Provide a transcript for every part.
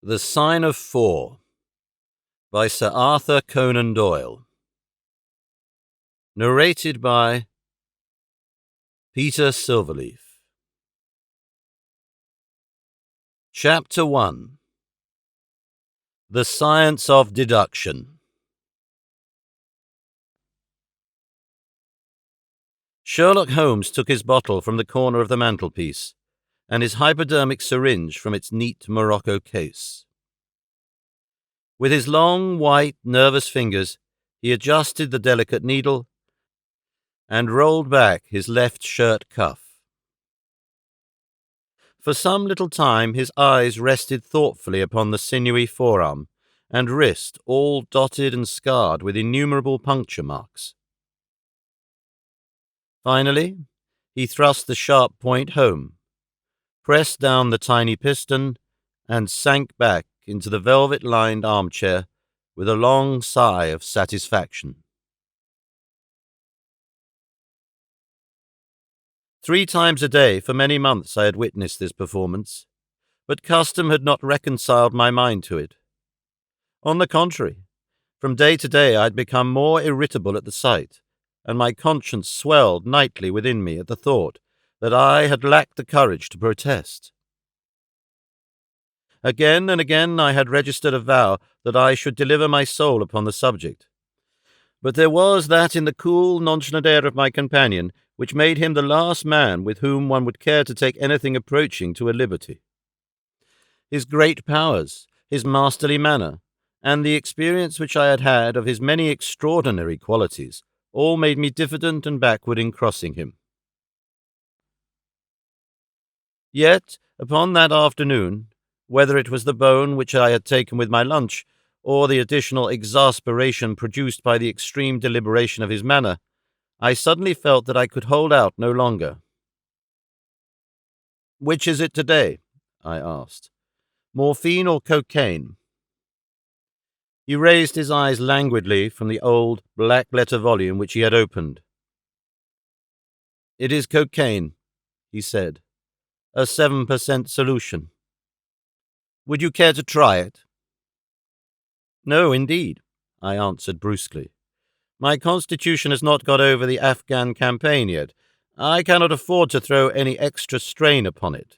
The Sign of Four by Sir Arthur Conan Doyle. Narrated by Peter Silverleaf. Chapter 1. The Science of Deduction. Sherlock Holmes took his bottle from the corner of the mantelpiece and his hypodermic syringe from its neat morocco case. With his long, white, nervous fingers, he adjusted the delicate needle and rolled back his left shirt cuff. For some little time his eyes rested thoughtfully upon the sinewy forearm and wrist, all dotted and scarred with innumerable puncture marks. Finally, he thrust the sharp point home, pressed down the tiny piston, and sank back into the velvet-lined armchair with a long sigh of satisfaction. 3 times a day for many months I had witnessed this performance, but custom had not reconciled my mind to it. On the contrary, from day to day I had become more irritable at the sight, and my conscience swelled nightly within me at the thought that I had lacked the courage to protest. Again and again I had registered a vow that I should deliver my soul upon the subject, but there was that in the cool, nonchalant air of my companion which made him the last man with whom one would care to take anything approaching to a liberty. His great powers, his masterly manner, and the experience which I had had of his many extraordinary qualities all made me diffident and backward in crossing him. Yet, upon that afternoon, whether it was the bone which I had taken with my lunch, or the additional exasperation produced by the extreme deliberation of his manner, I suddenly felt that I could hold out no longer. "Which is it today?" I asked. "Morphine or cocaine?" He raised his eyes languidly from the old black-letter volume which he had opened. "It is cocaine," he said. "A 7% solution. Would you care to try it?" "No, indeed," I answered brusquely. "My constitution has not got over the Afghan campaign yet. I cannot afford to throw any extra strain upon it."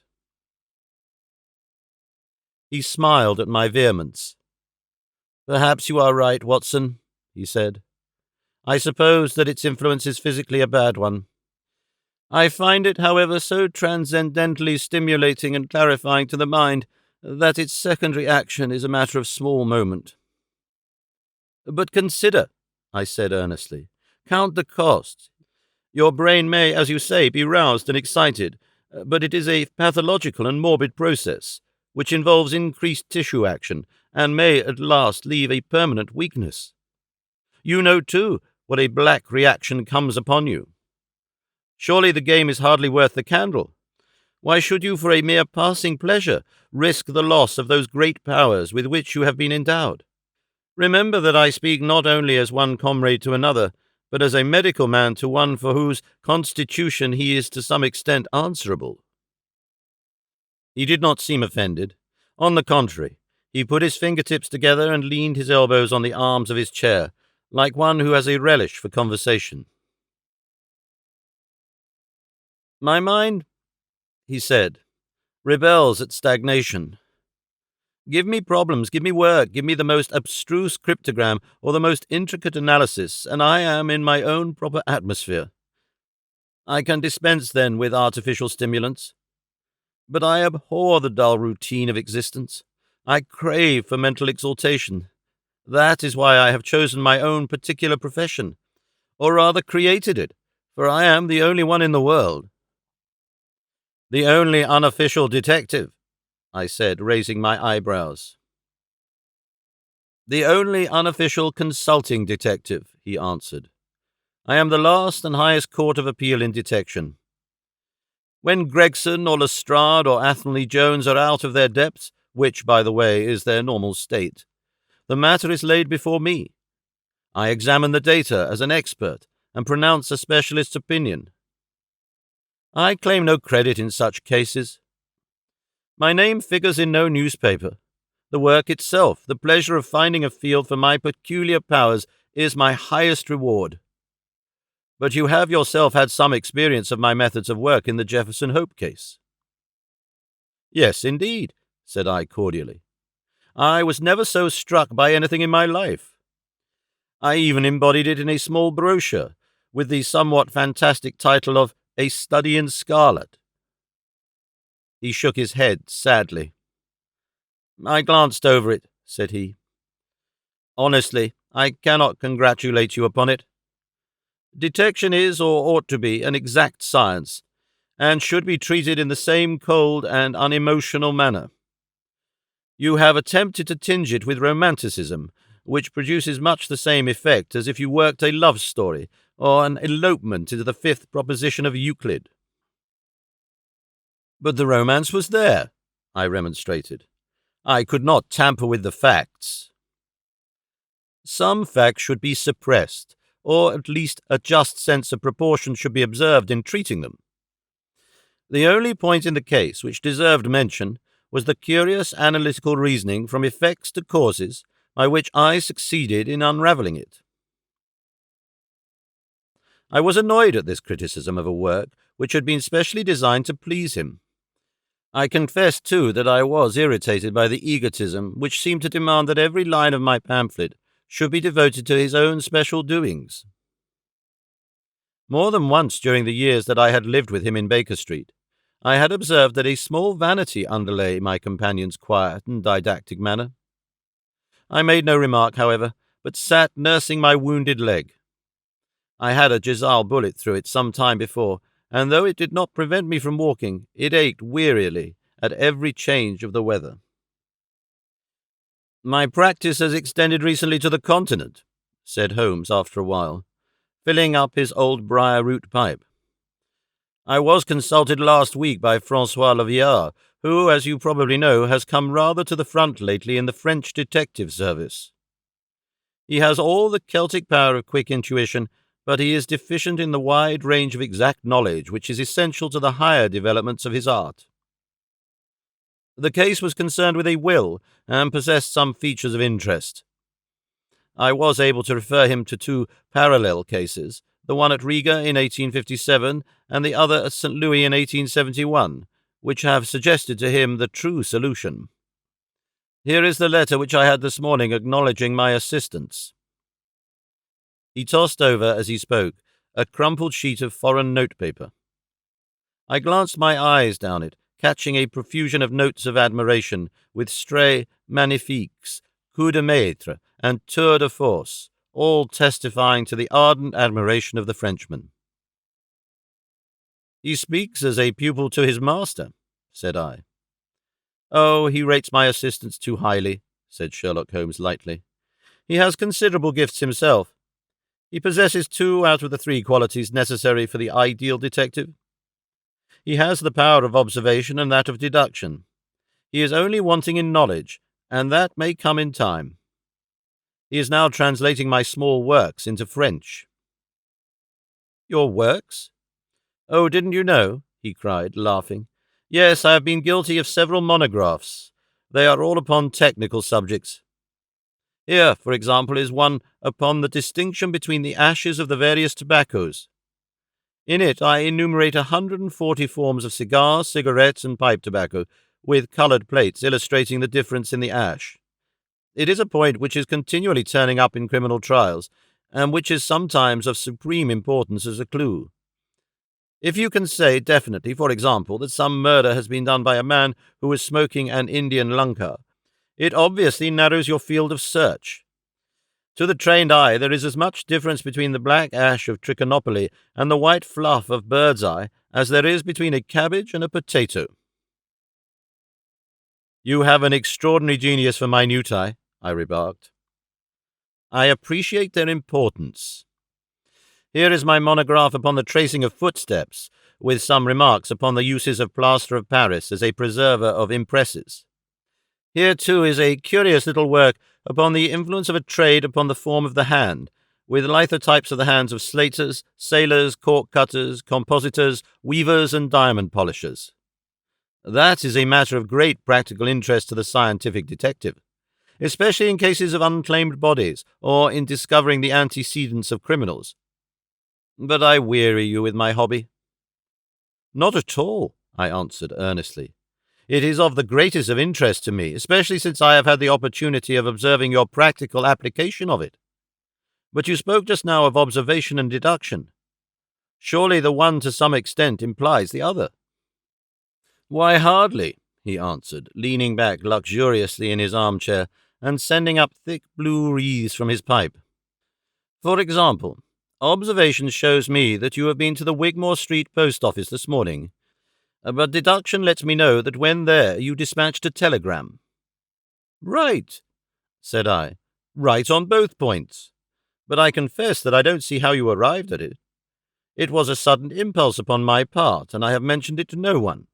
He smiled at my vehemence. "Perhaps you are right, Watson," he said. "I suppose that its influence is physically a bad one. I find it, however, so transcendently stimulating and clarifying to the mind that its secondary action is a matter of small moment." "But consider," I said earnestly. "Count the cost. Your brain may, as you say, be roused and excited, but it is a pathological and morbid process, which involves increased tissue action, and may at last leave a permanent weakness. You know, too, what a black reaction comes upon you. Surely the game is hardly worth the candle. Why should you, for a mere passing pleasure, risk the loss of those great powers with which you have been endowed? Remember that I speak not only as one comrade to another, but as a medical man to one for whose constitution he is to some extent answerable." He did not seem offended. On the contrary, he put his fingertips together and leaned his elbows on the arms of his chair, like one who has a relish for conversation. "My mind," he said, "rebels at stagnation. Give me problems, give me work, give me the most abstruse cryptogram or the most intricate analysis, and I am in my own proper atmosphere. I can dispense then with artificial stimulants. But I abhor the dull routine of existence. I crave for mental exaltation. That is why I have chosen my own particular profession, or rather created it, for I am the only one in the world." "The only unofficial detective," I said, raising my eyebrows. "The only unofficial consulting detective," he answered. "I am the last and highest court of appeal in detection. When Gregson or Lestrade or Athelney Jones are out of their depths, which, by the way, is their normal state, the matter is laid before me. I examine the data as an expert and pronounce a specialist's opinion. I claim no credit in such cases. My name figures in no newspaper. The work itself, the pleasure of finding a field for my peculiar powers, is my highest reward. But you have yourself had some experience of my methods of work in the Jefferson Hope case. Yes, indeed, said I cordially. I was never so struck by anything in my life. I even embodied it in a small brochure, with the somewhat fantastic title of A Study in Scarlet. He shook his head sadly. I glanced over it, said he. Honestly, I cannot congratulate you upon it. Detection is, or ought to be, an exact science, and should be treated in the same cold and unemotional manner. You have attempted to tinge it with romanticism, which produces much the same effect as if you worked a love story or an elopement into the fifth proposition of Euclid. But the romance was there, I remonstrated. I could not tamper with the facts. Some facts should be suppressed, or at least a just sense of proportion should be observed in treating them. The only point in the case which deserved mention was the curious analytical reasoning from effects to causes by which I succeeded in unravelling it. I was annoyed at this criticism of a work which had been specially designed to please him. I confess, too, that I was irritated by the egotism which seemed to demand that every line of my pamphlet should be devoted to his own special doings. More than once during the years that I had lived with him in Baker Street, I had observed that a small vanity underlay my companion's quiet and didactic manner. I made no remark, however, but sat nursing my wounded leg. I had a Giselle bullet through it some time before, and though it did not prevent me from walking, it ached wearily at every change of the weather. My practice has extended recently to the continent, said Holmes after a while, filling up his old briar-root pipe. I was consulted last week by Francois Leviard, who, as you probably know, has come rather to the front lately in the French detective service. He has all the Celtic power of quick intuition, but he is deficient in the wide range of exact knowledge which is essential to the higher developments of his art. The case was concerned with a will and possessed some features of interest. I was able to refer him to two parallel cases, the one at Riga in 1857 and the other at St. Louis in 1871, which have suggested to him the true solution. Here is the letter which I had this morning acknowledging my assistance. He tossed over, as he spoke, a crumpled sheet of foreign notepaper. I glanced my eyes down it, catching a profusion of notes of admiration, with stray magnifiques, coups de maître, and tours de force, all testifying to the ardent admiration of the Frenchman. He speaks as a pupil to his master, said I. Oh, he rates my assistance too highly, said Sherlock Holmes lightly. He has considerable gifts himself. He possesses 2 out of the 3 qualities necessary for the ideal detective. He has the power of observation and that of deduction. He is only wanting in knowledge, and that may come in time. He is now translating my small works into French. Your works? Oh, didn't you know? He cried, laughing. Yes, I have been guilty of several monographs. They are all upon technical subjects. Here, for example, is one upon the distinction between the ashes of the various tobaccos. In it I enumerate 140 forms of cigar, cigarette, and pipe tobacco, with coloured plates illustrating the difference in the ash. It is a point which is continually turning up in criminal trials, and which is sometimes of supreme importance as a clue. If you can say definitely, for example, that some murder has been done by a man who was smoking an Indian lanka, it obviously narrows your field of search. To the trained eye, there is as much difference between the black ash of trichinopoly and the white fluff of bird's eye as there is between a cabbage and a potato. You have an extraordinary genius for minutiae, I remarked. I appreciate their importance. Here is my monograph upon the tracing of footsteps, with some remarks upon the uses of plaster of Paris as a preserver of impresses. Here, too, is a curious little work upon the influence of a trade upon the form of the hand, with lithotypes of the hands of slaters, sailors, cork cutters, compositors, weavers, and diamond polishers. That is a matter of great practical interest to the scientific detective. especially in cases of unclaimed bodies or in discovering the antecedents of criminals. But I weary you with my hobby." "Not at all," I answered earnestly. "It is of the greatest of interest to me, especially since I have had the opportunity of observing your practical application of it. But you spoke just now of observation and deduction. Surely the one to some extent implies the other." "Why, hardly," he answered, leaning back luxuriously in his armchair and sending up thick blue wreaths from his pipe. "For example, observation shows me that you have been to the Wigmore Street post office this morning, but deduction lets me know that when there you dispatched a telegram." "Right," said I. "Right on both points. But I confess that I don't see how you arrived at it. It was a sudden impulse upon my part, and I have mentioned it to no one."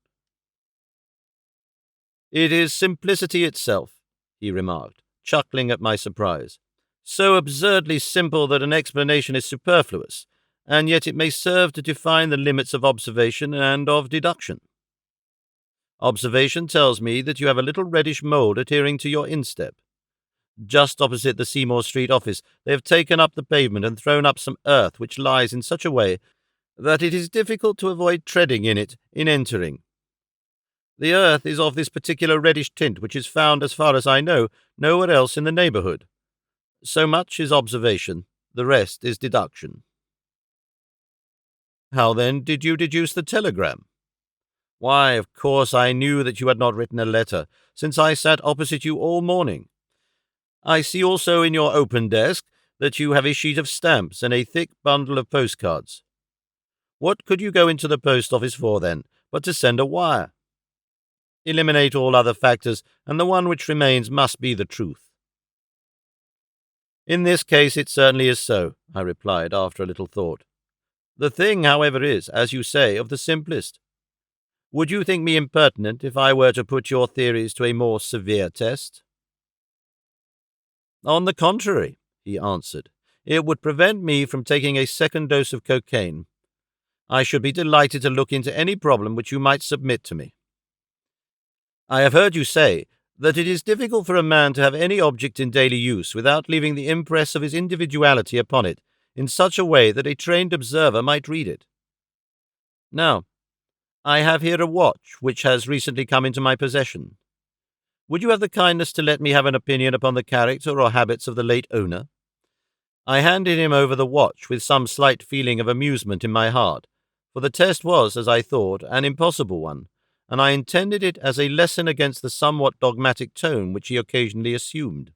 "It is simplicity itself," he remarked, chuckling at my surprise. "So absurdly simple that an explanation is superfluous, and yet it may serve to define the limits of observation and of deduction. Observation tells me that you have a little reddish mould adhering to your instep. Just opposite the Seymour Street office, they have taken up the pavement and thrown up some earth which lies in such a way that it is difficult to avoid treading in it in entering. The earth is of this particular reddish tint, which is found, as far as I know, nowhere else in the neighbourhood. So much is observation, the rest is deduction." "How, then, did you deduce the telegram?" "Why, of course I knew that you had not written a letter, since I sat opposite you all morning. I see also in your open desk that you have a sheet of stamps and a thick bundle of postcards. What could you go into the post office for, then, but to send a wire? Eliminate all other factors, and the one which remains must be the truth." "In this case it certainly is so," I replied after a little thought. "The thing, however, is, as you say, of the simplest. Would you think me impertinent if I were to put your theories to a more severe test?" "On the contrary," he answered, "it would prevent me from taking a second dose of cocaine. I should be delighted to look into any problem which you might submit to me. I have heard you say that it is difficult for a man to have any object in daily use without leaving the impress of his individuality upon it in such a way that a trained observer might read it. Now, I have here a watch which has recently come into my possession. Would you have the kindness to let me have an opinion upon the character or habits of the late owner?" I handed him over the watch with some slight feeling of amusement in my heart, for the test was, as I thought, an impossible one, and I intended it as a lesson against the somewhat dogmatic tone which he occasionally assumed.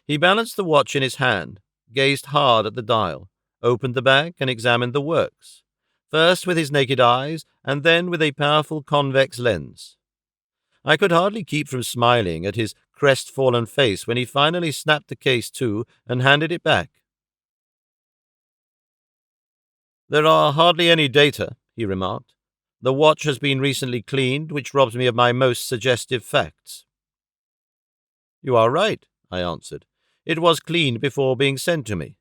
He balanced the watch in his hand, gazed hard at the dial, opened the back, and examined the works, first with his naked eyes, and then with a powerful convex lens. I could hardly keep from smiling at his crestfallen face when he finally snapped the case to and handed it back. "There are hardly any data," he remarked. "The watch has been recently cleaned, which robs me of my most suggestive facts." "You are right," I answered. "It was cleaned before being sent to me."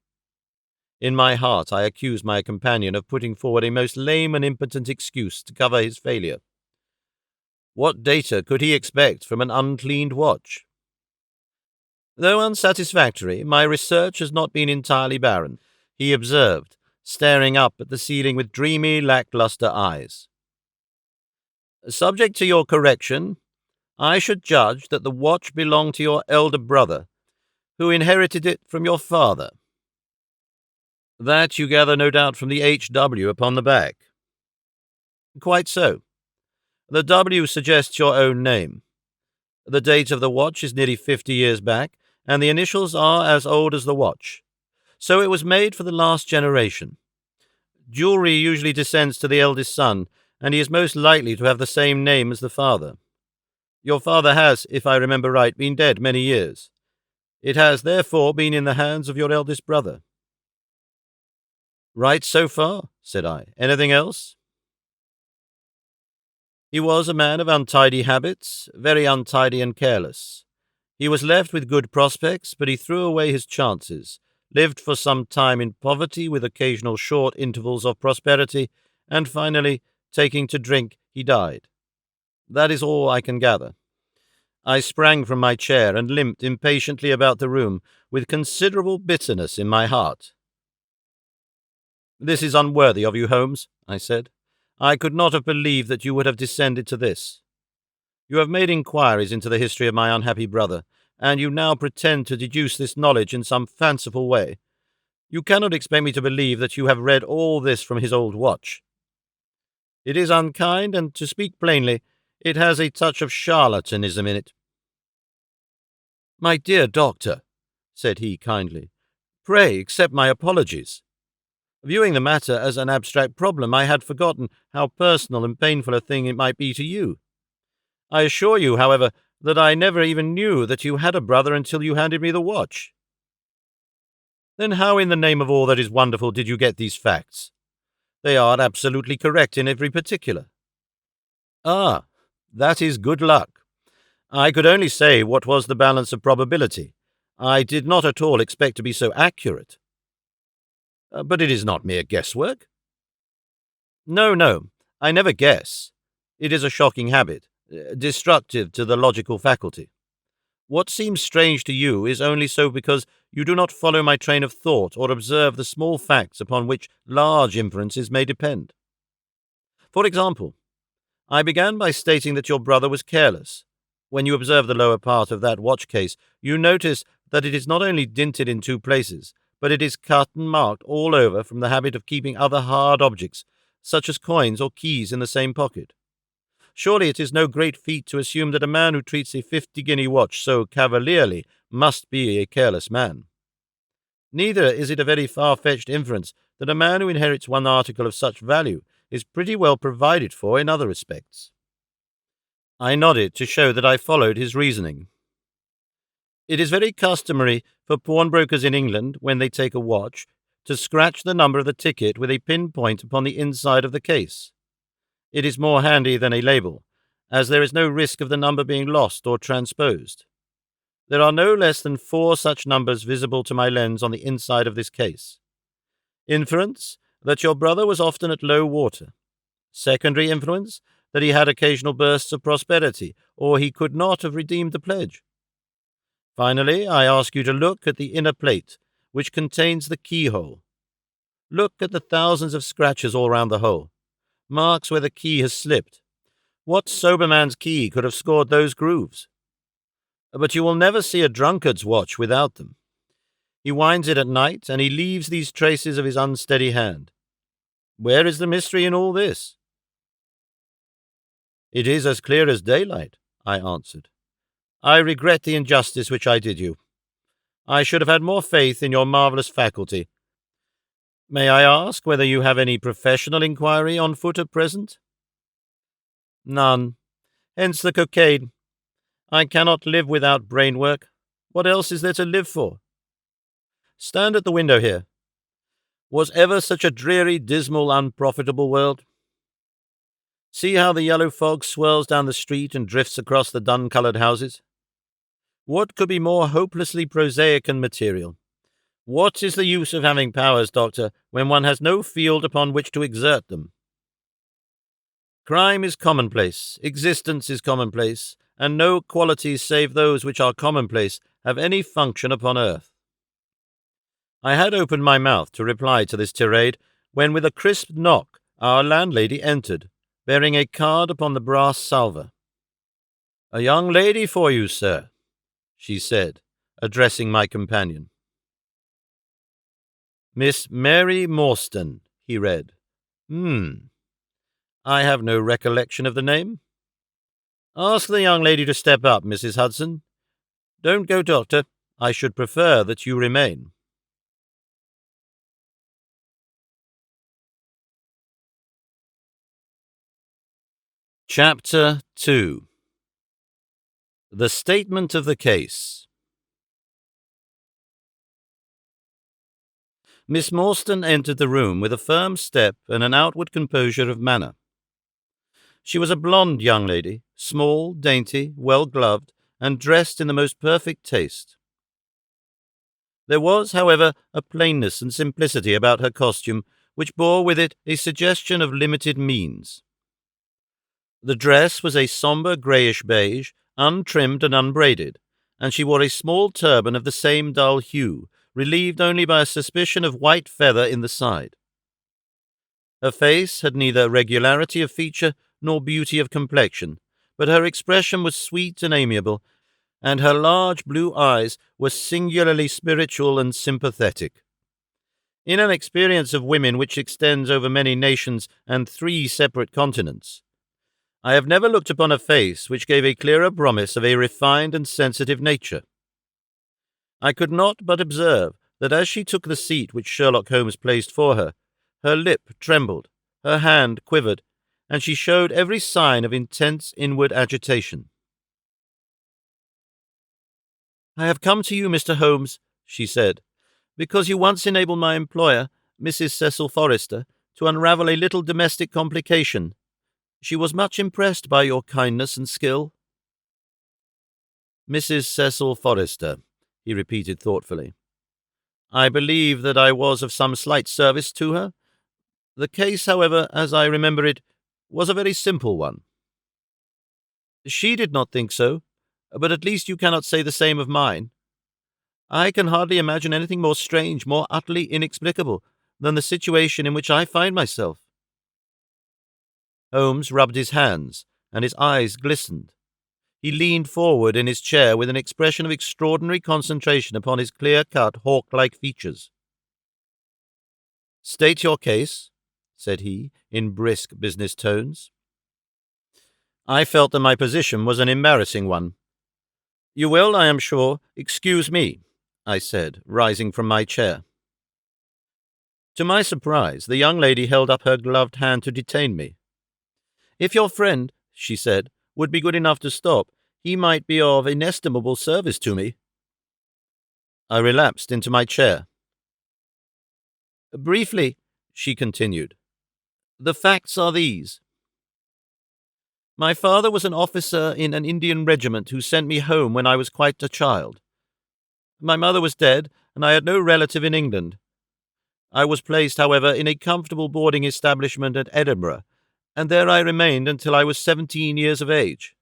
In my heart I accused my companion of putting forward a most lame and impotent excuse to cover his failure. What data could he expect from an uncleaned watch? "Though unsatisfactory, my research has not been entirely barren," he observed, staring up at the ceiling with dreamy, lackluster eyes. "Subject to your correction, I should judge that the watch belonged to your elder brother, who inherited it from your father. That you gather, no doubt, from the H.W. upon the back." "Quite so. The W suggests your own name. The date of the watch is nearly 50 years back, and the initials are as old as the watch. So it was made for the last generation. Jewelry usually descends to the eldest son, and he is most likely to have the same name as the father. Your father has, if I remember right, been dead many years. It has, therefore, been in the hands of your eldest brother." "Right so far," said I. "Anything else?" "He was a man of untidy habits, very untidy and careless. He was left with good prospects, but he threw away his chances, lived for some time in poverty with occasional short intervals of prosperity, and finally, taking to drink, he died. That is all I can gather." I sprang from my chair and limped impatiently about the room with considerable bitterness in my heart. "This is unworthy of you, Holmes," I said. "I could not have believed that you would have descended to this. You have made inquiries into the history of my unhappy brother, and you now pretend to deduce this knowledge in some fanciful way. You cannot expect me to believe that you have read all this from his old watch. It is unkind, and, to speak plainly, it has a touch of charlatanism in it." "My dear doctor," said he kindly, "pray accept my apologies. Viewing the matter as an abstract problem, I had forgotten how personal and painful a thing it might be to you. I assure you, however, that I never even knew that you had a brother until you handed me the watch." "Then how in the name of all that is wonderful did you get these facts? They are absolutely correct in every particular." "Ah, that is good luck. I could only say what was the balance of probability. I did not at all expect to be so accurate." "But it is not mere guesswork." "No, no, I never guess. It is a shocking habit, destructive to the logical faculty. What seems strange to you is only so because you do not follow my train of thought or observe the small facts upon which large inferences may depend. For example, I began by stating that your brother was careless. When you observe the lower part of that watch case, you notice that it is not only dinted in 2 places, but it is cut and marked all over from the habit of keeping other hard objects, such as coins or keys, in the same pocket. Surely it is no great feat to assume that a man who treats a 50-guinea watch so cavalierly must be a careless man. Neither is it a very far-fetched inference that a man who inherits one article of such value is pretty well provided for in other respects." I nodded to show that I followed his reasoning. "It is very customary for pawnbrokers in England, when they take a watch, to scratch the number of the ticket with a pin-point upon the inside of the case. It is more handy than a label, as there is no risk of the number being lost or transposed. There are no less than 4 such numbers visible to my lens on the inside of this case. Inference, that your brother was often at low water. Secondary influence, that he had occasional bursts of prosperity, or he could not have redeemed the pledge. Finally, I ask you to look at the inner plate, which contains the keyhole. Look at the thousands of scratches all round the hole, marks where the key has slipped. What sober man's key could have scored those grooves? But you will never see a drunkard's watch without them. He winds it at night, and he leaves these traces of his unsteady hand. Where is the mystery in all this?" "It is as clear as daylight," I answered. "I regret the injustice which I did you. I should have had more faith in your marvellous faculty. May I ask whether you have any professional inquiry on foot at present?" "None. Hence the cocaine. I cannot live without brain work. What else is there to live for? Stand at the window here. Was ever such a dreary, dismal, unprofitable world? See how the yellow fog swirls down the street and drifts across the dun-coloured houses? What could be more hopelessly prosaic and material? What is the use of having powers, Doctor, when one has no field upon which to exert them? Crime is commonplace, existence is commonplace, and no qualities save those which are commonplace have any function upon earth." I had opened my mouth to reply to this tirade, when with a crisp knock our landlady entered, bearing a card upon the brass salver. "A young lady for you, sir," she said, addressing my companion. "Miss Mary Morstan," he read. I have no recollection of the name. Ask the young lady to step up, Mrs. Hudson. Don't go, Doctor. I should prefer that you remain." Chapter 2. The Statement of the Case. Miss Morstan entered the room with a firm step and an outward composure of manner. She was a blonde young lady, small, dainty, well-gloved, and dressed in the most perfect taste. There was, however, a plainness and simplicity about her costume which bore with it a suggestion of limited means. The dress was a sombre greyish beige, untrimmed and unbraided, and she wore a small turban of the same dull hue, relieved only by a suspicion of white feather in the side. Her face had neither regularity of feature nor beauty of complexion, but her expression was sweet and amiable, and her large blue eyes were singularly spiritual and sympathetic. In an experience of women which extends over many nations and 3 separate continents, I have never looked upon a face which gave a clearer promise of a refined and sensitive nature. I could not but observe that as she took the seat which Sherlock Holmes placed for her, her lip trembled, her hand quivered, and she showed every sign of intense inward agitation. "I have come to you, Mr. Holmes," she said, "because you once enabled my employer, Mrs. Cecil Forrester, to unravel a little domestic complication. She was much impressed by your kindness and skill." "Mrs. Cecil Forrester," he repeated thoughtfully. "I believe that I was of some slight service to her. The case, however, as I remember it, was a very simple one." "She did not think so, but at least you cannot say the same of mine. I can hardly imagine anything more strange, more utterly inexplicable, than the situation in which I find myself." Holmes rubbed his hands, and his eyes glistened. He leaned forward in his chair with an expression of extraordinary concentration upon his clear-cut, hawk-like features. "State your case," said he, in brisk business tones. I felt that my position was an embarrassing one. "You will, I am sure, excuse me," I said, rising from my chair. To my surprise, the young lady held up her gloved hand to detain me. "If your friend," she said, "would be good enough to stop, he might be of inestimable service to me." I relapsed into my chair. "Briefly," she continued, "the facts are these. My father was an officer in an Indian regiment who sent me home when I was quite a child. My mother was dead, and I had no relative in England. I was placed, however, in a comfortable boarding establishment at Edinburgh, and there I remained until I was 17 years of age.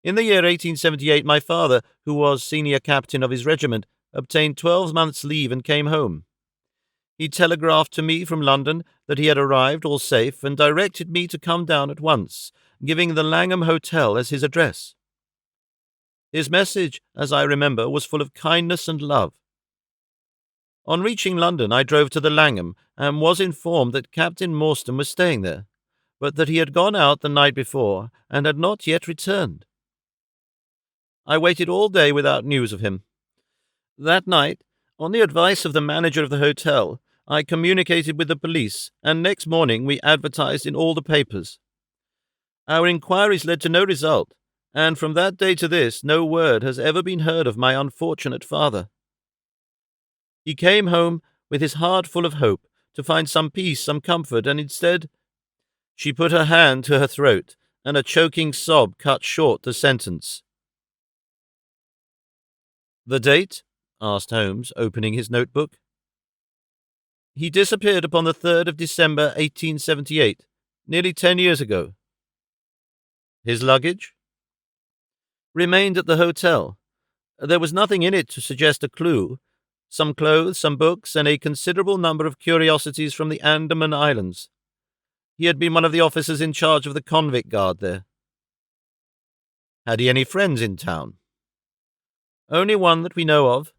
In the year 1878, my father, who was senior captain of his regiment, obtained 12 months' leave and came home. He telegraphed to me from London that he had arrived all safe and directed me to come down at once, giving the Langham Hotel as his address. His message, as I remember, was full of kindness and love. On reaching London, I drove to the Langham and was informed that Captain Morstan was staying there, but that he had gone out the night before and had not yet returned. I waited all day without news of him. That night, on the advice of the manager of the hotel, I communicated with the police, and next morning we advertised in all the papers. Our inquiries led to no result, and from that day to this no word has ever been heard of my unfortunate father. He came home with his heart full of hope, to find some peace, some comfort, and instead—" She put her hand to her throat, and a choking sob cut short the sentence. "The date?" asked Holmes, opening his notebook. "He disappeared upon the 3rd of December, 1878, nearly 10 years ago." "His luggage?" "Remained at the hotel. There was nothing in it to suggest a clue. Some clothes, some books, and a considerable number of curiosities from the Andaman Islands. He had been one of the officers in charge of the convict guard there." "Had he any friends in town?" "Only one that we know of.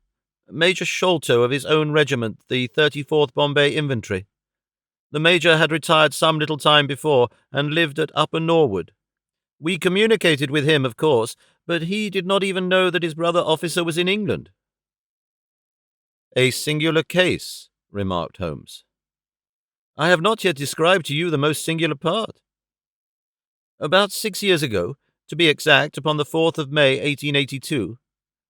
Major Sholto of his own regiment, the 34th Bombay Infantry. The Major had retired some little time before and lived at Upper Norwood. We communicated with him, of course, but he did not even know that his brother officer was in England." "A singular case," remarked Holmes. "I have not yet described to you the most singular part. About 6 years ago, to be exact, upon the 4th of May, 1882,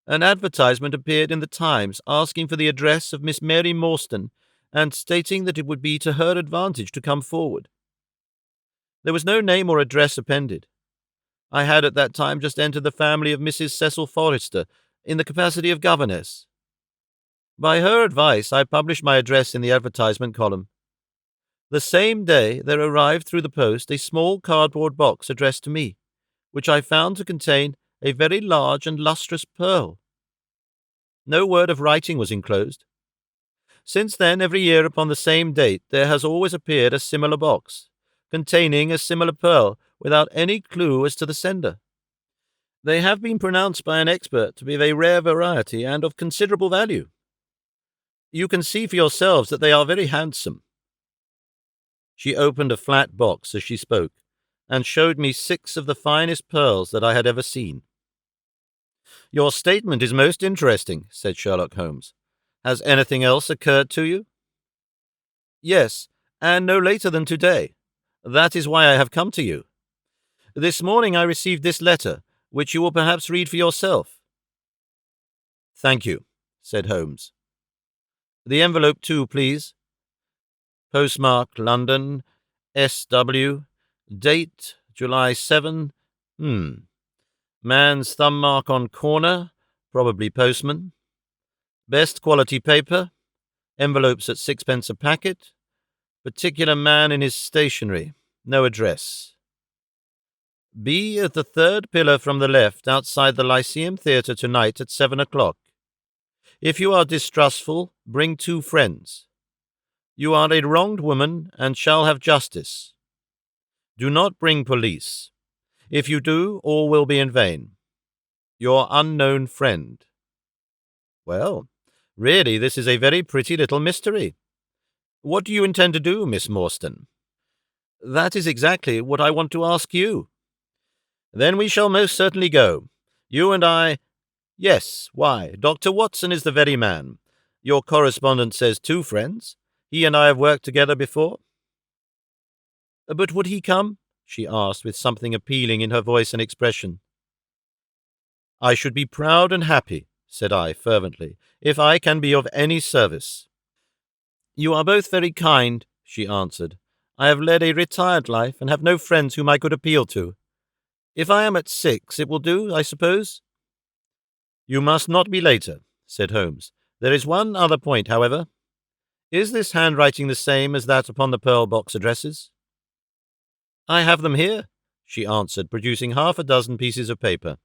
an advertisement appeared in the Times asking for the address of Miss Mary Morstan and stating that it would be to her advantage to come forward. There was no name or address appended. I had at that time just entered the family of Mrs. Cecil Forrester in the capacity of governess. By her advice, I published my address in the advertisement column. The same day there arrived through the post a small cardboard box addressed to me, which I found to contain a very large and lustrous pearl. No word of writing was enclosed. Since then, every year upon the same date, there has always appeared a similar box, containing a similar pearl, without any clue as to the sender. They have been pronounced by an expert to be of a rare variety and of considerable value. You can see for yourselves that they are very handsome. She opened a flat box as she spoke, and showed me 6 of the finest pearls that I had ever seen. "Your statement is most interesting," said Sherlock Holmes. "Has anything else occurred to you?" "Yes, and no later than today. That is why I have come to you. This morning I received this letter, which you will perhaps read for yourself." "Thank you," said Holmes. "The envelope too, please. Postmark, London, S.W. Date, July 7. Man's thumb mark on corner, probably postman. Best quality paper. Envelopes at 6 pence a packet. Particular man in his stationery. No address. Be at the 3rd pillar from the left outside the Lyceum Theatre tonight at 7 o'clock. If you are distrustful, bring 2 friends. You are a wronged woman and shall have justice. Do not bring police. If you do, all will be in vain. Your unknown friend." Well, really, this is a very pretty little mystery. What do you intend to do, Miss Morstan? That is exactly what I want to ask you. Then we shall most certainly go. You and I— Yes, why, Dr. Watson is the very man. Your correspondent says 2 friends. He and I have worked together before. But would he come? She asked, with something appealing in her voice and expression. I should be proud and happy, said I fervently, if I can be of any service. You are both very kind, she answered. I have led a retired life and have no friends whom I could appeal to. If I am at 6, it will do, I suppose? You must not be later, said Holmes. There is one other point, however. Is this handwriting the same as that upon the pearl box addresses? I have them here, she answered, producing 6 pieces of paper.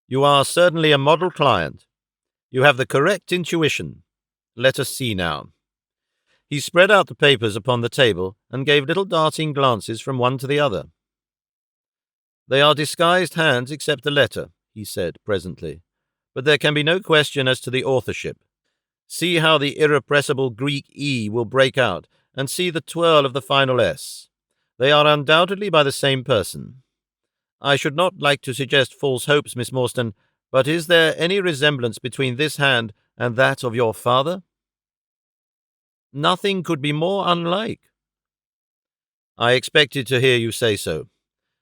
You are certainly a model client. You have the correct intuition. Let us see now. He spread out the papers upon the table and gave little darting glances from one to the other. They are disguised hands except the letter, he said presently, but there can be no question as to the authorship. See how the irrepressible Greek E will break out, and see the twirl of the final S. They are undoubtedly by the same person. I should not like to suggest false hopes, Miss Morstan, but is there any resemblance between this hand and that of your father? Nothing could be more unlike. I expected to hear you say so.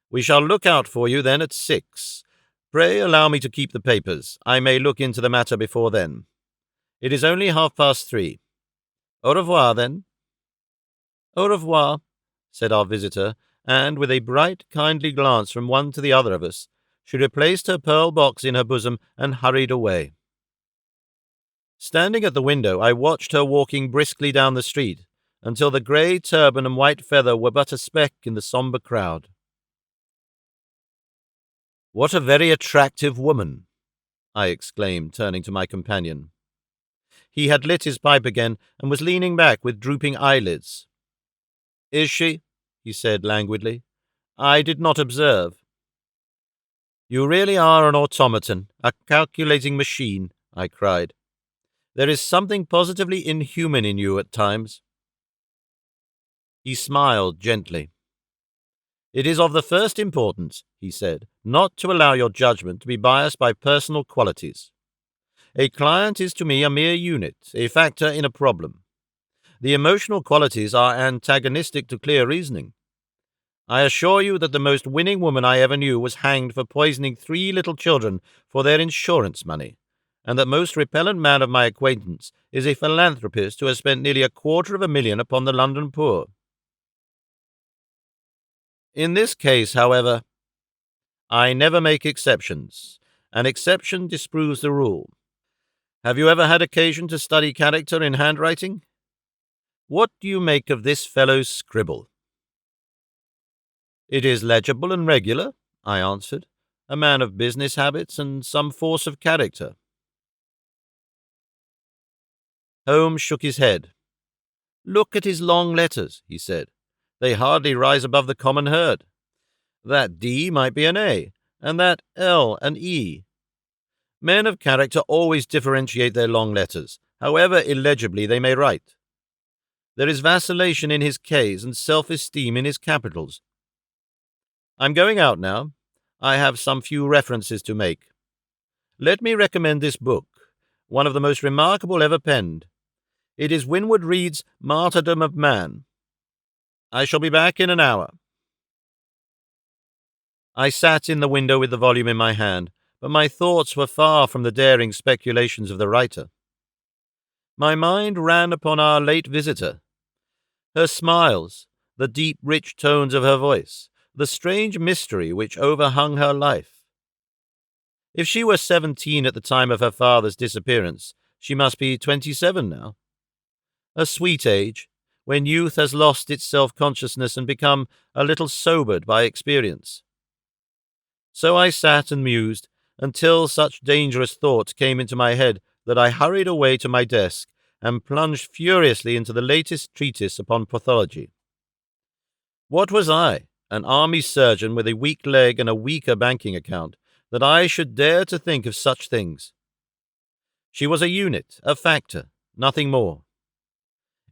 We shall look out for you then at 6. Pray allow me to keep the papers. I may look into the matter before then. It is only 3:30. Au revoir, then. Au revoir, said our visitor, and with a bright, kindly glance from one to the other of us, she replaced her pearl box in her bosom and hurried away. Standing at the window, I watched her walking briskly down the street until the grey turban and white feather were but a speck in the sombre crowd. What a very attractive woman, I exclaimed, turning to my companion. He had lit his pipe again and was leaning back with drooping eyelids. Is she? He said languidly. I did not observe. You really are an automaton, a calculating machine, I cried. There is something positively inhuman in you at times. He smiled gently. It is of the first importance, he said, not to allow your judgment to be biased by personal qualities. A client is to me a mere unit, a factor in a problem. The emotional qualities are antagonistic to clear reasoning. I assure you that the most winning woman I ever knew was hanged for poisoning 3 little children for their insurance money, and that most repellent man of my acquaintance is a philanthropist who has spent nearly $250,000 upon the London poor. In this case, however, I never make exceptions. An exception disproves the rule. Have you ever had occasion to study character in handwriting? What do you make of this fellow's scribble? It is legible and regular, I answered. A man of business habits and some force of character. Holmes shook his head. Look at his long letters, he said. They hardly rise above the common herd. That D might be an A, and that L an E. Men of character always differentiate their long letters, however illegibly they may write. There is vacillation in his K's and self-esteem in his capitals. I'm going out now. I have some few references to make. Let me recommend this book, one of the most remarkable ever penned. It is Winwood Reade's Martyrdom of Man. I shall be back in an hour. I sat in the window with the volume in my hand, but my thoughts were far from the daring speculations of the writer. My mind ran upon our late visitor. Her smiles, the deep, rich tones of her voice, the strange mystery which overhung her life. If she were 17 at the time of her father's disappearance, she must be 27 now. A sweet age, when youth has lost its self-consciousness and become a little sobered by experience. So I sat and mused until such dangerous thoughts came into my head that I hurried away to my desk and plunged furiously into the latest treatise upon pathology. What was I, an army surgeon with a weak leg and a weaker banking account, that I should dare to think of such things? She was a unit, a factor, nothing more.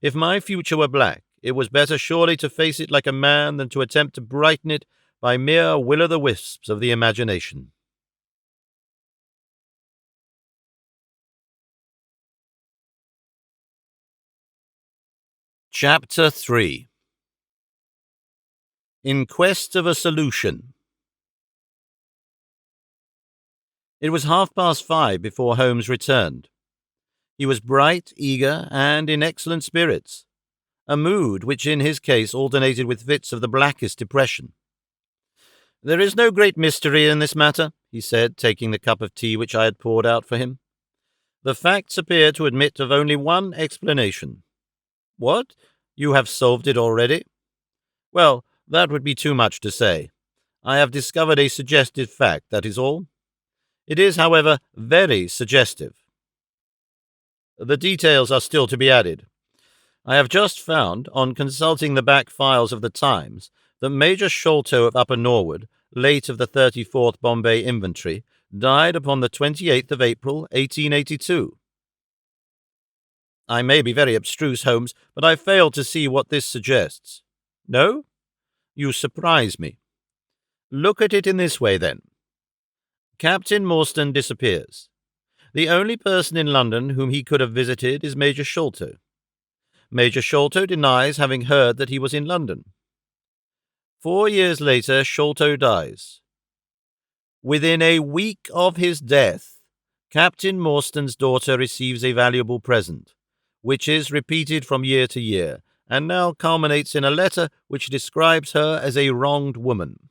If my future were black, it was better surely to face it like a man than to attempt to brighten it by mere will-o'-the-wisps of the imagination. Chapter 3. In Quest of a Solution. It was 5:30 before Holmes returned. He was bright, eager, and in excellent spirits, a mood which in his case alternated with fits of the blackest depression. "There is no great mystery in this matter," he said, taking the cup of tea which I had poured out for him. "The facts appear to admit of only one explanation." "What? You have solved it already?" "Well, that would be too much to say. I have discovered a suggestive fact, that is all. It is, however, very suggestive. The details are still to be added. I have just found, on consulting the back files of the Times, that Major Sholto of Upper Norwood, late of the 34th Bombay Infantry, died upon the 28th of April, 1882. I may be very abstruse, Holmes, but I fail to see what this suggests. No? You surprise me. Look at it in this way, then. Captain Morstan disappears. The only person in London whom he could have visited is Major Sholto. Major Sholto denies having heard that he was in London. 4 years later, Sholto dies. Within a week of his death, Captain Morstan's daughter receives a valuable present, which is repeated from year to year, and now culminates in a letter which describes her as a wronged woman.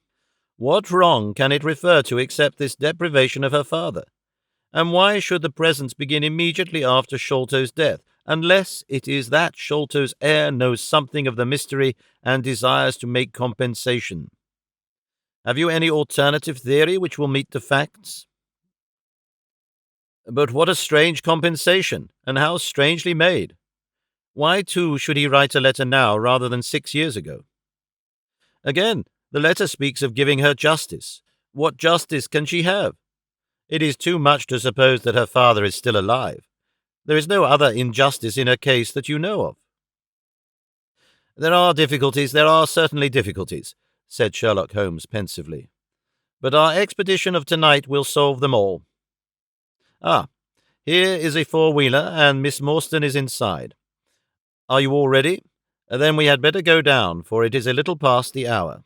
What wrong can it refer to except this deprivation of her father? And why should the presents begin immediately after Sholto's death, unless it is that Sholto's heir knows something of the mystery and desires to make compensation? Have you any alternative theory which will meet the facts? But what a strange compensation, and how strangely made! Why, too, should he write a letter now rather than 6 years ago? Again, the letter speaks of giving her justice. What justice can she have? It is too much to suppose that her father is still alive. There is no other injustice in her case that you know of. There are certainly difficulties, said Sherlock Holmes pensively. But our expedition of tonight will solve them all. Ah, here is a four-wheeler, and Miss Morstan is inside. Are you all ready? Then we had better go down, for it is a little past the hour.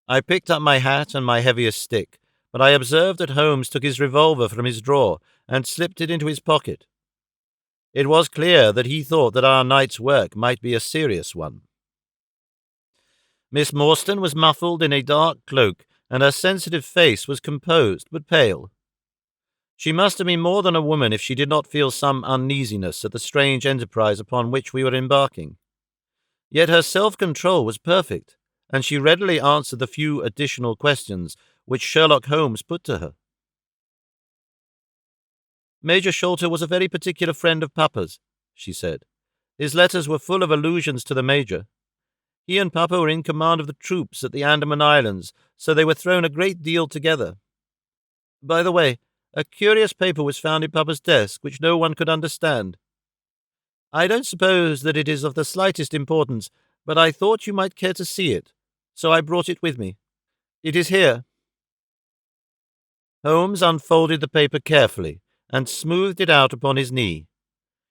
I picked up my hat and my heaviest stick, but I observed that Holmes took his revolver from his drawer and slipped it into his pocket. It was clear that he thought that our night's work might be a serious one. Miss Morstan was muffled in a dark cloak, and her sensitive face was composed but pale. She must have been more than a woman if she did not feel some uneasiness at the strange enterprise upon which we were embarking. Yet her self-control was perfect, and she readily answered the few additional questions which Sherlock Holmes put to her. "Major Sholto was a very particular friend of Papa's," she said. "His letters were full of allusions to the Major. He and Papa were in command of the troops at the Andaman Islands, so they were thrown a great deal together. By the way, a curious paper was found in Papa's desk which no one could understand. I don't suppose that it is of the slightest importance, but I thought you might care to see it, so I brought it with me. It is here." Holmes unfolded the paper carefully and smoothed it out upon his knee.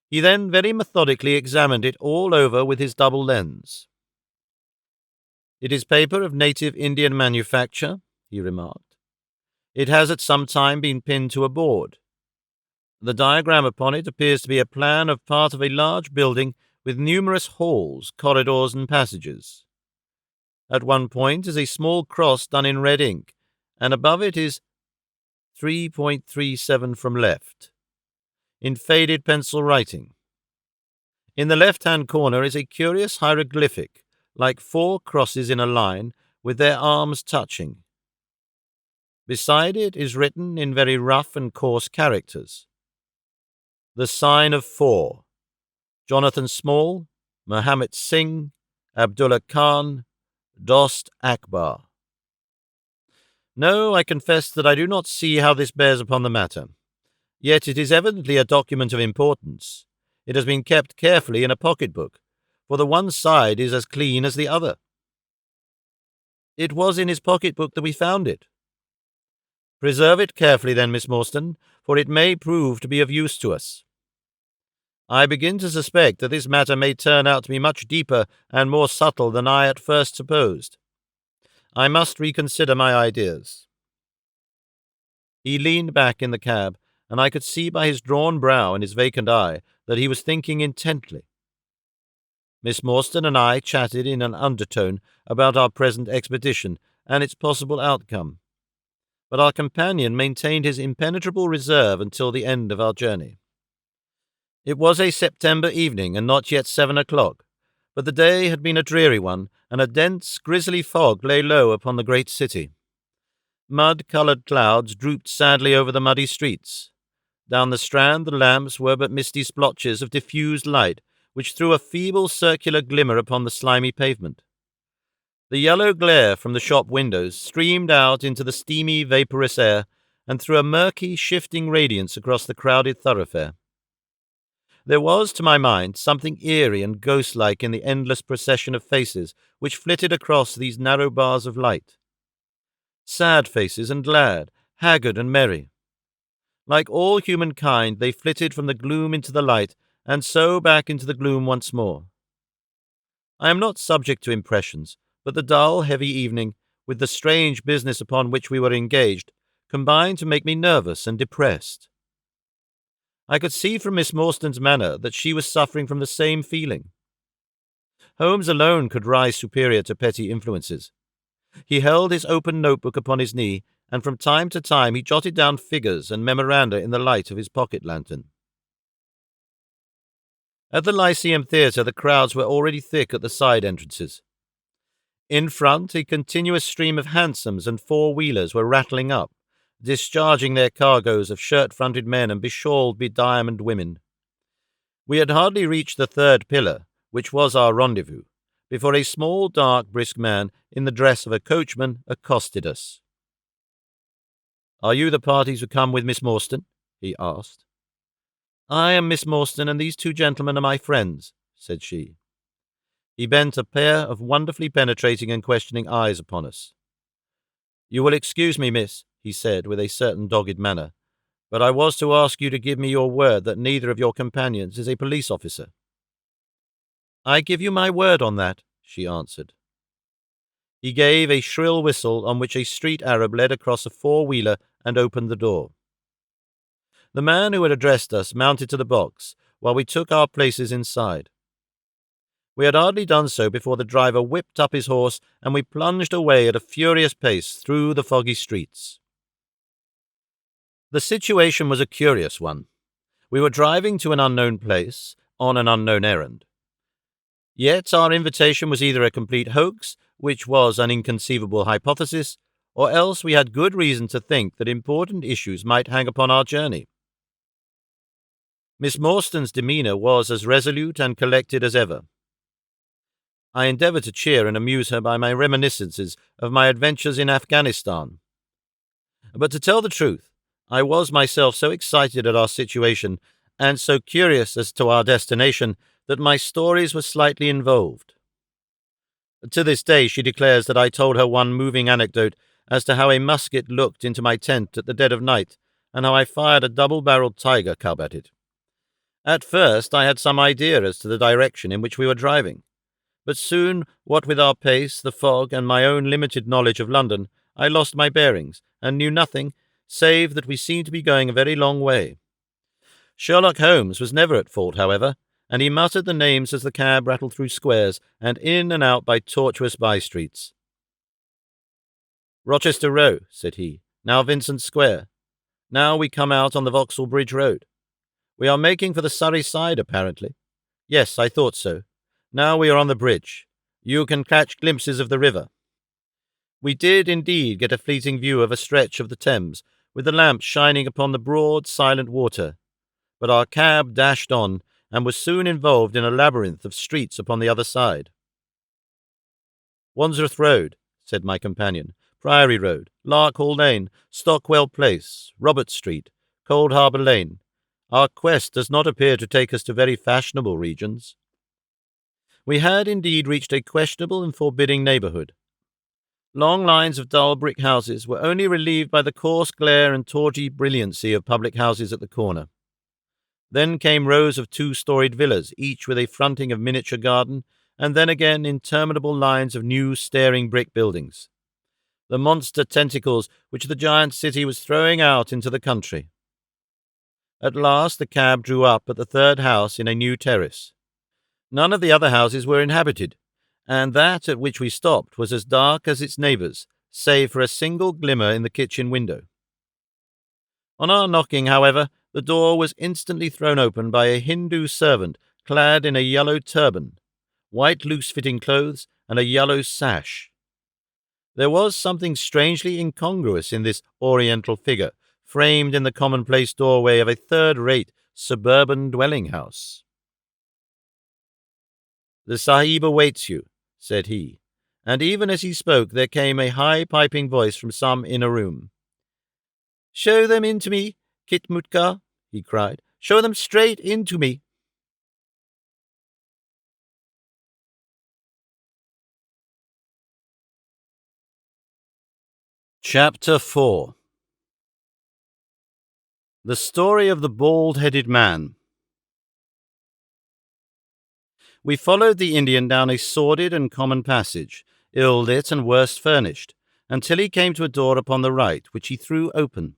He then very methodically examined it all over with his double lens. "It is paper of native Indian manufacture," he remarked. "It has at some time been pinned to a board. The diagram upon it appears to be a plan of part of a large building with numerous halls, corridors, and passages. At one point is a small cross done in red ink, and above it is 3.37 from left, in faded pencil writing. In the left-hand corner is a curious hieroglyphic, like 4 crosses in a line with their arms touching. Beside it is written in very rough and coarse characters: the sign of 4, Jonathan Small, Mohammed Singh, Abdullah Khan, Dost Akbar. No, I confess that I do not see how this bears upon the matter. Yet it is evidently a document of importance. It has been kept carefully in a pocket-book, for the one side is as clean as the other." "It was in his pocket-book that we found it." "Preserve it carefully then, Miss Morstan, for it may prove to be of use to us. I begin to suspect that this matter may turn out to be much deeper and more subtle than I at first supposed. I must reconsider my ideas." He leaned back in the cab, and I could see by his drawn brow and his vacant eye that he was thinking intently. Miss Morstan and I chatted in an undertone about our present expedition and its possible outcome, but our companion maintained his impenetrable reserve until the end of our journey. It was a September evening and not yet 7 o'clock, but the day had been a dreary one, and a dense, grisly fog lay low upon the great city. Mud-coloured clouds drooped sadly over the muddy streets. Down the Strand the lamps were but misty splotches of diffused light, which threw a feeble circular glimmer upon the slimy pavement. The yellow glare from the shop windows streamed out into the steamy, vaporous air, and threw a murky, shifting radiance across the crowded thoroughfare. There was, to my mind, something eerie and ghost-like in the endless procession of faces which flitted across these narrow bars of light. Sad faces and glad, haggard and merry. Like all humankind, they flitted from the gloom into the light, and so back into the gloom once more. I am not subject to impressions, but the dull, heavy evening, with the strange business upon which we were engaged, combined to make me nervous and depressed. I could see from Miss Morstan's manner that she was suffering from the same feeling. Holmes alone could rise superior to petty influences. He held his open notebook upon his knee, and from time to time he jotted down figures and memoranda in the light of his pocket lantern. At the Lyceum Theatre the crowds were already thick at the side entrances. In front, a continuous stream of hansoms and four-wheelers were rattling up, discharging their cargoes of shirt-fronted men and beshawled, bediamonded women. We had hardly reached the third pillar, which was our rendezvous, before a small, dark, brisk man in the dress of a coachman accosted us. "Are you the parties who come with Miss Morstan?" he asked. "I am Miss Morstan, and these 2 gentlemen are my friends," said she. He bent a pair of wonderfully penetrating and questioning eyes upon us. "You will excuse me, miss," he said with a certain dogged manner, "but I was to ask you to give me your word that neither of your companions is a police officer." "I give you my word on that," she answered. He gave a shrill whistle on which a street Arab led across a four-wheeler and opened the door. The man who had addressed us mounted to the box, while we took our places inside. We had hardly done so before the driver whipped up his horse, and we plunged away at a furious pace through the foggy streets. The situation was a curious one. We were driving to an unknown place, on an unknown errand. Yet our invitation was either a complete hoax which was an inconceivable hypothesis, or else we had good reason to think that important issues might hang upon our journey. Miss Morstan's demeanour was as resolute and collected as ever. I endeavoured to cheer and amuse her by my reminiscences of my adventures in Afghanistan. But to tell the truth, I was myself so excited at our situation and so curious as to our destination that my stories were slightly involved. To this day she declares that I told her one moving anecdote as to how a musket looked into my tent at the dead of night, and how I fired a double-barreled tiger cub at it. At first I had some idea as to the direction in which we were driving, but soon, what with our pace, the fog, and my own limited knowledge of London, I lost my bearings, and knew nothing, save that we seemed to be going a very long way. Sherlock Holmes was never at fault, however, and he muttered the names as the cab rattled through squares and in and out by tortuous by-streets. "Rochester Row," said he. "Now Vincent Square. Now we come out on the Vauxhall Bridge Road. We are making for the Surrey side, apparently. Yes, I thought so. Now we are on the bridge. You can catch glimpses of the river." We did indeed get a fleeting view of a stretch of the Thames, with the lamps shining upon the broad, silent water, but our cab dashed on, and was soon involved in a labyrinth of streets upon the other side. "Wandsworth Road," said my companion, "Priory Road, Larkhall Lane, Stockwell Place, Robert Street, Cold Harbour Lane. Our quest does not appear to take us to very fashionable regions." We had indeed reached a questionable and forbidding neighbourhood. Long lines of dull brick houses were only relieved by the coarse glare and tawdry brilliancy of public houses at the corner. Then came rows of two-storied villas, each with a fronting of miniature garden, and then again interminable lines of new staring brick buildings, the monster tentacles which the giant city was throwing out into the country. At last the cab drew up at the third house in a new terrace. None of the other houses were inhabited, and that at which we stopped was as dark as its neighbours, save for a single glimmer in the kitchen window. On our knocking, however, the door was instantly thrown open by a Hindu servant clad in a yellow turban, white loose-fitting clothes, and a yellow sash. There was something strangely incongruous in this oriental figure, framed in the commonplace doorway of a third-rate suburban dwelling-house. "The Sahib awaits you," said he, and even as he spoke there came a high piping voice from some inner room. "Show them in to me, Kitmutka," he cried. "Show them straight in to me." Chapter 4. The Story of the Bald-Headed Man. We followed the Indian down a sordid and common passage, ill-lit and worse furnished, until he came to a door upon the right, which he threw open.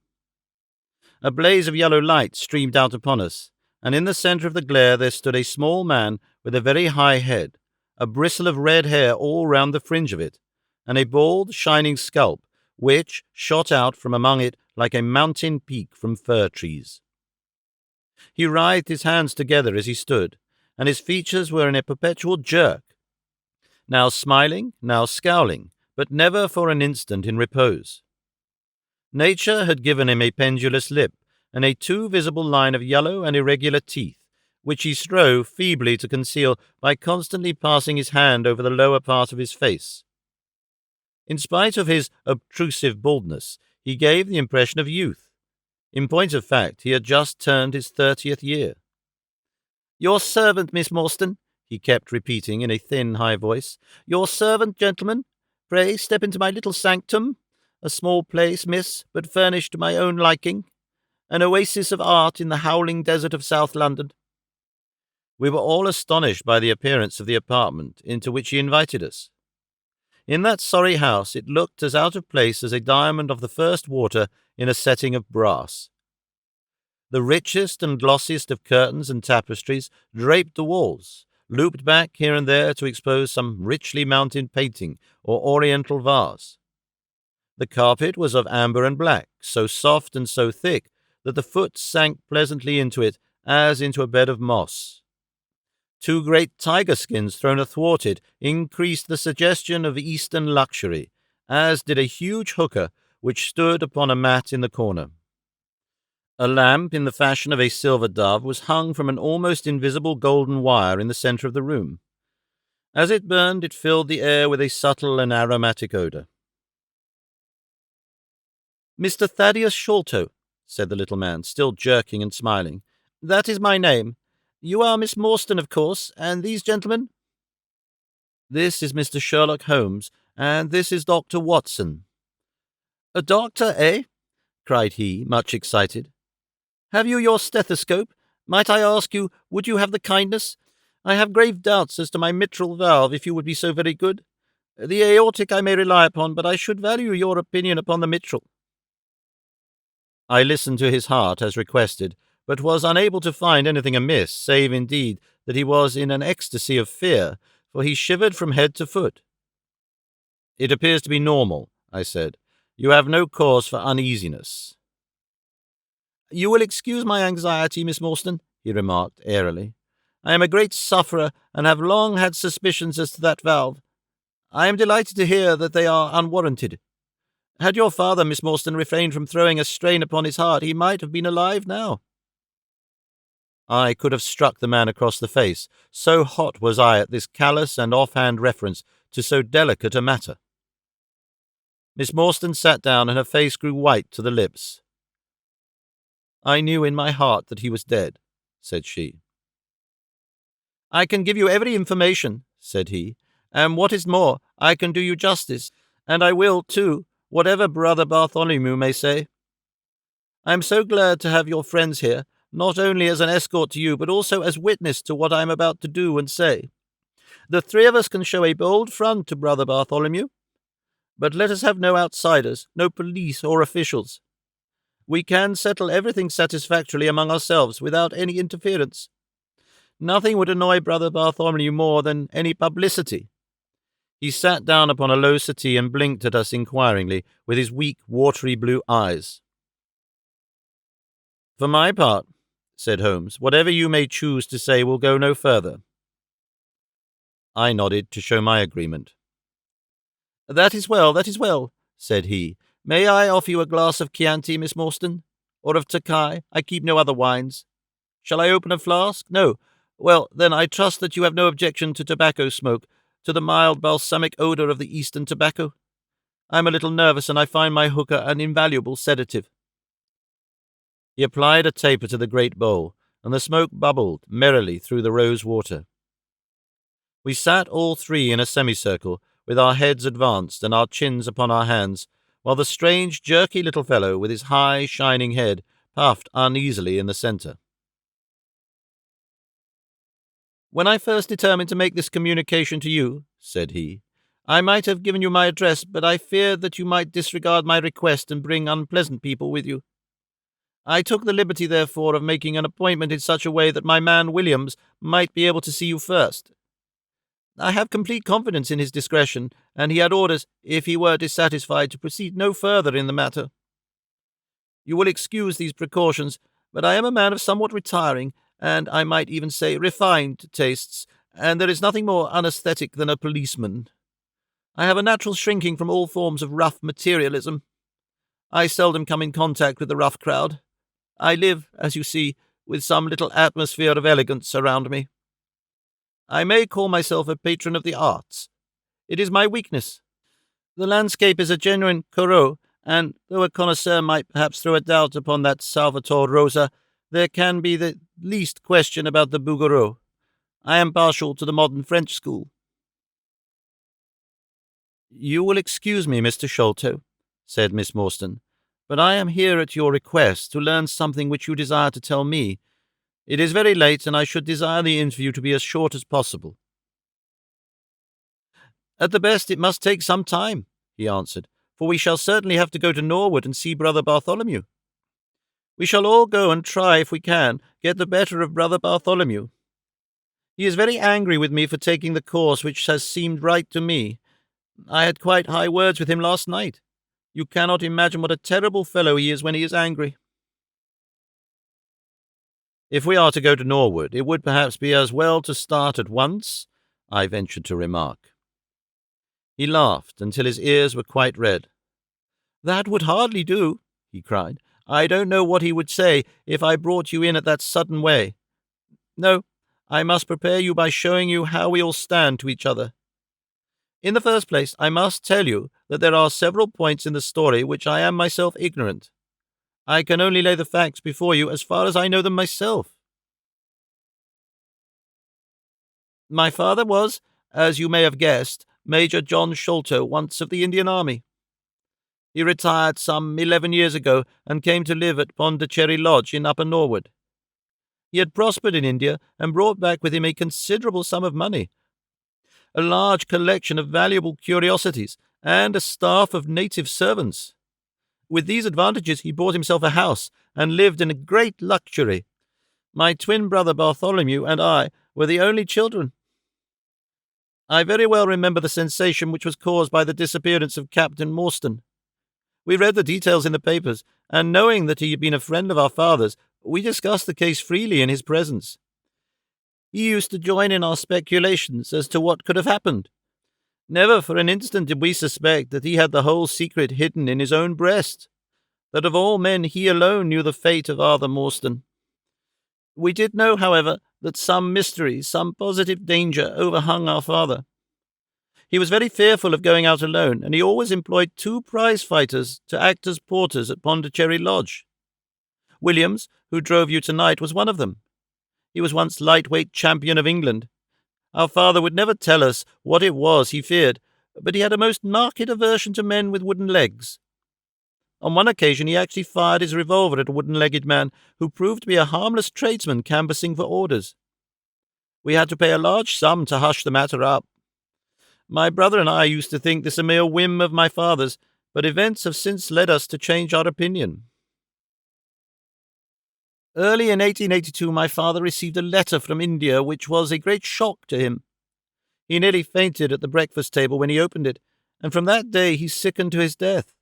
A blaze of yellow light streamed out upon us, and in the centre of the glare there stood a small man with a very high head, a bristle of red hair all round the fringe of it, and a bald, shining scalp, which shot out from among it like a mountain peak from fir trees. He writhed his hands together as he stood, and his features were in a perpetual jerk, now smiling, now scowling, but never for an instant in repose. Nature had given him a pendulous lip and a too visible line of yellow and irregular teeth, which he strove feebly to conceal by constantly passing his hand over the lower part of his face. In spite of his obtrusive baldness, he gave the impression of youth. In point of fact, he had just turned his 30th year. "Your servant, Miss Morstan," he kept repeating in a thin, high voice. "Your servant, gentlemen. Pray step into my little sanctum. A small place, miss, but furnished to my own liking. An oasis of art in the howling desert of South London." We were all astonished by the appearance of the apartment into which he invited us. In that sorry house it looked as out of place as a diamond of the first water in a setting of brass. The richest and glossiest of curtains and tapestries draped the walls, looped back here and there to expose some richly mounted painting or oriental vase. The carpet was of amber and black, so soft and so thick that the foot sank pleasantly into it as into a bed of moss. Two great tiger skins thrown athwart it increased the suggestion of Eastern luxury, as did a huge hookah which stood upon a mat in the corner. A lamp in the fashion of a silver dove was hung from an almost invisible golden wire in the center of the room. As it burned, it filled the air with a subtle and aromatic odor. "Mr. Thaddeus Sholto," said the little man, still jerking and smiling. "That is my name. You are Miss Morstan, of course, and these gentlemen?" "This is Mr. Sherlock Holmes, and this is Dr. Watson." "A doctor, eh?" cried he, much excited. "Have you your stethoscope? Might I ask you, would you have the kindness? I have grave doubts as to my mitral valve, if you would be so very good. The aortic I may rely upon, but I should value your opinion upon the mitral." I listened to his heart as requested, but was unable to find anything amiss, save indeed that he was in an ecstasy of fear, for he shivered from head to foot. "It appears to be normal," I said. "You have no cause for uneasiness." "You will excuse my anxiety, Miss Morstan," he remarked airily. "I am a great sufferer, and have long had suspicions as to that valve. I am delighted to hear that they are unwarranted. Had your father, Miss Morstan, refrained from throwing a strain upon his heart, he might have been alive now." I could have struck the man across the face, so hot was I at this callous and offhand reference to so delicate a matter. Miss Morstan sat down, and her face grew white to the lips. "I knew in my heart that he was dead," said she. "I can give you every information," said he, "and what is more, I can do you justice, and I will, too, whatever Brother Bartholomew may say. I am so glad to have your friends here, not only as an escort to you, but also as witness to what I am about to do and say. The three of us can show a bold front to Brother Bartholomew, but let us have no outsiders, no police or officials. We can settle everything satisfactorily among ourselves without any interference. Nothing would annoy Brother Bartholomew more than any publicity." He sat down upon a low settee and blinked at us inquiringly with his weak, watery blue eyes. "For my part," said Holmes, "whatever you may choose to say will go no further." I nodded to show my agreement. That is well," said he. "May I offer you a glass of Chianti, Miss Morstan? Or of Tokai? I keep no other wines. Shall I open a flask? No. Well, then, I trust that you have no objection to tobacco smoke, to the mild balsamic odour of the Eastern tobacco. I am a little nervous, and I find my hookah an invaluable sedative." He applied a taper to the great bowl, and the smoke bubbled merrily through the rose water. We sat all three in a semicircle, with our heads advanced and our chins upon our hands, while the strange, jerky little fellow, with his high, shining head, puffed uneasily in the centre. "When I first determined to make this communication to you," said he, "I might have given you my address, but I feared that you might disregard my request and bring unpleasant people with you. I took the liberty, therefore, of making an appointment in such a way that my man Williams might be able to see you first. I have complete confidence in his discretion, and he had orders, if he were dissatisfied, to proceed no further in the matter. You will excuse these precautions, but I am a man of somewhat retiring, and I might even say refined tastes, and there is nothing more unaesthetic than a policeman. I have a natural shrinking from all forms of rough materialism. I seldom come in contact with the rough crowd. I live, as you see, with some little atmosphere of elegance around me. I may call myself a patron of the arts. It is my weakness. The landscape is a genuine Corot, and though a connoisseur might perhaps throw a doubt upon that Salvator Rosa, there can be the least question about the Bouguereau. I am partial to the modern French school." "You will excuse me, Mr. Sholto," said Miss Morstan, "but I am here at your request to learn something which you desire to tell me. It is very late, and I should desire the interview to be as short as possible." "At the best, it must take some time," he answered, "for we shall certainly have to go to Norwood and see Brother Bartholomew. We shall all go and try, if we can, get the better of Brother Bartholomew. He is very angry with me for taking the course which has seemed right to me. I had quite high words with him last night. You cannot imagine what a terrible fellow he is when he is angry." If we are to go to Norwood, it would perhaps be as well to start at once, I ventured to remark. He laughed until his ears were quite red. That would hardly do, he cried. I don't know what he would say if I brought you in at that sudden way. No, I must prepare you by showing you how we all stand to each other. In the first place, I must tell you that there are several points in the story which I am myself ignorant. I can only lay the facts before you as far as I know them myself. My father was, as you may have guessed, Major John Sholto, once of the Indian Army. He retired some 11 years ago and came to live at Pondicherry Lodge in Upper Norwood. He had prospered in India and brought back with him a considerable sum of money, a large collection of valuable curiosities, and a staff of native servants. With these advantages he bought himself a house and lived in great luxury. My twin brother Bartholomew and I were the only children. I very well remember the sensation which was caused by the disappearance of Captain Morstan. We read the details in the papers, and knowing that he had been a friend of our father's, we discussed the case freely in his presence. He used to join in our speculations as to what could have happened. Never for an instant did we suspect that he had the whole secret hidden in his own breast, that of all men he alone knew the fate of Arthur Morstan. We did know, however, that some mystery, some positive danger overhung our father. He was very fearful of going out alone, and he always employed 2 prize-fighters to act as porters at Pondicherry Lodge. Williams, who drove you tonight, was one of them. He was once lightweight champion of England. Our father would never tell us what it was he feared, but he had a most marked aversion to men with wooden legs. On one occasion he actually fired his revolver at a wooden-legged man who proved to be a harmless tradesman canvassing for orders. We had to pay a large sum to hush the matter up. My brother and I used to think this a mere whim of my father's, but events have since led us to change our opinion. Early in 1882 my father received a letter from India which was a great shock to him. He nearly fainted at the breakfast table when he opened it, and from that day he sickened to his death.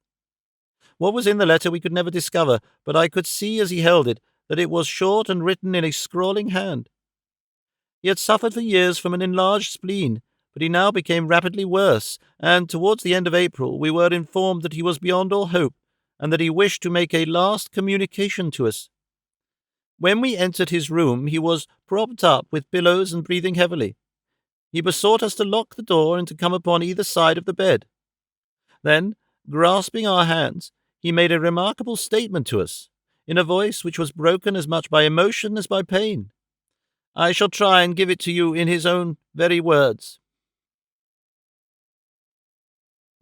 What was in the letter we could never discover, but I could see as he held it that it was short and written in a scrawling hand. He had suffered for years from an enlarged spleen, but he now became rapidly worse, and towards the end of April we were informed that he was beyond all hope, and that he wished to make a last communication to us. When we entered his room he was propped up with pillows and breathing heavily. He besought us to lock the door and to come upon either side of the bed. Then, grasping our hands, he made a remarkable statement to us, in a voice which was broken as much by emotion as by pain. I shall try and give it to you in his own very words.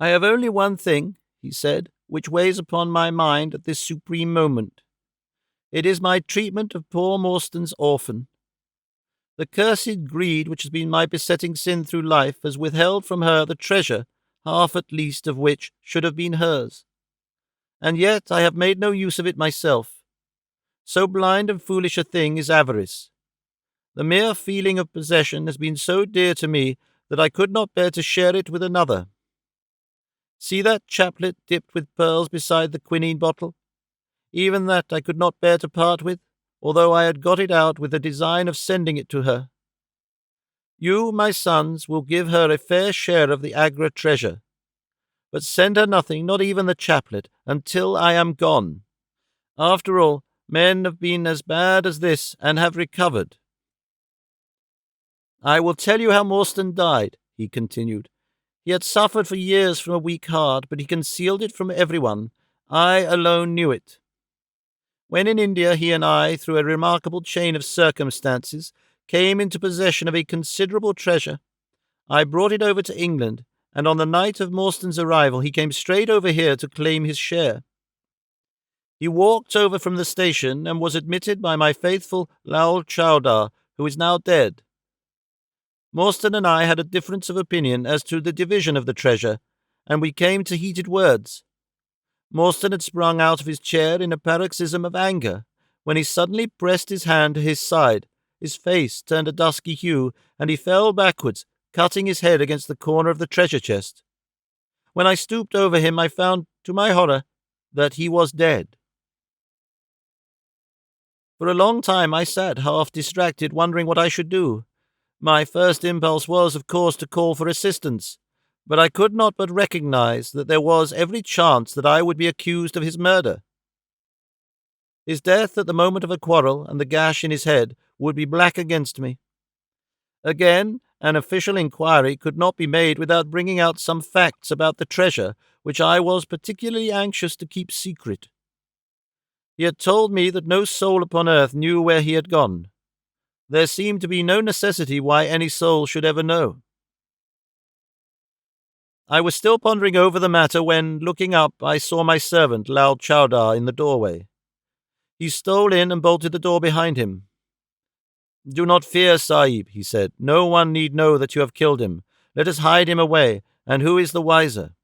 I have only one thing, he said, which weighs upon my mind at this supreme moment. It is my treatment of poor Morstan's orphan. The cursed greed which has been my besetting sin through life has withheld from her the treasure, half at least of which should have been hers. And yet I have made no use of it myself. So blind and foolish a thing is avarice. The mere feeling of possession has been so dear to me that I could not bear to share it with another. See that chaplet dipped with pearls beside the quinine bottle? Even that I could not bear to part with, although I had got it out with the design of sending it to her. You, my sons, will give her a fair share of the Agra treasure, but send her nothing, not even the chaplet, until I am gone. After all, men have been as bad as this, and have recovered. I will tell you how Morstan died, he continued. He had suffered for years from a weak heart, but he concealed it from everyone. I alone knew it. When in India, he and I, through a remarkable chain of circumstances, came into possession of a considerable treasure. I brought it over to England, and on the night of Morstan's arrival he came straight over here to claim his share. He walked over from the station and was admitted by my faithful Lal Chowdar, who is now dead. Morstan and I had a difference of opinion as to the division of the treasure, and we came to heated words. Morstan had sprung out of his chair in a paroxysm of anger, when he suddenly pressed his hand to his side. His face turned a dusky hue, and he fell backwards, cutting his head against the corner of the treasure chest. When I stooped over him, I found, to my horror, that he was dead. For a long time I sat half distracted, wondering what I should do. My first impulse was, of course, to call for assistance, but I could not but recognize that there was every chance that I would be accused of his murder. His death at the moment of a quarrel and the gash in his head would be black against me. Again, an official inquiry could not be made without bringing out some facts about the treasure which I was particularly anxious to keep secret. He had told me that no soul upon earth knew where he had gone. There seemed to be no necessity why any soul should ever know. I was still pondering over the matter when, looking up, I saw my servant, Lal Chowdar, in the doorway. He stole in and bolted the door behind him. "Do not fear, Sahib," he said. "No one need know that you have killed him. Let us hide him away, and who is the wiser?"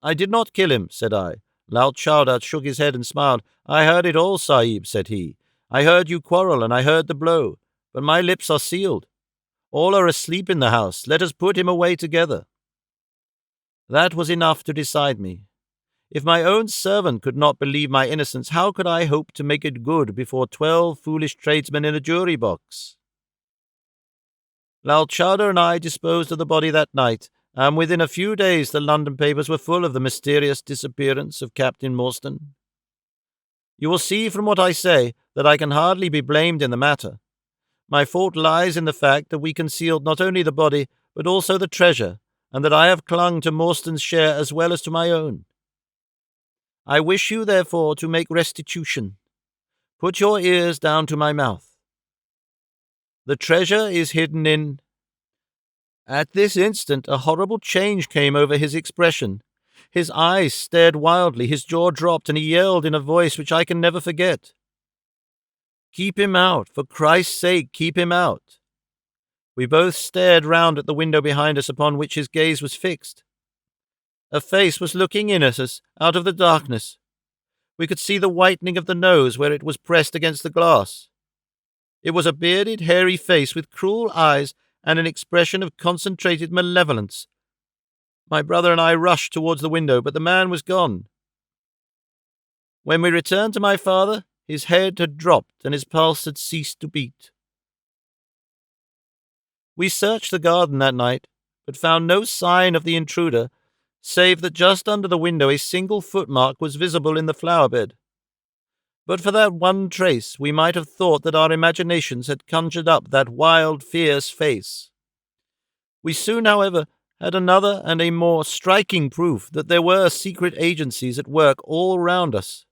"I did not kill him," said I. Lal Chowdar shook his head and smiled. "I heard it all, Sahib," said he. "I heard you quarrel, and I heard the blow. But my lips are sealed. All are asleep in the house. Let us put him away together." That was enough to decide me. If my own servant could not believe my innocence, how could I hope to make it good before 12 foolish tradesmen in a jury box? Lal Chowdar and I disposed of the body that night, and within a few days the London papers were full of the mysterious disappearance of Captain Morstan. You will see from what I say that I can hardly be blamed in the matter. My fault lies in the fact that we concealed not only the body, but also the treasure, and that I have clung to Morstan's share as well as to my own. I wish you, therefore, to make restitution. Put your ears down to my mouth. The treasure is hidden in—" At this instant a horrible change came over his expression. His eyes stared wildly, his jaw dropped, and he yelled in a voice which I can never forget, "Keep him out! For Christ's sake, keep him out!" We both stared round at the window behind us upon which his gaze was fixed. A face was looking in at us out of the darkness. We could see the whitening of the nose where it was pressed against the glass. It was a bearded, hairy face with cruel eyes and an expression of concentrated malevolence. My brother and I rushed towards the window, but the man was gone. When we returned to my father, his head had dropped and his pulse had ceased to beat. We searched the garden that night, but found no sign of the intruder, save that just under the window a single footmark was visible in the flower-bed. But for that one trace, we might have thought that our imaginations had conjured up that wild, fierce face. We soon, however, had another and a more striking proof that there were secret agencies at work all round us.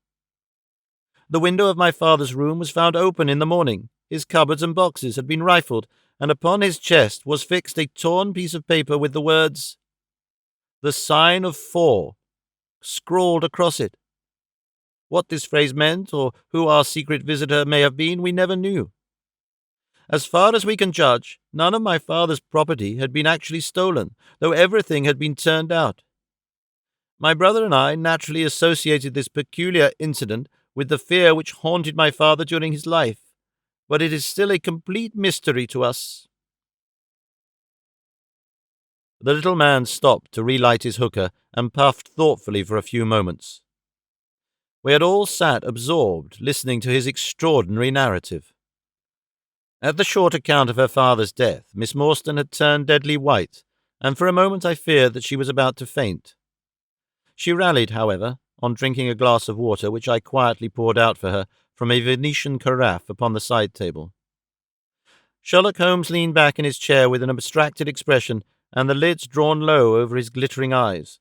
The window of my father's room was found open in the morning. His cupboards and boxes had been rifled, and upon his chest was fixed a torn piece of paper with the words, "The sign of 4," scrawled across it. What this phrase meant, or who our secret visitor may have been, we never knew. As far as we can judge, none of my father's property had been actually stolen, though everything had been turned out. My brother and I naturally associated this peculiar incident with the fear which haunted my father during his life, but it is still a complete mystery to us. The little man stopped to relight his hookah and puffed thoughtfully for a few moments. We had all sat absorbed, listening to his extraordinary narrative. At the short account of her father's death, Miss Morstan had turned deadly white, and for a moment I feared that she was about to faint. She rallied, however, on drinking a glass of water which I quietly poured out for her from a Venetian carafe upon the side table. Sherlock Holmes leaned back in his chair with an abstracted expression and the lids drawn low over his glittering eyes.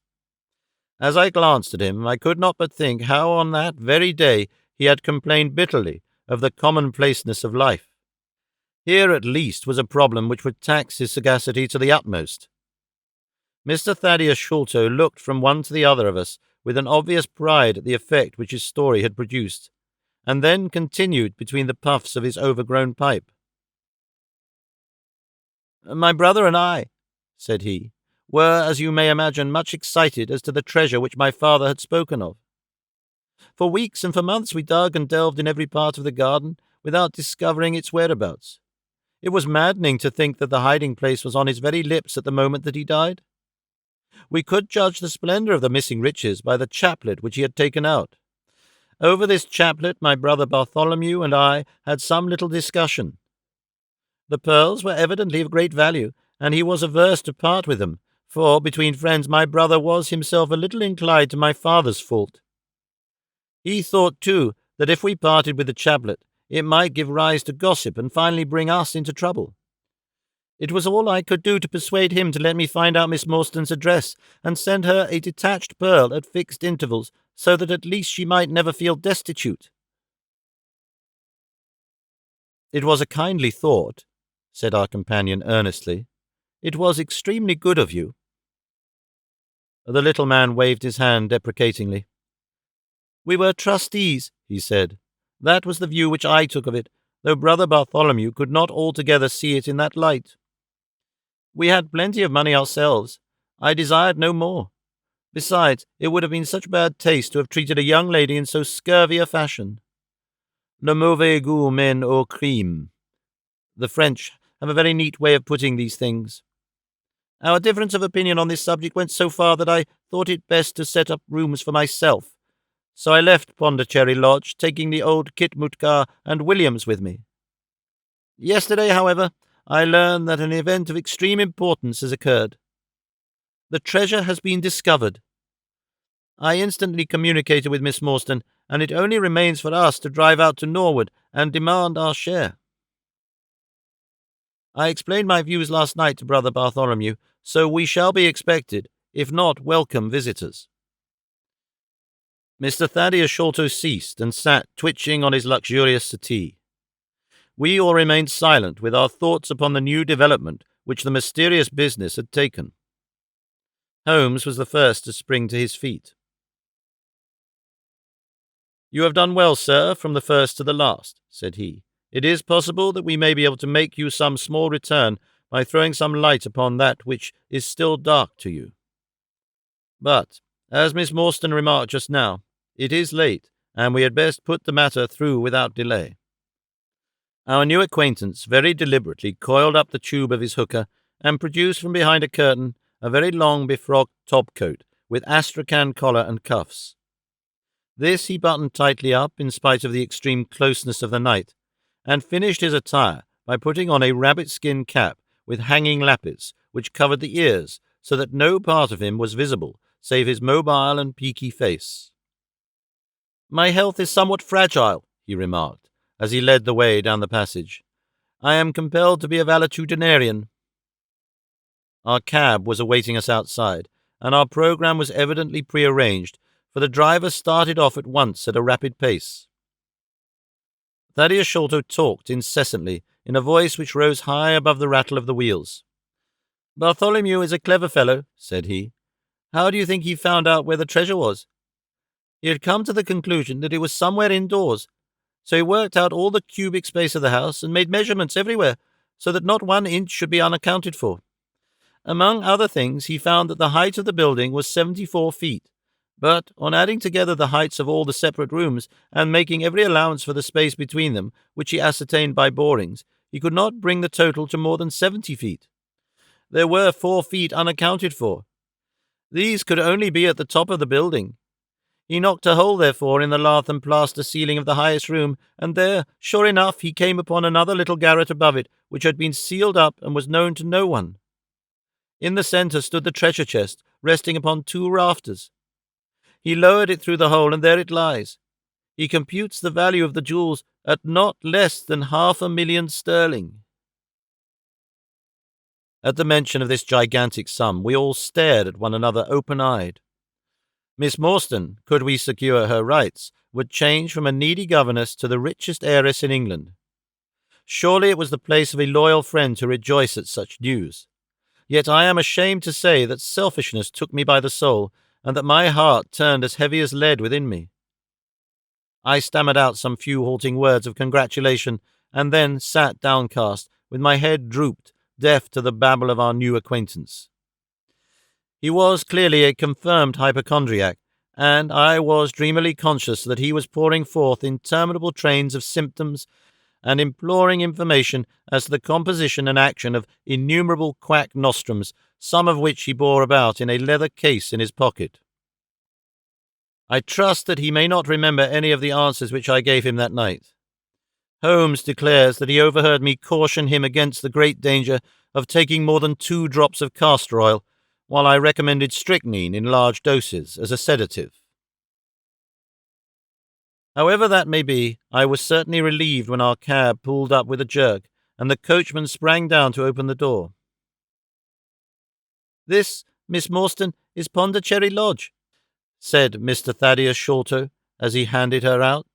As I glanced at him, I could not but think how on that very day he had complained bitterly of the commonplaceness of life. Here at least was a problem which would tax his sagacity to the utmost. Mr. Thaddeus Sholto looked from one to the other of us with an obvious pride at the effect which his story had produced, and then continued between the puffs of his overgrown pipe. "My brother and I," said he, "were, as you may imagine, much excited as to the treasure which my father had spoken of. For weeks and for months we dug and delved in every part of the garden without discovering its whereabouts. It was maddening to think that the hiding-place was on his very lips at the moment that he died. We could judge the splendor of the missing riches by the chaplet which he had taken out, Over this chaplet my brother Bartholomew and I had some little discussion. The pearls were evidently of great value, and he was averse to part with them, for, between friends, my brother was himself a little inclined to my father's fault. He thought, too, that if we parted with the chaplet, it might give rise to gossip and finally bring us into trouble. It was all I could do to persuade him to let me find out Miss Morstan's address and send her a detached pearl at fixed intervals, so that at least she might never feel destitute. It was a kindly thought, said our companion earnestly. It was extremely good of you. The little man waved his hand deprecatingly. We were trustees, he said. That was the view which I took of it, though Brother Bartholomew could not altogether see it in that light. We had plenty of money ourselves. I desired no more. Besides, it would have been such bad taste to have treated a young lady in so scurvy a fashion. Le mauvais goût mène au crime. The French have a very neat way of putting these things. Our difference of opinion on this subject went so far that I thought it best to set up rooms for myself. So I left Pondicherry Lodge, taking the old Kitmutgar and Williams with me. Yesterday, however, I learned that an event of extreme importance has occurred. The treasure has been discovered. I instantly communicated with Miss Morstan, and it only remains for us to drive out to Norwood and demand our share. I explained my views last night to Brother Bartholomew, so we shall be expected, if not welcome visitors. Mr. Thaddeus Sholto ceased and sat twitching on his luxurious settee. We all remained silent, with our thoughts upon the new development which the mysterious business had taken. Holmes was the first to spring to his feet. You have done well, sir, from the first to the last, said he. It is possible that we may be able to make you some small return by throwing some light upon that which is still dark to you. But, as Miss Morstan remarked just now, it is late, and we had best put the matter through without delay. Our new acquaintance very deliberately coiled up the tube of his hookah and produced from behind a curtain a very long befrocked topcoat with astrakhan collar and cuffs. This he buttoned tightly up in spite of the extreme closeness of the night, and finished his attire by putting on a rabbit-skin cap with hanging lappets which covered the ears so that no part of him was visible save his mobile and peaky face. My health is somewhat fragile, he remarked, as he led the way down the passage. I am compelled to be a valetudinarian. Our cab was awaiting us outside, and our programme was evidently prearranged, for the driver started off at once at a rapid pace. Thaddeus Sholto talked incessantly, in a voice which rose high above the rattle of the wheels. Bartholomew is a clever fellow, said he. How do you think he found out where the treasure was? He had come to the conclusion that it was somewhere indoors, so he worked out all the cubic space of the house and made measurements everywhere, so that not 1 inch should be unaccounted for. Among other things, he found that the height of the building was 74 feet, but on adding together the heights of all the separate rooms and making every allowance for the space between them, which he ascertained by borings, he could not bring the total to more than 70 feet. There were 4 feet unaccounted for. These could only be at the top of the building. He knocked a hole, therefore, in the lath and plaster ceiling of the highest room, and there, sure enough, he came upon another little garret above it, which had been sealed up and was known to no one. In the centre stood the treasure chest, resting upon 2 rafters. He lowered it through the hole, and there it lies. He computes the value of the jewels at not less than 500,000 sterling. At the mention of this gigantic sum, we all stared at one another open-eyed. Miss Morstan, could we secure her rights, would change from a needy governess to the richest heiress in England. Surely it was the place of a loyal friend to rejoice at such news. Yet I am ashamed to say that selfishness took me by the soul, and that my heart turned as heavy as lead within me. I stammered out some few halting words of congratulation, and then sat downcast, with my head drooped, deaf to the babble of our new acquaintance. He was clearly a confirmed hypochondriac, and I was dreamily conscious that he was pouring forth interminable trains of symptoms and imploring information as to the composition and action of innumerable quack nostrums, some of which he bore about in a leather case in his pocket. I trust that he may not remember any of the answers which I gave him that night. Holmes declares that he overheard me caution him against the great danger of taking more than 2 drops of castor oil, while I recommended strychnine in large doses as a sedative. However that may be, I was certainly relieved when our cab pulled up with a jerk, and the coachman sprang down to open the door. "This, Miss Morstan, is Pondicherry Lodge," said Mr. Thaddeus Sholto as he handed her out.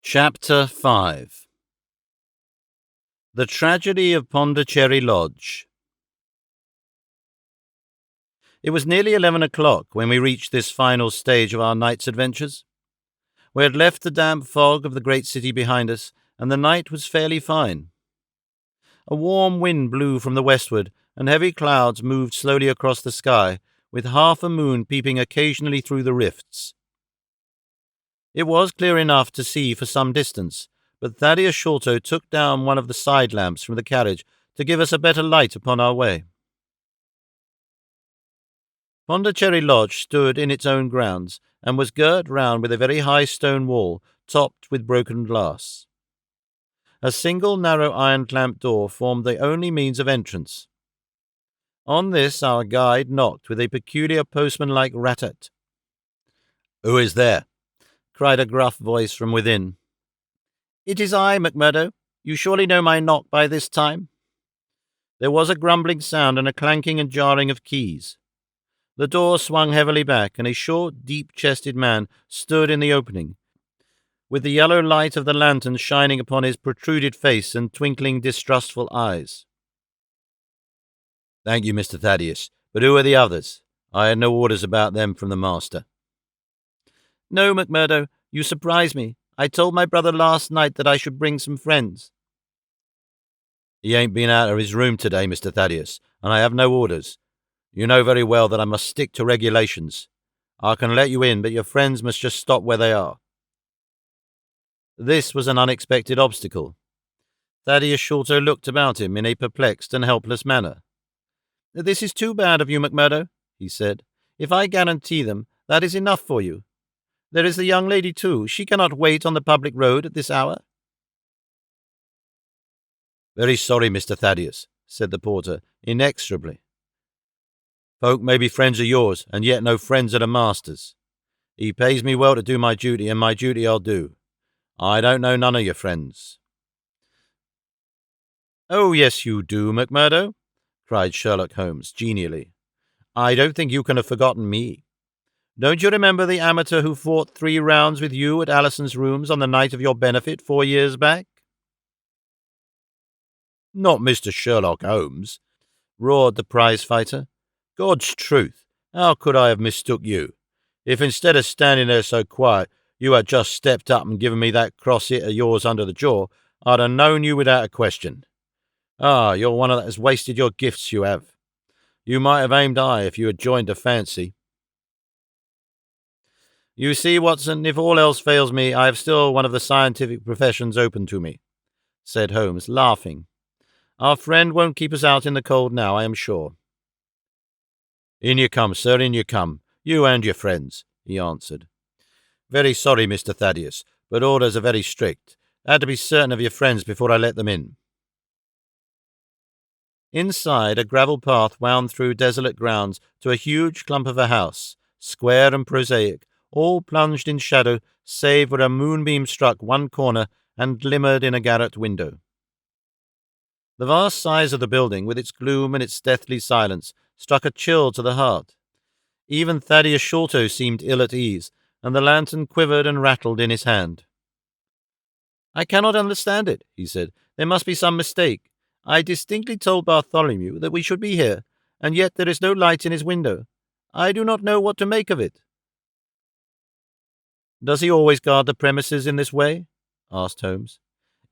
Chapter 5. The Tragedy of Pondicherry Lodge. It was nearly 11 o'clock when we reached this final stage of our night's adventures. We had left the damp fog of the great city behind us, and the night was fairly fine. A warm wind blew from the westward, and heavy clouds moved slowly across the sky, with half a moon peeping occasionally through the rifts. It was clear enough to see for some distance, but Thaddeus Sholto took down one of the side lamps from the carriage to give us a better light upon our way. Pondicherry Lodge stood in its own grounds, and was girt round with a very high stone wall, topped with broken glass. A single narrow iron-clamped door formed the only means of entrance. On this our guide knocked with a peculiar postman-like rat-tat. "Who is there?" cried a gruff voice from within. "It is I, McMurdo. You surely know my knock by this time." There was a grumbling sound and a clanking and jarring of keys. The door swung heavily back, and a short, deep-chested man stood in the opening, with the yellow light of the lantern shining upon his protruded face and twinkling distrustful eyes. "Thank you, Mr. Thaddeus, but who are the others? I had no orders about them from the master." "No, McMurdo, you surprise me. I told my brother last night that I should bring some friends." "He ain't been out of his room today, Mr. Thaddeus, and I have no orders. You know very well that I must stick to regulations. I can let you in, but your friends must just stop where they are." This was an unexpected obstacle. Thaddeus Sholto looked about him in a perplexed and helpless manner. "This is too bad of you, McMurdo," he said. "If I guarantee them, that is enough for you. There is the young lady, too. She cannot wait on the public road at this hour." "Very sorry, Mr. Thaddeus," said the porter, inexorably. "Folk may be friends of yours, and yet no friends of the master's. He pays me well to do my duty, and my duty I'll do. I don't know none of your friends." "Oh, yes, you do, McMurdo," cried Sherlock Holmes, genially. "I don't think you can have forgotten me. Don't you remember the amateur who fought 3 rounds with you at Allison's rooms on the night of your benefit 4 years back?" "Not Mr. Sherlock Holmes," roared the prize-fighter. "God's truth, how could I have mistook you? If instead of standing there so quiet, you had just stepped up and given me that cross hit of yours under the jaw, I'd have known you without a question. Ah, you're one that has wasted your gifts, you have. You might have aimed high if you had joined a fancy." "You see, Watson, if all else fails me, I have still one of the scientific professions open to me," said Holmes, laughing. "Our friend won't keep us out in the cold now, I am sure." "In you come, sir, in you come, you and your friends," he answered. "Very sorry, Mr. Thaddeus, but orders are very strict. I had to be certain of your friends before I let them in." Inside, a gravel path wound through desolate grounds to a huge clump of a house, square and prosaic, all plunged in shadow, save where a moonbeam struck one corner and glimmered in a garret window. The vast size of the building, with its gloom and its deathly silence, struck a chill to the heart. Even Thaddeus Sholto seemed ill at ease, and the lantern quivered and rattled in his hand. "I cannot understand it," he said. "There must be some mistake. I distinctly told Bartholomew that we should be here, and yet there is no light in his window. I do not know what to make of it." "Does he always guard the premises in this way?" asked Holmes.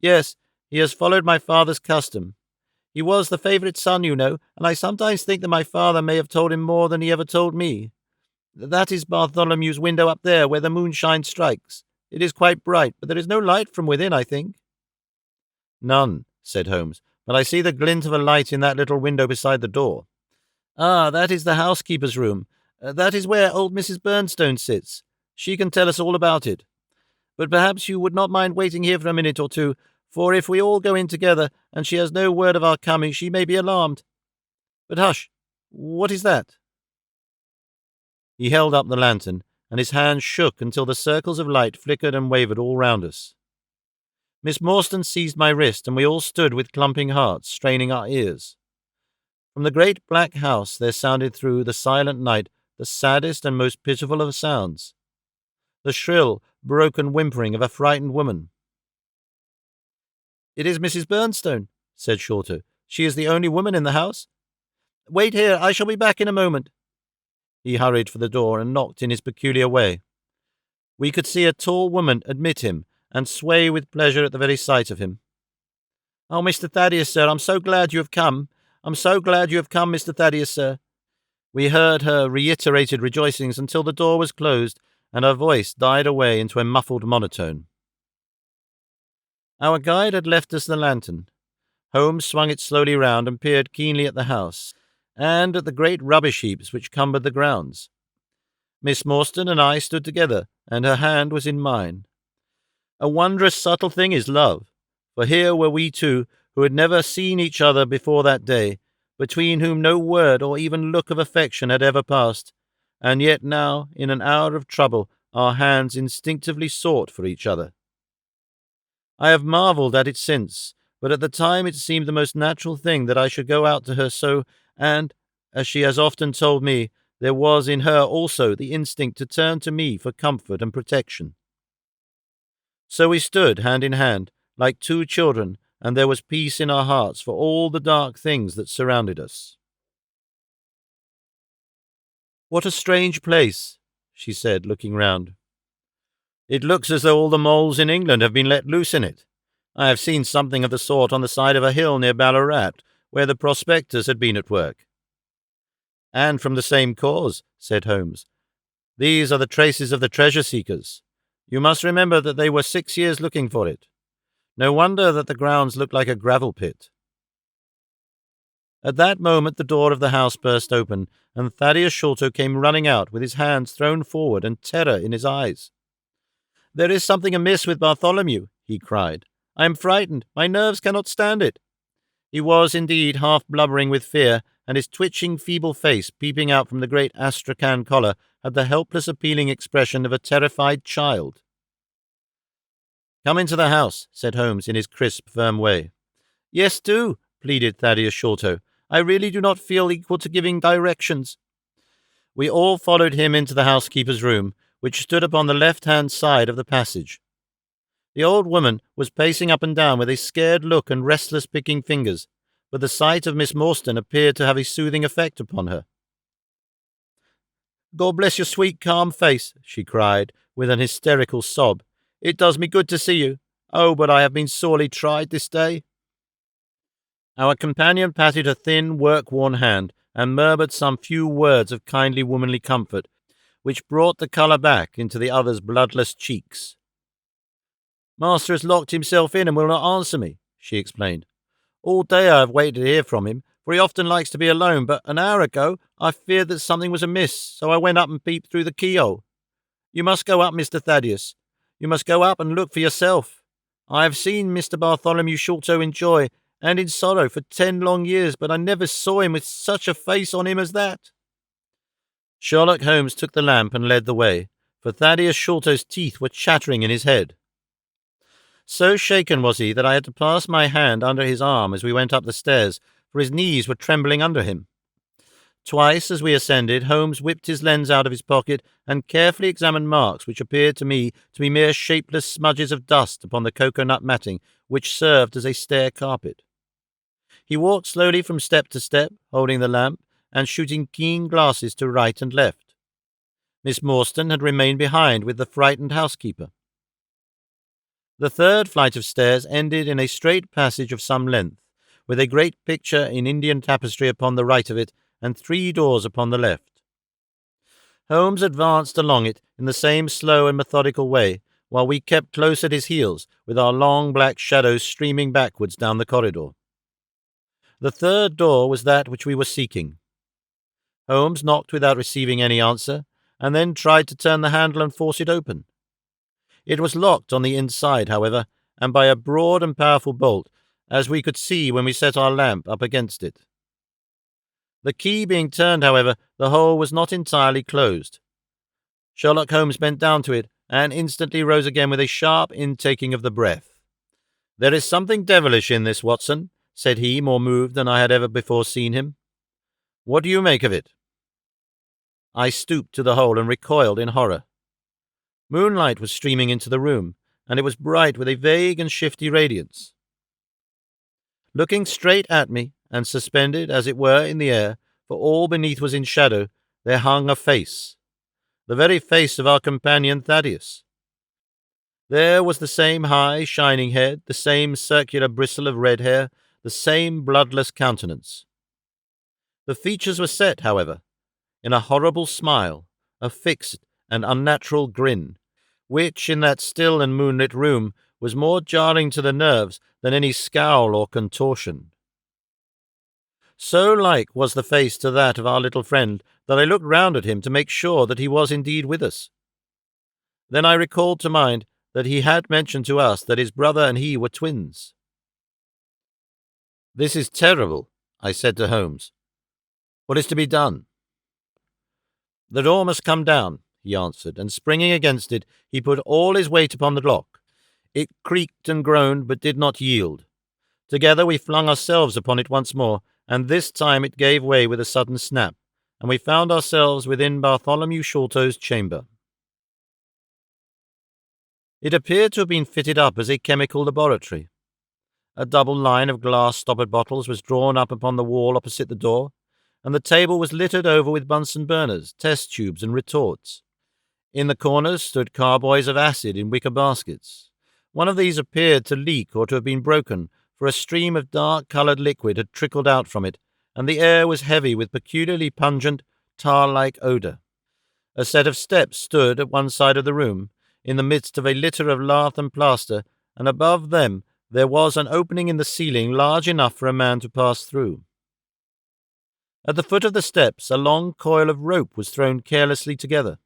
"Yes, he has followed my father's custom. He was the favourite son, you know, and I sometimes think that my father may have told him more than he ever told me. That is Bartholomew's window up there, where the moonshine strikes. It is quite bright, but there is no light from within, I think." "None," said Holmes, but I see the glint of a light in that little window beside the door. Ah, that is the housekeeper's room. That is where old Mrs. Bernstone sits. She can tell us all about it. But perhaps you would not mind waiting here for a minute or two, for if we all go in together, and she has no word of our coming, she may be alarmed. But hush! What is that?" He held up the lantern, and his hand shook until the circles of light flickered and wavered all round us. Miss Morstan seized my wrist, and we all stood with clumping hearts, straining our ears. From the great black house there sounded through the silent night the saddest and most pitiful of sounds, the shrill, broken whimpering of a frightened woman. "It is Mrs. Bernstone," said Sholto. "She is the only woman in the house. Wait here, I shall be back in a moment." He hurried for the door and knocked in his peculiar way. We could see a tall woman admit him and sway with pleasure at the very sight of him. "Oh, Mr. Thaddeus, sir, I'm so glad you have come. I'm so glad you have come, Mr. Thaddeus, sir." We heard her reiterated rejoicings until the door was closed and her voice died away into a muffled monotone. Our guide had left us the lantern. Holmes swung it slowly round and peered keenly at the house, and at the great rubbish heaps which cumbered the grounds. Miss Morstan and I stood together, and her hand was in mine. A wondrous subtle thing is love, for here were we two, who had never seen each other before that day, between whom no word or even look of affection had ever passed, and yet now, in an hour of trouble, our hands instinctively sought for each other. I have marvelled at it since, but at the time it seemed the most natural thing that I should go out to her so, and, as she has often told me, there was in her also the instinct to turn to me for comfort and protection. So we stood hand in hand, like two children, and there was peace in our hearts for all the dark things that surrounded us. "What a strange place," she said, looking round. "It looks as though all the moles in England have been let loose in it. I have seen something of the sort on the side of a hill near Ballarat, where the prospectors had been at work." "And from the same cause," said Holmes. "These are the traces of the treasure-seekers. You must remember that they were 6 years looking for it. No wonder that the grounds look like a gravel pit." At that moment the door of the house burst open, and Thaddeus Sholto came running out with his hands thrown forward and terror in his eyes. "There is something amiss with Bartholomew," he cried. "I am frightened. My nerves cannot stand it." He was indeed half blubbering with fear, and his twitching, feeble face, peeping out from the great astrakhan collar, had the helpless, appealing expression of a terrified child. "Come into the house," said Holmes in his crisp, firm way. "Yes, do," pleaded Thaddeus Sholto. "I really do not feel equal to giving directions." We all followed him into the housekeeper's room, which stood upon the left-hand side of the passage. The old woman was pacing up and down with a scared look and restless picking fingers, but the sight of Miss Morstan appeared to have a soothing effect upon her. "God bless your sweet, calm face," she cried, with an hysterical sob. "It does me good to see you. Oh, but I have been sorely tried this day." Our companion patted her thin, work-worn hand, and murmured some few words of kindly womanly comfort, which brought the colour back into the other's bloodless cheeks. "Master has locked himself in and will not answer me," she explained. "All day I have waited to hear from him, for he often likes to be alone, but an hour ago I feared that something was amiss, so I went up and peeped through the keyhole. You must go up, Mr. Thaddeus. You must go up and look for yourself. I have seen Mr. Bartholomew Sholto in joy and in sorrow for 10 long years, but I never saw him with such a face on him as that." Sherlock Holmes took the lamp and led the way, for Thaddeus Sholto's teeth were chattering in his head. So shaken was he that I had to pass my hand under his arm as we went up the stairs, for his knees were trembling under him. Twice, as we ascended, Holmes whipped his lens out of his pocket and carefully examined marks which appeared to me to be mere shapeless smudges of dust upon the cocoa-nut matting which served as a stair carpet. He walked slowly from step to step, holding the lamp, and shooting keen glasses to right and left. Miss Morstan had remained behind with the frightened housekeeper. The third flight of stairs ended in a straight passage of some length, with a great picture in Indian tapestry upon the right of it, and 3 doors upon the left. Holmes advanced along it in the same slow and methodical way, while we kept close at his heels, with our long black shadows streaming backwards down the corridor. The third door was that which we were seeking. Holmes knocked without receiving any answer, and then tried to turn the handle and force it open. It was locked on the inside, however, and by a broad and powerful bolt, as we could see when we set our lamp up against it. The key being turned, however, the hole was not entirely closed. Sherlock Holmes bent down to it, and instantly rose again with a sharp intaking of the breath. "There is something devilish in this, Watson," said he, more moved than I had ever before seen him. "What do you make of it?" I stooped to the hole and recoiled in horror. Moonlight was streaming into the room, and it was bright with a vague and shifty radiance. Looking straight at me, and suspended, as it were, in the air, for all beneath was in shadow, there hung a face, the very face of our companion Thaddeus. There was the same high, shining head, the same circular bristle of red hair, the same bloodless countenance. The features were set, however, in a horrible smile, a fixed and unnatural grin, which, in that still and moonlit room, was more jarring to the nerves than any scowl or contortion. So like was the face to that of our little friend that I looked round at him to make sure that he was indeed with us. Then I recalled to mind that he had mentioned to us that his brother and he were twins. "This is terrible," I said to Holmes. "What is to be done?" "The door must come down," he answered, and springing against it, he put all his weight upon the lock. It creaked and groaned, but did not yield. Together we flung ourselves upon it once more, and this time it gave way with a sudden snap, and we found ourselves within Bartholomew Sholto's chamber. It appeared to have been fitted up as a chemical laboratory. A double line of glass-stoppered bottles was drawn up upon the wall opposite the door, and the table was littered over with Bunsen burners, test tubes, and retorts. In the corners stood carboys of acid in wicker baskets. One of these appeared to leak or to have been broken, for a stream of dark-coloured liquid had trickled out from it, and the air was heavy with peculiarly pungent, tar-like odour. A set of steps stood at one side of the room, in the midst of a litter of lath and plaster, and above them there was an opening in the ceiling large enough for a man to pass through. At the foot of the steps a long coil of rope was thrown carelessly together.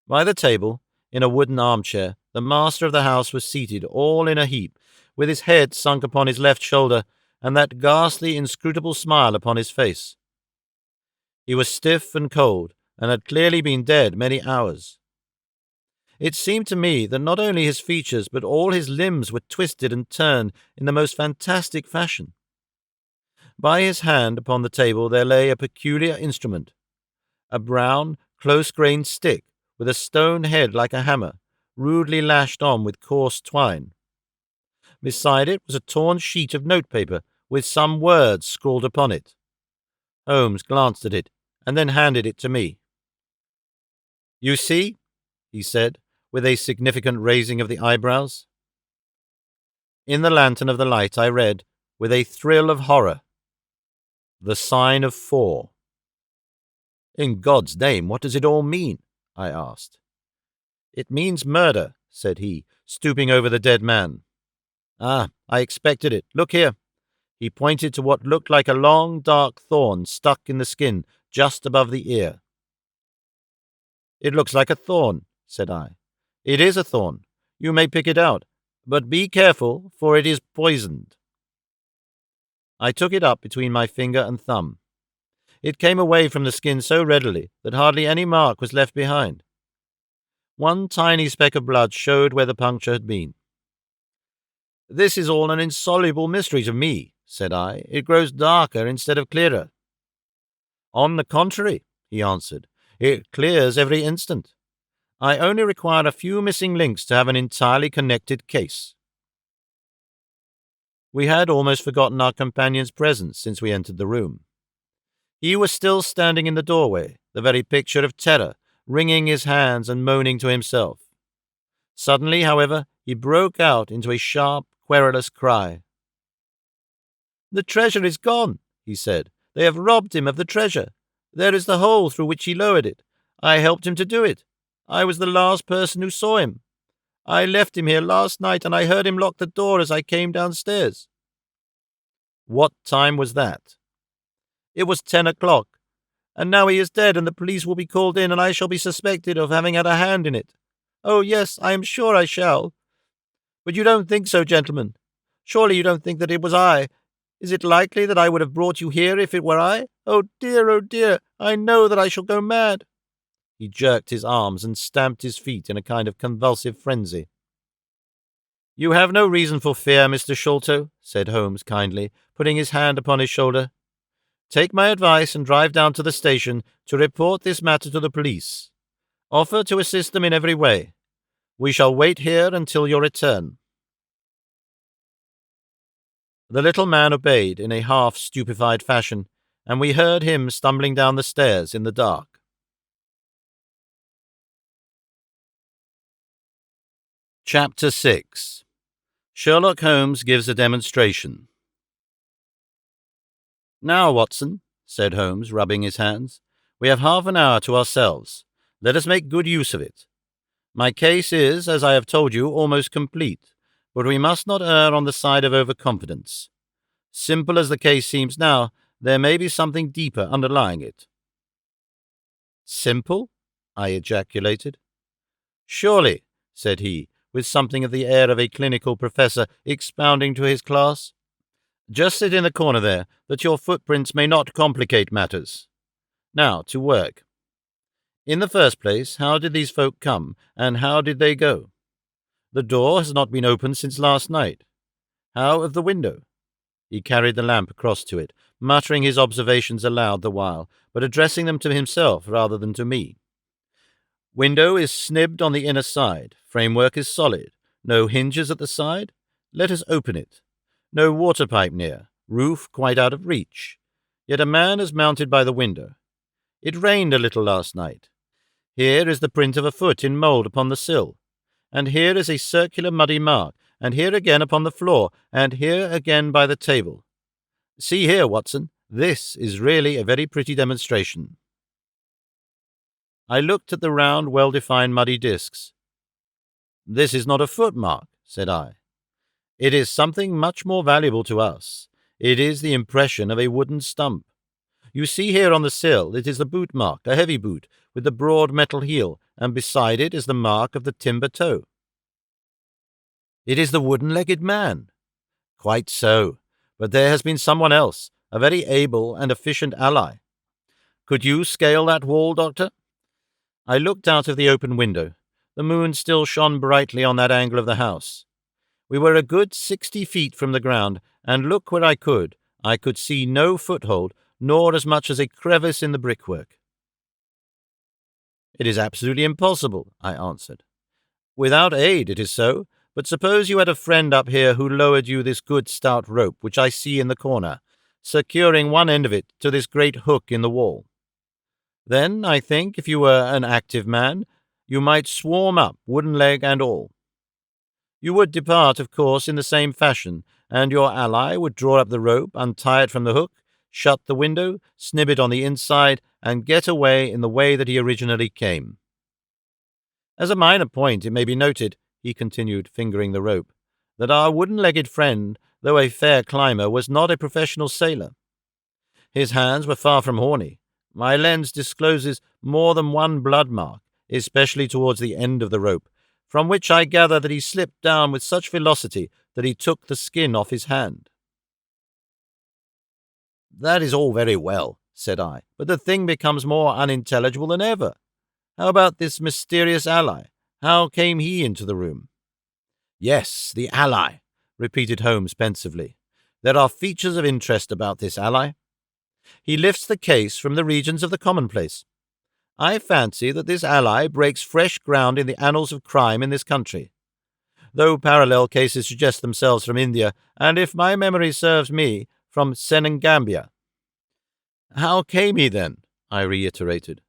By the table, in a wooden armchair, the master of the house was seated all in a heap, with his head sunk upon his left shoulder, and that ghastly, inscrutable smile upon his face. He was stiff and cold, and had clearly been dead many hours. It seemed to me that not only his features, but all his limbs were twisted and turned in the most fantastic fashion. By his hand upon the table there lay a peculiar instrument, a brown, close-grained stick with a stone head like a hammer, rudely lashed on with coarse twine. Beside it was a torn sheet of notepaper with some words scrawled upon it. Holmes glanced at it, and then handed it to me. "You see," he said, with a significant raising of the eyebrows. In the lantern of the light I read, with a thrill of horror, "The sign of 4." "In God's name, what does it all mean?" I asked. "It means murder," said he, stooping over the dead man. "Ah, I expected it. Look here." He pointed to what looked like a long, dark thorn stuck in the skin just above the ear. "It looks like a thorn," said I. "It is a thorn. You may pick it out, but be careful, for it is poisoned." I took it up between my finger and thumb. It came away from the skin so readily that hardly any mark was left behind. One tiny speck of blood showed where the puncture had been. "This is all an insoluble mystery to me," said I. "It grows darker instead of clearer." "On the contrary," he answered, "it clears every instant. I only require a few missing links to have an entirely connected case." We had almost forgotten our companion's presence since we entered the room. He was still standing in the doorway, the very picture of terror, wringing his hands and moaning to himself. Suddenly, however, he broke out into a sharp, querulous cry. "The treasure is gone," he said. "They have robbed him of the treasure. There is the hole through which he lowered it. I helped him to do it. I was the last person who saw him. I left him here last night, and I heard him lock the door as I came downstairs." What time was that? It was 10 o'clock, and now he is dead, and the police will be called in, and I shall be suspected of having had a hand in it. Oh, yes, I am sure I shall. But you don't think so, gentlemen? Surely you don't think that it was I? Is it likely that I would have brought you here if it were I? Oh dear, I know that I shall go mad." He jerked his arms and stamped his feet in a kind of convulsive frenzy. "You have no reason for fear, Mr. Sholto," said Holmes kindly, putting his hand upon his shoulder. "Take my advice and drive down to the station to report this matter to the police. Offer to assist them in every way. We shall wait here until your return." The little man obeyed in a half-stupefied fashion, and we heard him stumbling down the stairs in the dark. Chapter 6. Sherlock Holmes gives a demonstration. "Now, Watson," said Holmes, rubbing his hands, "we have half an hour to ourselves. Let us make good use of it. My case is, as I have told you, almost complete, but we must not err on the side of overconfidence. Simple as the case seems now, there may be something deeper underlying it." "Simple?" I ejaculated. "Surely," said he, with something of the air of a clinical professor expounding to his class. "Just sit in the corner there, that your footprints may not complicate matters. Now, to work. In the first place, how did these folk come, and how did they go? The door has not been opened since last night. How of the window?" He carried the lamp across to it, muttering his observations aloud the while, but addressing them to himself rather than to me. "Window is snibbed on the inner side. Framework is solid. No hinges at the side. Let us open it. No water pipe near. Roof quite out of reach. Yet a man is mounted by the window. It rained a little last night. Here is the print of a foot in mould upon the sill. And here is a circular muddy mark, and here again upon the floor, and here again by the table. See here, Watson, this is really a very pretty demonstration." I looked at the round, well-defined muddy discs. "This is not a footmark," said I. "It is something much more valuable to us. It is the impression of a wooden stump. You see here on the sill it is the boot mark, a heavy boot, with the broad metal heel, and beside it is the mark of the timber toe." "It is the wooden-legged man." "Quite so, but there has been someone else, a very able and efficient ally. Could you scale that wall, Doctor?" I looked out of the open window. The moon still shone brightly on that angle of the house. We were a good 60 feet from the ground, and look where I could see no foothold, nor as much as a crevice in the brickwork. "It is absolutely impossible," I answered. "Without aid, it is so, but suppose you had a friend up here who lowered you this good stout rope which I see in the corner, securing one end of it to this great hook in the wall. Then, I think, if you were an active man, you might swarm up, wooden leg and all. You would depart, of course, in the same fashion, and your ally would draw up the rope, untie it from the hook, shut the window, snib it on the inside, and get away in the way that he originally came. As a minor point, it may be noted," he continued, fingering the rope, "that our wooden-legged friend, though a fair climber, was not a professional sailor. His hands were far from horny. My lens discloses more than one blood mark, especially towards the end of the rope, from which I gather that he slipped down with such velocity that he took the skin off his hand." "That is all very well," said I, "but the thing becomes more unintelligible than ever. How about this mysterious ally? How came he into the room?" "Yes, the ally," repeated Holmes pensively. "There are features of interest about this ally. He lifts the case from the regions of the commonplace. I fancy that this ally breaks fresh ground in the annals of crime in this country, though parallel cases suggest themselves from India, and, if my memory serves me, from Senegambia." "How came he, then?" I reiterated.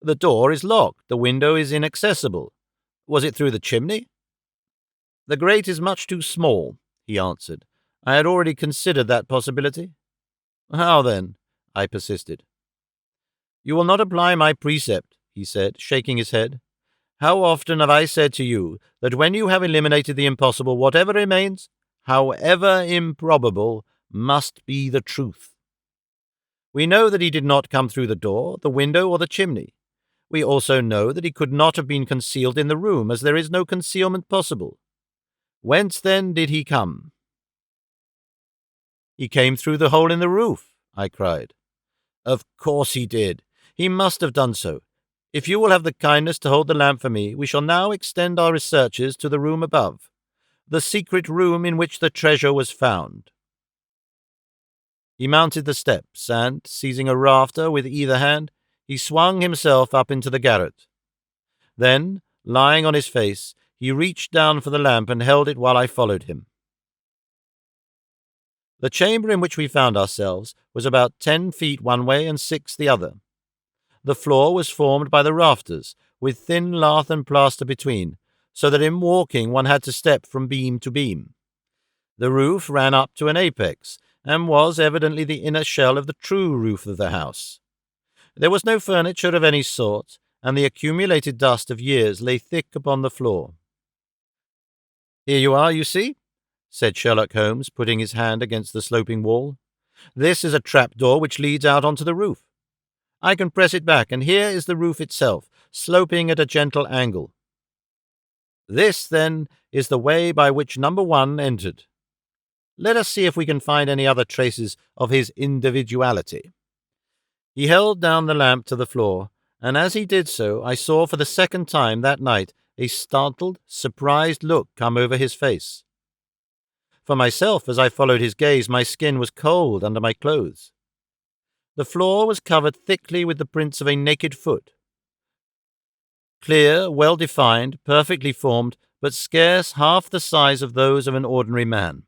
"The door is locked, the window is inaccessible. Was it through the chimney?" "The grate is much too small," he answered. "I had already considered that possibility." "How then?" I persisted. "You will not apply my precept," he said, shaking his head. "How often have I said to you that when you have eliminated the impossible, whatever remains, however improbable, must be the truth. We know that he did not come through the door, the window, or the chimney. We also know that he could not have been concealed in the room, as there is no concealment possible. Whence, then, did he come? He came through the hole in the roof, I cried. Of course he did. He must have done so. If you will have the kindness to hold the lamp for me, we shall now extend our researches to the room above, the secret room in which the treasure was found. He mounted the steps, and, seizing a rafter with either hand, he swung himself up into the garret. Then, lying on his face, he reached down for the lamp and held it while I followed him. The chamber in which we found ourselves was about 10 feet one way and 6 the other. The floor was formed by the rafters, with thin lath and plaster between, so that in walking one had to step from beam to beam. The roof ran up to an apex, and was evidently the inner shell of the true roof of the house. There was no furniture of any sort, and the accumulated dust of years lay thick upon the floor. "Here you are, you see," said Sherlock Holmes, putting his hand against the sloping wall. "This is a trap-door which leads out onto the roof. I can press it back, and here is the roof itself, sloping at a gentle angle. This, then, is the way by which number 1 entered. Let us see if we can find any other traces of his individuality." He held down the lamp to the floor, and as he did so, I saw for the second time that night a startled, surprised look come over his face. For myself, as I followed his gaze, my skin was cold under my clothes. The floor was covered thickly with the prints of a naked foot. Clear, well-defined, perfectly formed, but scarce half the size of those of an ordinary man.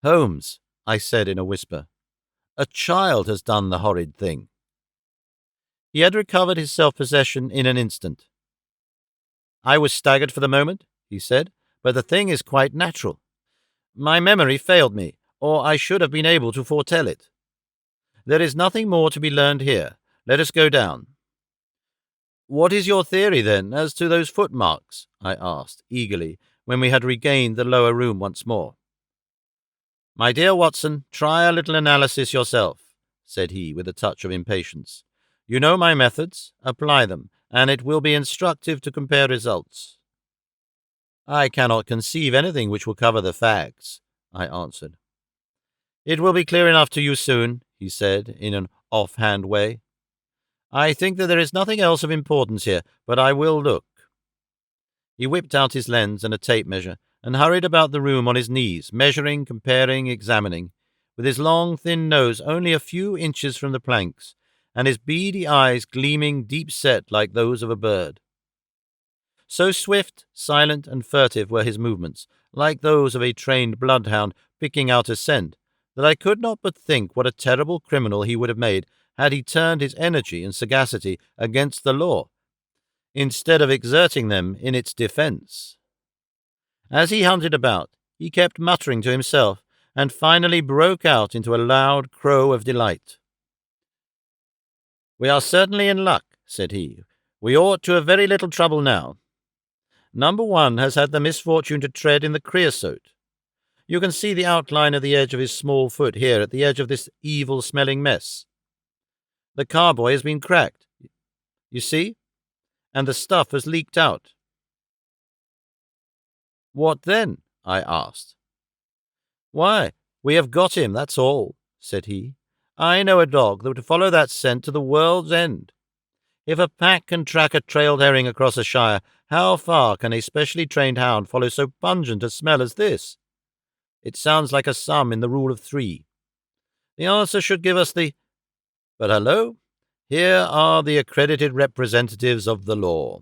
"Holmes," I said in a whisper, "a child has done the horrid thing." He had recovered his self-possession in an instant. "I was staggered for the moment," he said, "but the thing is quite natural. My memory failed me, or I should have been able to foretell it. There is nothing more to be learned here. Let us go down." "What is your theory, then, as to those footmarks?" I asked, eagerly, when we had regained the lower room once more. "My dear Watson, try a little analysis yourself," said he, with a touch of impatience. "You know my methods. Apply them, and it will be instructive to compare results." "I cannot conceive anything which will cover the facts," I answered. "It will be clear enough to you soon," he said, in an off-hand way. "I think that there is nothing else of importance here, but I will look." He whipped out his lens and a tape measure, and hurried about the room on his knees, measuring, comparing, examining, with his long, thin nose only a few inches from the planks, and his beady eyes gleaming deep-set like those of a bird. So swift, silent, and furtive were his movements, like those of a trained bloodhound picking out a scent, that I could not but think what a terrible criminal he would have made had he turned his energy and sagacity against the law, instead of exerting them in its defense. As he hunted about, he kept muttering to himself, and finally broke out into a loud crow of delight. "We are certainly in luck," said he. "We ought to have very little trouble now. Number 1 has had the misfortune to tread in the creosote. You can see the outline of the edge of his small foot here at the edge of this evil-smelling mess. The carboy has been cracked, you see, and the stuff has leaked out." "What then?" I asked. "Why, we have got him, that's all," said he. "I know a dog that would follow that scent to the world's end. If a pack can track a trailed herring across a shire, how far can a specially trained hound follow so pungent a smell as this? It sounds like a sum in the rule of 3. The answer should give us the— But hello, here are the accredited representatives of the law."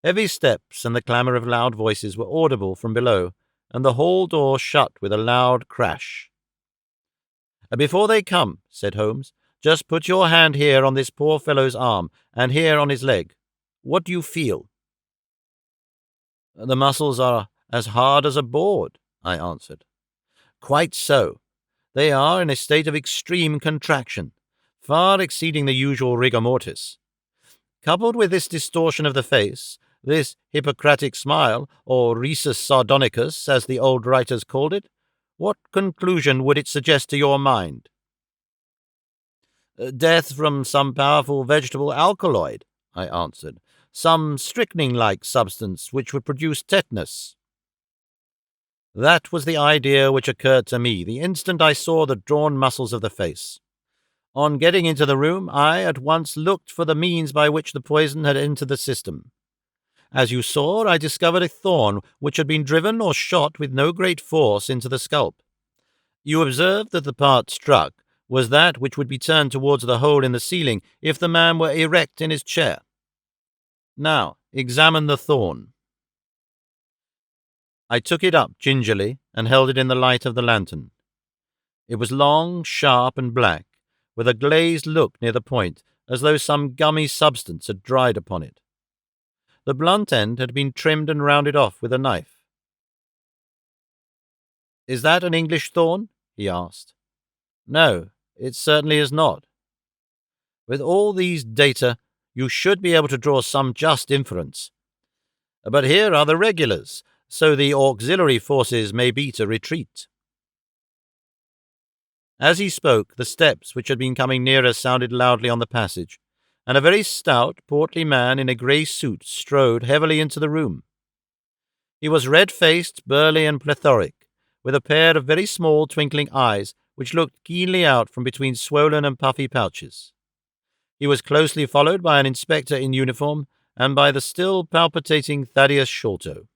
Heavy steps and the clamour of loud voices were audible from below, and the hall door shut with a loud crash. "Before they come," said Holmes, "just put your hand here on this poor fellow's arm, and here on his leg. What do you feel?" "The muscles are as hard as a board," I answered. "Quite so. They are in a state of extreme contraction, far exceeding the usual rigor mortis. Coupled with this distortion of the face, this Hippocratic smile, or rhesus sardonicus, as the old writers called it, What conclusion would it suggest to your mind? Death from some powerful vegetable alkaloid, I answered. Some strychnine-like substance which would produce tetanus. That was the idea which occurred to me the instant I saw the drawn muscles of the face. On getting into the room, I at once looked for the means by which the poison had entered the system. As you saw, I discovered a thorn which had been driven or shot with no great force into the scalp. You observed that the part struck was that which would be turned towards the hole in the ceiling if the man were erect in his chair. Now, examine the thorn. I took it up gingerly and held it in the light of the lantern. It was long, sharp, and black, with a glazed look near the point, as though some gummy substance had dried upon it. The blunt end had been trimmed and rounded off with a knife. "Is that an English thorn?" he asked. "No, it certainly is not. With all these data, you should be able to draw some just inference. But here are the regulars, so the auxiliary forces may beat a retreat." As he spoke, the steps which had been coming nearer sounded loudly on the passage, and a very stout, portly man in a grey suit strode heavily into the room. He was red-faced, burly, and plethoric, with a pair of very small twinkling eyes which looked keenly out from between swollen and puffy pouches. He was closely followed by an inspector in uniform and by the still palpitating Thaddeus Sholto.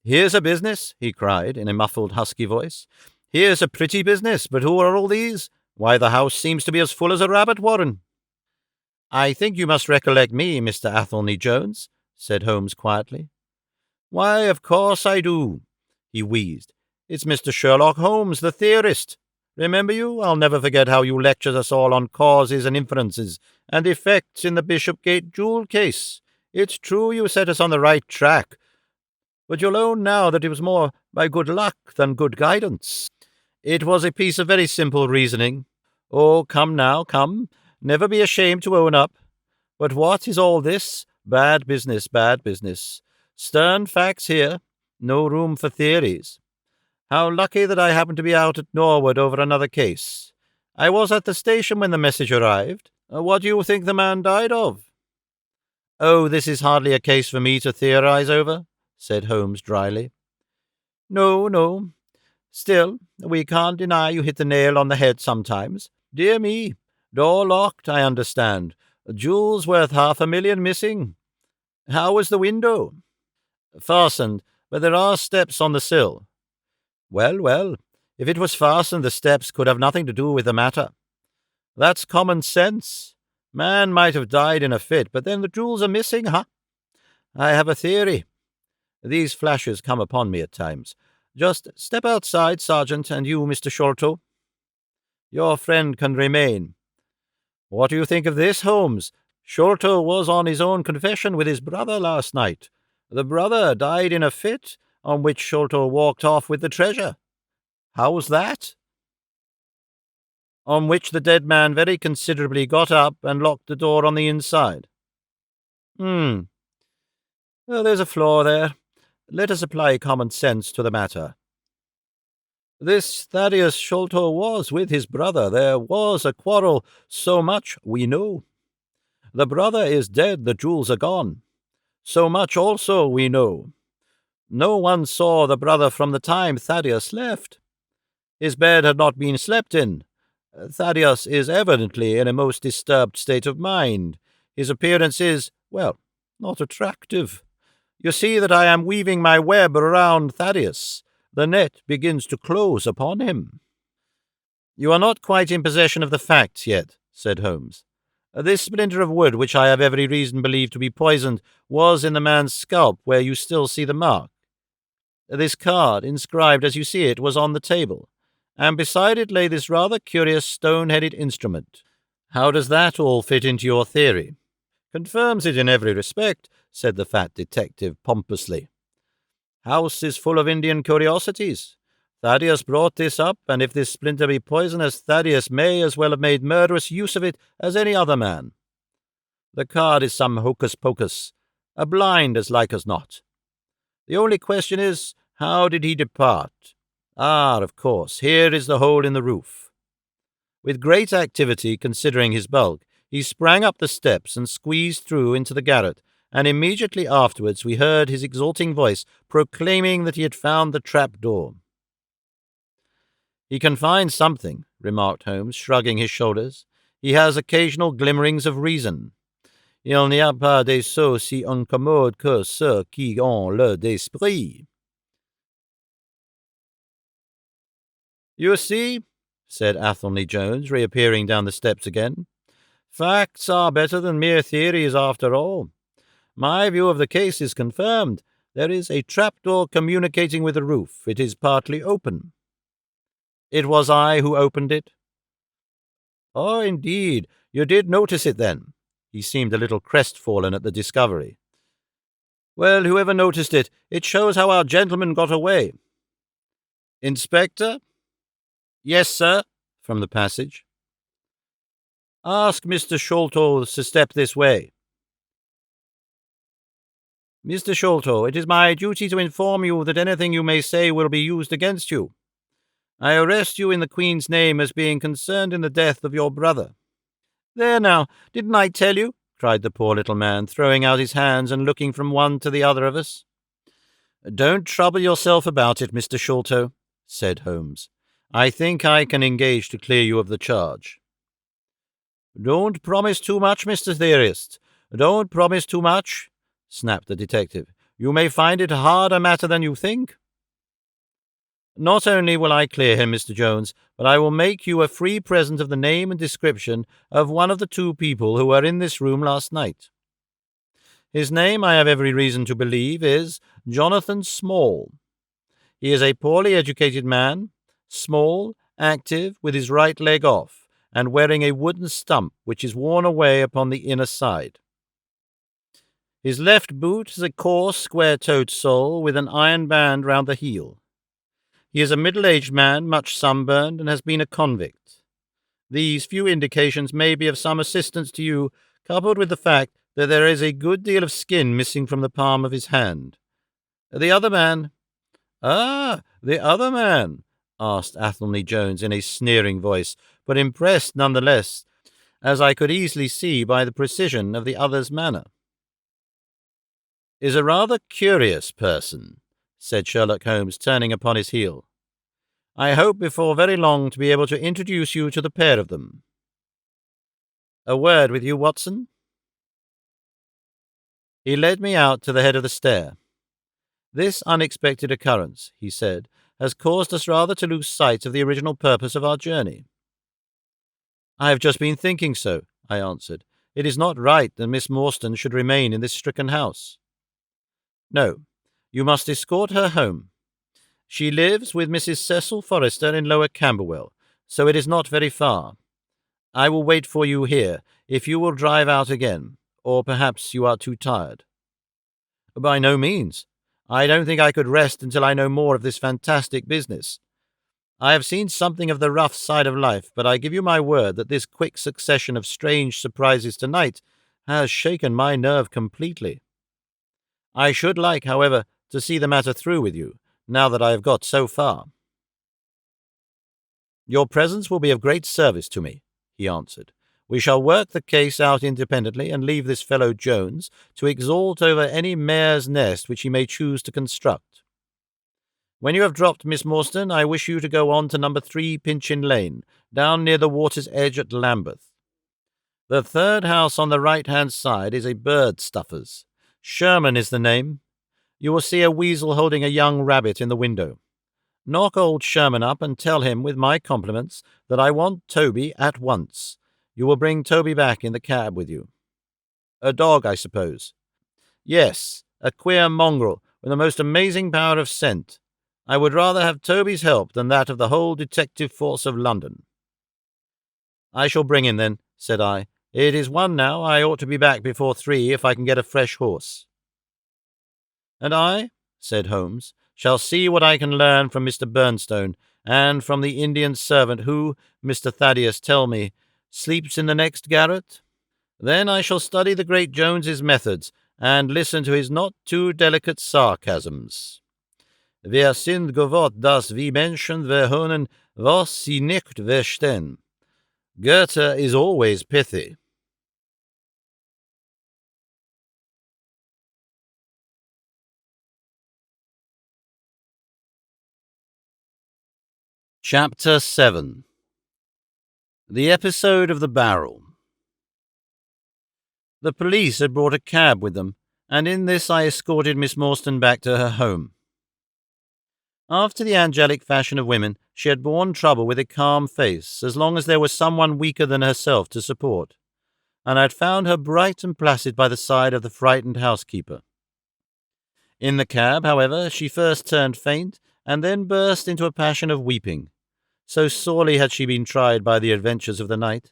"Here's a business," he cried in a muffled, husky voice. "Here's a pretty business, but who are all these? Why, the house seems to be as full as a rabbit warren." "I think you must recollect me, Mr. Athelney Jones," said Holmes quietly. "Why, of course I do," he wheezed. "It's Mr. Sherlock Holmes, the theorist. Remember you? I'll never forget how you lectured us all on causes and inferences and effects in the Bishopgate jewel case. It's true you set us on the right track, but you'll own now that it was more by good luck than good guidance. It was a piece of very simple reasoning. Oh, come now, come. Never be ashamed to own up. But what is all this? Bad business, bad business. Stern facts here. No room for theories. How lucky that I happened to be out at Norwood over another case. I was at the station when the message arrived. What do you think the man died of?" "Oh, this is hardly a case for me to theorize over," said Holmes dryly. "No, no. Still, we can't deny you hit the nail on the head sometimes. Dear me, door locked, I understand. Jewels worth $500,000 missing. How was the window?" "Fastened, but there are steps on the sill." "Well, well, if it was fastened, the steps could have nothing to do with the matter. That's common sense. Man might have died in a fit, but then the jewels are missing, huh? I have a theory. These flashes come upon me at times. Just step outside, Sergeant, and you, Mr. Sholto. Your friend can remain. What do you think of this, Holmes? Sholto was on his own confession with his brother last night. The brother died in a fit, on which Sholto walked off with the treasure. How's that? On which the dead man very considerately got up and locked the door on the inside. Well, there's a flaw there. Let us apply common sense to the matter. This Thaddeus Sholto was with his brother. There was a quarrel. So much we know. The brother is dead. The jewels are gone. So much also we know. No one saw the brother from the time Thaddeus left. His bed had not been slept in. Thaddeus is evidently in a most disturbed state of mind. His appearance is, well, not attractive. You see that I am weaving my web around Thaddeus. The net begins to close upon him." "You are not quite in possession of the facts yet," said Holmes. "This splinter of wood, which I have every reason to believe to be poisoned, was in the man's scalp where you still see the mark. This card, inscribed as you see it, was on the table, and beside it lay this rather curious stone-headed instrument. How does that all fit into your theory?" "Confirms it in every respect," said the fat detective pompously. "House is full of Indian curiosities. Thaddeus brought this up, and if this splinter be poisonous, Thaddeus may as well have made murderous use of it as any other man. The card is some hocus-pocus, a blind as like as not. The only question is, how did he depart? Ah, of course, here is the hole in the roof. With great activity, considering his bulk, he sprang up the steps and squeezed through into the garret, and immediately afterwards we heard his exulting voice proclaiming that he had found the trap-door. "He can find something," remarked Holmes, shrugging his shoulders. "He has occasional glimmerings of reason. Il n'y a pas de sots si incommodes que ceux qui ont le d'esprit." "You see," said Athelney Jones, reappearing down the steps again, "facts are better than mere theories after all. My view of the case is confirmed. There is a trapdoor communicating with the roof. It is partly open." "It was I who opened it." "Oh, indeed. You did notice it, then?" He seemed a little crestfallen at the discovery. "Well, whoever noticed it, it shows how our gentleman got away." "Inspector?" "Yes, sir," from the passage. "Ask Mr. Sholto to step this way." "Mr. Sholto, it is my duty to inform you that anything you may say will be used against you. I arrest you in the Queen's name as being concerned in the death of your brother." "There now, didn't I tell you?" cried the poor little man, throwing out his hands and looking from one to the other of us. "Don't trouble yourself about it, Mr. Sholto," said Holmes. "I think I can engage to clear you of the charge." "Don't promise too much, Mr. Theorist. Don't promise too much," snapped the detective. "You may find it a harder matter than you think." "Not only will I clear him, Mr. Jones, but I will make you a free present of the name and description of one of the two people who were in this room last night. His name, I have every reason to believe, is Jonathan Small. He is a poorly educated man, small, active, with his right leg off, and wearing a wooden stump which is worn away upon the inner side. His left boot is a coarse, square-toed sole with an iron band round the heel. He is a middle-aged man, much sunburned, and has been a convict. These few indications may be of some assistance to you, coupled with the fact that there is a good deal of skin missing from the palm of his hand. The other man—" "Ah, the other man?" asked Athelney Jones in a sneering voice, but impressed none the less, as I could easily see by the precision of the other's manner. "Is a rather curious person," said Sherlock Holmes, turning upon his heel. "I hope before very long to be able to introduce you to the pair of them. A word with you, Watson." He led me out to the head of the stair. "This unexpected occurrence," he said, "has caused us rather to lose sight of the original purpose of our journey." "I have just been thinking so," I answered. "It is not right that Miss Morstan should remain in this stricken house." "No, you must escort her home. She lives with Mrs. Cecil Forrester in Lower Camberwell, so it is not very far. I will wait for you here, if you will drive out again, or perhaps you are too tired." "By no means. I don't think I could rest until I know more of this fantastic business. I have seen something of the rough side of life, but I give you my word that this quick succession of strange surprises tonight has shaken my nerve completely. I should like, however, to see the matter through with you, now that I have got so far." "Your presence will be of great service to me," he answered. "We shall work the case out independently and leave this fellow Jones to exult over any mare's nest which he may choose to construct. When you have dropped Miss Morstan, I wish you to go on to number 3 Pinchin Lane, down near the water's edge at Lambeth. The third house on the right-hand side is a bird stuffer's. Sherman is the name. You will see a weasel holding a young rabbit in the window. Knock old Sherman up and tell him, with my compliments, that I want Toby at once. You will bring Toby back in the cab with you." "A dog, I suppose?" "Yes, a queer mongrel with a most amazing power of scent. I would rather have Toby's help than that of the whole detective force of London." "I shall bring him, then," said I. "It is 1 now. I ought to be back before 3 if I can get a fresh horse." "And I," said Holmes, "shall see what I can learn from Mr. Bernstone, and from the Indian servant who, Mr. Thaddeus tell me, sleeps in the next garret. Then I shall study the great Jones's methods, and listen to his not too delicate sarcasms. Wer sind gewollt, dass wie Menschen verhöhnen, was sie nicht verstehen? Goethe is always pithy. Chapter 7. The Episode of the Barrel. The police had brought a cab with them, and in this I escorted Miss Morstan back to her home. After the angelic fashion of women, she had borne trouble with a calm face, as long as there was someone weaker than herself to support, and I had found her bright and placid by the side of the frightened housekeeper. In the cab, however, she first turned faint, and then burst into a passion of weeping. So sorely had she been tried by the adventures of the night.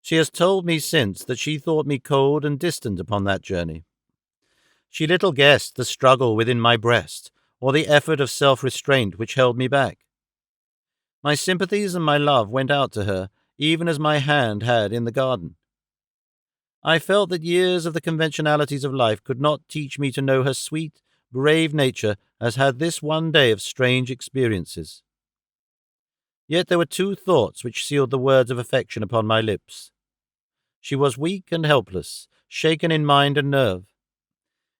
She has told me since that she thought me cold and distant upon that journey. She little guessed the struggle within my breast, or the effort of self-restraint which held me back. My sympathies and my love went out to her, even as my hand had in the garden. I felt that years of the conventionalities of life could not teach me to know her sweet, brave nature as had this one day of strange experiences. Yet there were two thoughts which sealed the words of affection upon my lips. She was weak and helpless, shaken in mind and nerve.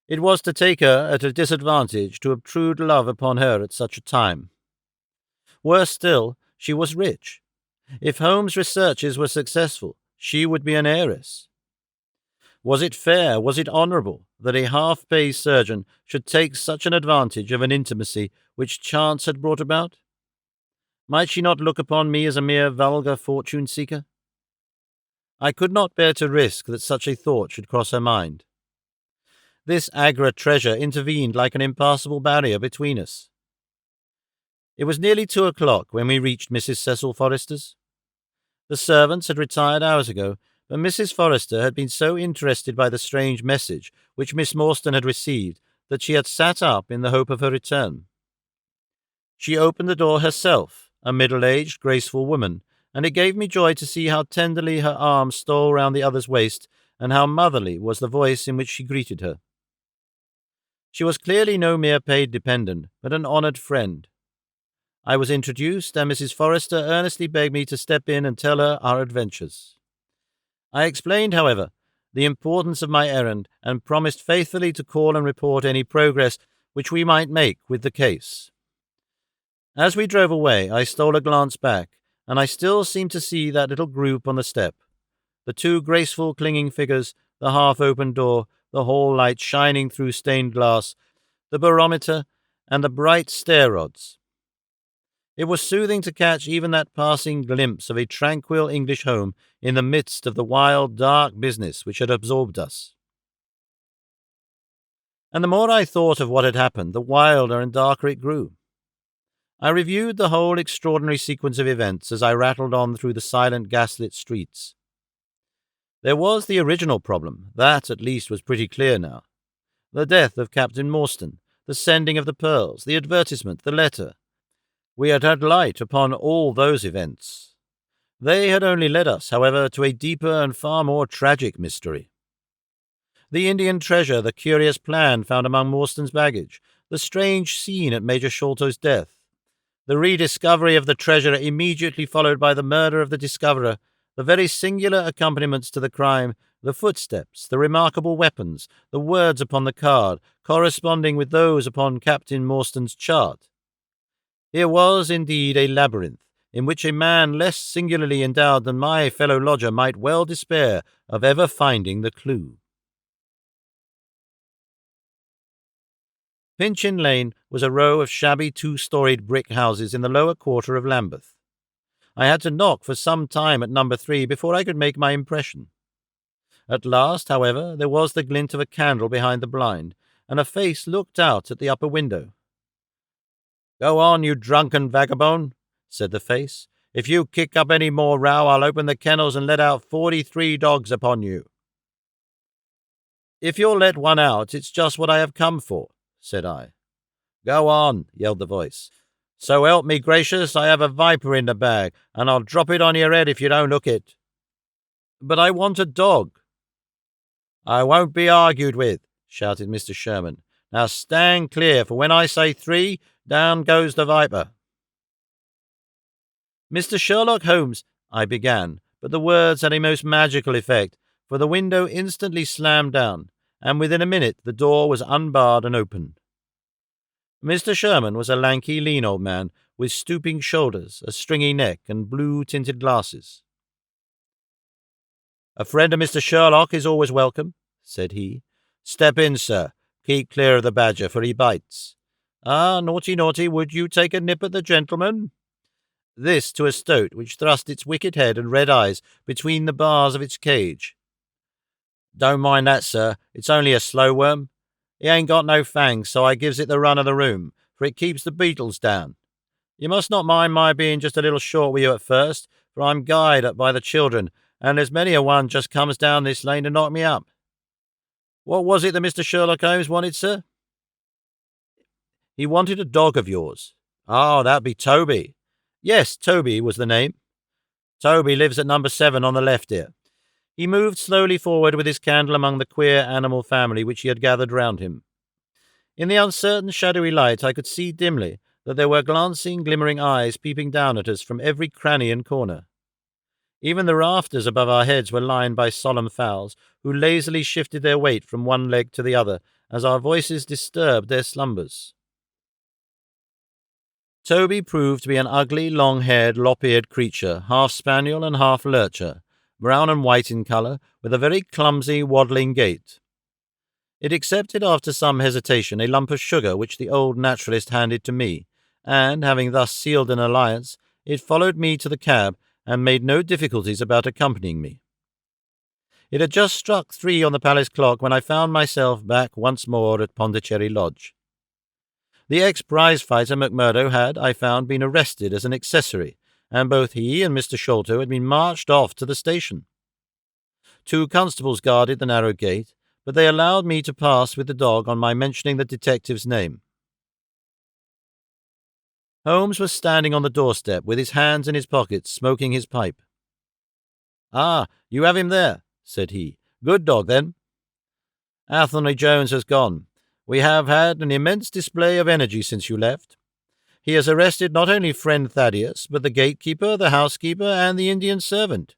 It was to take her at a disadvantage to obtrude love upon her at such a time. Worse still, she was rich. If Holmes' researches were successful, she would be an heiress. Was it fair, was it honourable, that a half-pay surgeon should take such an advantage of an intimacy which chance had brought about? Might she not look upon me as a mere vulgar fortune-seeker? I could not bear to risk that such a thought should cross her mind. This Agra treasure intervened like an impassable barrier between us. It was nearly 2 o'clock when we reached Mrs. Cecil Forrester's. The servants had retired hours ago, but Mrs. Forrester had been so interested by the strange message which Miss Morstan had received that she had sat up in the hope of her return. She opened the door herself, a middle-aged, graceful woman, and it gave me joy to see how tenderly her arm stole round the other's waist, and how motherly was the voice in which she greeted her. She was clearly no mere paid dependent, but an honoured friend. I was introduced, and Mrs. Forrester earnestly begged me to step in and tell her our adventures. I explained, however, the importance of my errand, and promised faithfully to call and report any progress which we might make with the case. As we drove away, I stole a glance back, and I still seemed to see that little group on the step. The two graceful clinging figures, the half-open door, the hall light shining through stained glass, the barometer, and the bright stair-rods. It was soothing to catch even that passing glimpse of a tranquil English home in the midst of the wild, dark business which had absorbed us. And the more I thought of what had happened, the wilder and darker it grew. I reviewed the whole extraordinary sequence of events as I rattled on through the silent gaslit streets. There was the original problem. That, at least, was pretty clear now. The death of Captain Morstan, the sending of the pearls, the advertisement, the letter. We had had light upon all those events. They had only led us, however, to a deeper and far more tragic mystery. The Indian treasure, the curious plan found among Morstan's baggage, the strange scene at Major Sholto's death, the rediscovery of the treasure immediately followed by the murder of the discoverer, the very singular accompaniments to the crime, the footsteps, the remarkable weapons, the words upon the card, corresponding with those upon Captain Morstan's chart. Here was indeed a labyrinth, in which a man less singularly endowed than my fellow lodger might well despair of ever finding the clue. Pinchin Lane was a row of shabby two-storied brick houses in the lower quarter of Lambeth. I had to knock for some time at number 3 before I could make my impression. At last, however, there was the glint of a candle behind the blind, and a face looked out at the upper window. "Go on, you drunken vagabond," said the face. "If you kick up any more row, I'll open the kennels and let out 43 dogs upon you." "If you'll let one out, it's just what I have come for," said I. "Go on," yelled the voice. "So help me gracious, I have a viper in the bag, and I'll drop it on your head if you don't hook it." "But I want a dog." "I won't be argued with," shouted Mr. Sherman. Now stand clear, for when I say 3, down goes the viper." "Mr. Sherlock Holmes," I began, but the words had a most magical effect, for the window instantly slammed down, and within a minute the door was unbarred and open. Mr. Sherman was a lanky, lean old man, with stooping shoulders, a stringy neck, and blue-tinted glasses. "A friend of Mr. Sherlock is always welcome," said he. "Step in, sir. Keep clear of the badger, for he bites. Ah, naughty, naughty, would you take a nip at the gentleman?" This to a stoat which thrust its wicked head and red eyes between the bars of its cage. "Don't mind that, sir. It's only a slow worm. He ain't got no fangs, so I gives it the run of the room, for it keeps the beetles down. You must not mind my being just a little short with you at first, for I'm guyed up by the children, and there's many a one just comes down this lane to knock me up. What was it that Mr. Sherlock Holmes wanted, sir?" "He wanted a dog of yours." "Oh, that'd be Toby." "Yes, Toby was the name. Toby lives at number 7 on the left here." He moved slowly forward with his candle among the queer animal family which he had gathered round him. In the uncertain shadowy light I could see dimly that there were glancing, glimmering eyes peeping down at us from every cranny and corner. Even the rafters above our heads were lined by solemn fowls, who lazily shifted their weight from one leg to the other as our voices disturbed their slumbers. Toby proved to be an ugly, long-haired, lop-eared creature, half spaniel and half lurcher, brown and white in colour, with a very clumsy, waddling gait. It accepted after some hesitation a lump of sugar which the old naturalist handed to me, and, having thus sealed an alliance, it followed me to the cab and made no difficulties about accompanying me. It had just struck 3 on the palace clock when I found myself back once more at Pondicherry Lodge. The ex-prize-fighter McMurdo had, I found, been arrested as an accessory, and both he and Mr. Sholto had been marched off to the station. 2 constables guarded the narrow gate, but they allowed me to pass with the dog on my mentioning the detective's name. Holmes was standing on the doorstep with his hands in his pockets, smoking his pipe. "Ah, you have him there," said he. "Good dog, then." "Athelney Jones has gone. We have had an immense display of energy since you left. He has arrested not only friend Thaddeus, but the gatekeeper, the housekeeper, and the Indian servant.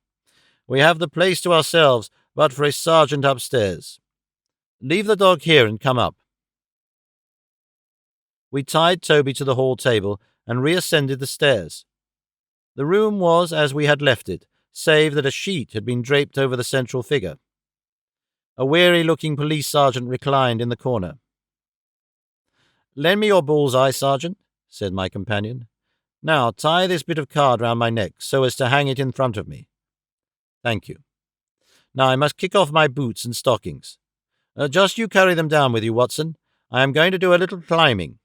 We have the place to ourselves, but for a sergeant upstairs. Leave the dog here and come up." We tied Toby to the hall table and reascended the stairs. The room was as we had left it, save that a sheet had been draped over the central figure. A weary-looking police sergeant reclined in the corner. "Lend me your bull's-eye, Sergeant," said my companion. "Now tie this bit of card round my neck, so as to hang it in front of me. Thank you. Now I must kick off my boots and stockings. Just you carry them down with you, Watson. I am going to do a little climbing.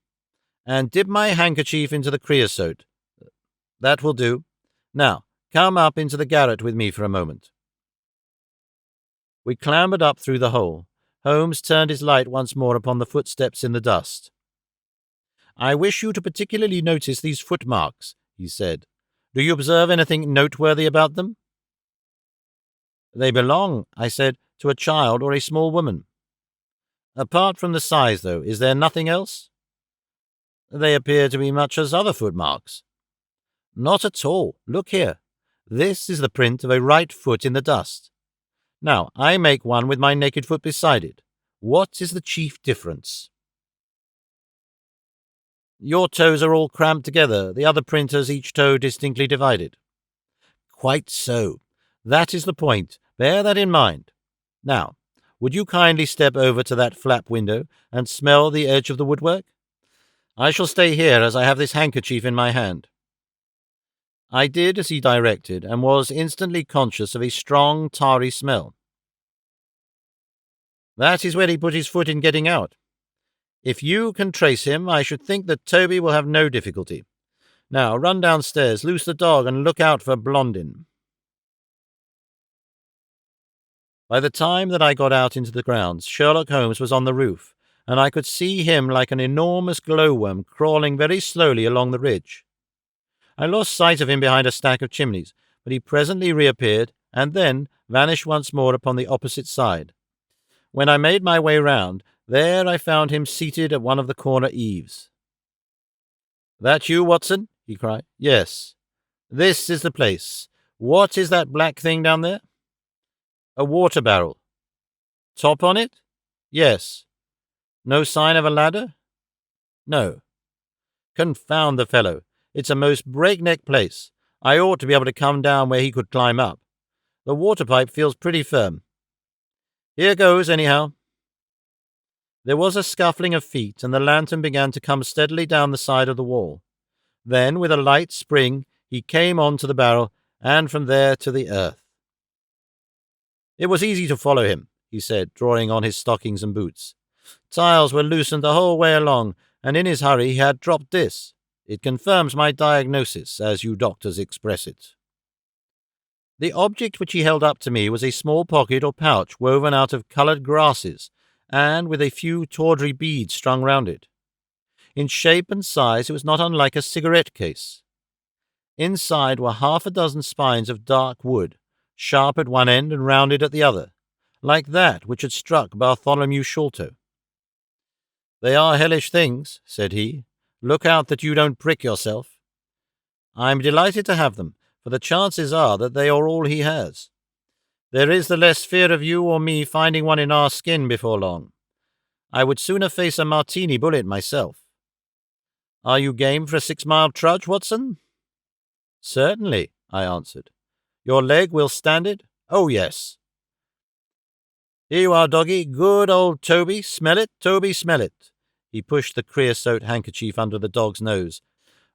And dip my handkerchief into the creosote. That will do. Now, come up into the garret with me for a moment." We clambered up through the hole. Holmes turned his light once more upon the footsteps in the dust. "I wish you to particularly notice these footmarks," he said. "Do you observe anything noteworthy about them?" "They belong," I said, "to a child or a small woman." "Apart from the size, though, is there nothing else?" "They appear to be much as other footmarks." "Not at all. Look here. This is the print of a right foot in the dust. Now, I make one with my naked foot beside it. What is the chief difference?" "Your toes are all cramped together, the other print has each toe distinctly divided." "Quite so. That is the point. Bear that in mind. Now, would you kindly step over to that flap window and smell the edge of the woodwork? I shall stay here, as I have this handkerchief in my hand." I did as he directed, and was instantly conscious of a strong, tarry smell. "That is where he put his foot in getting out. If you can trace him, I should think that Toby will have no difficulty. Now run downstairs, loose the dog, and look out for Blondin." By the time that I got out into the grounds, Sherlock Holmes was on the roof, and I could see him like an enormous glowworm crawling very slowly along the ridge. I lost sight of him behind a stack of chimneys, but he presently reappeared, and then vanished once more upon the opposite side. When I made my way round, There I found him seated at one of the corner eaves. "That you, Watson?" he cried. "Yes. This is the place. What is that black thing down there?" "A water barrel." "Top on it?" "Yes." "No sign of a ladder?" "No." "Confound the fellow. It's a most breakneck place. I ought to be able to come down where he could climb up. The water pipe feels pretty firm. Here goes, anyhow." There was a scuffling of feet, and the lantern began to come steadily down the side of the wall. Then, with a light spring, he came on to the barrel, and from there to the earth. "It was easy to follow him," he said, drawing on his stockings and boots. "Tiles were loosened the whole way along, and in his hurry he had dropped this. It confirms my diagnosis, as you doctors express it." The object which he held up to me was a small pocket or pouch woven out of coloured grasses, and with a few tawdry beads strung round it. In shape and size it was not unlike a cigarette case. Inside were 6 spines of dark wood, sharp at one end and rounded at the other, like that which had struck Bartholomew Sholto. "They are hellish things," said he. "Look out that you don't prick yourself." "I am delighted to have them, for the chances are that they are all he has. There is the less fear of you or me finding one in our skin before long. I would sooner face a martini bullet myself. Are you game for a 6-mile trudge, Watson?" "Certainly," I answered. "Your leg will stand it?" "Oh, yes." "Here you are, doggy. Good old Toby. Smell it, Toby, smell it." He pushed the creosote handkerchief under the dog's nose,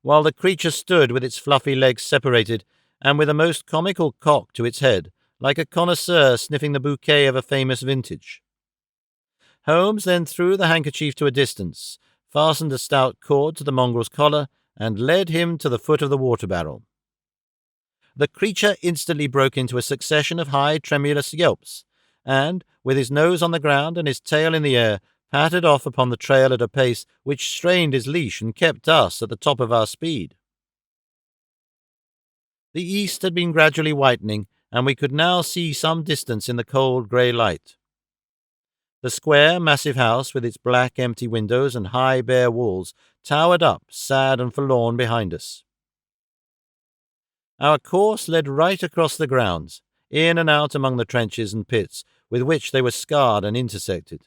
while the creature stood with its fluffy legs separated, and with a most comical cock to its head, like a connoisseur sniffing the bouquet of a famous vintage. Holmes then threw the handkerchief to a distance, fastened a stout cord to the mongrel's collar, and led him to the foot of the water barrel. The creature instantly broke into a succession of high, tremulous yelps, and, with his nose on the ground and his tail in the air, pattered off upon the trail at a pace which strained his leash and kept us at the top of our speed. The east had been gradually whitening, and we could now see some distance in the cold grey light. The square, massive house, with its black, empty windows and high, bare walls, towered up, sad and forlorn, behind us. Our course led right across the grounds, in and out among the trenches and pits with which they were scarred and intersected.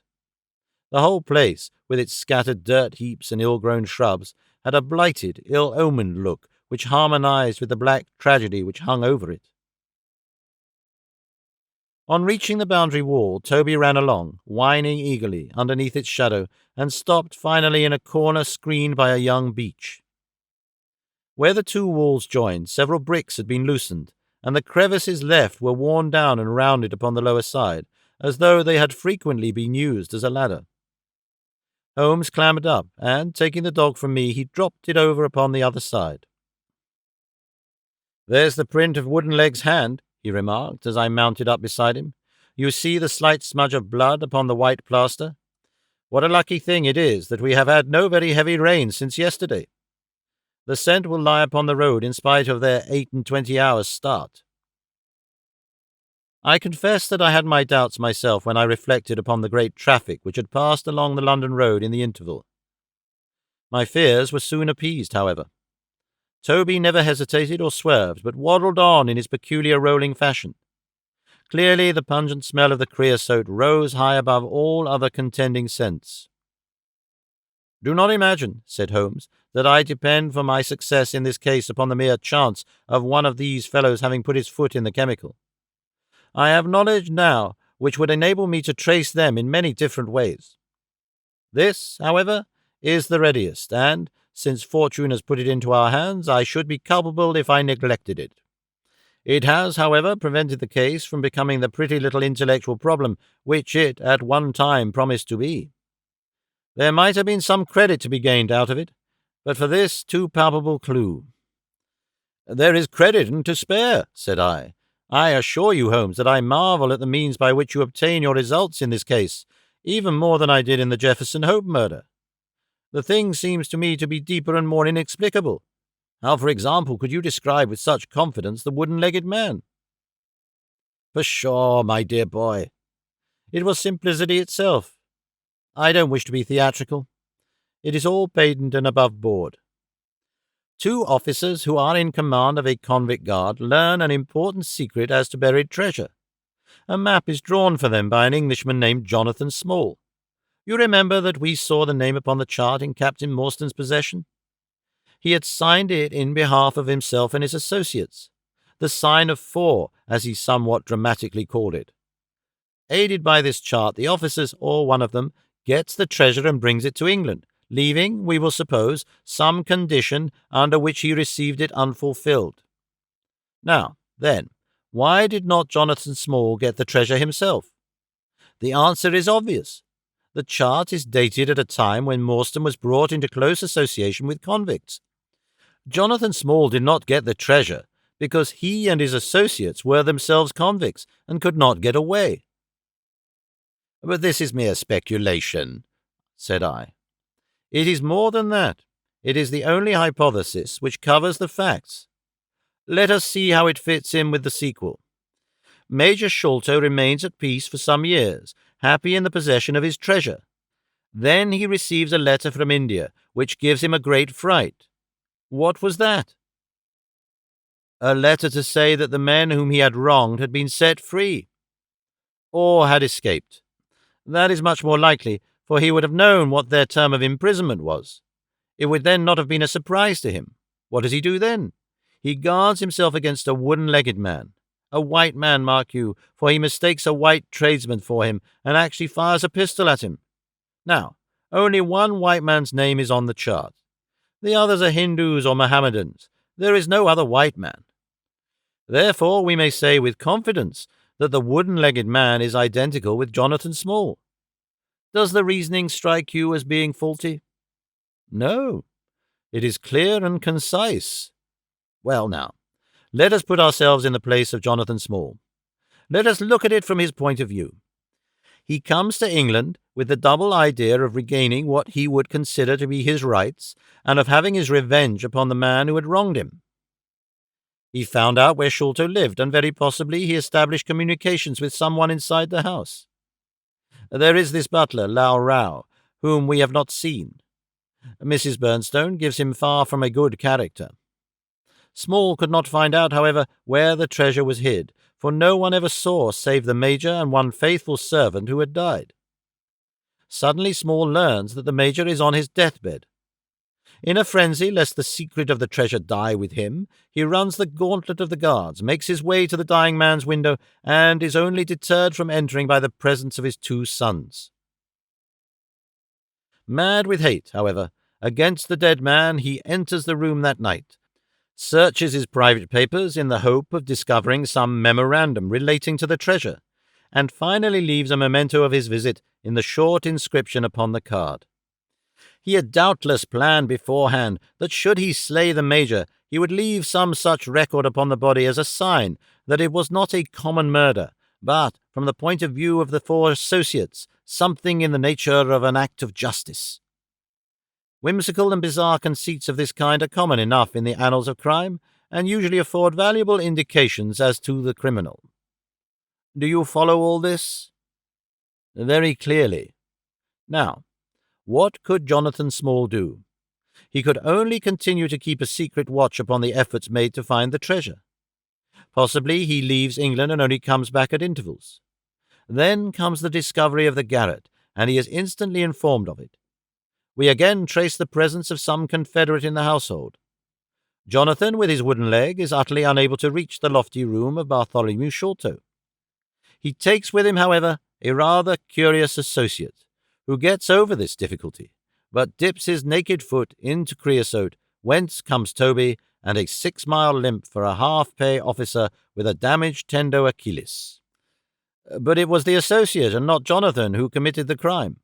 The whole place, with its scattered dirt heaps and ill-grown shrubs, had a blighted, ill-omened look which harmonized with the black tragedy which hung over it. On reaching the boundary wall, Toby ran along, whining eagerly, underneath its shadow, and stopped finally in a corner screened by a young beech. Where the two walls joined, several bricks had been loosened, and the crevices left were worn down and rounded upon the lower side, as though they had frequently been used as a ladder. Holmes clambered up, and, taking the dog from me, he dropped it over upon the other side. "There's the print of Woodenleg's hand," he remarked, as I mounted up beside him. "You see the slight smudge of blood upon the white plaster? What a lucky thing it is that we have had no very heavy rain since yesterday. The scent will lie upon the road in spite of their 28 hours' start." I confess that I had my doubts myself when I reflected upon the great traffic which had passed along the London road in the interval. My fears were soon appeased, however. Toby never hesitated or swerved, but waddled on in his peculiar rolling fashion. Clearly the pungent smell of the creosote rose high above all other contending scents. "Do not imagine," said Holmes, "that I depend for my success in this case upon the mere chance of one of these fellows having put his foot in the chemical. I have knowledge now which would enable me to trace them in many different ways. This, however, is the readiest, and, since fortune has put it into our hands, I should be culpable if I neglected it. It has, however, prevented the case from becoming the pretty little intellectual problem which it at one time promised to be. There might have been some credit to be gained out of it, but for this too palpable clue." "There is credit and to spare," said I. "I assure you, Holmes, that I marvel at the means by which you obtain your results in this case, even more than I did in the Jefferson Hope murder. The thing seems to me to be deeper and more inexplicable. How, for example, could you describe with such confidence the wooden-legged man?" "Pshaw, my dear boy. It was simplicity itself. I don't wish to be theatrical. It is all patent and above board. Two officers who are in command of a convict guard learn an important secret as to buried treasure. A map is drawn for them by an Englishman named Jonathan Small. You remember that we saw the name upon the chart in Captain Morstan's possession? He had signed it in behalf of himself and his associates, the sign of 4, as he somewhat dramatically called it. Aided by this chart, the officers, or one of them, gets the treasure and brings it to England, leaving, we will suppose, some condition under which he received it unfulfilled. Now, then, why did not Jonathan Small get the treasure himself? The answer is obvious. The chart is dated at a time when Morstan was brought into close association with convicts. Jonathan Small did not get the treasure because he and his associates were themselves convicts and could not get away. But this is mere speculation, said I. It is more than that. It is the only hypothesis which covers the facts. Let us see how it fits in with the sequel. Major Sholto remains at peace for some years, happy in the possession of his treasure. Then he receives a letter from India, which gives him a great fright. What was that? A letter to say that the men whom he had wronged had been set free, or had escaped. That is much more likely, for he would have known what their term of imprisonment was. It would then not have been a surprise to him. What does he do then? He guards himself against a wooden-legged man. A white man, mark you, for he mistakes a white tradesman for him and actually fires a pistol at him. Now, only one white man's name is on the chart. The others are Hindus or Mohammedans. There is no other white man. Therefore, we may say with confidence that the wooden-legged man is identical with Jonathan Small. Does the reasoning strike you as being faulty? No. It is clear and concise. Well, now, let us put ourselves in the place of Jonathan Small. Let us look at it from his point of view. He comes to England with the double idea of regaining what he would consider to be his rights and of having his revenge upon the man who had wronged him. He found out where Sholto lived, and very possibly he established communications with someone inside the house. There is this butler, Lau Rao, whom we have not seen. Mrs. Bernstone gives him far from a good character. Small could not find out, however, where the treasure was hid, for no one ever saw save the Major and one faithful servant who had died. Suddenly Small learns that the Major is on his deathbed. In a frenzy, lest the secret of the treasure die with him, he runs the gauntlet of the guards, makes his way to the dying man's window, and is only deterred from entering by the presence of his 2 sons. Mad with hate, however, against the dead man, he enters the room that night, searches his private papers in the hope of discovering some memorandum relating to the treasure, and finally leaves a memento of his visit in the short inscription upon the card. He had doubtless planned beforehand that should he slay the Major, he would leave some such record upon the body as a sign that it was not a common murder, but, from the point of view of the 4 associates, something in the nature of an act of justice. Whimsical and bizarre conceits of this kind are common enough in the annals of crime, and usually afford valuable indications as to the criminal. Do you follow all this? Very clearly. Now, what could Jonathan Small do? He could only continue to keep a secret watch upon the efforts made to find the treasure. Possibly he leaves England and only comes back at intervals. Then comes the discovery of the garret, and he is instantly informed of it. We again trace the presence of some confederate in the household. Jonathan, with his wooden leg, is utterly unable to reach the lofty room of Bartholomew Sholto. He takes with him, however, a rather curious associate, who gets over this difficulty, but dips his naked foot into creosote, whence comes Toby, and a 6-mile limp for a half-pay officer with a damaged tendo Achilles. But it was the associate and not Jonathan who committed the crime.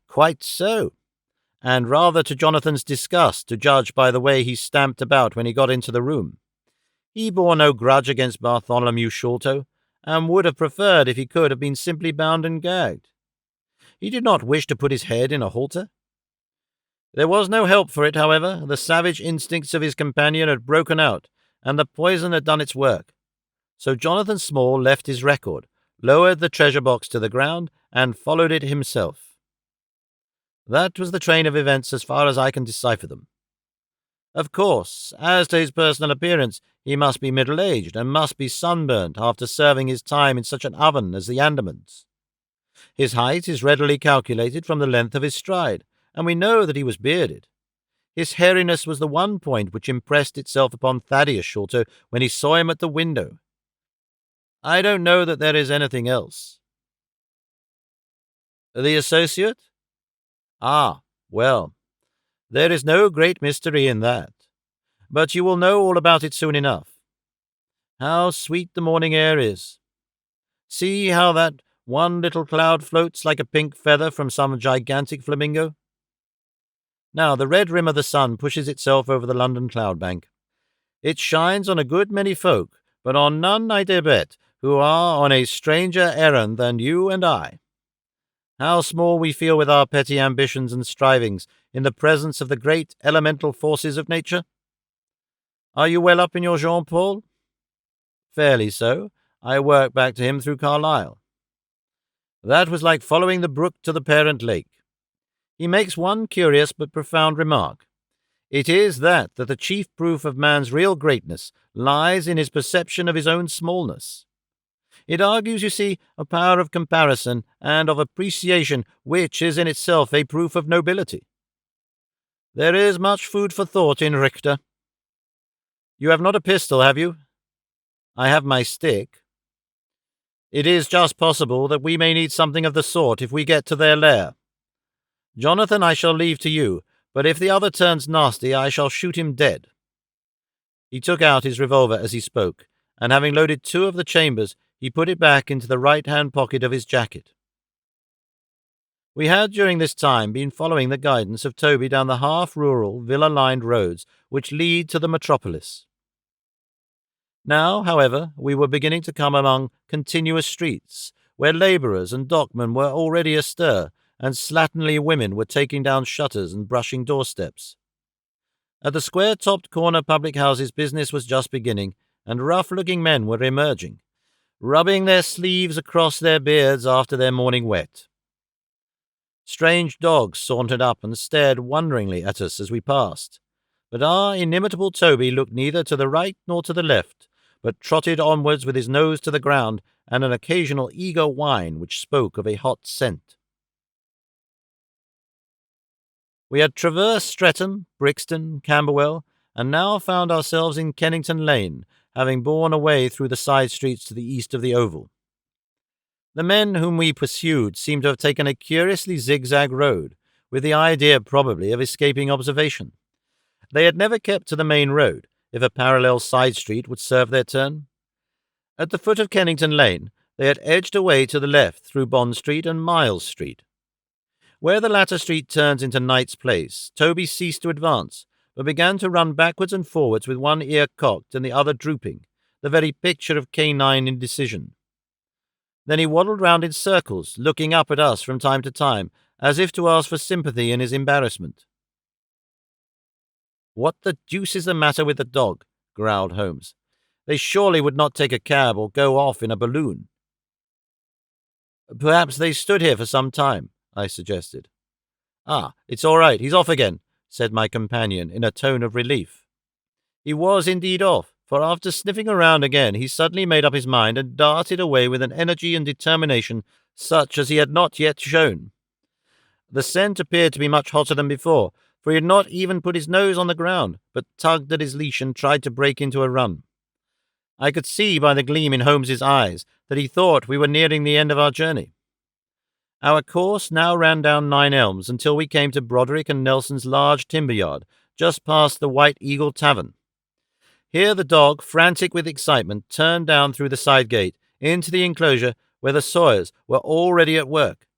Quite so, and rather to Jonathan's disgust, to judge by the way he stamped about when he got into the room. He bore no grudge against Bartholomew Sholto, and would have preferred, if he could, have been simply bound and gagged. He did not wish to put his head in a halter. There was no help for it, however. The savage instincts of his companion had broken out, and the poison had done its work. So Jonathan Small left his record, lowered the treasure box to the ground, and followed it himself. That was the train of events as far as I can decipher them. Of course, as to his personal appearance, he must be middle-aged and must be sunburnt after serving his time in such an oven as the Andamans. His height is readily calculated from the length of his stride, and we know that he was bearded. His hairiness was the one point which impressed itself upon Thaddeus Sholto when he saw him at the window. I don't know that there is anything else. The associate? Ah, well, there is no great mystery in that, but you will know all about it soon enough. How sweet the morning air is! See how that one little cloud floats like a pink feather from some gigantic flamingo. Now the red rim of the sun pushes itself over the London cloud bank. It shines on a good many folk, but on none, I dare bet, who are on a stranger errand than you and I. How small we feel with our petty ambitions and strivings in the presence of the great elemental forces of nature. Are you well up in your Jean-Paul? Fairly so. I work back to him through Carlyle. That was like following the brook to the parent lake. He makes one curious but profound remark. It is that the chief proof of man's real greatness lies in his perception of his own smallness. It argues, you see, a power of comparison and of appreciation which is in itself a proof of nobility. There is much food for thought in Richter. You have not a pistol, have you? I have my stick. It is just possible that we may need something of the sort if we get to their lair. Jonathan I shall leave to you, but if the other turns nasty I shall shoot him dead. He took out his revolver as he spoke, and having loaded 2 of the chambers, he put it back into the right-hand pocket of his jacket. We had during this time been following the guidance of Toby down the half-rural, villa-lined roads which lead to the metropolis. Now, however, we were beginning to come among continuous streets, where labourers and dockmen were already astir, and slatternly women were taking down shutters and brushing doorsteps. At the square-topped corner public houses business was just beginning, and rough-looking men were emerging, rubbing their sleeves across their beards after their morning wet. Strange dogs sauntered up and stared wonderingly at us as we passed, but our inimitable Toby looked neither to the right nor to the left, but trotted onwards with his nose to the ground and an occasional eager whine which spoke of a hot scent. We had traversed Streatham, Brixton, Camberwell, and now found ourselves in Kennington Lane, having borne away through the side streets to the east of the Oval. The men whom we pursued seemed to have taken a curiously zigzag road, with the idea probably of escaping observation. They had never kept to the main road, if a parallel side street would serve their turn. At the foot of Kennington Lane, they had edged away to the left through Bond Street and Miles Street. Where the latter street turns into Knight's Place, Toby ceased to advance, but began to run backwards and forwards with one ear cocked and the other drooping, the very picture of canine indecision. Then he waddled round in circles, looking up at us from time to time, as if to ask for sympathy in his embarrassment. "What the deuce is the matter with the dog?" growled Holmes. "They surely would not take a cab or go off in a balloon." "Perhaps they stood here for some time," I suggested. "Ah, it's all right, he's off again," said my companion in a tone of relief. He was indeed off, for after sniffing around again he suddenly made up his mind and darted away with an energy and determination such as he had not yet shown. The scent appeared to be much hotter than before, for he had not even put his nose on the ground, but tugged at his leash and tried to break into a run. I could see by the gleam in Holmes's eyes that he thought we were nearing the end of our journey. Our course now ran down 9 Elms until we came to Broderick and Nelson's large timber yard, just past the White Eagle Tavern. Here the dog, frantic with excitement, turned down through the side gate into the enclosure where the sawyers were already at work.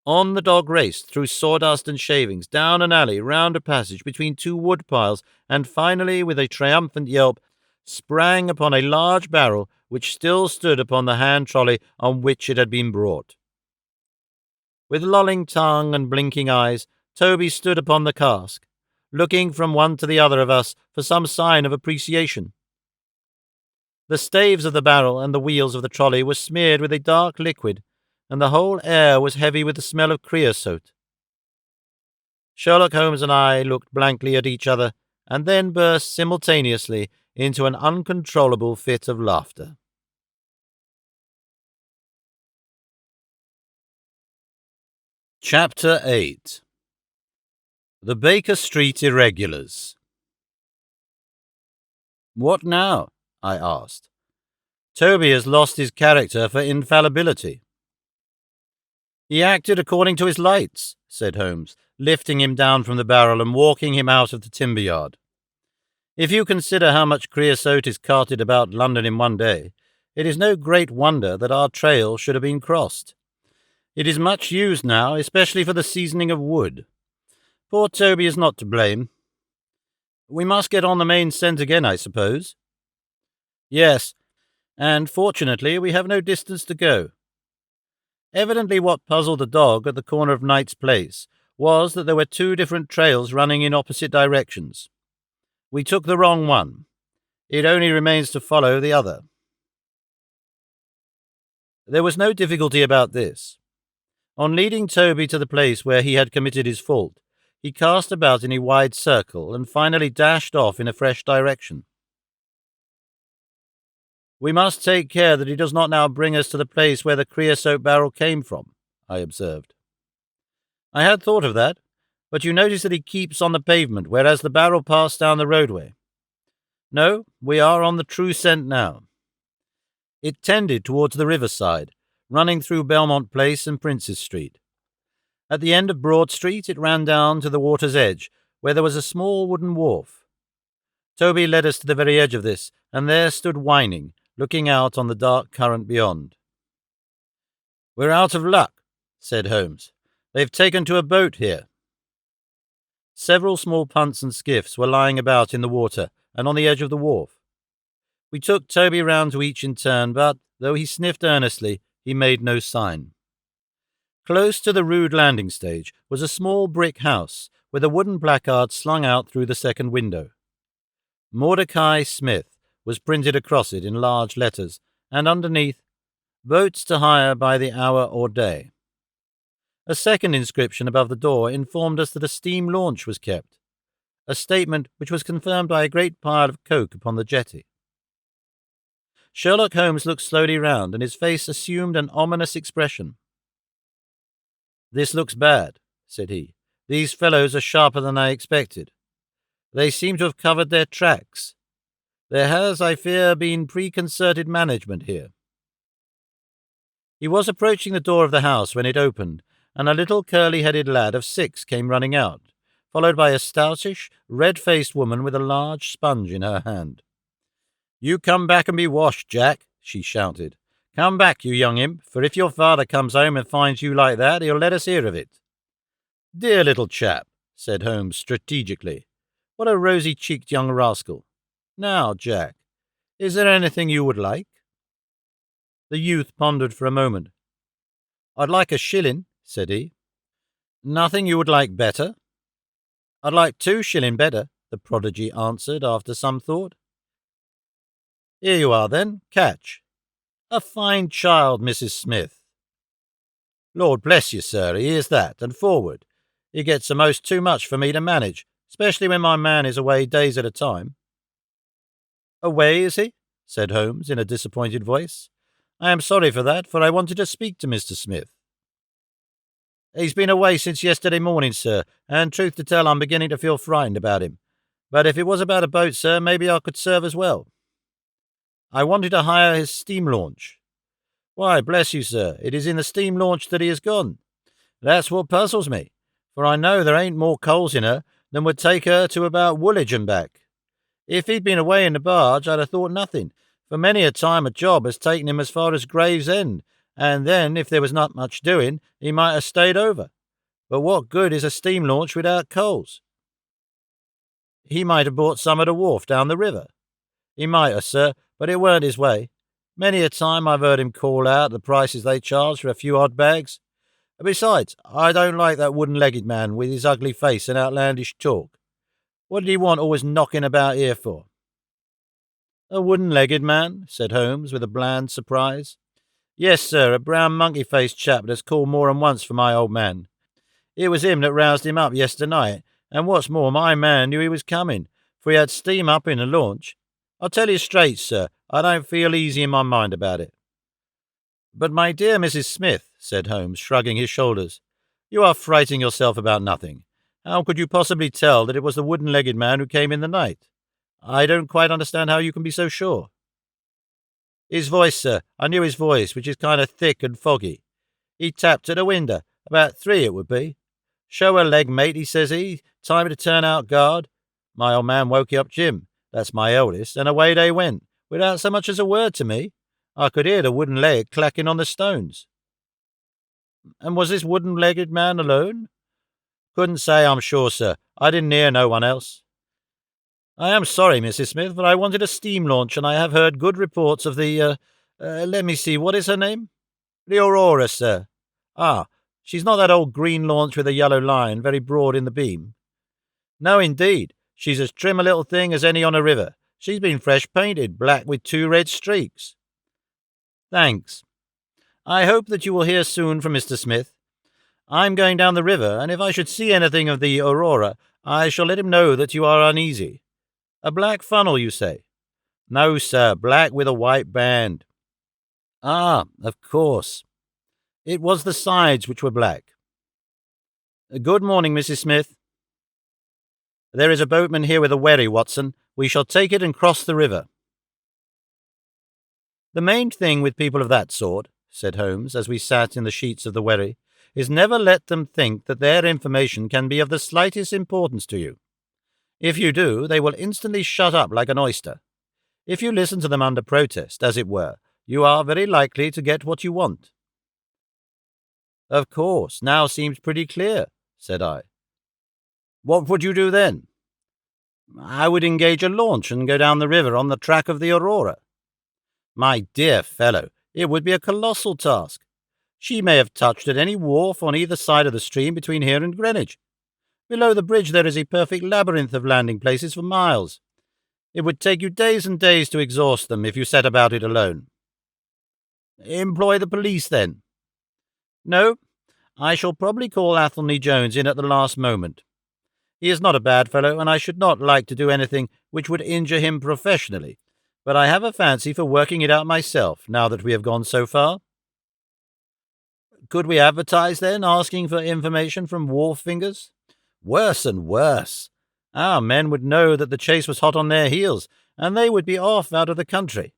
On the dog raced, through sawdust and shavings, down an alley, round a passage, between 2 wood piles, and finally, with a triumphant yelp, sprang upon a large barrel which still stood upon the hand trolley on which it had been brought. With lolling tongue and blinking eyes, Toby stood upon the cask, looking from one to the other of us for some sign of appreciation. The staves of the barrel and the wheels of the trolley were smeared with a dark liquid, and the whole air was heavy with the smell of creosote. Sherlock Holmes and I looked blankly at each other, and then burst simultaneously into an uncontrollable fit of laughter. Chapter 8. The Baker Street Irregulars. "What now?" I asked. "Toby has lost his character for infallibility." "He acted according to his lights," said Holmes, lifting him down from the barrel and walking him out of the timber yard. "If you consider how much creosote is carted about London in one day, it is no great wonder that our trail should have been crossed. It is much used now, especially for the seasoning of wood. Poor Toby is not to blame. We must get on the main scent again, I suppose." "Yes, and fortunately we have no distance to go." Evidently what puzzled the dog at the corner of Knight's Place was that there were two different trails running in opposite directions. We took the wrong one. It only remains to follow the other. There was no difficulty about this. On leading Toby to the place where he had committed his fault, he cast about in a wide circle and finally dashed off in a fresh direction. "We must take care that he does not now bring us to the place where the creosote barrel came from," I observed. "I had thought of that, but you notice that he keeps on the pavement, whereas the barrel passed down the roadway. No, we are on the true scent now." It tended towards the riverside, running through Belmont Place and Princes Street. At the end of Broad Street it ran down to the water's edge, where there was a small wooden wharf. Toby led us to the very edge of this, and there stood whining, looking out on the dark current beyond. "We're out of luck," said Holmes. "They've taken to a boat here." Several small punts and skiffs were lying about in the water and on the edge of the wharf. We took Toby round to each in turn, but, though he sniffed earnestly, he made no sign. Close to the rude landing stage was a small brick house with a wooden placard slung out through the second window. Mordecai Smith was printed across it in large letters, and underneath, "Boats to hire by the hour or day." A second inscription above the door informed us that a steam launch was kept, a statement which was confirmed by a great pile of coke upon the jetty. Sherlock Holmes looked slowly round, and his face assumed an ominous expression. "This looks bad," said he. "These fellows are sharper than I expected. They seem to have covered their tracks. There has, I fear, been preconcerted management here." He was approaching the door of the house when it opened, and a little curly-headed lad of 6 came running out, followed by a stoutish, red-faced woman with a large sponge in her hand. "You come back and be washed, Jack," she shouted. "Come back, you young imp, for if your father comes home and finds you like that, he'll let us hear of it." "Dear little chap," said Holmes strategically. "What a rosy-cheeked young rascal. Now, Jack, is there anything you would like?" The youth pondered for a moment. "I'd like a shilling," said he. "Nothing you would like better?" "I'd like 2 shilling better," the prodigy answered after some thought. "Here you are, then. Catch. A fine child, Mrs. Smith." "Lord bless you, sir, he is that, and forward. He gets a'most too much for me to manage, especially when my man is away days at a time." "Away, is he?" said Holmes in a disappointed voice. "I am sorry for that, for I wanted to speak to Mr. Smith." "He's been away since yesterday morning, sir, and truth to tell, I'm beginning to feel frightened about him. But if it was about a boat, sir, maybe I could serve as well." "I wanted to hire his steam launch." "Why, bless you, sir, it is in the steam launch that he has gone. That's what puzzles me, for I know there ain't more coals in her than would take her to about Woolwich and back. If he'd been away in the barge, I'd have thought nothing, for many a time a job has taken him as far as Gravesend, and then, if there was not much doing, he might have stayed over. But what good is a steam launch without coals?" "He might have bought some at a wharf down the river." "He might have, sir, but it weren't his way. Many a time I've heard him call out the prices they charge for a few odd bags. Besides, I don't like that wooden-legged man with his ugly face and outlandish talk. What did he want always knocking about here for?" "A wooden-legged man?" said Holmes, with a bland surprise. "Yes, sir, a brown monkey-faced chap that's called more than once for my old man. It was him that roused him up yesternight, and what's more, my man knew he was coming, for he had steam up in the launch. I'll tell you straight, sir, I don't feel easy in my mind about it." "But, my dear Mrs. Smith," said Holmes, shrugging his shoulders, "you are frightening yourself about nothing. How could you possibly tell that it was the wooden-legged man who came in the night? I don't quite understand how you can be so sure." "His voice, sir. I knew his voice, which is kind of thick and foggy. He tapped at a window, about 3 it would be. 'Show a leg, mate,' says he. 'Time to turn out guard.' My old man woke up Jim, that's my eldest, and away they went, without so much as a word to me. I could hear the wooden leg clacking on the stones." "And was this wooden-legged man alone?" "Couldn't say, I'm sure, sir. I didn't hear no one else." "I am sorry, Mrs. Smith, but I wanted a steam launch, and I have heard good reports of let me see, what is her name?" "The Aurora, sir." "Ah, she's not that old green launch with a yellow line, very broad in the beam?" "No, indeed. She's as trim a little thing as any on a river. She's been fresh painted, black with 2 red streaks." "Thanks. I hope that you will hear soon from Mr. Smith. I'm going down the river, and if I should see anything of the Aurora, I shall let him know that you are uneasy. A black funnel, you say?" "No, sir, black with a white band." "Ah, of course. It was the sides which were black. Good morning, Mrs. Smith. There is a boatman here with a wherry, Watson. We shall take it and cross the river." "The main thing with people of that sort," said Holmes, as we sat in the sheets of the wherry, "is never let them think that their information can be of the slightest importance to you. If you do, they will instantly shut up like an oyster. If you listen to them under protest, as it were, you are very likely to get what you want." "Of course, now seems pretty clear," said I. "What would you do then?" "I would engage a launch and go down the river on the track of the Aurora." "My dear fellow, it would be a colossal task. She may have touched at any wharf on either side of the stream between here and Greenwich. Below the bridge there is a perfect labyrinth of landing places for miles. It would take you days and days to exhaust them if you set about it alone." "Employ the police, then?" "No, I shall probably call Athelney Jones in at the last moment. He is not a bad fellow, and I should not like to do anything which would injure him professionally, but I have a fancy for working it out myself, now that we have gone so far." "Could we advertise, then, asking for information from wharf fingers?" "Worse and worse. Our men would know that the chase was hot on their heels, and they would be off out of the country.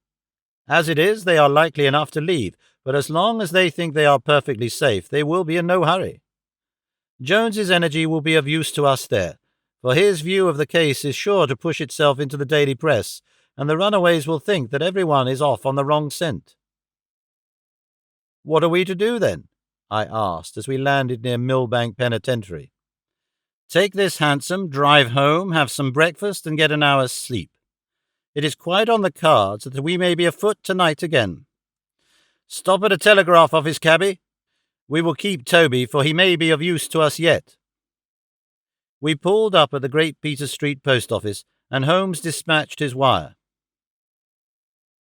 As it is, they are likely enough to leave, but as long as they think they are perfectly safe, they will be in no hurry. Jones's energy will be of use to us there, for his view of the case is sure to push itself into the daily press, and the runaways will think that everyone is off on the wrong scent." "What are we to do, then?" I asked, as we landed near Millbank Penitentiary. "Take this hansom, drive home, have some breakfast, and get an hour's sleep. It is quite on the cards that we may be afoot tonight again. Stop at a telegraph office, cabby. We will keep Toby, for he may be of use to us yet." We pulled up at the Great Peter Street post office, and Holmes dispatched his wire.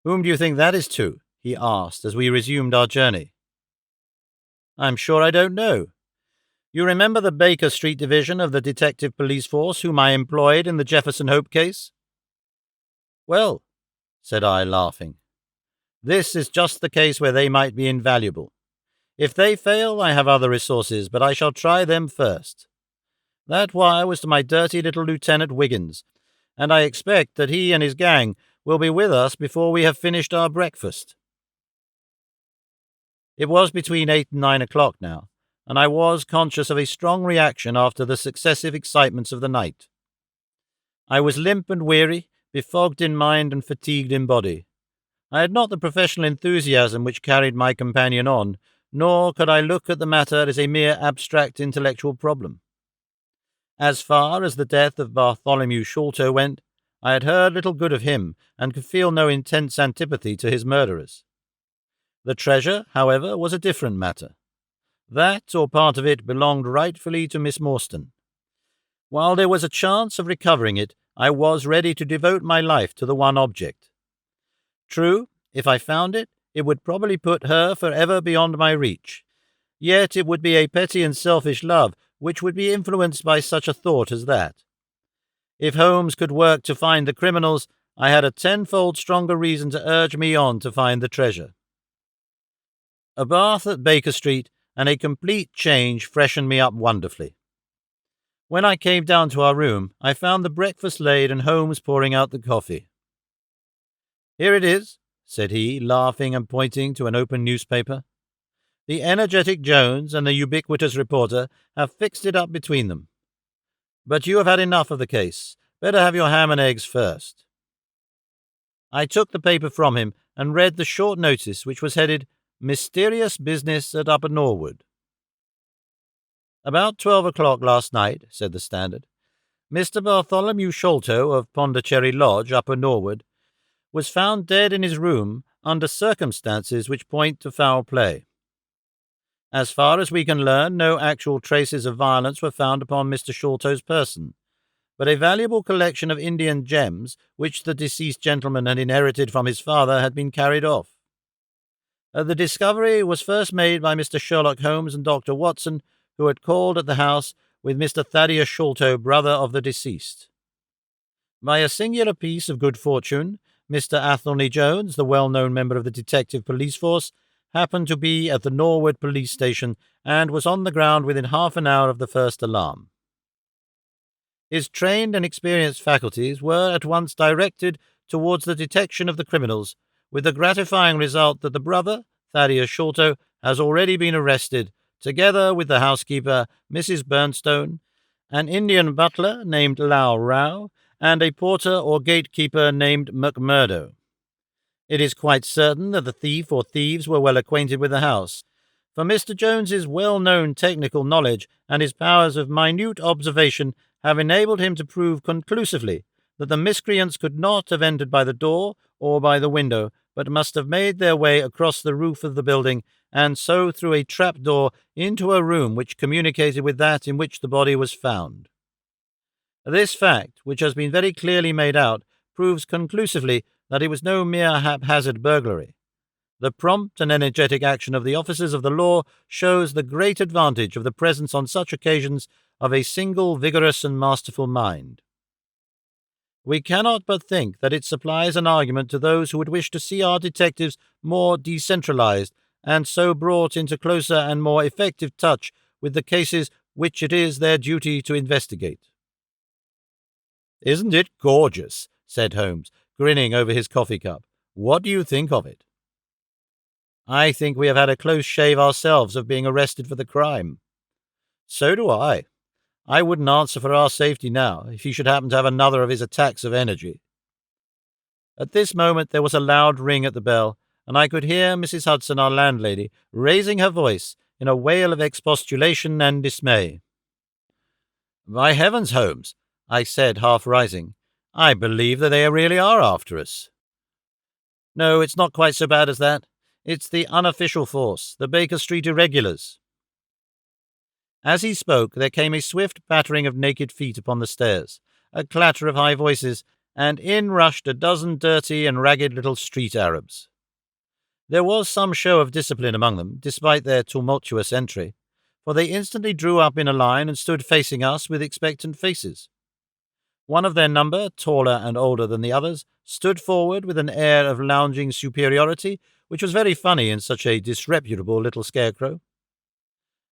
"Whom do you think that is to?" he asked as we resumed our journey. "I'm sure I don't know. You remember the Baker Street division of the detective police force whom I employed in the Jefferson Hope case?" "Well," said I, laughing, "this is just the case where they might be invaluable. If they fail, I have other resources, but I shall try them first. That wire was to my dirty little Lieutenant Wiggins, and I expect that he and his gang will be with us before we have finished our breakfast." It was between 8 and 9 o'clock now, and I was conscious of a strong reaction after the successive excitements of the night. I was limp and weary, befogged in mind and fatigued in body. I had not the professional enthusiasm which carried my companion on, nor could I look at the matter as a mere abstract intellectual problem. As far as the death of Bartholomew Sholto went, I had heard little good of him, and could feel no intense antipathy to his murderers. The treasure, however, was a different matter. That, or part of it, belonged rightfully to Miss Morstan. While there was a chance of recovering it, I was ready to devote my life to the one object. True, if I found it, it would probably put her forever beyond my reach. Yet it would be a petty and selfish love which would be influenced by such a thought as that. If Holmes could work to find the criminals, I had a tenfold stronger reason to urge me on to find the treasure. A bath at Baker Street and a complete change freshened me up wonderfully. When I came down to our room, I found the breakfast laid and Holmes pouring out the coffee. "Here it is," said he, laughing and pointing to an open newspaper. "The energetic Jones and the ubiquitous reporter have fixed it up between them. But you have had enough of the case. Better have your ham and eggs first." I took the paper from him and read the short notice, which was headed, "Mysterious Business at Upper Norwood." "About 12 o'clock last night," said the Standard, "Mr. Bartholomew Sholto of Pondicherry Lodge, Upper Norwood, was found dead in his room under circumstances which point to foul play. As far as we can learn, no actual traces of violence were found upon Mr. Sholto's person, but a valuable collection of Indian gems, which the deceased gentleman had inherited from his father, had been carried off. The discovery was first made by Mr. Sherlock Holmes and Dr. Watson, who had called at the house with Mr. Thaddeus Sholto, brother of the deceased. By a singular piece of good fortune, Mr. Athelney Jones, the well-known member of the detective police force, happened to be at the Norwood police station and was on the ground within half an hour of the first alarm. His trained and experienced faculties were at once directed towards the detection of the criminals, with the gratifying result that the brother, Thaddeus Sholto, has already been arrested, together with the housekeeper, Mrs. Burnstone, an Indian butler named Lau Rao, and a porter or gatekeeper named McMurdo. It is quite certain that the thief or thieves were well acquainted with the house, for Mr. Jones's well-known technical knowledge and his powers of minute observation have enabled him to prove conclusively that the miscreants could not have entered by the door or by the window, but must have made their way across the roof of the building and so through a trap-door into a room which communicated with that in which the body was found. This fact, which has been very clearly made out, proves conclusively that it was no mere haphazard burglary. The prompt and energetic action of the officers of the law shows the great advantage of the presence on such occasions of a single vigorous and masterful mind. We cannot but think that it supplies an argument to those who would wish to see our detectives more decentralized and so brought into closer and more effective touch with the cases which it is their duty to investigate. "Isn't it gorgeous?" said Holmes, grinning over his coffee cup. "What do you think of it?" "I think we have had a close shave ourselves of being arrested for the crime." "So do I. I wouldn't answer for our safety now, if he should happen to have another of his attacks of energy." At this moment there was a loud ring at the bell, and I could hear Mrs. Hudson, our landlady, raising her voice in a wail of expostulation and dismay. "By heavens, Holmes," I said, half rising, "I believe that they really are after us." "No, it's not quite so bad as that. It's the unofficial force, the Baker Street irregulars." As he spoke, there came a swift pattering of naked feet upon the stairs, a clatter of high voices, and in rushed a dozen dirty and ragged little street Arabs. There was some show of discipline among them, despite their tumultuous entry, for they instantly drew up in a line and stood facing us with expectant faces. One of their number, taller and older than the others, stood forward with an air of lounging superiority, which was very funny in such a disreputable little scarecrow.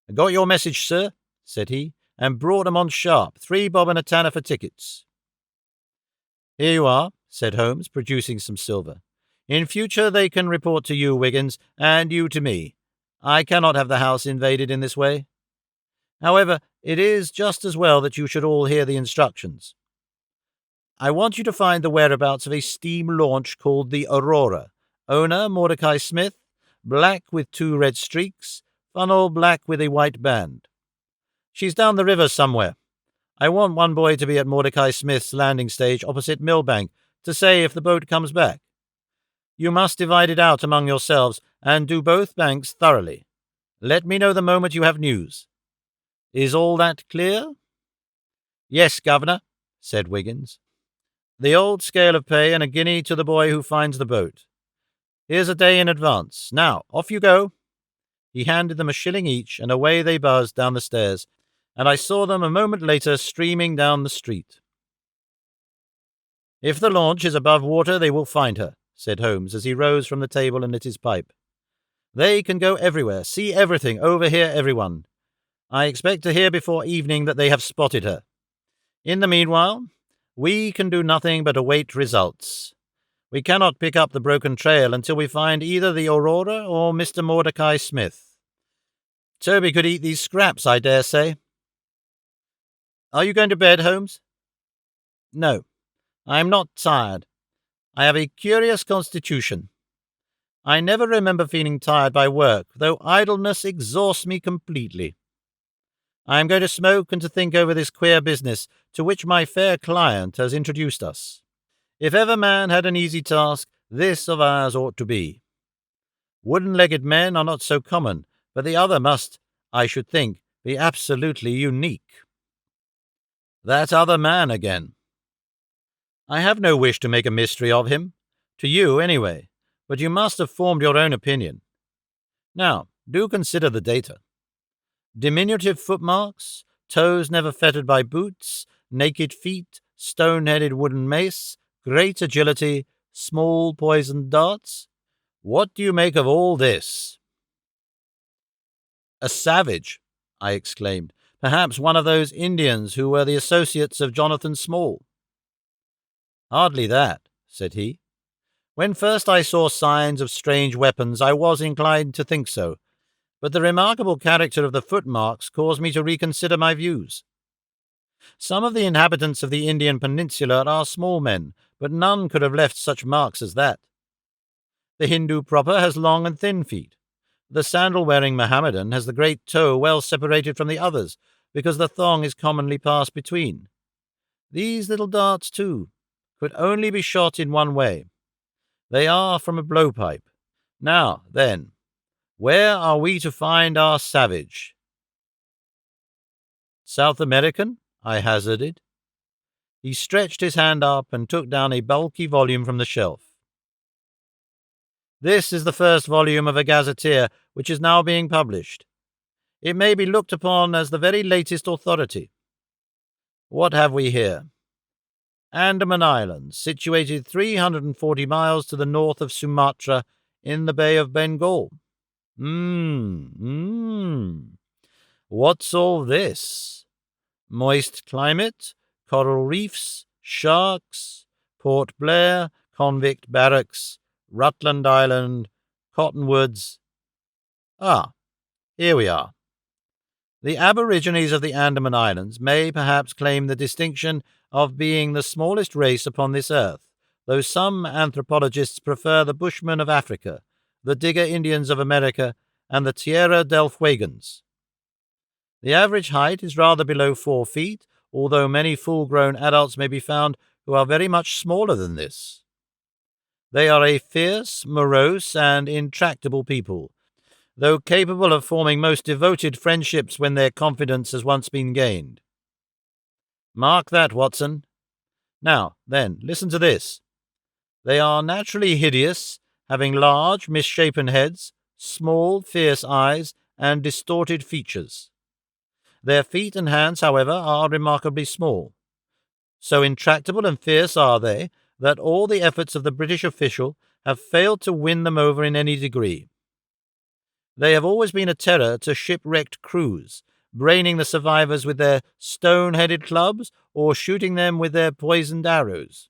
"I got your message, sir," said he, "and brought 'em on sharp, 3 bob and a tanner for tickets." "Here you are," said Holmes, producing some silver. "In future they can report to you, Wiggins, and you to me. I cannot have the house invaded in this way. However, it is just as well that you should all hear the instructions. I want you to find the whereabouts of a steam launch called the Aurora. Owner, Mordecai Smith, black with 2 red streaks, funnel black with a white band. She's down the river somewhere. I want one boy to be at Mordecai Smith's landing stage opposite Millbank to say if the boat comes back. You must divide it out among yourselves and do both banks thoroughly. Let me know the moment you have news. Is all that clear?" "Yes, Governor," said Wiggins. "The old scale of pay and a guinea to the boy who finds the boat. Here's a day in advance. Now, off you go." He handed them a shilling each, and away they buzzed down the stairs, and I saw them a moment later streaming down the street. "If the launch is above water, they will find her," said Holmes as he rose from the table and lit his pipe. "They can go everywhere, see everything, overhear everyone. I expect to hear before evening that they have spotted her. In the meanwhile, we can do nothing but await results. We cannot pick up the broken trail until we find either the Aurora or Mr. Mordecai Smith. Toby could eat these scraps, I dare say. Are you going to bed, Holmes?" "No, I am not tired. I have a curious constitution. I never remember feeling tired by work, though idleness exhausts me completely. I am going to smoke and to think over this queer business to which my fair client has introduced us. If ever man had an easy task, this of ours ought to be. Wooden-legged men are not so common, but the other must, I should think, be absolutely unique." "That other man again." "I have no wish to make a mystery of him, to you anyway, but you must have formed your own opinion. Now, do consider the data. Diminutive footmarks, toes never fettered by boots, naked feet, stone-headed wooden mace, great agility, small poisoned darts. What do you make of all this?" "A savage," I exclaimed. "Perhaps one of those Indians who were the associates of Jonathan Small." "Hardly that," said he. "When first I saw signs of strange weapons, I was inclined to think so, but the remarkable character of the footmarks caused me to reconsider my views. Some of the inhabitants of the Indian peninsula are small men, but none could have left such marks as that. The Hindu proper has long and thin feet. The sandal-wearing Mohammedan has the great toe well separated from the others, because the thong is commonly passed between. These little darts, too, could only be shot in one way. They are from a blowpipe. Now, then, where are we to find our savage?" "South American?" I hazarded. He stretched his hand up and took down a bulky volume from the shelf. "This is the first volume of a gazetteer which is now being published. It may be looked upon as the very latest authority. What have we here? Andaman Islands, situated 340 miles to the north of Sumatra in the Bay of Bengal. What's all this? Moist climate, coral reefs, sharks, Port Blair, convict barracks, Rutland Island, cottonwoods. Ah, here we are. The aborigines of the Andaman Islands may perhaps claim the distinction of being the smallest race upon this earth, though some anthropologists prefer the Bushmen of Africa, the Digger Indians of America, and the Tierra del Fuegans. The average height is rather below 4 feet, although many full-grown adults may be found who are very much smaller than this. They are a fierce, morose, and intractable people, though capable of forming most devoted friendships when their confidence has once been gained. Mark that, Watson. Now, then, listen to this. They are naturally hideous, having large, misshapen heads, small, fierce eyes, and distorted features. Their feet and hands, however, are remarkably small. So intractable and fierce are they that all the efforts of the British official have failed to win them over in any degree. They have always been a terror to shipwrecked crews, braining the survivors with their stone-headed clubs or shooting them with their poisoned arrows.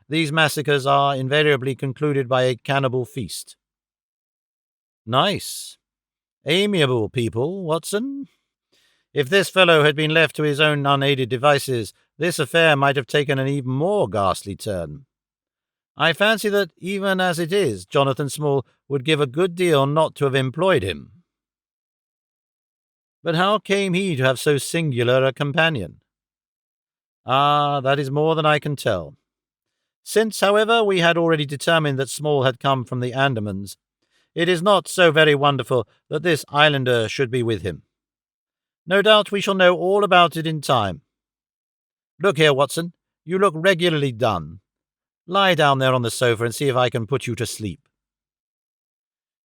These massacres are invariably concluded by a cannibal feast. Nice, amiable people, Watson. If this fellow had been left to his own unaided devices, this affair might have taken an even more ghastly turn. I fancy that, even as it is, Jonathan Small would give a good deal not to have employed him. But how came he to have so singular a companion? Ah, that is more than I can tell. Since, however, we had already determined that Small had come from the Andamans, it is not so very wonderful that this islander should be with him. No doubt we shall know all about it in time. Look here, Watson, you look regularly done. Lie down there on the sofa and see if I can put you to sleep."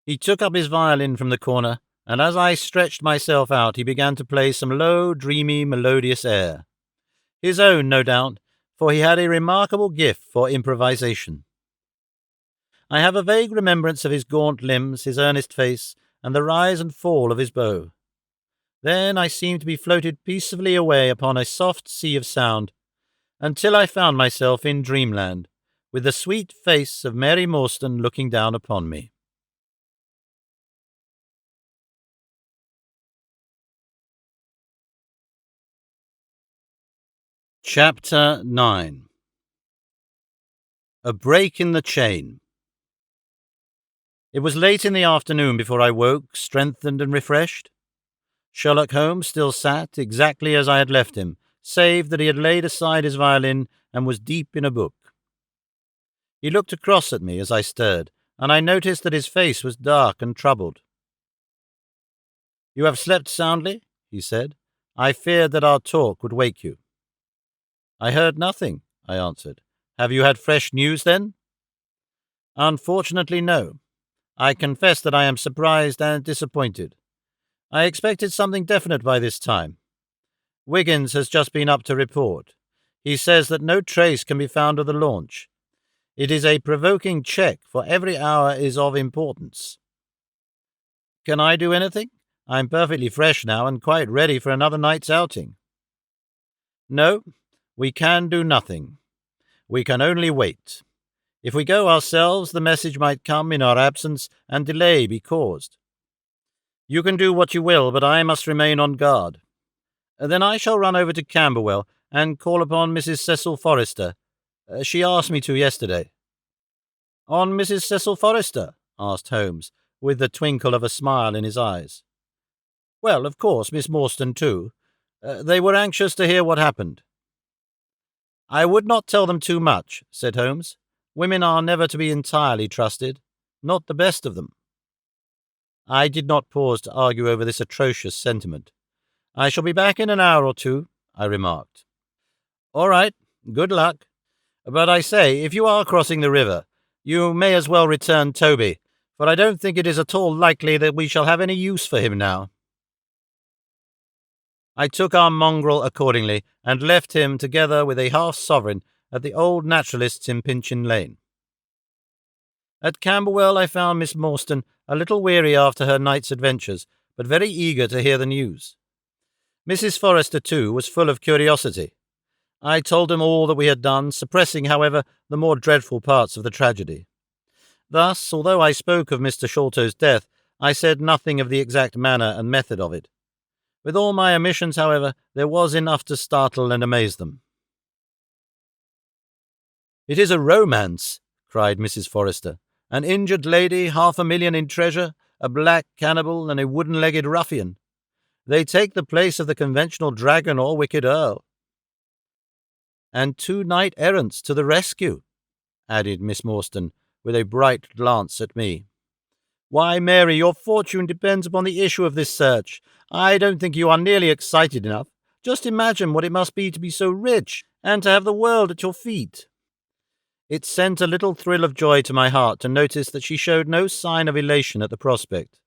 He took up his violin from the corner and as I stretched myself out, he began to play some low, dreamy, melodious air. His own, no doubt, for he had a remarkable gift for improvisation. I have a vague remembrance of his gaunt limbs, his earnest face, and the rise and fall of his bow. Then I seemed to be floated peacefully away upon a soft sea of sound, until I found myself in dreamland, with the sweet face of Mary Morstan looking down upon me. Chapter 9. A Break in the Chain. It was late in the afternoon before I woke, strengthened and refreshed. Sherlock Holmes still sat exactly as I had left him, save that he had laid aside his violin and was deep in a book. He looked across at me as I stirred, and I noticed that his face was dark and troubled. "You have slept soundly?" he said. "I feared that our talk would wake you." "I heard nothing," I answered. "Have you had fresh news, then?" "Unfortunately, no. I confess that I am surprised and disappointed. I expected something definite by this time. Wiggins has just been up to report. He says that no trace can be found of the launch. It is a provoking check, for every hour is of importance." "Can I do anything? I'm perfectly fresh now and quite ready for another night's outing." "No, we can do nothing. We can only wait. If we go ourselves, the message might come in our absence and delay be caused. You can do what you will, but I must remain on guard. Then I shall run over to Camberwell and call upon Mrs. Cecil Forrester. She asked me to yesterday." "On Mrs. Cecil Forrester?" asked Holmes, with the twinkle of a smile in his eyes. "Well, of course, Miss Morstan too. They were anxious to hear what happened." "I would not tell them too much," said Holmes. "Women are never to be entirely trusted, not the best of them." I did not pause to argue over this atrocious sentiment. "I shall be back in an hour or two," I remarked. "All right, good luck. But I say, if you are crossing the river, you may as well return Toby, for I don't think it is at all likely that we shall have any use for him now." I took our mongrel accordingly, and left him, together with a half-sovereign, at the old naturalist's in Pinchin Lane. At Camberwell I found Miss Morstan a little weary after her night's adventures, but very eager to hear the news. Mrs. Forrester, too, was full of curiosity. I told them all that we had done, suppressing, however, the more dreadful parts of the tragedy. Thus, although I spoke of Mr. Sholto's death, I said nothing of the exact manner and method of it. With all my omissions, however, there was enough to startle and amaze them. "It is a romance," cried Mrs. Forrester. "An injured lady, 500,000 in treasure, a black cannibal, and a wooden-legged ruffian. They take the place of the conventional dragon or wicked earl." "And 2 knight-errants to the rescue," added Miss Morstan, with a bright glance at me. "Why, Mary, your fortune depends upon the issue of this search. I don't think you are nearly excited enough. Just imagine what it must be to be so rich, and to have the world at your feet." It sent a little thrill of joy to my heart to notice that she showed no sign of elation at the prospect.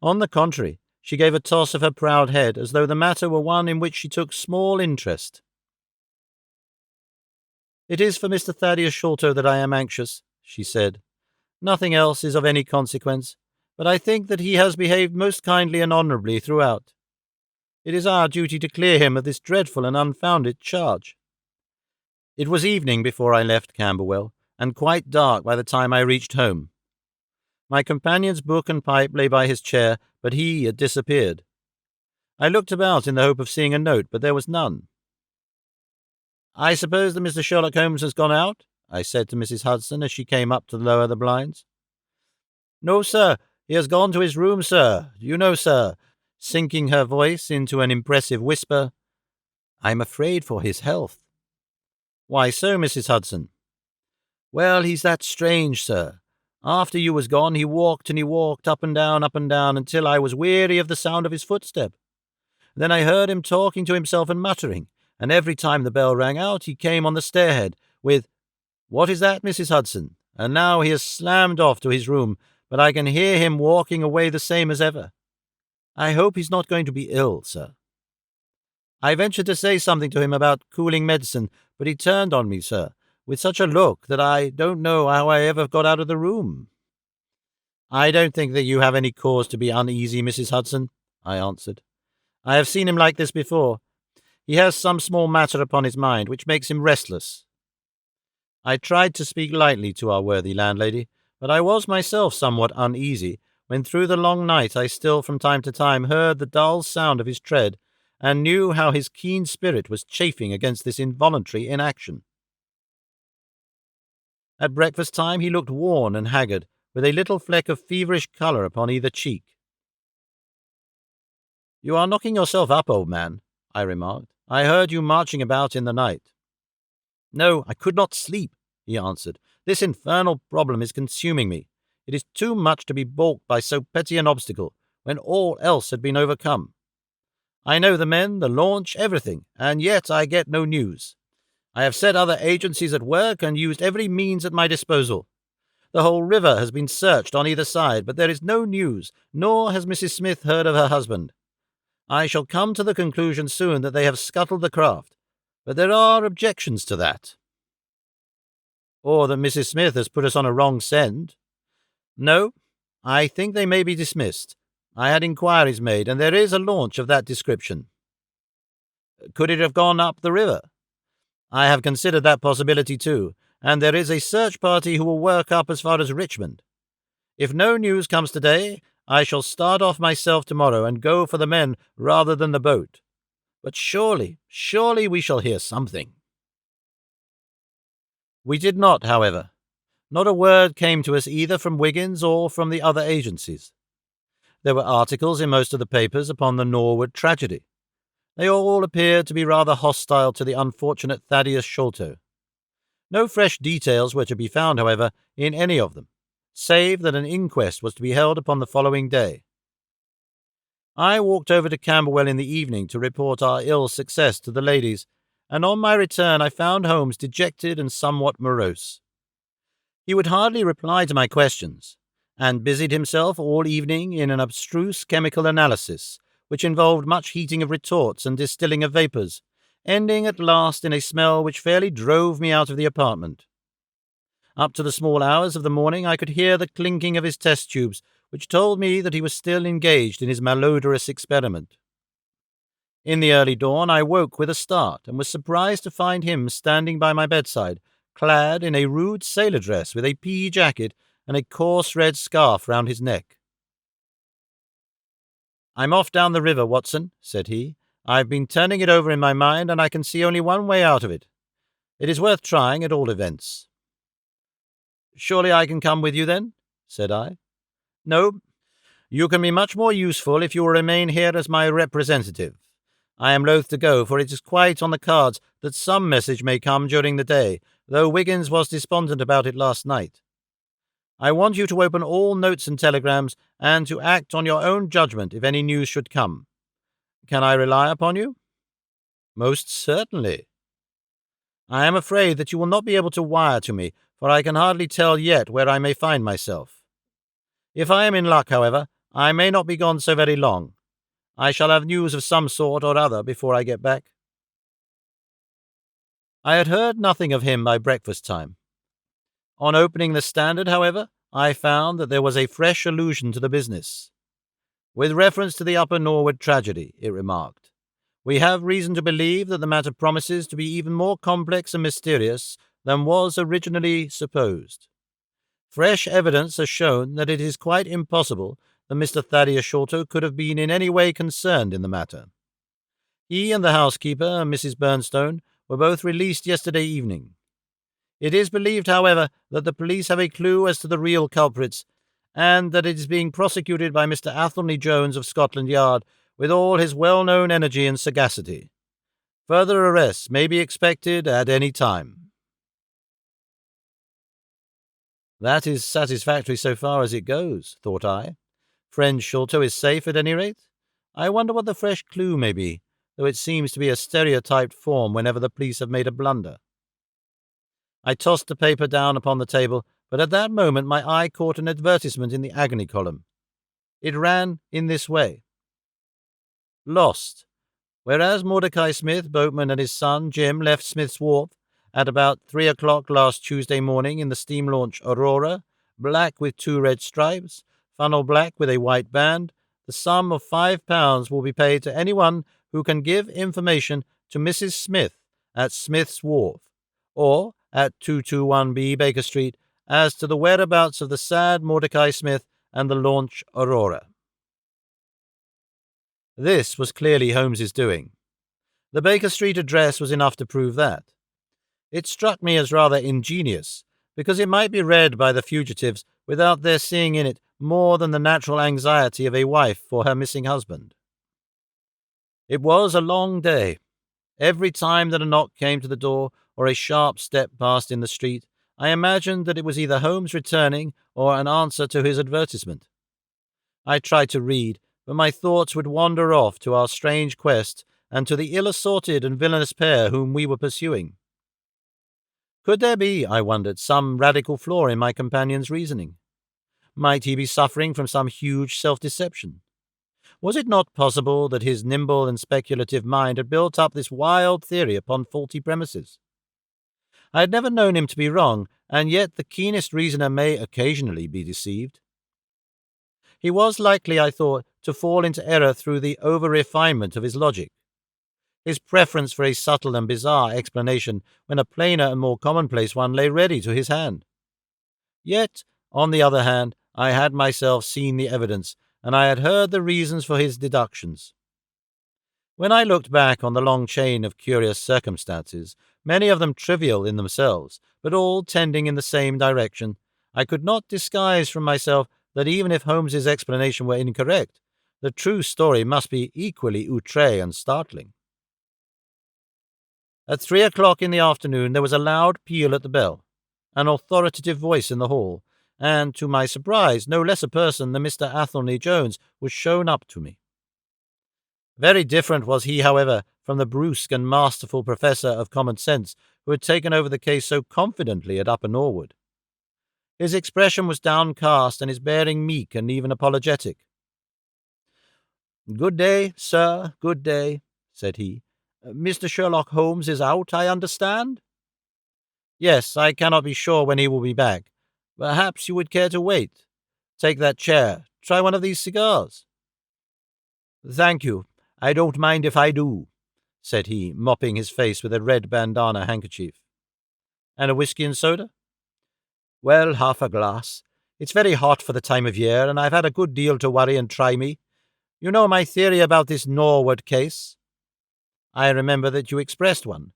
On the contrary, she gave a toss of her proud head, as though the matter were one in which she took small interest. "It is for Mr. Thaddeus Sholto that I am anxious," she said. "Nothing else is of any consequence, but I think that he has behaved most kindly and honourably throughout. It is our duty to clear him of this dreadful and unfounded charge." It was evening before I left Camberwell, and quite dark by the time I reached home. My companion's book and pipe lay by his chair, but he had disappeared. I looked about in the hope of seeing a note, but there was none. "I suppose that Mr. Sherlock Holmes has gone out?" I said to Mrs. Hudson as she came up to lower the blinds. "No, sir. He has gone to his room, sir. You know, sir," sinking her voice into an impressive whisper, "I'm afraid for his health." "Why so, Mrs. Hudson?" "Well, he's that strange, sir. After you was gone, he walked and he walked up and down, until I was weary of the sound of his footstep. Then I heard him talking to himself and muttering, and every time the bell rang out, he came on the stairhead with, 'What is that, Mrs. Hudson?' And now he has slammed off to his room, but I can hear him walking away the same as ever. I hope he's not going to be ill, sir. I ventured to say something to him about cooling medicine, but he turned on me, sir, with such a look that I don't know how I ever got out of the room. I don't think that you have any cause to be uneasy, Mrs. Hudson, I answered. I have seen him like this before. He has some small matter upon his mind which makes him restless. I tried to speak lightly to our worthy landlady, but I was myself somewhat uneasy when through the long night I still from time to time heard the dull sound of his tread, and knew how his keen spirit was chafing against this involuntary inaction. At breakfast time he looked worn and haggard, with a little fleck of feverish colour upon either cheek. "You are knocking yourself up, old man," I remarked. "I heard you marching about in the night." "No, I could not sleep," he answered. "This infernal problem is consuming me. It is too much to be balked by so petty an obstacle, when all else had been overcome. I know the men, the launch, everything, and yet I get no news. I have set other agencies at work and used every means at my disposal. The whole river has been searched on either side, but there is no news, nor has Mrs. Smith heard of her husband. I shall come to the conclusion soon that they have scuttled the craft, but there are objections to that." "Or that Mrs. Smith has put us on a wrong scent." "No, I think they may be dismissed. I had inquiries made, and there is a launch of that description." "Could it have gone up the river?" "I have considered that possibility too, and there is a search party who will work up as far as Richmond. If no news comes today, I shall start off myself tomorrow and go for the men rather than the boat. But surely we shall hear something." We did not, however. Not a word came to us either from Wiggins or from the other agencies. There were articles in most of the papers upon the Norwood tragedy. They all appeared to be rather hostile to the unfortunate Thaddeus Sholto. No fresh details were to be found, however, in any of them, save that an inquest was to be held upon the following day. I walked over to Camberwell in the evening to report our ill success to the ladies, and on my return I found Holmes dejected and somewhat morose. He would hardly reply to my questions, and busied himself all evening in an abstruse chemical analysis, which involved much heating of retorts and distilling of vapours, ending at last in a smell which fairly drove me out of the apartment. Up to the small hours of the morning I could hear the clinking of his test tubes, which told me that he was still engaged in his malodorous experiment. In the early dawn I woke with a start, and was surprised to find him standing by my bedside, clad in a rude sailor dress with a pea jacket and a coarse red scarf round his neck. "I'm off down the river, Watson," said he. "I've been turning it over in my mind, and I can see only one way out of it. It is worth trying, at all events." "Surely I can come with you, then?" said I. "No, you can be much more useful if you will remain here as my representative. I am loath to go, for it is quite on the cards that some message may come during the day, though Wiggins was despondent about it last night. I want you to open all notes and telegrams, and to act on your own judgment if any news should come. Can I rely upon you?" "Most certainly." "I am afraid that you will not be able to wire to me, for I can hardly tell yet where I may find myself. If I am in luck, however, I may not be gone so very long. I shall have news of some sort or other before I get back." I had heard nothing of him by breakfast time. On opening the Standard, however, I found that there was a fresh allusion to the business. "With reference to the Upper Norwood tragedy," it remarked, "we have reason to believe that the matter promises to be even more complex and mysterious than was originally supposed. Fresh evidence has shown that it is quite impossible that Mr. Thaddeus Sholto could have been in any way concerned in the matter. He and the housekeeper, Mrs. Bernstone, were both released yesterday evening. It is believed, however, that the police have a clue as to the real culprits, and that it is being prosecuted by Mr. Athelney Jones of Scotland Yard with all his well-known energy and sagacity. Further arrests may be expected at any time." That is satisfactory so far as it goes, thought I. Friend Sholto is safe at any rate. I wonder what the fresh clue may be, though it seems to be a stereotyped form whenever the police have made a blunder. I tossed the paper down upon the table, but at that moment my eye caught an advertisement in the agony column. It ran in this way: Lost. Whereas Mordecai Smith, boatman, and his son, Jim, left Smith's Wharf at about 3 o'clock last Tuesday morning in the steam launch Aurora, black with 2 red stripes, funnel black with a white band, the sum of £5 will be paid to anyone who can give information to Mrs. Smith at Smith's Wharf, or at 221B Baker Street, as to the whereabouts of the sad Mordecai Smith and the launch Aurora. This was clearly Holmes's doing. The Baker Street address was enough to prove that. It struck me as rather ingenious, because it might be read by the fugitives without their seeing in it more than the natural anxiety of a wife for her missing husband. It was a long day. Every time that a knock came to the door or a sharp step passed in the street, I imagined that it was either Holmes returning or an answer to his advertisement. I tried to read, but my thoughts would wander off to our strange quest and to the ill-assorted and villainous pair whom we were pursuing. Could there be, I wondered, some radical flaw in my companion's reasoning? Might he be suffering from some huge self-deception? Was it not possible that his nimble and speculative mind had built up this wild theory upon faulty premises? I had never known him to be wrong, and yet the keenest reasoner may occasionally be deceived. He was likely, I thought, to fall into error through the over-refinement of his logic, his preference for a subtle and bizarre explanation when a plainer and more commonplace one lay ready to his hand. Yet, on the other hand, I had myself seen the evidence, and I had heard the reasons for his deductions. When I looked back on the long chain of curious circumstances, many of them trivial in themselves, but all tending in the same direction, I could not disguise from myself that even if Holmes's explanation were incorrect, the true story must be equally outré and startling. At 3 o'clock in the afternoon there was a loud peal at the bell, an authoritative voice in the hall, and, to my surprise, no less a person than Mr. Athelney Jones was shown up to me. Very different was he, however, from the brusque and masterful professor of common sense who had taken over the case so confidently at Upper Norwood. His expression was downcast and his bearing meek and even apologetic. "Good day, sir, good day," said he. "Mr. Sherlock Holmes is out, I understand?" "Yes, I cannot be sure when he will be back. Perhaps you would care to wait. Take that chair. Try one of these cigars." "Thank you. I don't mind if I do," said he, mopping his face with a red bandana handkerchief. "And a whiskey and soda?" "Well, half a glass. It's very hot for the time of year, and I've had a good deal to worry and try me. You know my theory about this Norwood case?" "I remember that you expressed one."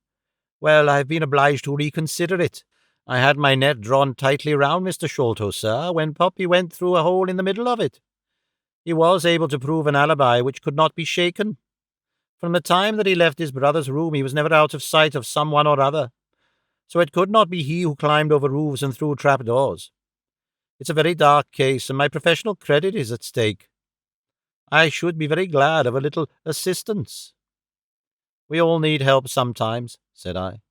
"Well, I've been obliged to reconsider it. I had my net drawn tightly round Mr. Sholto, sir, when Poppy went through a hole in the middle of it. He was able to prove an alibi which could not be shaken. From the time that he left his brother's room he was never out of sight of some one or other, so it could not be he who climbed over roofs and through trapdoors. It's a very dark case, and my professional credit is at stake. I should be very glad of a little assistance." "We all need help sometimes," said I.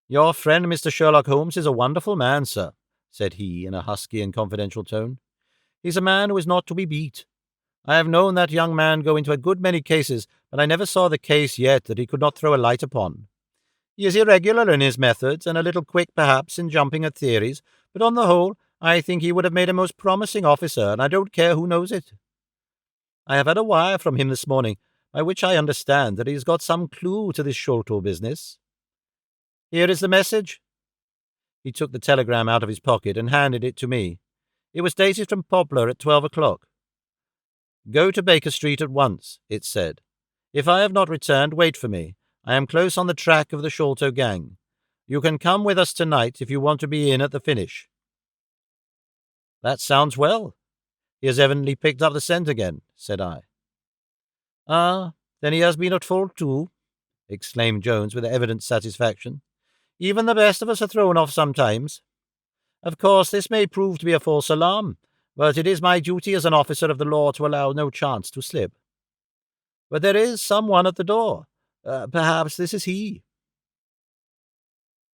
"Your friend Mr. Sherlock Holmes is a wonderful man, sir," said he in a husky and confidential tone. "He's a man who is not to be beat. I have known that young man go into a good many cases, but I never saw the case yet that he could not throw a light upon. He is irregular in his methods, and a little quick, perhaps, in jumping at theories, but on the whole, I think he would have made a most promising officer, and I don't care who knows it. I have had a wire from him this morning, by which I understand that he has got some clue to this Sholto business. Here is the message." He took the telegram out of his pocket and handed it to me. It was dated from Poplar at 12 o'clock. "Go to Baker Street at once," it said. "If I have not returned, wait for me. I am close on the track of the Sholto gang. You can come with us tonight if you want to be in at the finish." "That sounds well. He has evidently picked up the scent again," said I. "Ah, then he has been at fault too," exclaimed Jones with evident satisfaction. "Even the best of us are thrown off sometimes. Of course, this may prove to be a false alarm, but it is my duty as an officer of the law to allow no chance to slip. But there is someone at the door. Perhaps this is he."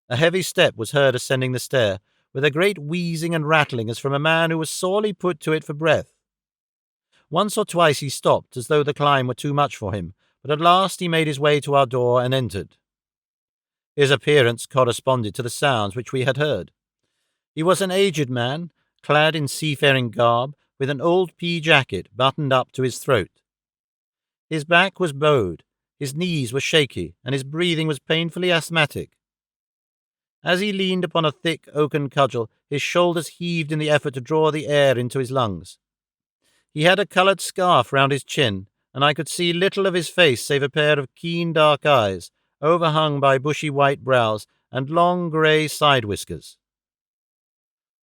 A heavy step was heard ascending the stair, with a great wheezing and rattling as from a man who was sorely put to it for breath. Once or twice he stopped, as though the climb were too much for him, but at last he made his way to our door and entered. His appearance corresponded to the sounds which we had heard. He was an aged man, clad in seafaring garb, with an old pea jacket buttoned up to his throat. His back was bowed, his knees were shaky, and his breathing was painfully asthmatic. As he leaned upon a thick oaken cudgel, his shoulders heaved in the effort to draw the air into his lungs. He had a coloured scarf round his chin, and I could see little of his face save a pair of keen dark eyes, overhung by bushy white brows and long grey side whiskers.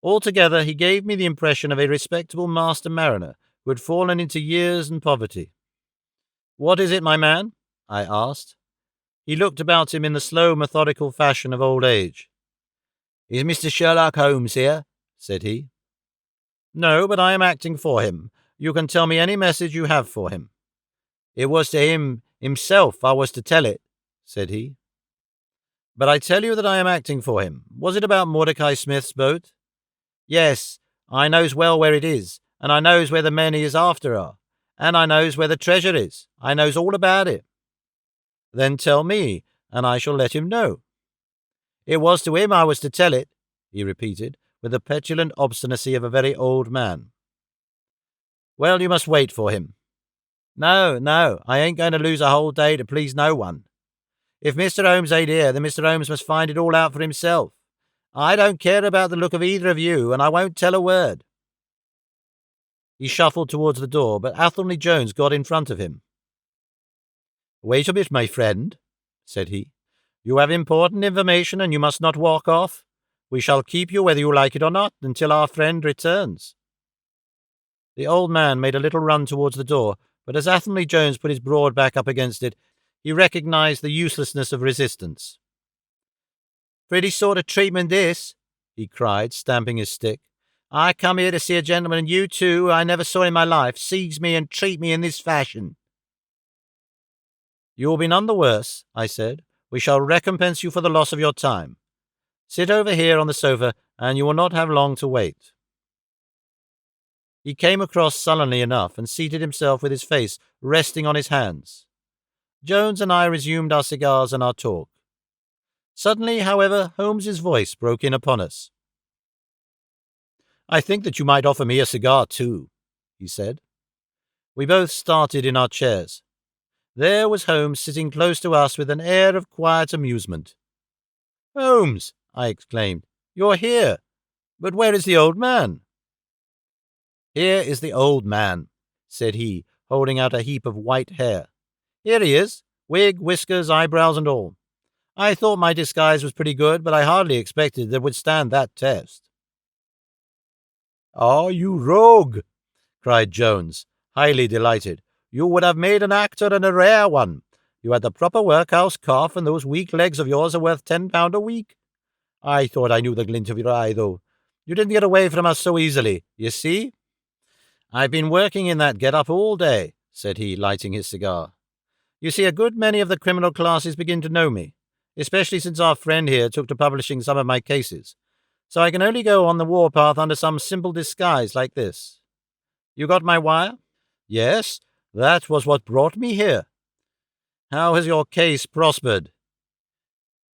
Altogether, he gave me the impression of a respectable master mariner who had fallen into years and poverty. "What is it, my man?" I asked. He looked about him in the slow, methodical fashion of old age. "Is Mr. Sherlock Holmes here?" said he. "No, but I am acting for him. You can tell me any message you have for him." "It was to him himself I was to tell it," said he. "But I tell you that I am acting for him. Was it about Mordecai Smith's boat?" "Yes, I knows well where it is, and I knows where the men he is after are, and I knows where the treasure is. I knows all about it." "Then tell me, and I shall let him know." "It was to him I was to tell it," he repeated, with the petulant obstinacy of a very old man. "Well, you must wait for him." No, I ain't going to lose a whole day to please no one. If Mr. Holmes ain't here, then Mr. Holmes must find it all out for himself. I don't care about the look of either of you, and I won't tell a word." He shuffled towards the door, but Athelney Jones got in front of him. "Wait a bit, my friend," said he. "You have important information, and you must not walk off. We shall keep you whether you like it or not, until our friend returns." The old man made a little run towards the door, but as Athelney Jones put his broad back up against it, he recognized the uselessness of resistance. "Pretty sort of treatment, this," he cried, stamping his stick. "I come here to see a gentleman, and you two, who I never saw in my life, seize me and treat me in this fashion." "You will be none the worse," I said. "We shall recompense you for the loss of your time. Sit over here on the sofa, and you will not have long to wait." He came across sullenly enough and seated himself with his face resting on his hands. Jones and I resumed our cigars and our talk. Suddenly, however, Holmes's voice broke in upon us. "I think that you might offer me a cigar too," he said. We both started in our chairs. There was Holmes sitting close to us with an air of quiet amusement. "Holmes," I exclaimed, "you're here. But where is the old man?" "Here is the old man," said he, holding out a heap of white hair. "Here he is, wig, whiskers, eyebrows, and all. I thought my disguise was pretty good, but I hardly expected that it would stand that test." "Ah, you rogue!" cried Jones, highly delighted. "You would have made an actor, and a rare one. You had the proper workhouse cough, and those weak legs of yours are worth £10 a week. I thought I knew the glint of your eye, though. You didn't get away from us so easily, you see." "I've been working in that get-up all day," said he, lighting his cigar. "You see, a good many of the criminal classes begin to know me, especially since our friend here took to publishing some of my cases. So I can only go on the warpath under some simple disguise like this. You got my wire?" "Yes, that was what brought me here." "How has your case prospered?"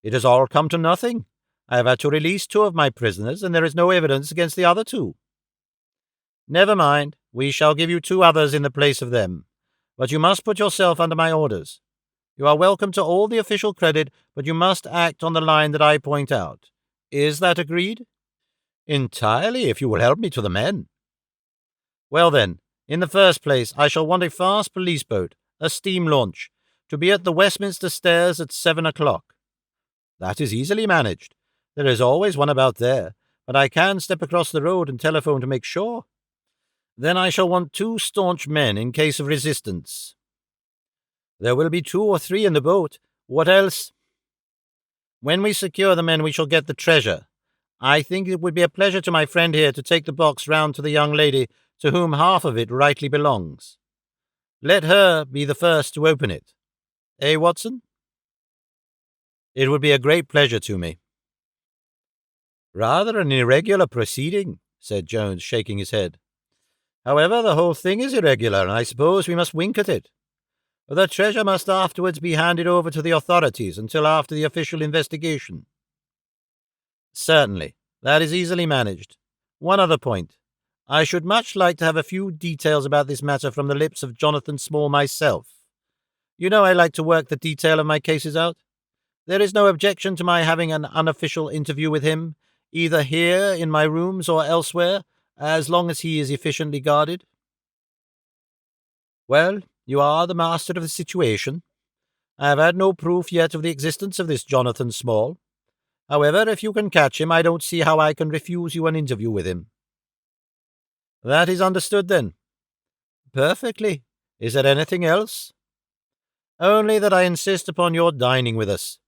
"It has all come to nothing. I have had to release 2 of my prisoners, and there is no evidence against the other 2. "Never mind, we shall give you 2 others in the place of them. But you must put yourself under my orders. You are welcome to all the official credit, but you must act on the line that I point out. Is that agreed?" "Entirely, if you will help me to the men." "Well then, in the first place, I shall want a fast police boat, a steam launch, to be at the Westminster Stairs at 7 o'clock. "That is easily managed. There is always one about there, but I can step across the road and telephone to make sure. Then I shall want 2 staunch men in case of resistance." "There will be 2 or 3 in the boat. What else?" "When we secure the men, we shall get the treasure. I think it would be a pleasure to my friend here to take the box round to the young lady to whom half of it rightly belongs. Let her be the first to open it. Eh, Watson?" "It would be a great pleasure to me." "Rather an irregular proceeding," said Jones, shaking his head. However, the whole thing is irregular, and I suppose we must wink at it. The treasure must afterwards be handed over to the authorities until after the official investigation. Certainly. That is easily managed. One other point. I should much like to have a few details about this matter from the lips of Jonathan Small myself. You know I like to work the detail of my cases out. There is no objection to my having an unofficial interview with him, either here in my rooms or elsewhere, as long as he is efficiently guarded. Well, you are the master of the situation. I have had no proof yet of the existence of this Jonathan Small. However, if you can catch him, I don't see how I can refuse you an interview with him. That is understood, then. Perfectly. Is there anything else? Only that I insist upon your dining with us.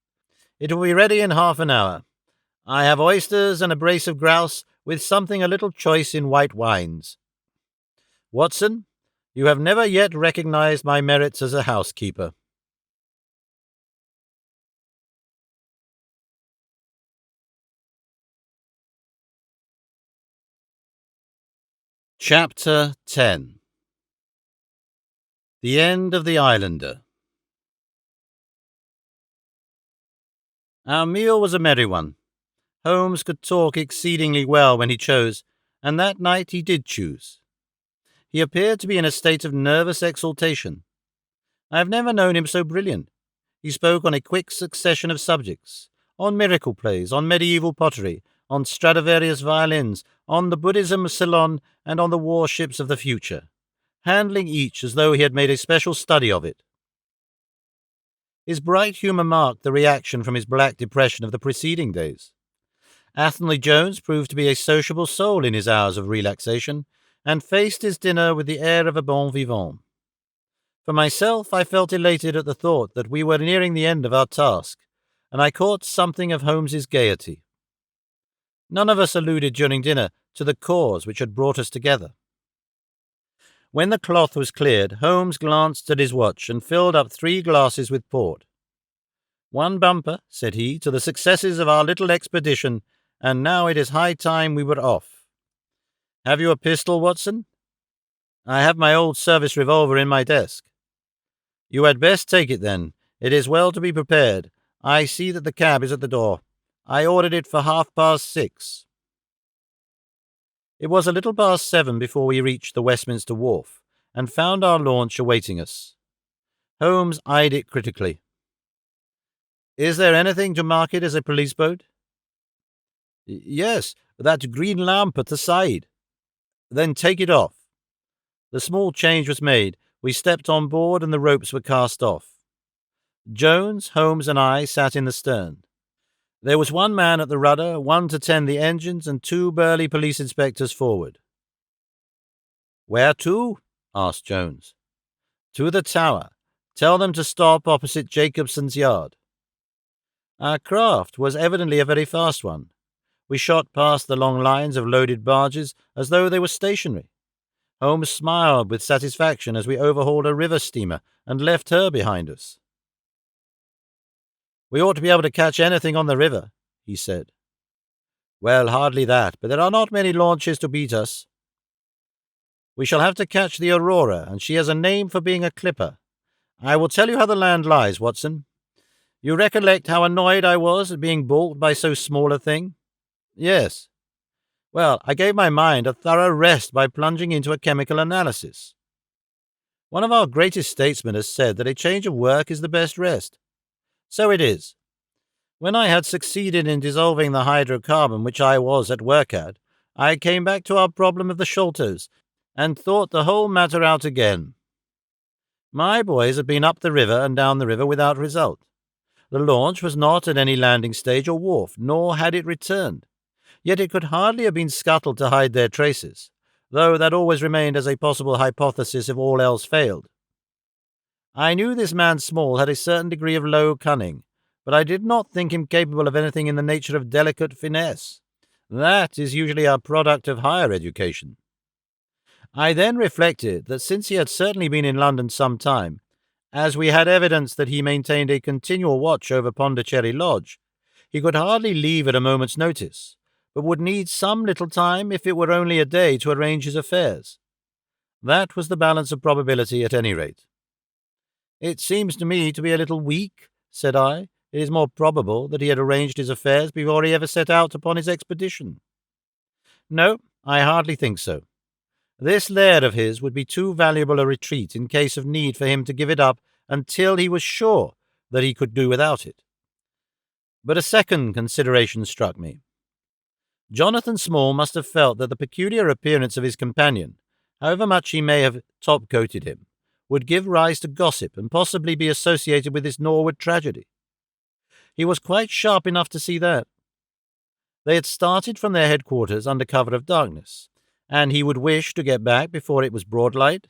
It will be ready in half an hour. I have oysters and a brace of grouse, with something a little choice in white wines. Watson, you have never yet recognized my merits as a housekeeper. Chapter 10. The End of the Islander. Our meal was a merry one. Holmes could talk exceedingly well when he chose, and that night he did choose. He appeared to be in a state of nervous exaltation. I have never known him so brilliant. He spoke on a quick succession of subjects, on miracle plays, on medieval pottery, on Stradivarius violins, on the Buddhism of Ceylon, and on the warships of the future, handling each as though he had made a special study of it. His bright humour marked the reaction from his black depression of the preceding days. Athelney Jones proved to be a sociable soul in his hours of relaxation, and faced his dinner with the air of a bon vivant. For myself, I felt elated at the thought that we were nearing the end of our task, and I caught something of Holmes's gaiety. None of us alluded during dinner to the cause which had brought us together. When the cloth was cleared, Holmes glanced at his watch and filled up 3 glasses with port. "One bumper," said he, "to the successes of our little expedition, and now it is high time we were off. Have you a pistol, Watson?" "I have my old service revolver in my desk." "You had best take it, then. It is well to be prepared. I see that the cab is at the door. I ordered it for 6:30. It was a little past 7 before we reached the Westminster Wharf, and found our launch awaiting us. Holmes eyed it critically. "Is there anything to mark it as a police boat?" "Yes, that green lamp at the side." "Then take it off." The small change was made. We stepped on board, and the ropes were cast off. Jones, Holmes, and I sat in the stern. There was 1 man at the rudder, 1 to tend the engines, and 2 burly police inspectors forward. "Where to?" asked Jones. "To the Tower. Tell them to stop opposite Jacobson's Yard." Our craft was evidently a very fast one. We shot past the long lines of loaded barges as though they were stationary. Holmes smiled with satisfaction as we overhauled a river steamer and left her behind us. "We ought to be able to catch anything on the river," he said. "Well, hardly that, but there are not many launches to beat us." "We shall have to catch the Aurora, and she has a name for being a clipper. I will tell you how the land lies, Watson. You recollect how annoyed I was at being balked by so small a thing?" "Yes." "Well, I gave my mind a thorough rest by plunging into a chemical analysis. One of our greatest statesmen has said that a change of work is the best rest. So it is. When I had succeeded in dissolving the hydrocarbon which I was at work at, I came back to our problem of the Sholtos, and thought the whole matter out again. My boys had been up the river and down the river without result. The launch was not at any landing stage or wharf, nor had it returned. Yet it could hardly have been scuttled to hide their traces, though that always remained as a possible hypothesis if all else failed. I knew this man Small had a certain degree of low cunning, but I did not think him capable of anything in the nature of delicate finesse. That is usually a product of higher education. I then reflected that since he had certainly been in London some time, as we had evidence that he maintained a continual watch over Pondicherry Lodge, he could hardly leave at a moment's notice, but would need some little time, if it were only a day, to arrange his affairs. That was the balance of probability at any rate. "It seems to me to be a little weak," said I. "It is more probable that he had arranged his affairs before he ever set out upon his expedition." "No, I hardly think so. This lair of his would be too valuable a retreat in case of need for him to give it up until he was sure that he could do without it. But a second consideration struck me. Jonathan Small must have felt that the peculiar appearance of his companion, however much he may have top-coated him, would give rise to gossip and possibly be associated with this Norwood tragedy. He was quite sharp enough to see that. They had started from their headquarters under cover of darkness, and he would wish to get back before it was broad light.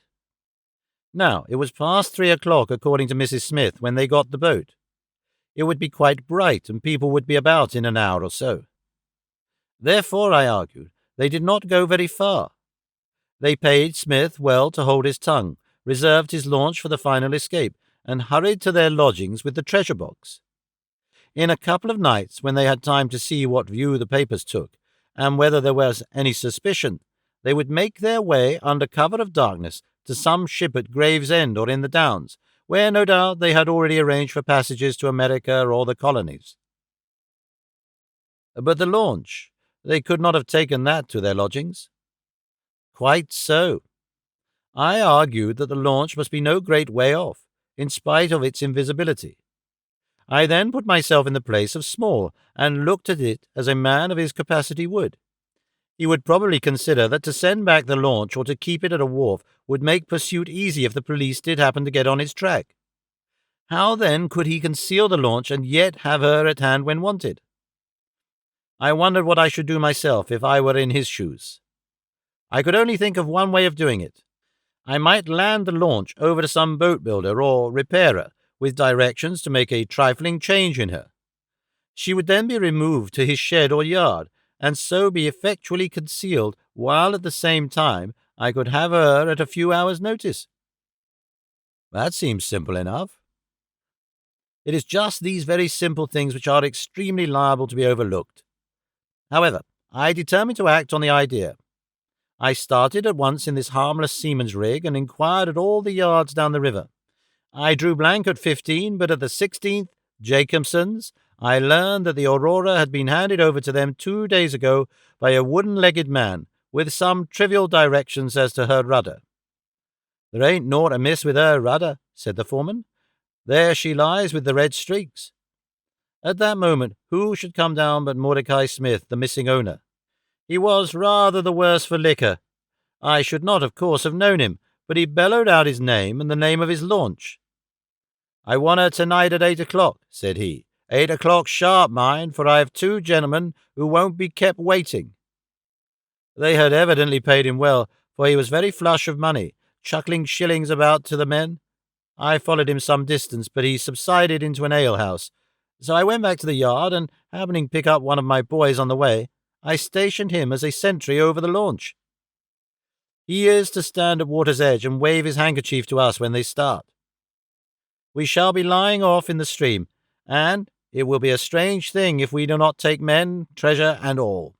Now, it was past 3 o'clock, according to Mrs. Smith, when they got the boat. It would be quite bright, and people would be about in an hour or so. Therefore, I argued, they did not go very far. They paid Smith well to hold his tongue, reserved his launch for the final escape, and hurried to their lodgings with the treasure box. In a couple of nights, when they had time to see what view the papers took, and whether there was any suspicion, they would make their way under cover of darkness to some ship at Gravesend or in the Downs, where no doubt they had already arranged for passages to America or the colonies. But the launch, they could not have taken that to their lodgings. Quite so. I argued that the launch must be no great way off, in spite of its invisibility. I then put myself in the place of Small, and looked at it as a man of his capacity would. He would probably consider that to send back the launch or to keep it at a wharf would make pursuit easy if the police did happen to get on its track. How then could he conceal the launch and yet have her at hand when wanted? I wondered what I should do myself if I were in his shoes. I could only think of one way of doing it. I might land the launch over to some boat builder or repairer, with directions to make a trifling change in her. She would then be removed to his shed or yard, and so be effectually concealed, while at the same time I could have her at a few hours' notice. That seems simple enough. It is just these very simple things which are extremely liable to be overlooked. However, I determined to act on the idea. I started at once in this harmless seaman's rig and inquired at all the yards down the river. I drew blank at 15, but at the 16th, Jacobson's, I learned that the Aurora had been handed over to them 2 days ago by a wooden-legged man, with some trivial directions as to her rudder. "There ain't naught amiss with her rudder," said the foreman. "There she lies with the red streaks." At that moment, who should come down but Mordecai Smith, the missing owner. He was rather the worse for liquor. I should not, of course, have known him, but he bellowed out his name and the name of his launch. "I want her tonight at 8 o'clock, said he. 8 o'clock sharp, mind, for I have 2 gentlemen who won't be kept waiting. They had evidently paid him well, for he was very flush of money, chuckling shillings about to the men. I followed him some distance, but he subsided into an alehouse. So I went back to the yard, and happening to pick up one of my boys on the way, I stationed him as a sentry over the launch. He is to stand at water's edge and wave his handkerchief to us when they start. We shall be lying off in the stream, and it will be a strange thing if we do not take men, treasure, and all."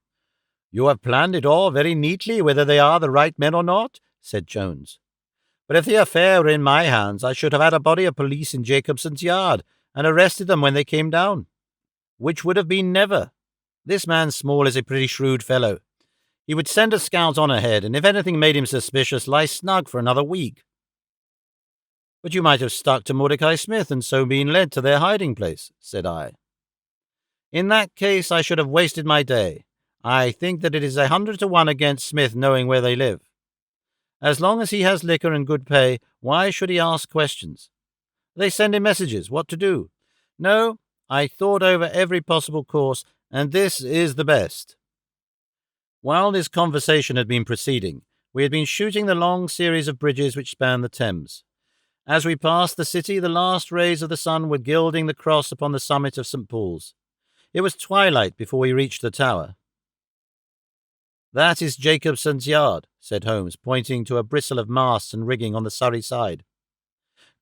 "You have planned it all very neatly, whether they are the right men or not," said Jones. "But if the affair were in my hands, I should have had a body of police in Jacobson's yard, and arrested them when they came down. Which would have been never. This man Small is a pretty shrewd fellow. He would send a scout on ahead, and if anything made him suspicious, lie snug for another week." "But you might have stuck to Mordecai Smith and so been led to their hiding place," said I. "In that case I should have wasted my day. I think that it is 100 to 1 against Smith knowing where they live. As long as he has liquor and good pay, why should he ask questions? They send him messages, what to do. No, I thought over every possible course, and this is the best." While this conversation had been proceeding, we had been shooting the long series of bridges which span the Thames. As we passed the city, the last rays of the sun were gilding the cross upon the summit of St. Paul's. It was twilight before we reached the tower. "That is Jacobson's yard," said Holmes, pointing to a bristle of masts and rigging on the Surrey side.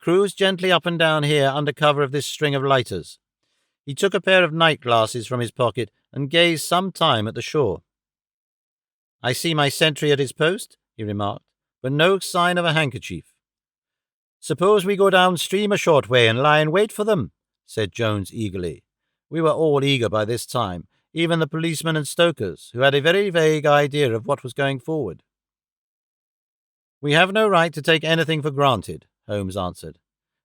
"Cruise gently up and down here under cover of this string of lighters." He took a pair of night glasses from his pocket and gazed some time at the shore. "I see my sentry at his post," he remarked, but no sign of a handkerchief. "Suppose we go downstream a short way and lie in wait for them," said Jones eagerly. We were all eager by this time, even the policemen and stokers, who had a very vague idea of what was going forward. "We have no right to take anything for granted," Holmes answered.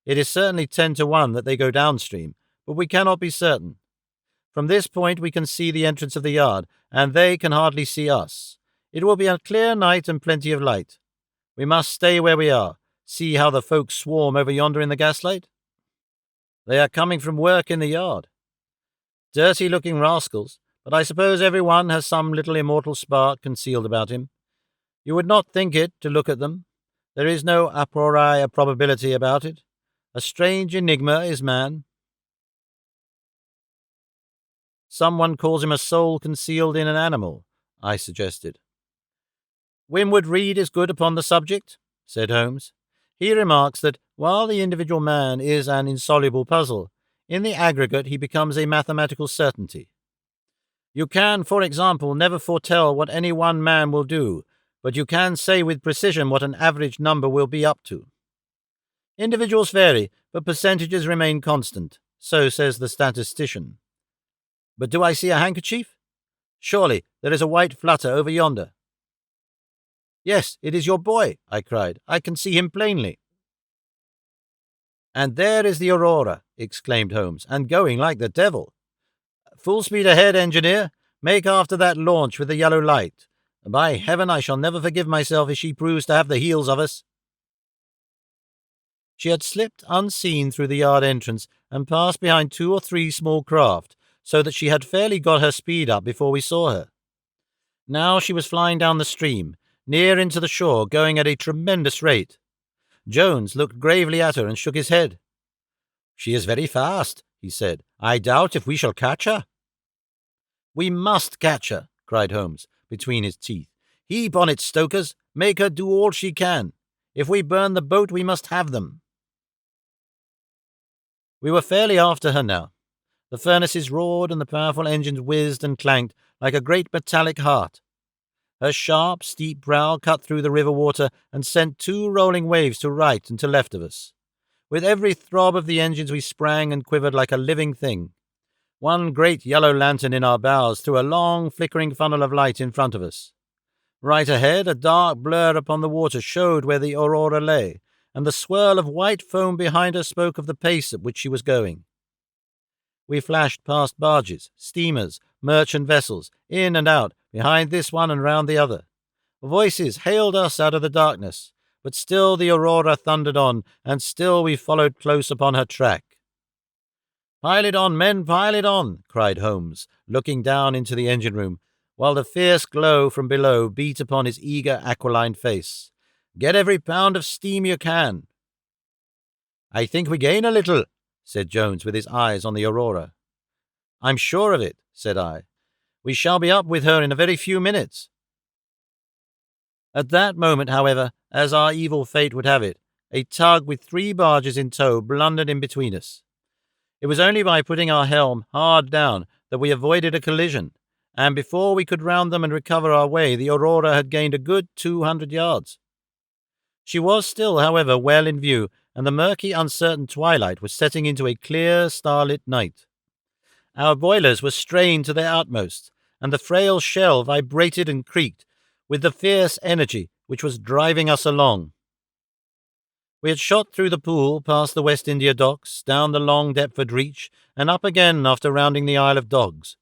"It is certainly 10 to 1 that they go downstream, but we cannot be certain. From this point we can see the entrance of the yard, and they can hardly see us. It will be a clear night and plenty of light. We must stay where we are. See how the folks swarm over yonder in the gaslight? They are coming from work in the yard. Dirty-looking rascals, but I suppose every one has some little immortal spark concealed about him. You would not think it to look at them. There is no a priori probability about it. A strange enigma is man. Someone calls him a soul concealed in an animal," I suggested. "Winwood Reade is good upon the subject," said Holmes. "He remarks that, while the individual man is an insoluble puzzle, in the aggregate he becomes a mathematical certainty. You can, for example, never foretell what any one man will do, but you can say with precision what an average number will be up to. Individuals vary, but percentages remain constant, so says the statistician. But do I see a handkerchief? Surely there is a white flutter over yonder." "Yes, it is your boy," I cried. "I can see him plainly." "And there is the Aurora," exclaimed Holmes, "and going like the devil. Full speed ahead, engineer. Make after that launch with the yellow light. By heaven, I shall never forgive myself if she proves to have the heels of us." She had slipped unseen through the yard entrance and passed behind 2 or 3 small craft, so that she had fairly got her speed up before we saw her. Now she was flying down the stream, near into the shore, going at a tremendous rate. Jones looked gravely at her and shook his head. "She is very fast," he said. "I doubt if we shall catch her." "We must catch her," cried Holmes, between his teeth. "Heap on it, stokers. Make her do all she can. If we burn the boat, we must have them." We were fairly after her now. The furnaces roared and the powerful engines whizzed and clanked like a great metallic heart. Her sharp, steep brow cut through the river water and sent 2 rolling waves to right and to left of us. With every throb of the engines we sprang and quivered like a living thing. One great yellow lantern in our bows threw a long, flickering funnel of light in front of us. Right ahead, a dark blur upon the water showed where the Aurora lay, and the swirl of white foam behind her spoke of the pace at which she was going. We flashed past barges, steamers, merchant vessels, in and out, behind this one and round the other. Voices hailed us out of the darkness, but still the Aurora thundered on, and still we followed close upon her track. "Pile it on, men, pile it on," cried Holmes, looking down into the engine-room, while the fierce glow from below beat upon his eager aquiline face. "Get every pound of steam you can." "I think we gain a little," said Jones, with his eyes on the Aurora. "I'm sure of it," said I. "We shall be up with her in a very few minutes." At that moment, however, as our evil fate would have it, a tug with 3 barges in tow blundered in between us. It was only by putting our helm hard down that we avoided a collision, and before we could round them and recover our way, the Aurora had gained a good 200 yards. She was still, however, well in view, and the murky, uncertain twilight was setting into a clear, starlit night. Our boilers were strained to their utmost, and the frail shell vibrated and creaked with the fierce energy which was driving us along. We had shot through the Pool, past the West India Docks, down the long Deptford Reach, and up again after rounding the Isle of Dogs.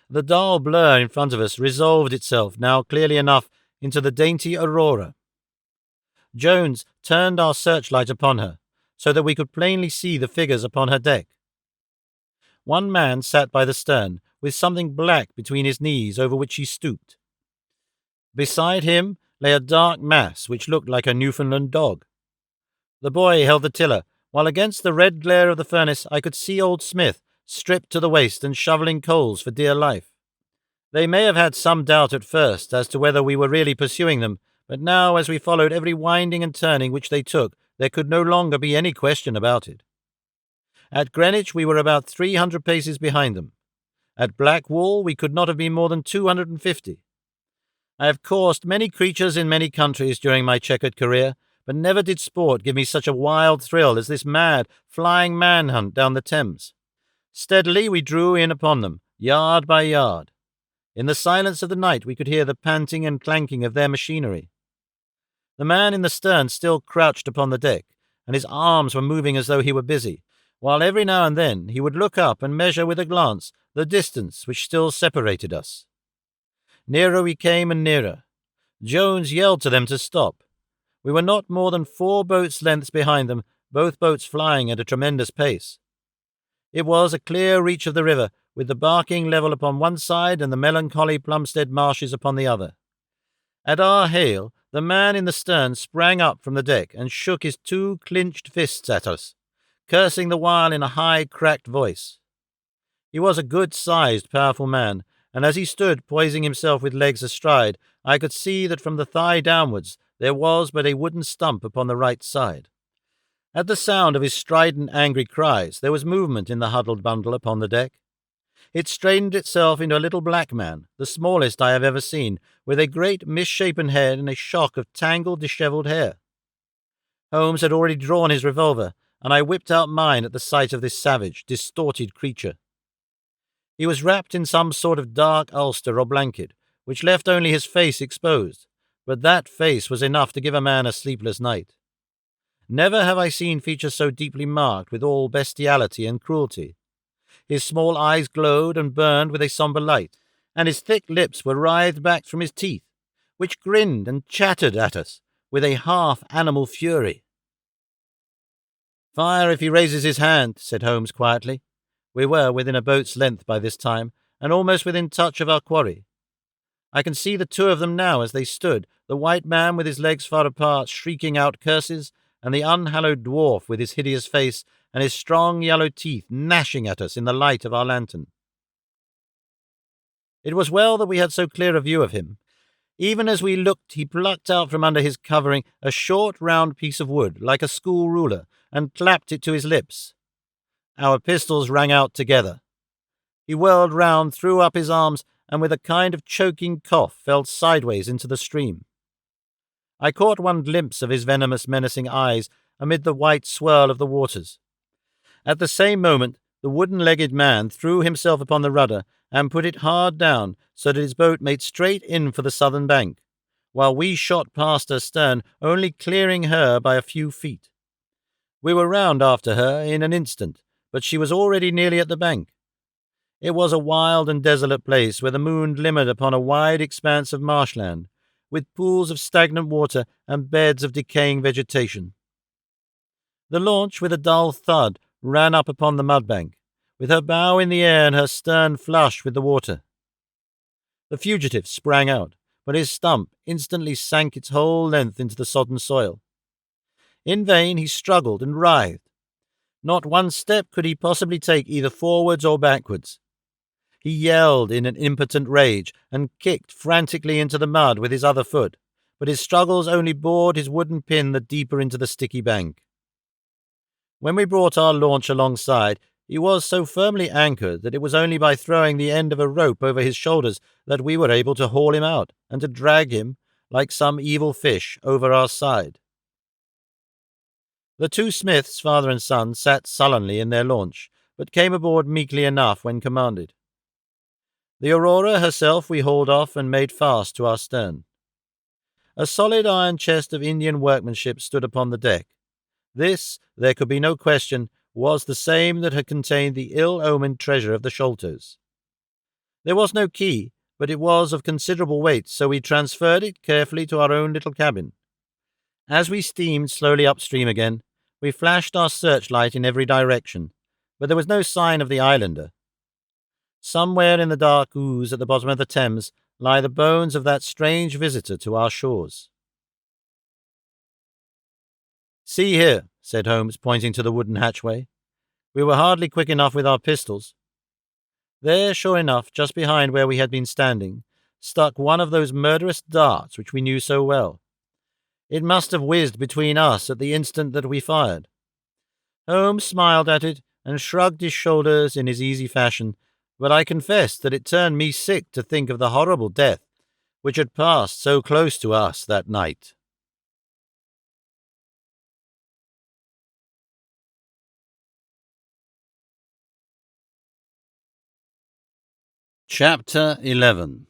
The dull blur in front of us resolved itself now clearly enough into the dainty Aurora. Jones turned our searchlight upon her, so that we could plainly see the figures upon her deck. One man sat by the stern, with something black between his knees over which he stooped. Beside him lay a dark mass which looked like a Newfoundland dog. The boy held the tiller, while against the red glare of the furnace I could see old Smith, stripped to the waist and shovelling coals for dear life. They may have had some doubt at first as to whether we were really pursuing them, but now, as we followed every winding and turning which they took, there could no longer be any question about it. At Greenwich we were about 300 paces behind them. At Blackwall we could not have been more than 250. I have coursed many creatures in many countries during my checkered career, but never did sport give me such a wild thrill as this mad, flying manhunt down the Thames. Steadily we drew in upon them, yard by yard. In the silence of the night we could hear the panting and clanking of their machinery. The man in the stern still crouched upon the deck, and his arms were moving as though he were busy, while every now and then he would look up and measure with a glance the distance which still separated us. Nearer we came and nearer. Jones yelled to them to stop. We were not more than 4 boats' lengths behind them, both boats flying at a tremendous pace. It was a clear reach of the river, with the Barking level upon one side and the melancholy Plumstead marshes upon the other. At our hail, the man in the stern sprang up from the deck and shook his 2 clinched fists at us, cursing the while in a high, cracked voice. He was a good-sized, powerful man, and as he stood poising himself with legs astride, I could see that from the thigh downwards there was but a wooden stump upon the right side. At the sound of his strident, angry cries, there was movement in the huddled bundle upon the deck. It straightened itself into a little black man, the smallest I have ever seen, with a great misshapen head and a shock of tangled, dishevelled hair. Holmes had already drawn his revolver, and I whipped out mine at the sight of this savage, distorted creature. He was wrapped in some sort of dark ulster or blanket, which left only his face exposed, but that face was enough to give a man a sleepless night. Never have I seen features so deeply marked with all bestiality and cruelty. His small eyes glowed and burned with a sombre light, and his thick lips were writhed back from his teeth, which grinned and chattered at us with a half-animal fury. "Fire if he raises his hand," said Holmes quietly. We were within a boat's length by this time, and almost within touch of our quarry. I can see the 2 of them now as they stood, the white man with his legs far apart shrieking out curses, and the unhallowed dwarf with his hideous face and his strong yellow teeth gnashing at us in the light of our lantern. It was well that we had so clear a view of him. Even as we looked, he plucked out from under his covering a short round piece of wood, like a school ruler, and clapped it to his lips. Our pistols rang out together. He whirled round, threw up his arms, and with a kind of choking cough fell sideways into the stream. I caught one glimpse of his venomous, menacing eyes amid the white swirl of the waters. At the same moment, the wooden-legged man threw himself upon the rudder and put it hard down so that his boat made straight in for the southern bank, while we shot past her stern, only clearing her by a few feet. We were round after her in an instant, but she was already nearly at the bank. It was a wild and desolate place where the moon glimmered upon a wide expanse of marshland, with pools of stagnant water and beds of decaying vegetation. The launch, with a dull thud, ran up upon the mudbank, with her bow in the air and her stern flush with the water. The fugitive sprang out, but his stump instantly sank its whole length into the sodden soil. In vain he struggled and writhed. Not one step could he possibly take either forwards or backwards. He yelled in an impotent rage and kicked frantically into the mud with his other foot, but his struggles only bored his wooden pin the deeper into the sticky bank. When we brought our launch alongside, he was so firmly anchored that it was only by throwing the end of a rope over his shoulders that we were able to haul him out and to drag him, like some evil fish, over our side. The 2 Smiths, father and son, sat sullenly in their launch, but came aboard meekly enough when commanded. The Aurora herself we hauled off and made fast to our stern. A solid iron chest of Indian workmanship stood upon the deck. This, there could be no question, was the same that had contained the ill-omened treasure of the Sholtos. There was no key, but it was of considerable weight, so we transferred it carefully to our own little cabin. As we steamed slowly upstream again, we flashed our searchlight in every direction, but there was no sign of the islander. Somewhere in the dark ooze at the bottom of the Thames lie the bones of that strange visitor to our shores. "See here," said Holmes, pointing to the wooden hatchway. We were hardly quick enough with our pistols. There, sure enough, just behind where we had been standing, stuck one of those murderous darts which we knew so well. It must have whizzed between us at the instant that we fired. Holmes smiled at it and shrugged his shoulders in his easy fashion, but I confess that it turned me sick to think of the horrible death which had passed so close to us that night. Chapter 11.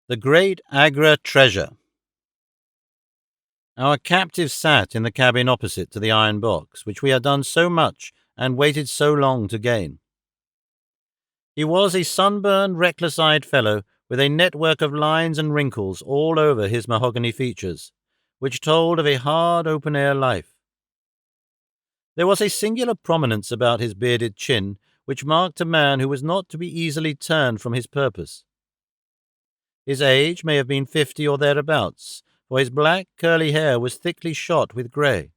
The Great Agra Treasure. Our captive sat in the cabin opposite to the iron box, which we had done so much and waited so long to gain. He was a sunburned, reckless-eyed fellow with a network of lines and wrinkles all over his mahogany features, which told of a hard open-air life. There was a singular prominence about his bearded chin, which marked a man who was not to be easily turned from his purpose. His age may have been 50 or thereabouts, for his black, curly hair was thickly shot with grey.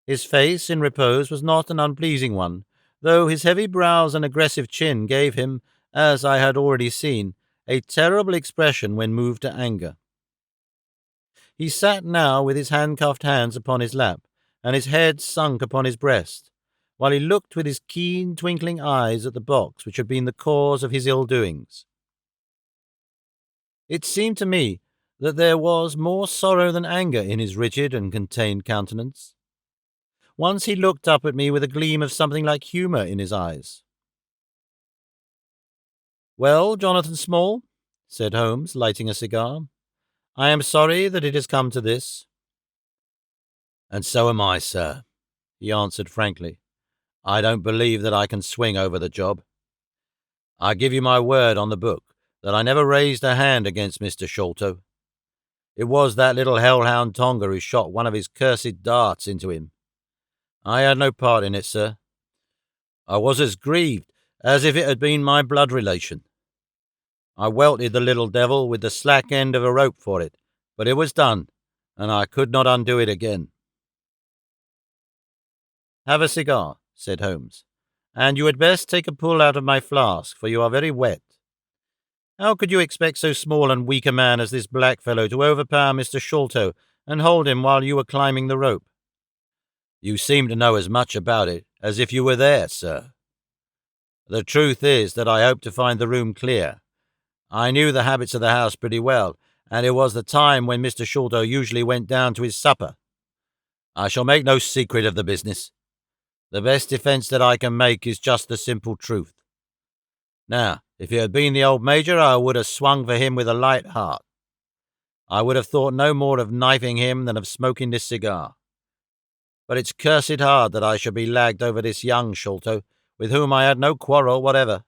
His face in repose was not an unpleasing one, though his heavy brows and aggressive chin gave him, as I had already seen, a terrible expression when moved to anger. He sat now with his handcuffed hands upon his lap, and his head sunk upon his breast, while he looked with his keen, twinkling eyes at the box which had been the cause of his ill-doings. It seemed to me that there was more sorrow than anger in his rigid and contained countenance. Once he looked up at me with a gleam of something like humour in his eyes. "Well, Jonathan Small," said Holmes, lighting a cigar, "I am sorry that it has come to this." "And so am I, sir," he answered frankly. "I don't believe that I can swing over the job. I give you my word on the book that I never raised a hand against Mr. Sholto. It was that little hellhound Tonga who shot one of his cursed darts into him. I had no part in it, sir. I was as grieved as if it had been my blood relation. I welted the little devil with the slack end of a rope for it, but it was done, and I could not undo it again." "Have a cigar," said Holmes, "and you had best take a pull out of my flask, for you are very wet. How could you expect so small and weak a man as this black fellow to overpower Mr. Sholto and hold him while you were climbing the rope?" "You seem to know as much about it as if you were there, sir. The truth is that I hoped to find the room clear. I knew the habits of the house pretty well, and it was the time when Mr. Sholto usually went down to his supper. I shall make no secret of the business. The best defence that I can make is just the simple truth. Now, if it had been the old Major, I would have swung for him with a light heart. I would have thought no more of knifing him than of smoking this cigar. But it's cursed hard that I should be lagged over this young Sholto, with whom I had no quarrel whatever.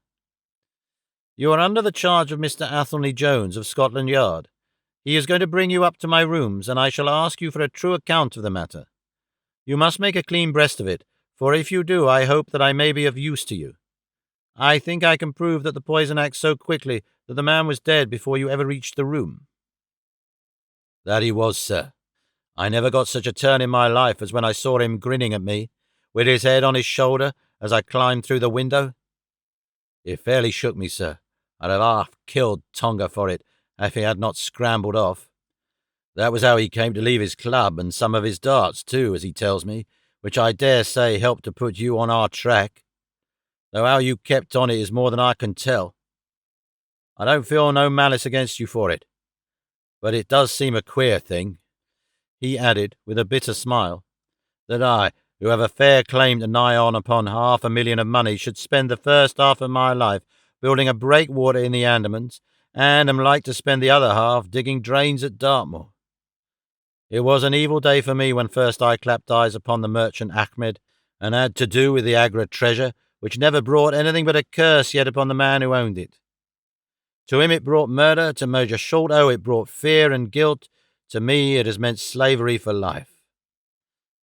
You are under the charge of Mr. Athelney Jones of Scotland Yard. He is going to bring you up to my rooms, and I shall ask you for a true account of the matter. You must make a clean breast of it, for if you do, I hope that I may be of use to you. I think I can prove that the poison acts so quickly that the man was dead before you ever reached the room." "That he was, sir. I never got such a turn in my life as when I saw him grinning at me, with his head on his shoulder, as I climbed through the window. It fairly shook me, sir. I'd have half killed Tonga for it, if he had not scrambled off. That was how he came to leave his club, and some of his darts, too, as he tells me, which I dare say helped to put you on our track. Though how you kept on it is more than I can tell. I don't feel no malice against you for it. But it does seem a queer thing," he added, with a bitter smile, "that I, who have a fair claim to nigh on upon $500,000 of money, should spend the first half of my life building a breakwater in the Andamans, and am like to spend the other half digging drains at Dartmoor. It was an evil day for me when first I clapped eyes upon the merchant Ahmed, and had to do with the Agra treasure, which never brought anything but a curse yet upon the man who owned it. To him it brought murder, to Major Sholto it brought fear and guilt, to me it has meant slavery for life."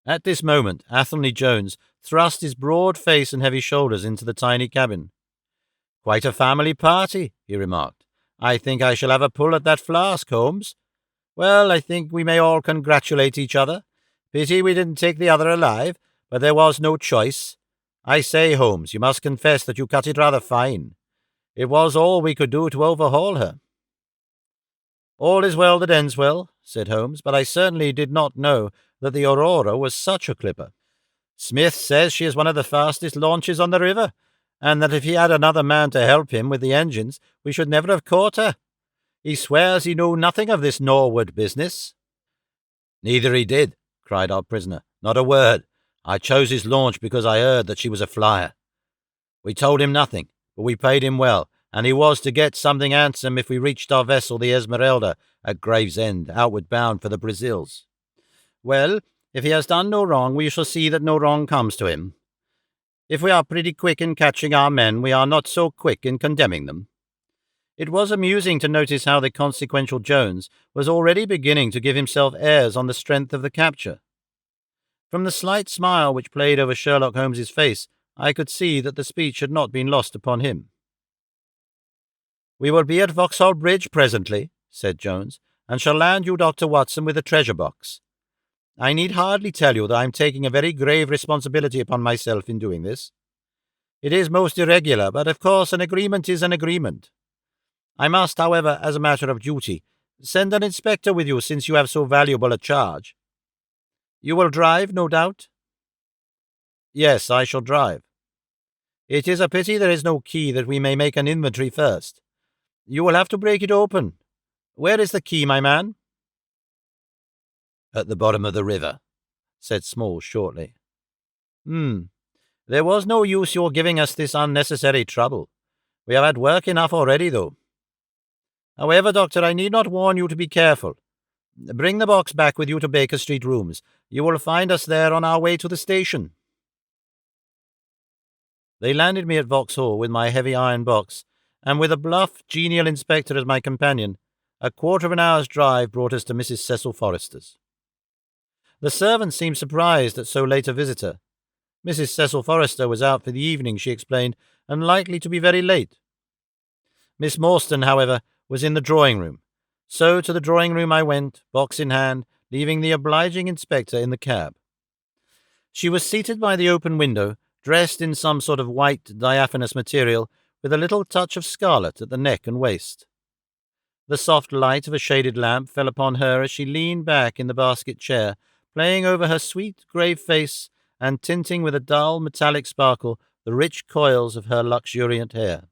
At this moment Athelney Jones thrust his broad face and heavy shoulders into the tiny cabin. "Quite a family party," he remarked. "I think I shall have a pull at that flask, Holmes. Well, I think we may all congratulate each other. Pity we didn't take the other alive, but there was no choice. I say, Holmes, you must confess that you cut it rather fine. It was all we could do to overhaul her." "All is well that ends well," said Holmes, "but I certainly did not know that the Aurora was such a clipper. Smith says she is one of the fastest launches on the river, and that if he had another man to help him with the engines, we should never have caught her. He swears he knew nothing of this Norwood business." "Neither he did," cried our prisoner. "Not a word. I chose his launch because I heard that she was a flyer. We told him nothing, but we paid him well, and he was to get something handsome if we reached our vessel, the Esmeralda, at Gravesend, outward bound for the Brazils. Well, if he has done no wrong, we shall see that no wrong comes to him. If we are pretty quick in catching our men, we are not so quick in condemning them." It was amusing to notice how the consequential Jones was already beginning to give himself airs on the strength of the capture. From the slight smile which played over Sherlock Holmes's face, I could see that the speech had not been lost upon him. "We will be at Vauxhall Bridge presently," said Jones, "and shall land you, Dr. Watson, with a treasure box. I need hardly tell you that I am taking a very grave responsibility upon myself in doing this. It is most irregular, but of course an agreement is an agreement. I must, however, as a matter of duty, send an inspector with you since you have so valuable a charge. You will drive, no doubt?" "Yes, I shall drive." "It is a pity there is no key that we may make an inventory first. You will have to break it open. Where is the key, my man?" "At the bottom of the river," said Small shortly. There was no use your giving us this unnecessary trouble. We have had work enough already, though. However, Doctor, I need not warn you to be careful. Bring the box back with you to Baker Street rooms. You will find us there on our way to the station." They landed me at Vauxhall with my heavy iron box, and with a bluff, genial inspector as my companion, a quarter of an hour's drive brought us to Mrs. Cecil Forrester's. The servant seemed surprised at so late a visitor. Mrs. Cecil Forrester was out for the evening, she explained, and likely to be very late. Miss Morstan, however, was in the drawing-room. So to the drawing-room I went, box in hand, leaving the obliging inspector in the cab. She was seated by the open window, dressed in some sort of white, diaphanous material, with a little touch of scarlet at the neck and waist. The soft light of a shaded lamp fell upon her as she leaned back in the basket chair, playing over her sweet, grave face and tinting with a dull, metallic sparkle the rich coils of her luxuriant hair.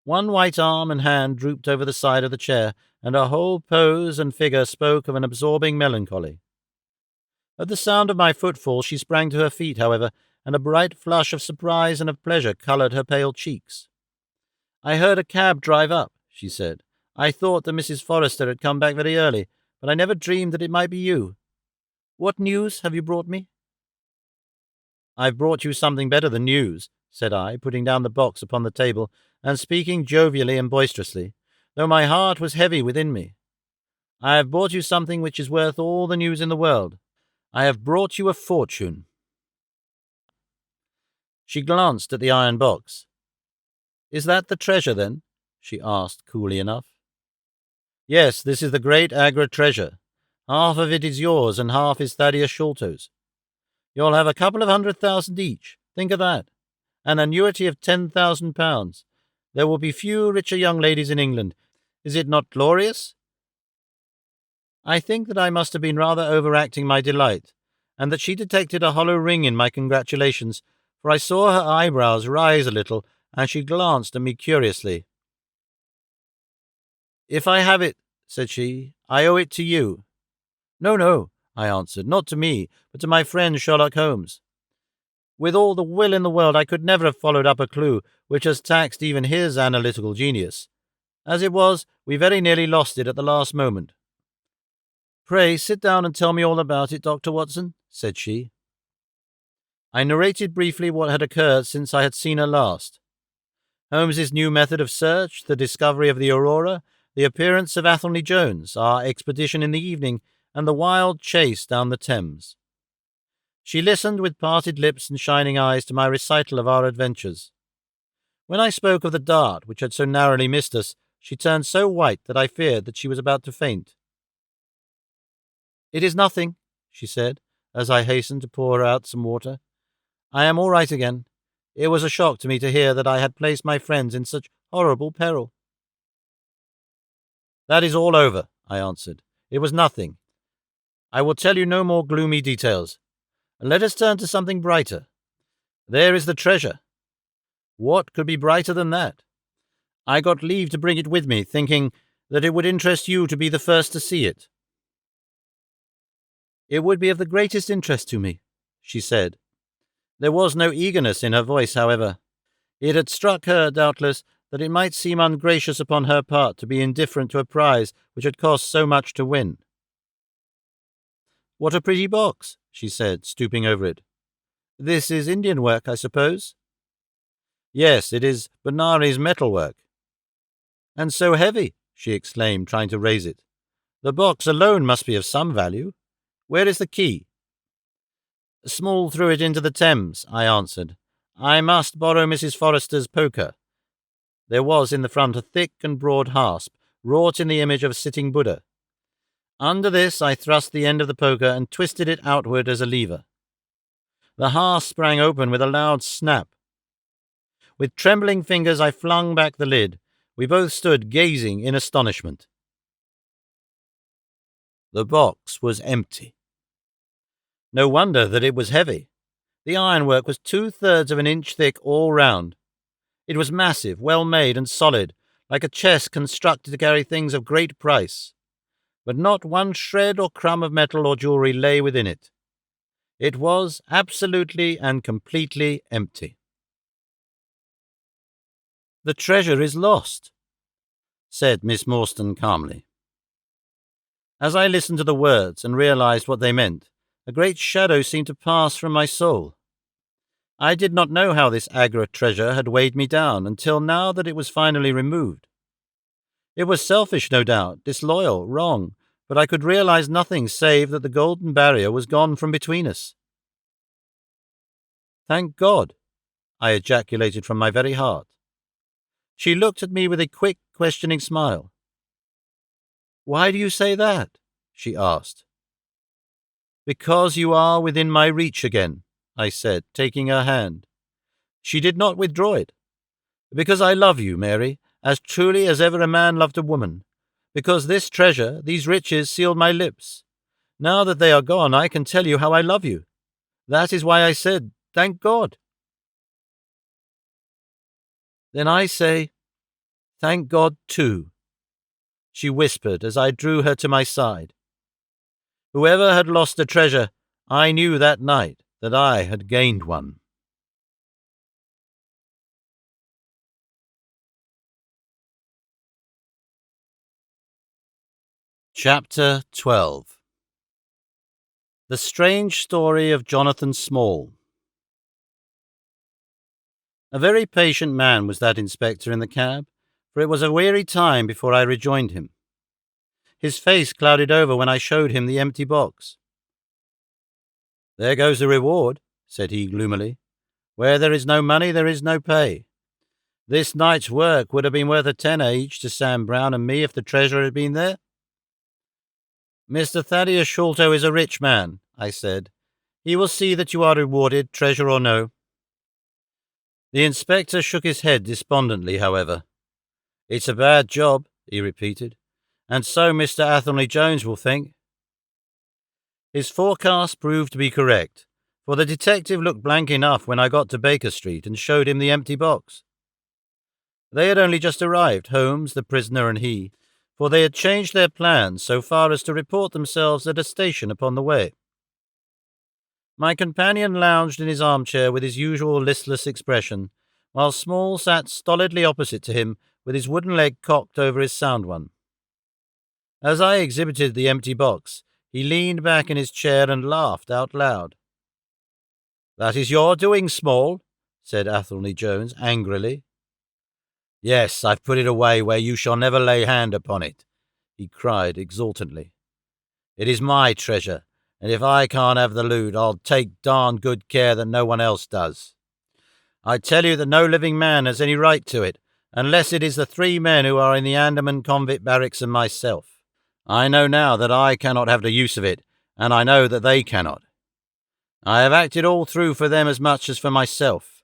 One white arm and hand drooped over the side of the chair, and her whole pose and figure spoke of an absorbing melancholy. At the sound of my footfall she sprang to her feet, however, and a bright flush of surprise and of pleasure coloured her pale cheeks. "I heard a cab drive up," she said. "I thought that Mrs. Forrester had come back very early, but I never dreamed that it might be you. What news have you brought me?" "I've brought you something better than news," said I, putting down the box upon the table and speaking jovially and boisterously, though my heart was heavy within me. "I have brought you something which is worth all the news in the world. I have brought you a fortune." She glanced at the iron box. "Is that the treasure, then?" she asked coolly enough. "Yes, this is the great Agra treasure. Half of it is yours and half is Thaddeus Sholto's. You'll have a couple of 100,000 each. Think of that. An annuity of £10,000. There will be few richer young ladies in England. Is it not glorious?" I think that I must have been rather overacting my delight, and that she detected a hollow ring in my congratulations, for I saw her eyebrows rise a little, and she glanced at me curiously. "If I have it," said she, "I owe it to you." No, I answered, "not to me, but to my friend Sherlock Holmes. With all the will in the world, I could never have followed up a clue which has taxed even his analytical genius. As it was, we very nearly lost it at the last moment." "Pray sit down and tell me all about it, Dr. Watson," said she. I narrated briefly what had occurred since I had seen her last. Holmes's new method of search, the discovery of the Aurora, the appearance of Athelney Jones, our expedition in the evening, and the wild chase down the Thames. She listened with parted lips and shining eyes to my recital of our adventures. When I spoke of the dart which had so narrowly missed us, she turned so white that I feared that she was about to faint. "It is nothing," she said, as I hastened to pour her out some water. "I am all right again. It was a shock to me to hear that I had placed my friends in such horrible peril." "That is all over," I answered. "It was nothing. I will tell you no more gloomy details. Let us turn to something brighter. There is the treasure. What could be brighter than that? I got leave to bring it with me, thinking that it would interest you to be the first to see it." "It would be of the greatest interest to me," she said. There was no eagerness in her voice, however. It had struck her, doubtless, that it might seem ungracious upon her part to be indifferent to a prize which had cost so much to win. "What a pretty box," she said, stooping over it. "This is Indian work, I suppose?" "Yes, it is Benares metalwork." "And so heavy," she exclaimed, trying to raise it. "The box alone must be of some value. Where is the key?" "Small threw it into the Thames," I answered. "I must borrow Mrs. Forrester's poker." There was in the front a thick and broad hasp, wrought in the image of a sitting Buddha. Under this I thrust the end of the poker and twisted it outward as a lever. The hasp sprang open with a loud snap. With trembling fingers I flung back the lid. We both stood gazing in astonishment. The box was empty. No wonder that it was heavy. The ironwork was 2/3 of an inch thick all round. It was massive, well made, and solid, like a chest constructed to carry things of great price. But not one shred or crumb of metal or jewellery lay within it. It was absolutely and completely empty. "The treasure is lost," said Miss Morstan calmly. As I listened to the words and realized what they meant, a great shadow seemed to pass from my soul. I did not know how this Agra treasure had weighed me down until now that it was finally removed. It was selfish, no doubt, disloyal, wrong, but I could realize nothing save that the golden barrier was gone from between us. "Thank God," I ejaculated from my very heart. She looked at me with a quick, questioning smile. "Why do you say that?" she asked. "Because you are within my reach again," I said, taking her hand. She did not withdraw it. "Because I love you, Mary, as truly as ever a man loved a woman. Because this treasure, these riches, sealed my lips. Now that they are gone, I can tell you how I love you. That is why I said, 'Thank God.'" "Then I say, 'Thank God, too,'" she whispered as I drew her to my side. Whoever had lost a treasure, I knew that night that I had gained one. Chapter 12. The Strange Story of Jonathan Small. A very patient man was that inspector in the cab, for it was a weary time before I rejoined him. His face clouded over when I showed him the empty box. "There goes the reward," said he gloomily. "Where there is no money, there is no pay. This night's work would have been worth a tenner each to Sam Brown and me if the treasure had been there." "Mr. Thaddeus Sholto is a rich man," I said. "He will see that you are rewarded, treasure or no." The inspector shook his head despondently, however. "It's a bad job," he repeated, "and so Mr. Athelney Jones will think." His forecast proved to be correct, for the detective looked blank enough when I got to Baker Street and showed him the empty box. They had only just arrived, Holmes, the prisoner, and he, for they had changed their plans so far as to report themselves at a station upon the way. My companion lounged in his armchair with his usual listless expression, while Small sat stolidly opposite to him with his wooden leg cocked over his sound one. As I exhibited the empty box, he leaned back in his chair and laughed out loud. "That is your doing, Small," said Athelney Jones angrily. "Yes, I've put it away where you shall never lay hand upon it," he cried exultantly. "It is my treasure, and if I can't have the loot, I'll take darned good care that no one else does. I tell you that no living man has any right to it, unless it is the 3 men who are in the Andaman convict barracks and myself. I know now that I cannot have the use of it, and I know that they cannot. I have acted all through for them as much as for myself.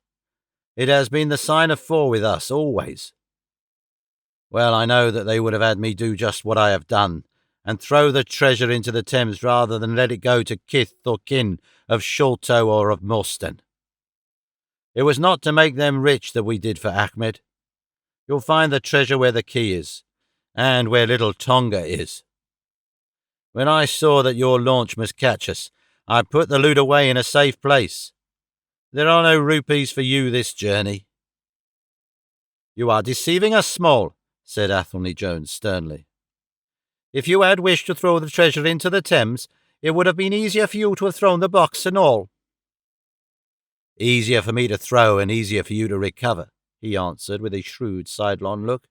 It has been the sign of 4 with us, always. Well, I know that they would have had me do just what I have done, and throw the treasure into the Thames rather than let it go to kith or kin of Sholto or of Morstan. It was not to make them rich that we did for Ahmed. You'll find the treasure where the key is, and where little Tonga is. When I saw that your launch must catch us, I put the loot away in a safe place. There are no rupees for you this journey." "You are deceiving us, Small," said Athelney Jones sternly. "If you had wished to throw the treasure into the Thames, it would have been easier for you to have thrown the box and all." "Easier for me to throw and easier for you to recover," he answered with a shrewd sidelong look.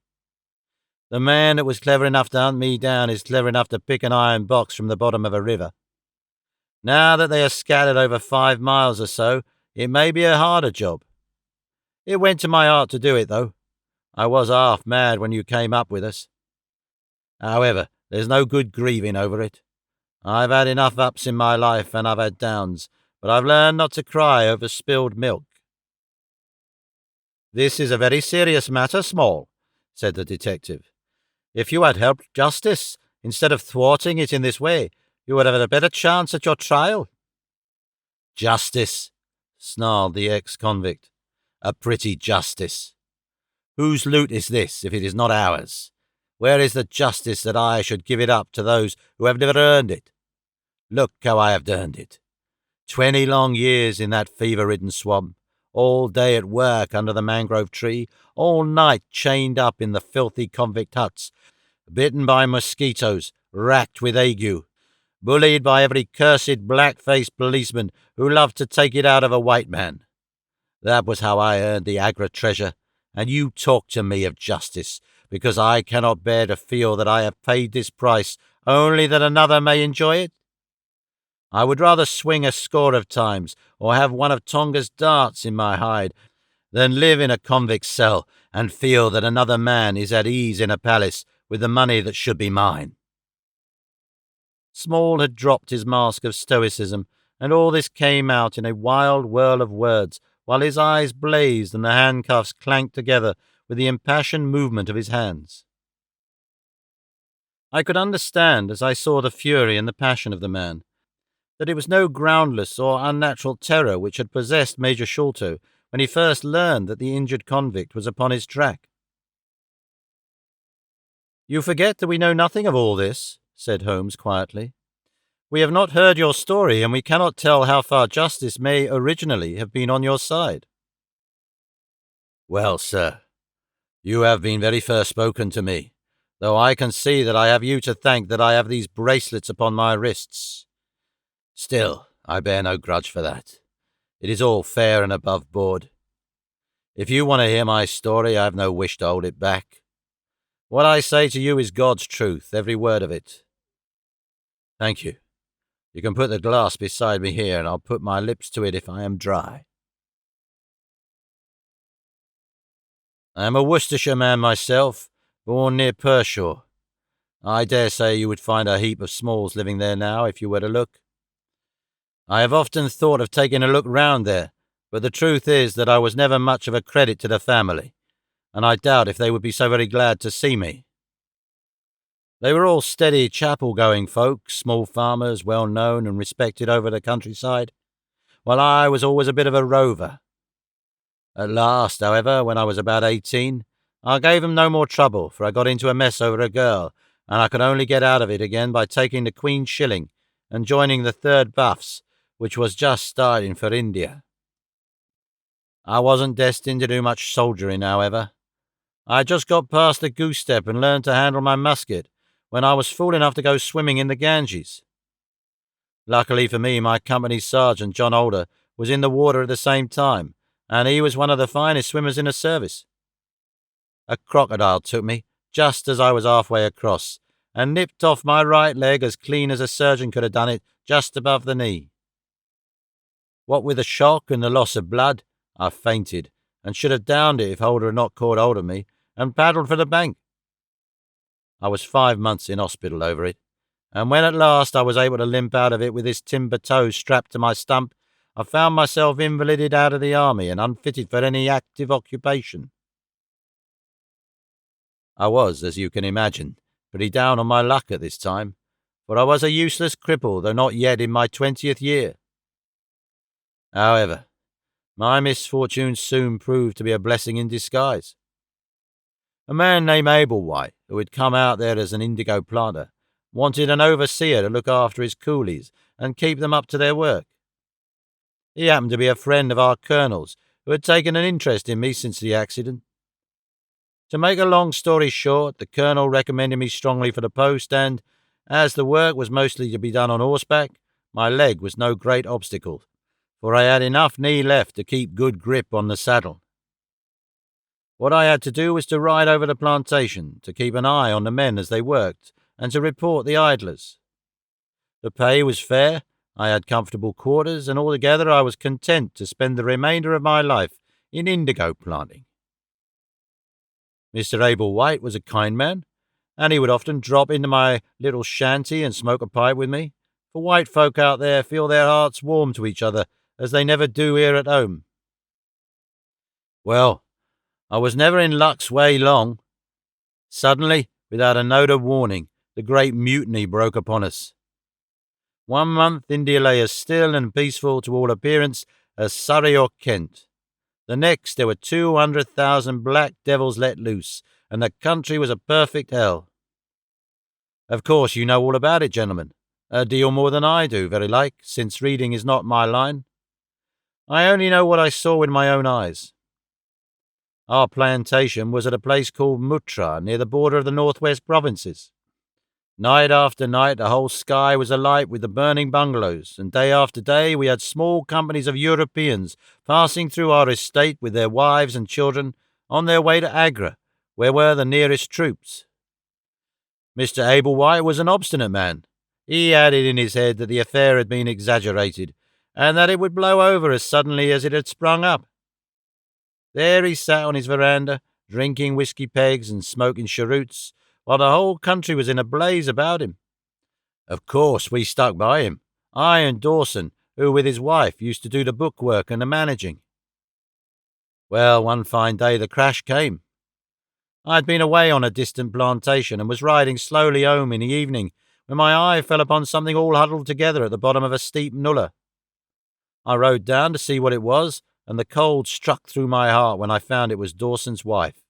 "The man that was clever enough to hunt me down is clever enough to pick an iron box from the bottom of a river. Now that they are scattered over 5 miles or so, it may be a harder job. It went to my heart to do it, though. I was half mad when you came up with us. However, there's no good grieving over it. I've had enough ups in my life and I've had downs, but I've learned not to cry over spilled milk." "This is a very serious matter, Small," said the detective. "If you had helped justice, instead of thwarting it in this way, you would have had a better chance at your trial." "Justice," snarled the ex-convict. "A pretty justice. Whose loot is this, if it is not ours? Where is the justice that I should give it up to those who have never earned it? Look how I have earned it. 20 long years in that fever-ridden swamp, all day at work under the mangrove tree, all night chained up in the filthy convict huts, bitten by mosquitoes, racked with ague, bullied by every cursed black-faced policeman who loved to take it out of a white man. That was how I earned the Agra treasure, and you talk to me of justice, because I cannot bear to feel that I have paid this price only that another may enjoy it? I would rather swing a score of times, or have one of Tonga's darts in my hide, than live in a convict's cell and feel that another man is at ease in a palace with the money that should be mine." Small had dropped his mask of stoicism, and all this came out in a wild whirl of words, while his eyes blazed and the handcuffs clanked together with the impassioned movement of his hands. I could understand, as I saw the fury and the passion of the man, that it was no groundless or unnatural terror which had possessed Major Sholto when he first learned that the injured convict was upon his track. "You forget that we know nothing of all this," said Holmes quietly. "We have not heard your story, and we cannot tell how far justice may originally have been on your side." "Well, sir, you have been very fair-spoken to me, though I can see that I have you to thank that I have these bracelets upon my wrists. Still, I bear no grudge for that. It is all fair and above board. If you want to hear my story, I have no wish to hold it back. What I say to you is God's truth, every word of it." "Thank you. You can put the glass beside me here, and I'll put my lips to it if I am dry. I am a Worcestershire man myself, born near Pershore. I dare say you would find a heap of Smalls living there now if you were to look. I have often thought of taking a look round there, but the truth is that I was never much of a credit to the family, and I doubt if they would be so very glad to see me. They were all steady chapel-going folk, small farmers, well known and respected over the countryside, while I was always a bit of a rover. At last, however, when I was about 18, I gave them no more trouble, for I got into a mess over a girl, and I could only get out of it again by taking the Queen's shilling and joining the 3rd Buffs, which was just starting for India. I wasn't destined to do much soldiering, however. I had just got past the goose step and learned to handle my musket when I was fool enough to go swimming in the Ganges. Luckily for me, my company sergeant, John Alder, was in the water at the same time, and he was one of the finest swimmers in the service. A crocodile took me, just as I was halfway across, and nipped off my right leg as clean as a surgeon could have done it, just above the knee. What with the shock and the loss of blood, I fainted, and should have downed it if Holder had not caught hold of me, and paddled for the bank. I was 5 months in hospital over it, and when at last I was able to limp out of it with this timber toe strapped to my stump, I found myself invalided out of the army and unfitted for any active occupation. I was, as you can imagine, pretty down on my luck at this time, for I was a useless cripple, though not yet in my 20th year. However, my misfortunes soon proved to be a blessing in disguise. A man named Ablewhite, who had come out there as an indigo planter, wanted an overseer to look after his coolies and keep them up to their work. He happened to be a friend of our colonel's, who had taken an interest in me since the accident. To make a long story short, the colonel recommended me strongly for the post, and, as the work was mostly to be done on horseback, my leg was no great obstacle, for I had enough knee left to keep good grip on the saddle. What I had to do was to ride over the plantation, to keep an eye on the men as they worked, and to report the idlers. The pay was fair, I had comfortable quarters, and altogether I was content to spend the remainder of my life in indigo planting. Mr. Ablewhite was a kind man, and he would often drop into my little shanty and smoke a pipe with me, for white folk out there feel their hearts warm to each other as they never do here at home. Well, I was never in luck's way long. Suddenly, without a note of warning, the great mutiny broke upon us. 1 month India lay as still and peaceful to all appearance as Surrey or Kent. The next there were 200,000 black devils let loose, and the country was a perfect hell. Of course you know all about it, gentlemen. A deal more than I do, very like, since reading is not my line. I only know what I saw with my own eyes. Our plantation was at a place called Muttra, near the border of the northwest provinces. Night after night the whole sky was alight with the burning bungalows, and day after day we had small companies of Europeans passing through our estate with their wives and children on their way to Agra, where were the nearest troops. Mr. Ablewhite was an obstinate man. He had it in his head that the affair had been exaggerated, and that it would blow over as suddenly as it had sprung up. There he sat on his veranda, drinking whiskey pegs and smoking cheroots, while the whole country was in a blaze about him. Of course we stuck by him, I and Dawson, who with his wife used to do the bookwork and the managing. Well, one fine day the crash came. I had been away on a distant plantation and was riding slowly home in the evening when my eye fell upon something all huddled together at the bottom of a steep nullah. I rode down to see what it was, and the cold struck through my heart when I found it was Dawson's wife,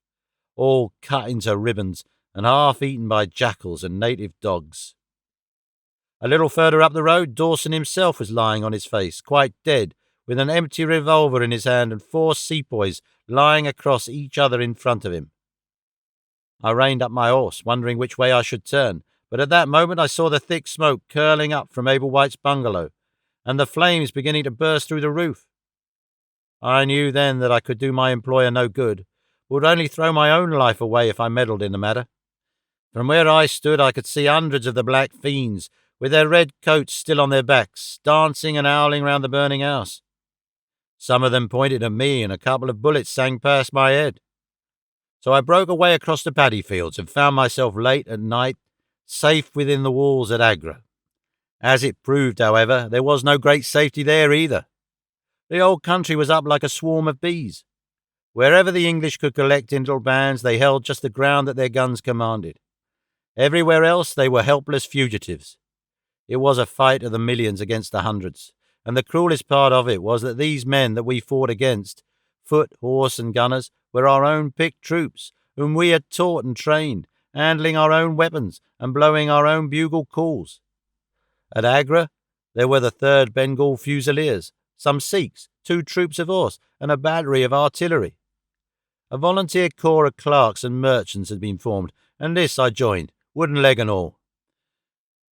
all cut into ribbons and half eaten by jackals and native dogs. A little further up the road, Dawson himself was lying on his face, quite dead, with an empty revolver in his hand and 4 sepoys lying across each other in front of him. I reined up my horse, wondering which way I should turn, but at that moment I saw the thick smoke curling up from Ablewhite's bungalow, and the flames beginning to burst through the roof. I knew then that I could do my employer no good, but would only throw my own life away if I meddled in the matter. From where I stood I could see hundreds of the black fiends, with their red coats still on their backs, dancing and howling round the burning house. Some of them pointed at me, and a couple of bullets sang past my head. So I broke away across the paddy fields and found myself late at night, safe within the walls at Agra. As it proved, however, there was no great safety there either. The whole country was up like a swarm of bees. Wherever the English could collect in little bands, they held just the ground that their guns commanded. Everywhere else they were helpless fugitives. It was a fight of the millions against the hundreds, and the cruelest part of it was that these men that we fought against, foot, horse, and gunners, were our own picked troops, whom we had taught and trained, handling our own weapons and blowing our own bugle calls. At Agra there were the 3rd Bengal Fusiliers, some Sikhs, 2 troops of horse, and a battery of artillery. A volunteer corps of clerks and merchants had been formed, and this I joined, wooden leg and all.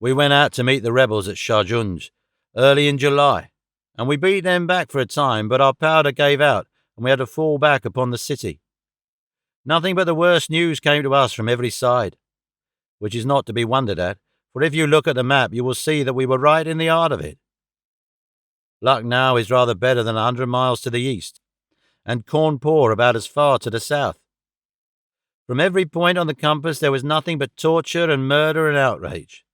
We went out to meet the rebels at Sharjunj early in July, and we beat them back for a time, but our powder gave out, and we had to fall back upon the city. Nothing but the worst news came to us from every side, which is not to be wondered at, for if you look at the map you will see that we were right in the heart of it. Lucknow is rather better than 100 miles to the east, and Cawnpore about as far to the south. From every point on the compass there was nothing but torture and murder and outrage.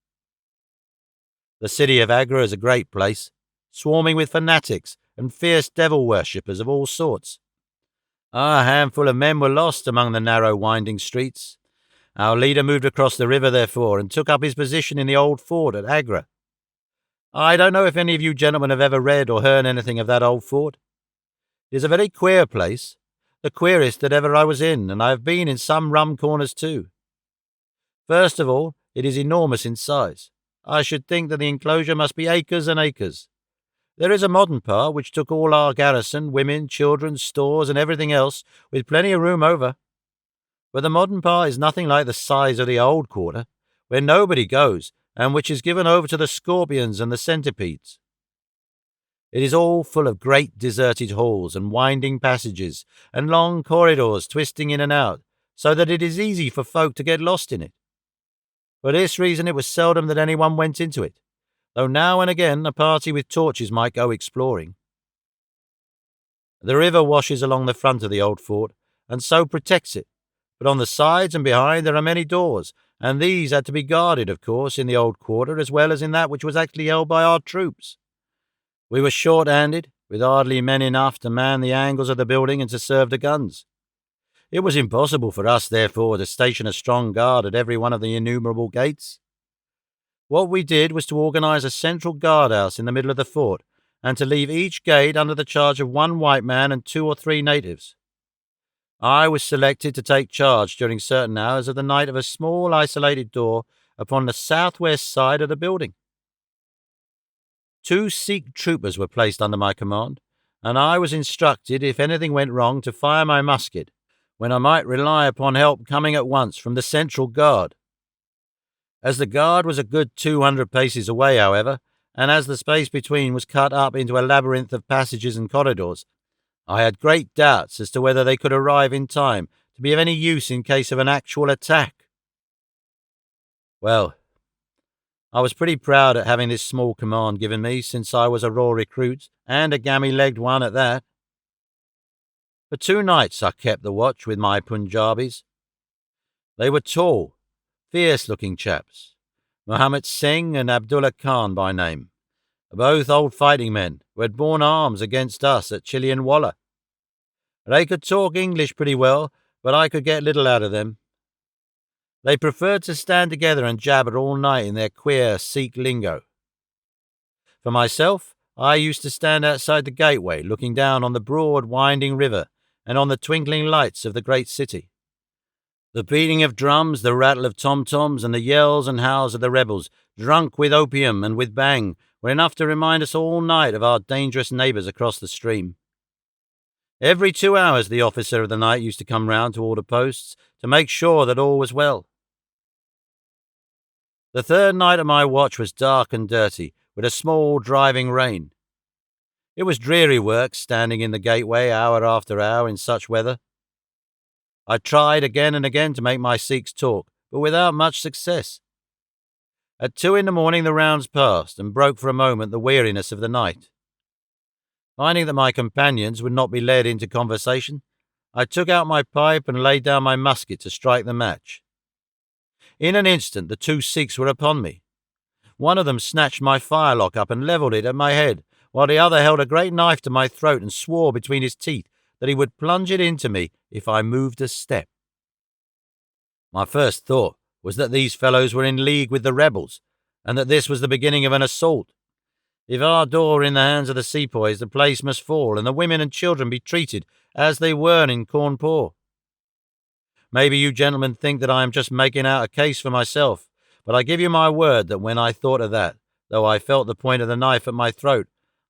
The city of Agra is a great place, swarming with fanatics and fierce devil worshippers of all sorts. A handful of men were lost among the narrow winding streets. Our leader moved across the river, therefore, and took up his position in the old fort at Agra. I don't know if any of you gentlemen have ever read or heard anything of that old fort. It is a very queer place. The queerest that ever I was in, and I have been in some rum corners too. First of all, it is enormous in size. I should think that the enclosure must be acres and acres. There is a modern part which took all our garrison, women, children, stores, and everything else, with plenty of room over. But the modern part is nothing like the size of the old quarter, where nobody goes, and which is given over to the scorpions and the centipedes. It is all full of great deserted halls and winding passages, and long corridors twisting in and out, so that it is easy for folk to get lost in it. For this reason it was seldom that anyone went into it, though now and again a party with torches might go exploring. The river washes along the front of the old fort, and so protects it, but on the sides and behind there are many doors, and these had to be guarded, of course, in the old quarter as well as in that which was actually held by our troops. We were short-handed, with hardly men enough to man the angles of the building and to serve the guns. It was impossible for us, therefore, to station a strong guard at every one of the innumerable gates. What we did was to organize a central guardhouse in the middle of the fort, and to leave each gate under the charge of one white man and 2 or 3 natives. I was selected to take charge during certain hours of the night of a small isolated door upon the southwest side of the building. 2 Sikh troopers were placed under my command, and I was instructed, if anything went wrong, to fire my musket, when I might rely upon help coming at once from the central guard. As the guard was a good 200 paces away, however, and as the space between was cut up into a labyrinth of passages and corridors, I had great doubts as to whether they could arrive in time to be of any use in case of an actual attack. Well, I was pretty proud at having this small command given me, since I was a raw recruit, and a gammy-legged one at that. For 2 nights I kept the watch with my Punjabis. They were tall, fierce-looking chaps, Muhammad Singh and Abdullah Khan by name, both old fighting men who had borne arms against us at Chilianwalla. They could talk English pretty well, but I could get little out of them. They preferred to stand together and jabber all night in their queer Sikh lingo. For myself, I used to stand outside the gateway, looking down on the broad, winding river and on the twinkling lights of the great city. The beating of drums, the rattle of tom-toms, and the yells and howls of the rebels, drunk with opium and with bang, were enough to remind us all night of our dangerous neighbours across the stream. Every 2 hours the officer of the night used to come round to all the posts to make sure that all was well. The 3rd night of my watch was dark and dirty, with a small driving rain. It was dreary work, standing in the gateway hour after hour in such weather. I tried again and again to make my Sikhs talk, but without much success. At 2 in the morning the rounds passed, and broke for a moment the weariness of the night. Finding that my companions would not be led into conversation, I took out my pipe and laid down my musket to strike the match. In an instant the 2 Sikhs were upon me. One of them snatched my firelock up and levelled it at my head, while the other held a great knife to my throat and swore between his teeth that he would plunge it into me if I moved a step. My first thought was that these fellows were in league with the rebels, and that this was the beginning of an assault. If our door were in the hands of the sepoys, the place must fall, and the women and children be treated as they were in Cawnpore. Maybe you gentlemen think that I am just making out a case for myself, but I give you my word that when I thought of that, though I felt the point of the knife at my throat,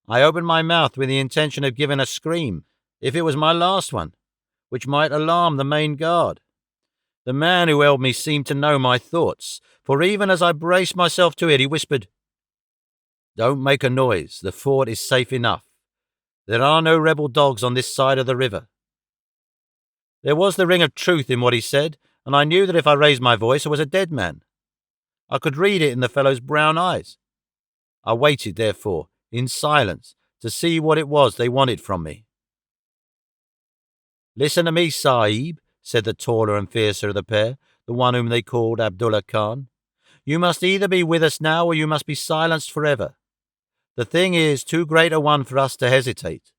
I opened my mouth with the intention of giving a scream, if it was my last one, which might alarm the main guard. The man who held me seemed to know my thoughts, for even as I braced myself to it, he whispered, "Don't make a noise, the fort is safe enough. There are no rebel dogs on this side of the river." There was the ring of truth in what he said, and I knew that if I raised my voice I was a dead man. I could read it in the fellow's brown eyes. I waited, therefore, in silence, to see what it was they wanted from me. "Listen to me, Sahib," said the taller and fiercer of the pair, the one whom they called Abdullah Khan. "You must either be with us now or you must be silenced forever. The thing is too great a one for us to hesitate.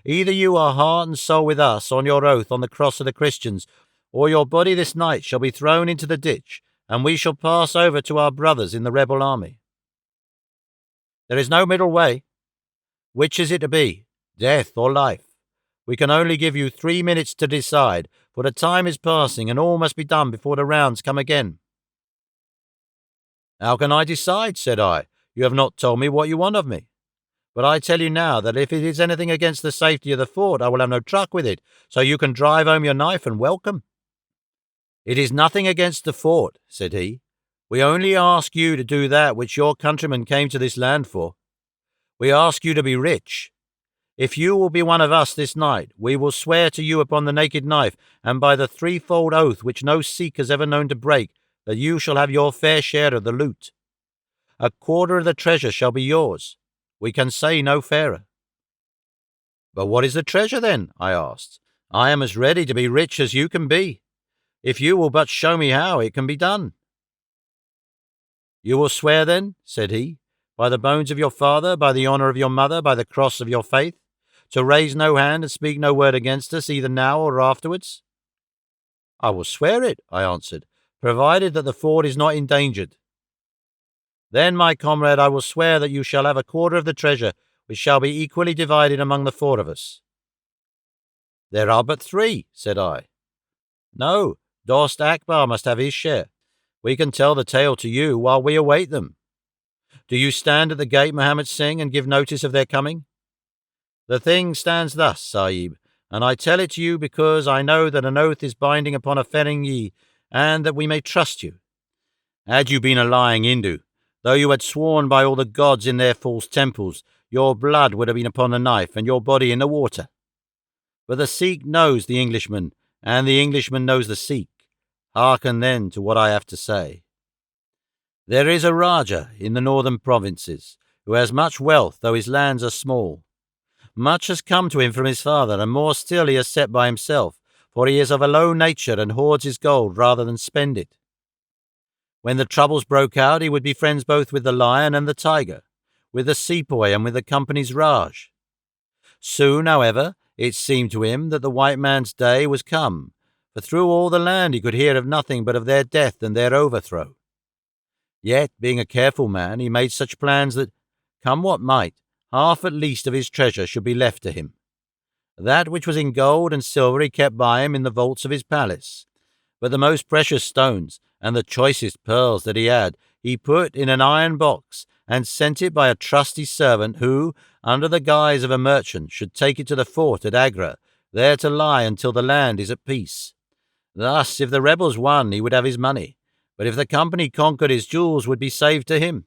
Either you are heart and soul with us on your oath on the cross of the Christians, or your body this night shall be thrown into the ditch, and we shall pass over to our brothers in the rebel army. There is no middle way. Which is it to be, death or life? We can only give you 3 minutes to decide, for the time is passing, and all must be done before the rounds come again." "How can I decide?" said I. "You have not told me what you want of me. But I tell you now that if it is anything against the safety of the fort, I will have no truck with it, so you can drive home your knife and welcome." "It is nothing against the fort," said he. "We only ask you to do that which your countrymen came to this land for. We ask you to be rich. If you will be one of us this night, we will swear to you upon the naked knife, and by the threefold oath which no Sikh has ever known to break, that you shall have your fair share of the loot. A quarter of the treasure shall be yours. We can say no fairer." "But what is the treasure, then?" I asked. "I am as ready to be rich as you can be, if you will but show me how it can be done." "You will swear, then," said he, "by the bones of your father, by the honour of your mother, by the cross of your faith, to raise no hand and speak no word against us, either now or afterwards?" "I will swear it," I answered, "provided that the fort is not endangered." "Then, my comrade, I will swear that you shall have a quarter of the treasure, which shall be equally divided among the four of us." "There are but three," said I. "No, Dost Akbar must have his share. We can tell the tale to you while we await them. Do you stand at the gate, Mohammed Singh, and give notice of their coming? The thing stands thus, Sahib, and I tell it to you because I know that an oath is binding upon a Feringhi, and that we may trust you. Had you been a lying Hindu, though you had sworn by all the gods in their false temples, your blood would have been upon the knife and your body in the water. But the Sikh knows the Englishman, and the Englishman knows the Sikh. Hearken then to what I have to say. There is a Rajah in the northern provinces, who has much wealth, though his lands are small. Much has come to him from his father, and more still he has set by himself, for he is of a low nature and hoards his gold rather than spend it. When the troubles broke out, he would be friends both with the lion and the tiger, with the sepoy and with the company's Raj. Soon, however, it seemed to him that the white man's day was come, for through all the land he could hear of nothing but of their death and their overthrow. Yet, being a careful man, he made such plans that, come what might, half at least of his treasure should be left to him. That which was in gold and silver he kept by him in the vaults of his palace, but the most precious stones and the choicest pearls that he had he put in an iron box and sent it by a trusty servant who, under the guise of a merchant, should take it to the fort at Agra, there to lie until the land is at peace. Thus, if the rebels won, he would have his money, but if the company conquered, his jewels would be saved to him.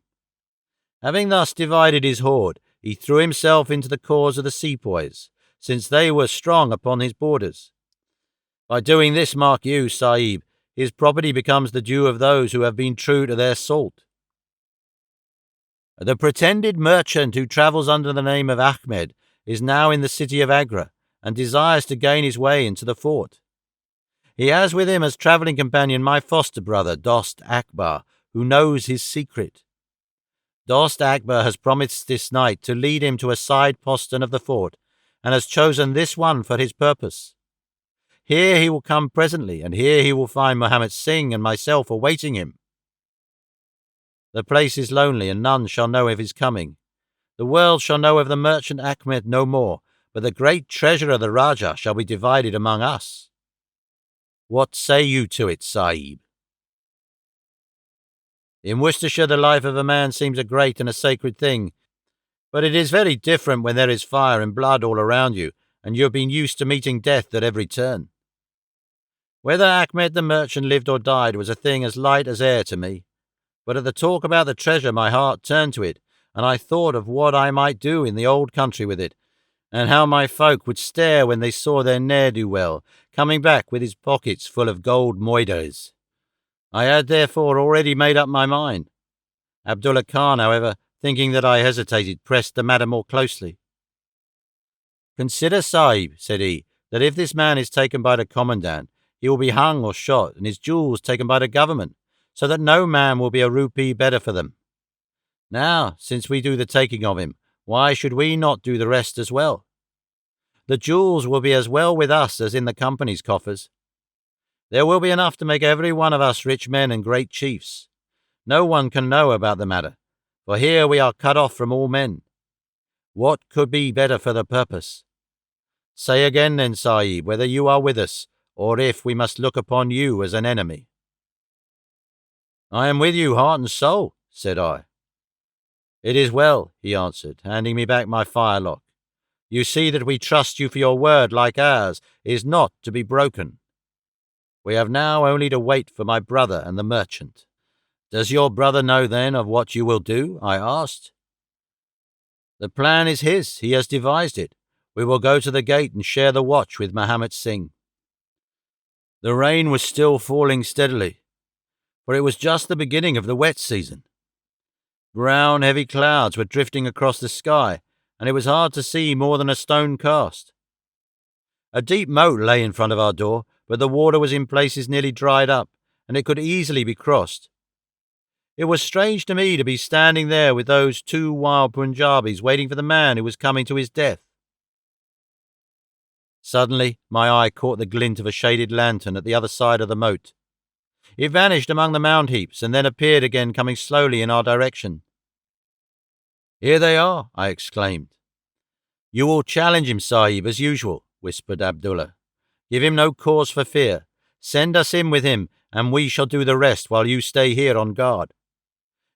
Having thus divided his hoard, he threw himself into the cause of the sepoys, since they were strong upon his borders. By doing this, mark you, Sahib, his property becomes the due of those who have been true to their salt. The pretended merchant who travels under the name of Ahmed is now in the city of Agra, and desires to gain his way into the fort. He has with him as travelling companion my foster brother, Dost Akbar, who knows his secret. Dost Akbar has promised this night to lead him to a side postern of the fort, and has chosen this one for his purpose. Here he will come presently, and here he will find Mohammed Singh and myself awaiting him. The place is lonely, and none shall know of his coming. The world shall know of the merchant Ahmed no more, but the great treasure of the Rajah shall be divided among us. What say you to it, Sahib? In Worcestershire the life of a man seems a great and a sacred thing, but it is very different when there is fire and blood all around you, and you have been used to meeting death at every turn. Whether Ahmed the merchant lived or died was a thing as light as air to me, but at the talk about the treasure my heart turned to it, and I thought of what I might do in the old country with it, and how my folk would stare when they saw their ne'er-do-well coming back with his pockets full of gold moidores. I had therefore already made up my mind. Abdullah Khan, however, thinking that I hesitated, pressed the matter more closely. "Consider, Sahib," said he, "that if this man is taken by the commandant, he will be hung or shot, and his jewels taken by the government, so that no man will be a rupee better for them. Now, since we do the taking of him, why should we not do the rest as well? The jewels will be as well with us as in the company's coffers. There will be enough to make every one of us rich men and great chiefs. No one can know about the matter, for here we are cut off from all men. What could be better for the purpose? Say again then, Sahib, whether you are with us, or if we must look upon you as an enemy. I am with you, heart and soul, said I. It is well, he answered, handing me back my firelock. You see that we trust you, for your word, like ours, is not to be broken. We have now only to wait for my brother and the merchant. Does your brother know, then, of what you will do? I asked. The plan is his. He has devised it. We will go to the gate and share the watch with Mahomet Singh. The rain was still falling steadily, for it was just the beginning of the wet season. Brown, heavy clouds were drifting across the sky, and it was hard to see more than a stone cast. A deep moat lay in front of our door, but the water was in places nearly dried up, and it could easily be crossed. It was strange to me to be standing there with those two wild Punjabis waiting for the man who was coming to his death. Suddenly, my eye caught the glint of a shaded lantern at the other side of the moat. It vanished among the mound heaps and then appeared again, coming slowly in our direction. Here they are, I exclaimed. You will challenge him, Sahib, as usual, whispered Abdullah. Give him no cause for fear. Send us in with him, and we shall do the rest while you stay here on guard.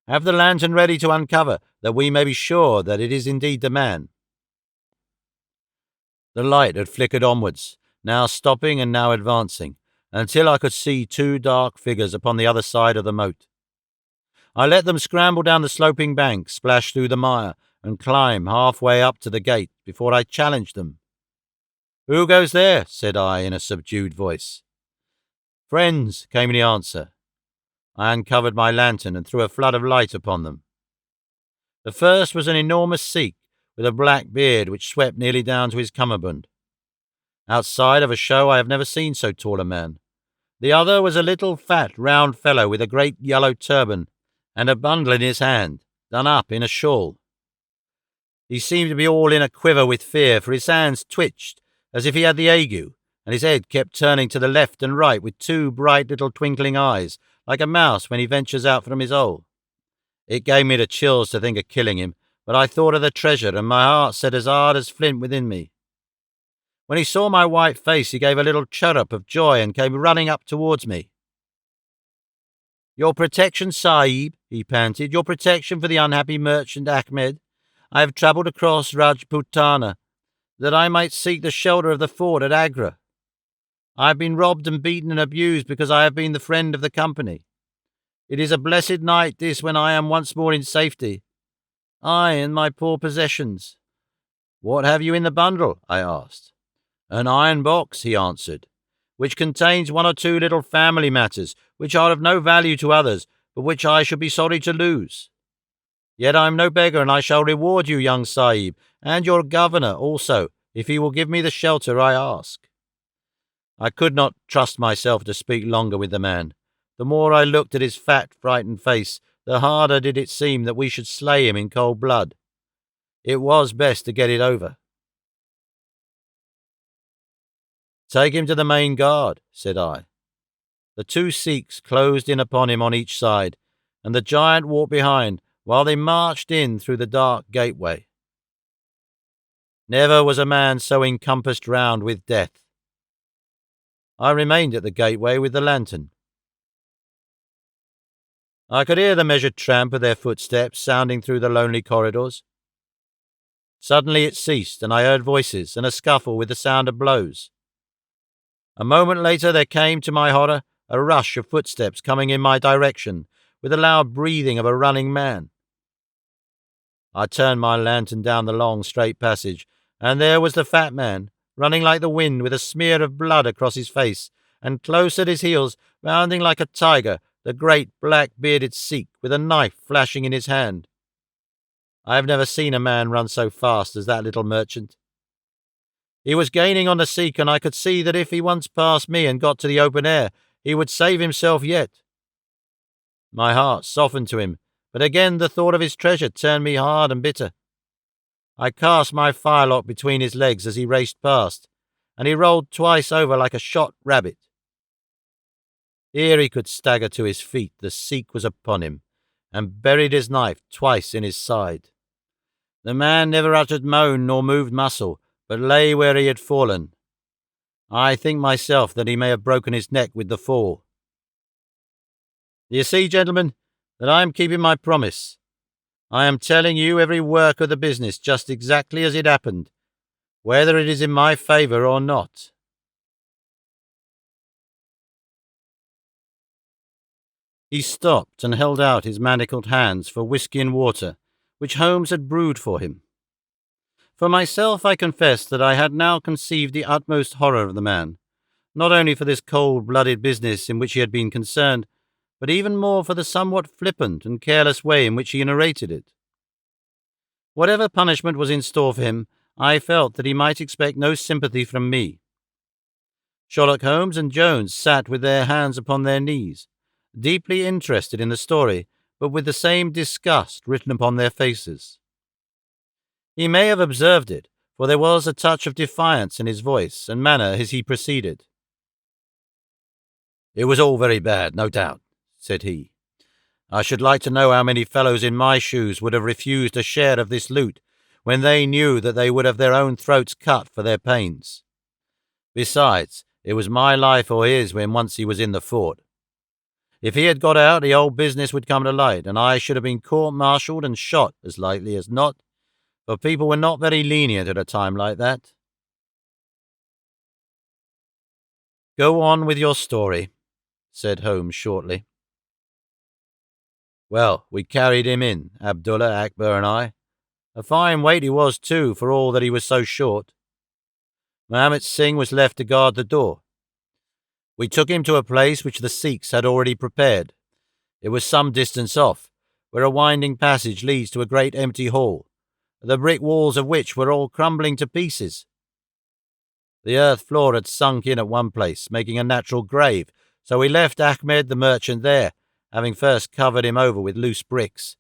Have the lantern ready to uncover, that we may be sure that it is indeed the man. The light had flickered onwards, now stopping and now advancing, until I could see two dark figures upon the other side of the moat. I let them scramble down the sloping bank, splash through the mire, and climb halfway up to the gate before I challenged them. Who goes there? Said I in a subdued voice. Friends, came the answer. I uncovered my lantern and threw a flood of light upon them. The first was an enormous Sikh with a black beard which swept nearly down to his cummerbund. Outside of a show I have never seen so tall a man. The other was a little fat, round fellow with a great yellow turban and a bundle in his hand, done up in a shawl. He seemed to be all in a quiver with fear, for his hands twitched as if he had the ague, and his head kept turning to the left and right with two bright little twinkling eyes, like a mouse when he ventures out from his hole. It gave me the chills to think of killing him, but I thought of the treasure, and my heart set as hard as flint within me. When he saw my white face, he gave a little chirrup of joy and came running up towards me. Your protection, Sahib, he panted, your protection for the unhappy merchant Ahmed. I have travelled across Rajputana, that I might seek the shelter of the fort at Agra. I have been robbed and beaten and abused because I have been the friend of the company. It is a blessed night this, when I am once more in safety, I and my poor possessions. What have you in the bundle? I asked. An iron box, he answered, which contains one or two little family matters, which are of no value to others, but which I should be sorry to lose. Yet I am no beggar, and I shall reward you, young Sahib, and your governor also, if he will give me the shelter I ask. I could not trust myself to speak longer with the man. The more I looked at his fat, frightened face, the harder did it seem that we should slay him in cold blood. It was best to get it over. Take him to the main guard, said I. The two Sikhs closed in upon him on each side, and the giant walked behind, while they marched in through the dark gateway. Never was a man so encompassed round with death. I remained at the gateway with the lantern. I could hear the measured tramp of their footsteps sounding through the lonely corridors. Suddenly it ceased, and I heard voices and a scuffle with the sound of blows. A moment later there came, to my horror, a rush of footsteps coming in my direction, with the loud breathing of a running man. I turned my lantern down the long, straight passage, and there was the fat man, running like the wind with a smear of blood across his face, and close at his heels, bounding like a tiger, the great black-bearded Sikh with a knife flashing in his hand. I have never seen a man run so fast as that little merchant. He was gaining on the Sikh, and I could see that if he once passed me and got to the open air, he would save himself yet. My heart softened to him, but again the thought of his treasure turned me hard and bitter. I cast my firelock between his legs as he raced past, and he rolled twice over like a shot rabbit. Ere he could stagger to his feet, the Sikh was upon him, and buried his knife twice in his side. The man never uttered moan nor moved muscle, but lay where he had fallen. I think myself that he may have broken his neck with the fall. You see, gentlemen, that I am keeping my promise. I am telling you every work of the business just exactly as it happened, whether it is in my favour or not." He stopped and held out his manacled hands for whisky and water, which Holmes had brewed for him. For myself, I confess that I had now conceived the utmost horror of the man, not only for this cold-blooded business in which he had been concerned, but even more for the somewhat flippant and careless way in which he narrated it. Whatever punishment was in store for him, I felt that he might expect no sympathy from me. Sherlock Holmes and Jones sat with their hands upon their knees, deeply interested in the story, but with the same disgust written upon their faces. He may have observed it, for there was a touch of defiance in his voice and manner as he proceeded. "It was all very bad, no doubt," said he. "I should like to know how many fellows in my shoes would have refused a share of this loot when they knew that they would have their own throats cut for their pains. Besides, it was my life or his when once he was in the fort. If he had got out, the whole business would come to light, and I should have been court-martialed and shot as likely as not, for people were not very lenient at a time like that." "Go on with your story," said Holmes shortly. "Well, we carried him in, Abdullah, Akbar and I. A fine weight he was, too, for all that he was so short. Mohammed Singh was left to guard the door. We took him to a place which the Sikhs had already prepared. It was some distance off, where a winding passage leads to a great empty hall, the brick walls of which were all crumbling to pieces. The earth floor had sunk in at one place, making a natural grave, so we left Ahmed the merchant there, having first covered him over with loose bricks.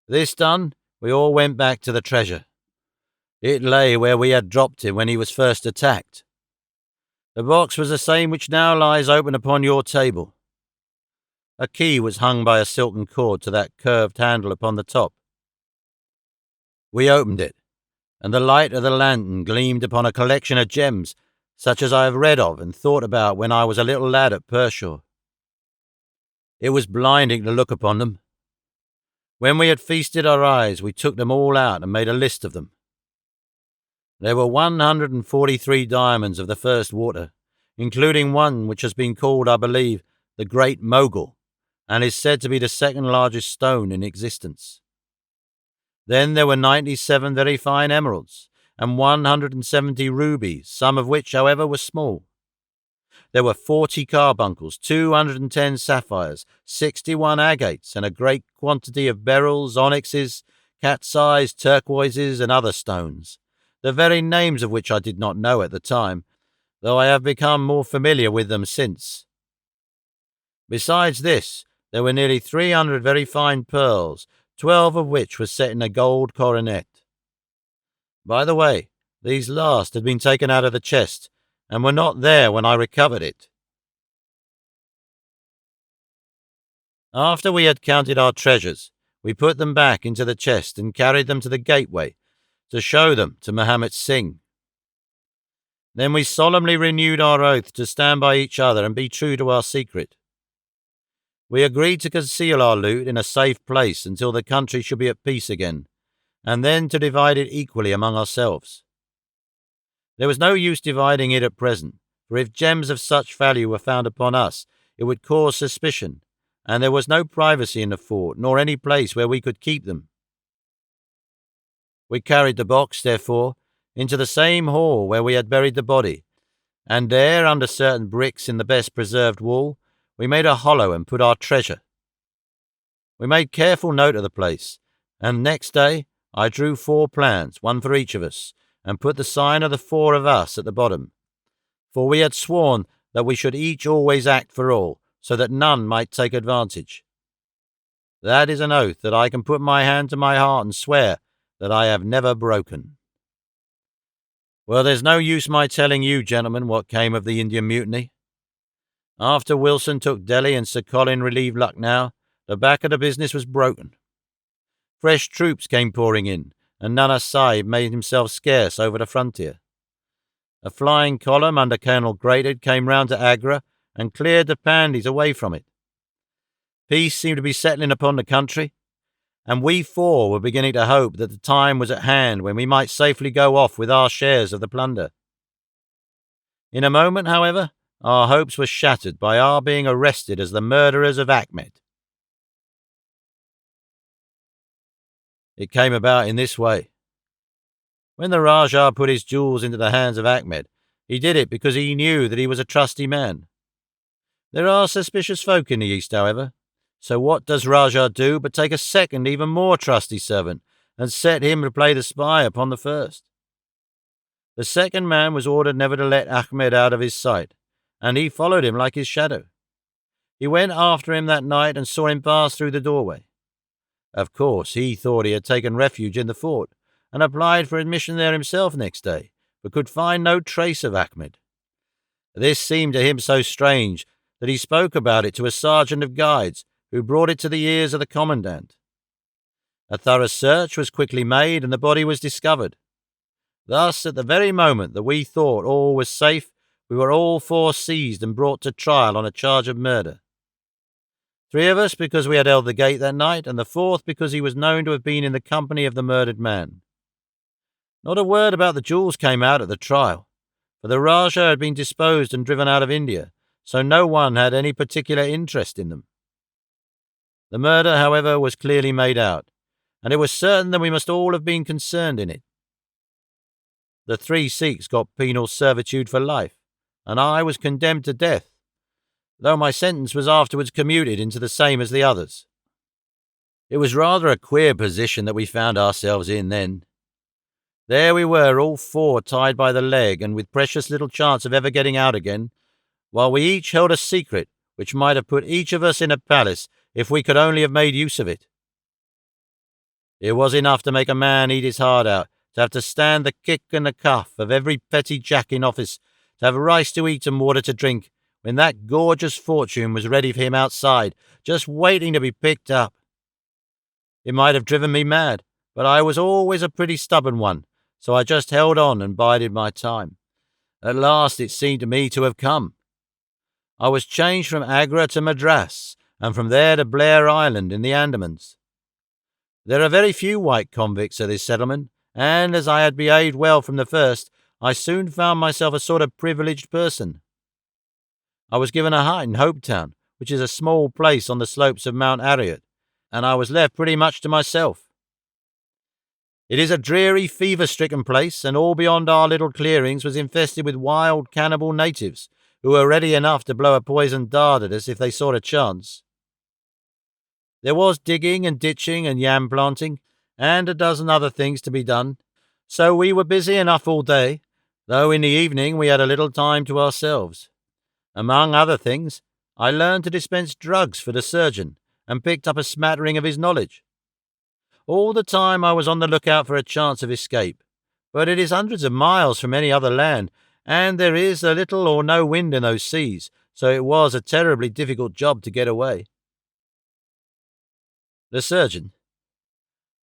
This done, we all went back to the treasure. It lay where we had dropped him when he was first attacked. The box was the same which now lies open upon your table. A key was hung by a silken cord to that curved handle upon the top. We opened it, and the light of the lantern gleamed upon a collection of gems, such as I have read of and thought about when I was a little lad at Pershore. It was blinding to look upon them. When we had feasted our eyes, we took them all out and made a list of them. There were 143 diamonds of the first water, including one which has been called, I believe, the Great Mogul, and is said to be the second largest stone in existence. Then there were 97 very fine emeralds, and 170 rubies, some of which, however, were small. There were 40 carbuncles, 210 sapphires, 61 agates, and a great quantity of beryls, onyxes, cat's eyes, turquoises, and other stones, the very names of which I did not know at the time, though I have become more familiar with them since. Besides this, there were nearly 300 very fine pearls, 12 of which were set in a gold coronet. By the way, these last had been taken out of the chest, and were not there when I recovered it. After we had counted our treasures, we put them back into the chest and carried them to the gateway to show them to Mohammed Singh. Then we solemnly renewed our oath to stand by each other and be true to our secret. We agreed to conceal our loot in a safe place until the country should be at peace again, and then to divide it equally among ourselves. There was no use dividing it at present, for if gems of such value were found upon us, it would cause suspicion, and there was no privacy in the fort, nor any place where we could keep them. We carried the box, therefore, into the same hall where we had buried the body, and there, under certain bricks in the best preserved wall, we made a hollow and put our treasure. We made careful note of the place, and next day I drew 4 plans, one for each of us, and put the sign of the 4 of us at the bottom, for we had sworn that we should each always act for all, so that none might take advantage. That is an oath that I can put my hand to my heart and swear that I have never broken. Well, there's no use my telling you, gentlemen, what came of the Indian Mutiny. After Wilson took Delhi and Sir Colin relieved Lucknow, the back of the business was broken. Fresh troops came pouring in, and Nana Sahib made himself scarce over the frontier. A flying column under Colonel Greathed came round to Agra and cleared the Pandys away from it. Peace seemed to be settling upon the country, and we four were beginning to hope that the time was at hand when we might safely go off with our shares of the plunder. In a moment, however, our hopes were shattered by our being arrested as the murderers of Ahmed. It came about in this way. When the Rajah put his jewels into the hands of Ahmed, he did it because he knew that he was a trusty man. There are suspicious folk in the East, however, so what does Rajah do but take a second, even more trusty servant and set him to play the spy upon the first? The second man was ordered never to let Ahmed out of his sight, and he followed him like his shadow. He went after him that night and saw him pass through the doorway. Of course, he thought he had taken refuge in the fort, and applied for admission there himself next day, but could find no trace of Ahmed. This seemed to him so strange that he spoke about it to a sergeant of guides, who brought it to the ears of the commandant. A thorough search was quickly made, and the body was discovered. Thus, at the very moment that we thought all was safe, we were all four seized and brought to trial on a charge of murder. 3 of us because we had held the gate that night, and the 4th because he was known to have been in the company of the murdered man. Not a word about the jewels came out at the trial, for the Rajah had been disposed and driven out of India, so no one had any particular interest in them. The murder, however, was clearly made out, and it was certain that we must all have been concerned in it. The 3 Sikhs got penal servitude for life, and I was condemned to death, though my sentence was afterwards commuted into the same as the others. It was rather a queer position that we found ourselves in then. There we were, all 4 tied by the leg, and with precious little chance of ever getting out again, while we each held a secret which might have put each of us in a palace if we could only have made use of it. It was enough to make a man eat his heart out, to have to stand the kick and the cuff of every petty jack in office, to have rice to eat and water to drink, when that gorgeous fortune was ready for him outside, just waiting to be picked up. It might have driven me mad, but I was always a pretty stubborn one, so I just held on and bided my time. At last it seemed to me to have come. I was changed from Agra to Madras, and from there to Blair Island in the Andamans. There are very few white convicts at this settlement, and as I had behaved well from the first, I soon found myself a sort of privileged person. I was given a hut in Hopetown, which is a small place on the slopes of Mount Harriet, and I was left pretty much to myself. It is a dreary, fever-stricken place, and all beyond our little clearings was infested with wild, cannibal natives, who were ready enough to blow a poisoned dart at us if they saw a chance. There was digging and ditching and yam planting, and a dozen other things to be done, so we were busy enough all day, though in the evening we had a little time to ourselves. Among other things, I learned to dispense drugs for the surgeon, and picked up a smattering of his knowledge. All the time I was on the lookout for a chance of escape, but it is hundreds of miles from any other land, and there is a little or no wind in those seas, so it was a terribly difficult job to get away. The surgeon,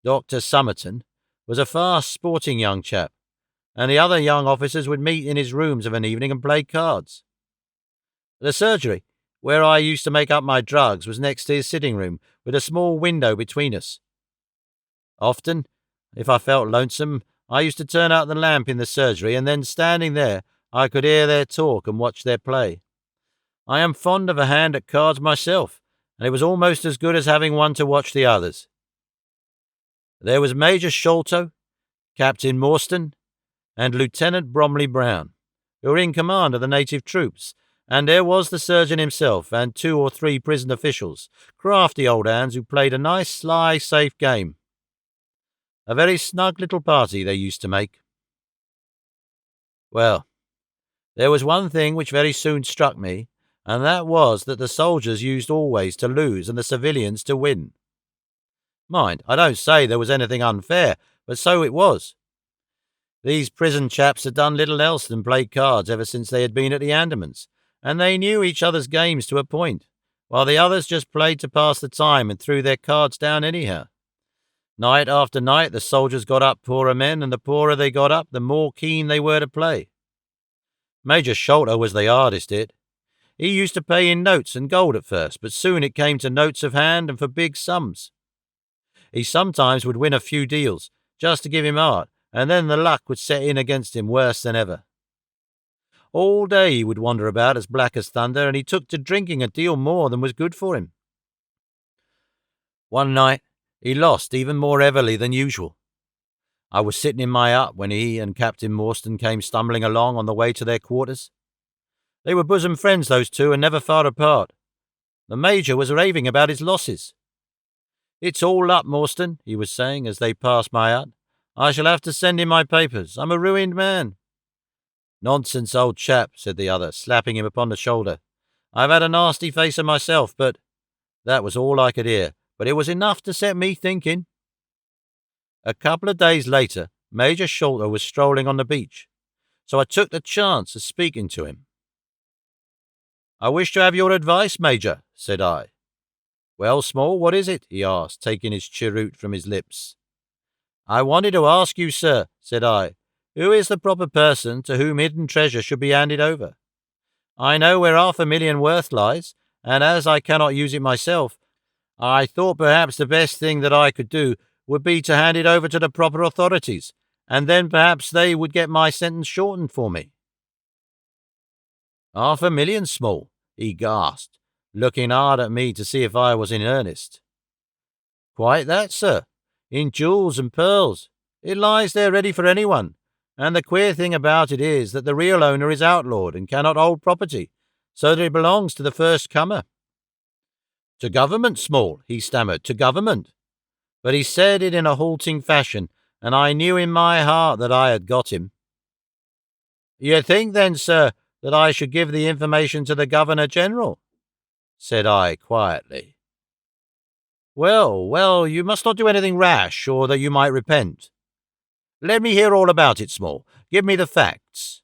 Dr. Somerton, was a fast, sporting young chap, and the other young officers would meet in his rooms of an evening and play cards. The surgery, where I used to make up my drugs, was next to his sitting room, with a small window between us. Often, if I felt lonesome, I used to turn out the lamp in the surgery, and then, standing there, I could hear their talk and watch their play. I am fond of a hand at cards myself, and it was almost as good as having one to watch the others. There was Major Sholto, Captain Morstan, and Lieutenant Bromley Brown, who were in command of the native troops, and there was the surgeon himself and 2 or 3 prison officials, crafty old hands who played a nice, sly, safe game. A very snug little party they used to make. Well, there was one thing which very soon struck me, and that was that the soldiers used always to lose and the civilians to win. Mind, I don't say there was anything unfair, but so it was. These prison chaps had done little else than play cards ever since they had been at the Andamans, and they knew each other's games to a point, while the others just played to pass the time and threw their cards down anyhow. Night after night the soldiers got up poorer men, and the poorer they got up, the more keen they were to play. Major Sholto was the hardest hit. He used to pay in notes and gold at first, but soon it came to notes of hand and for big sums. He sometimes would win a few deals, just to give him heart, and then the luck would set in against him worse than ever. All day he would wander about as black as thunder, and he took to drinking a deal more than was good for him. One night he lost even more heavily than usual. I was sitting in my hut when he and Captain Morstan came stumbling along on the way to their quarters. They were bosom friends, those two, and never far apart. The Major was raving about his losses. "It's all up, Morstan," he was saying as they passed my hut. "I shall have to send in my papers. I'm a ruined man." "Nonsense, old chap," said the other, slapping him upon the shoulder. "I've had a nasty facer myself, but—" That was all I could hear, but it was enough to set me thinking. A couple of days later, Major Sholto was strolling on the beach, so I took the chance of speaking to him. "I wish to have your advice, Major," said I. "Well, Small, what is it?" he asked, taking his cheroot from his lips. "I wanted to ask you, sir," said I, "who is the proper person to whom hidden treasure should be handed over? I know where $500,000 worth lies, and as I cannot use it myself, I thought perhaps the best thing that I could do would be to hand it over to the proper authorities, and then perhaps they would get my sentence shortened for me." "$500,000, Small," he gasped, looking hard at me to see if I was in earnest. "Quite that, sir, in jewels and pearls. It lies there ready for anyone, and the queer thing about it is that the real owner is outlawed and cannot hold property, so that it belongs to the first comer." "To government, Small," he stammered, "to government." But he said it in a halting fashion, and I knew in my heart that I had got him. "You think, then, sir, that I should give the information to the Governor-General?" said I quietly. Well, you must not do anything rash, or that you might repent. Let me hear all about it, Small. Give me the facts."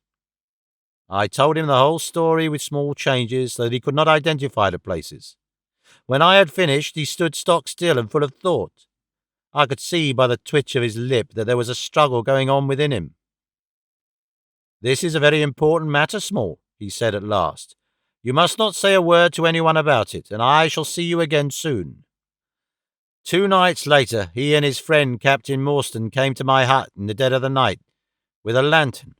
I told him the whole story with small changes so that he could not identify the places. When I had finished, he stood stock still and full of thought. I could see by the twitch of his lip that there was a struggle going on within him. "This is a very important matter, Small," he said at last. "You must not say a word to anyone about it, and I shall see you again soon." 2 nights later, he and his friend Captain Morstan came to my hut in the dead of the night with a lantern.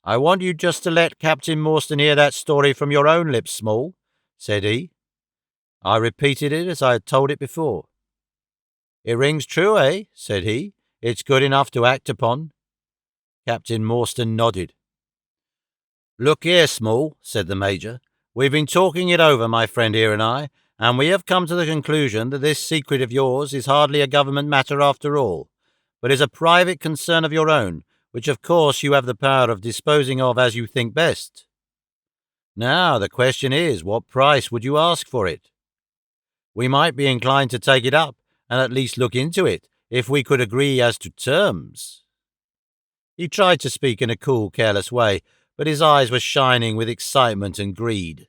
"I want you just to let Captain Morstan hear that story from your own lips, Small," said he. I repeated it as I had told it before. "It rings true, eh?" said he. "It's good enough to act upon." Captain Morstan nodded. "Look here, Small," said the Major. "We've been talking it over, my friend here and I, and we have come to the conclusion that this secret of yours is hardly a government matter after all, but is a private concern of your own, which of course you have the power of disposing of as you think best. Now, the question is, what price would you ask for it? We might be inclined to take it up, and at least look into it, if we could agree as to terms." He tried to speak in a cool, careless way, but his eyes were shining with excitement and greed.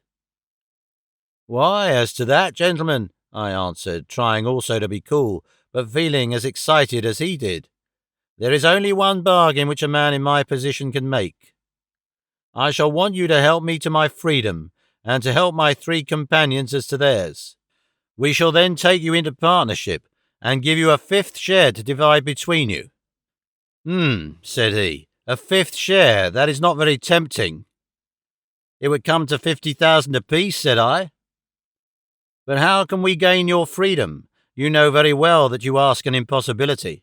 "Why, as to that, gentlemen," I answered, trying also to be cool, but feeling as excited as he did, "there is only one bargain which a man in my position can make. I shall want you to help me to my freedom, and to help my 3 companions as to theirs. We shall then take you into partnership, and give you a 5th share to divide between you." Said he. "A 5th share, that is not very tempting." "It would come to 50,000 apiece," said I. "But how can we gain your freedom? You know very well that you ask an impossibility."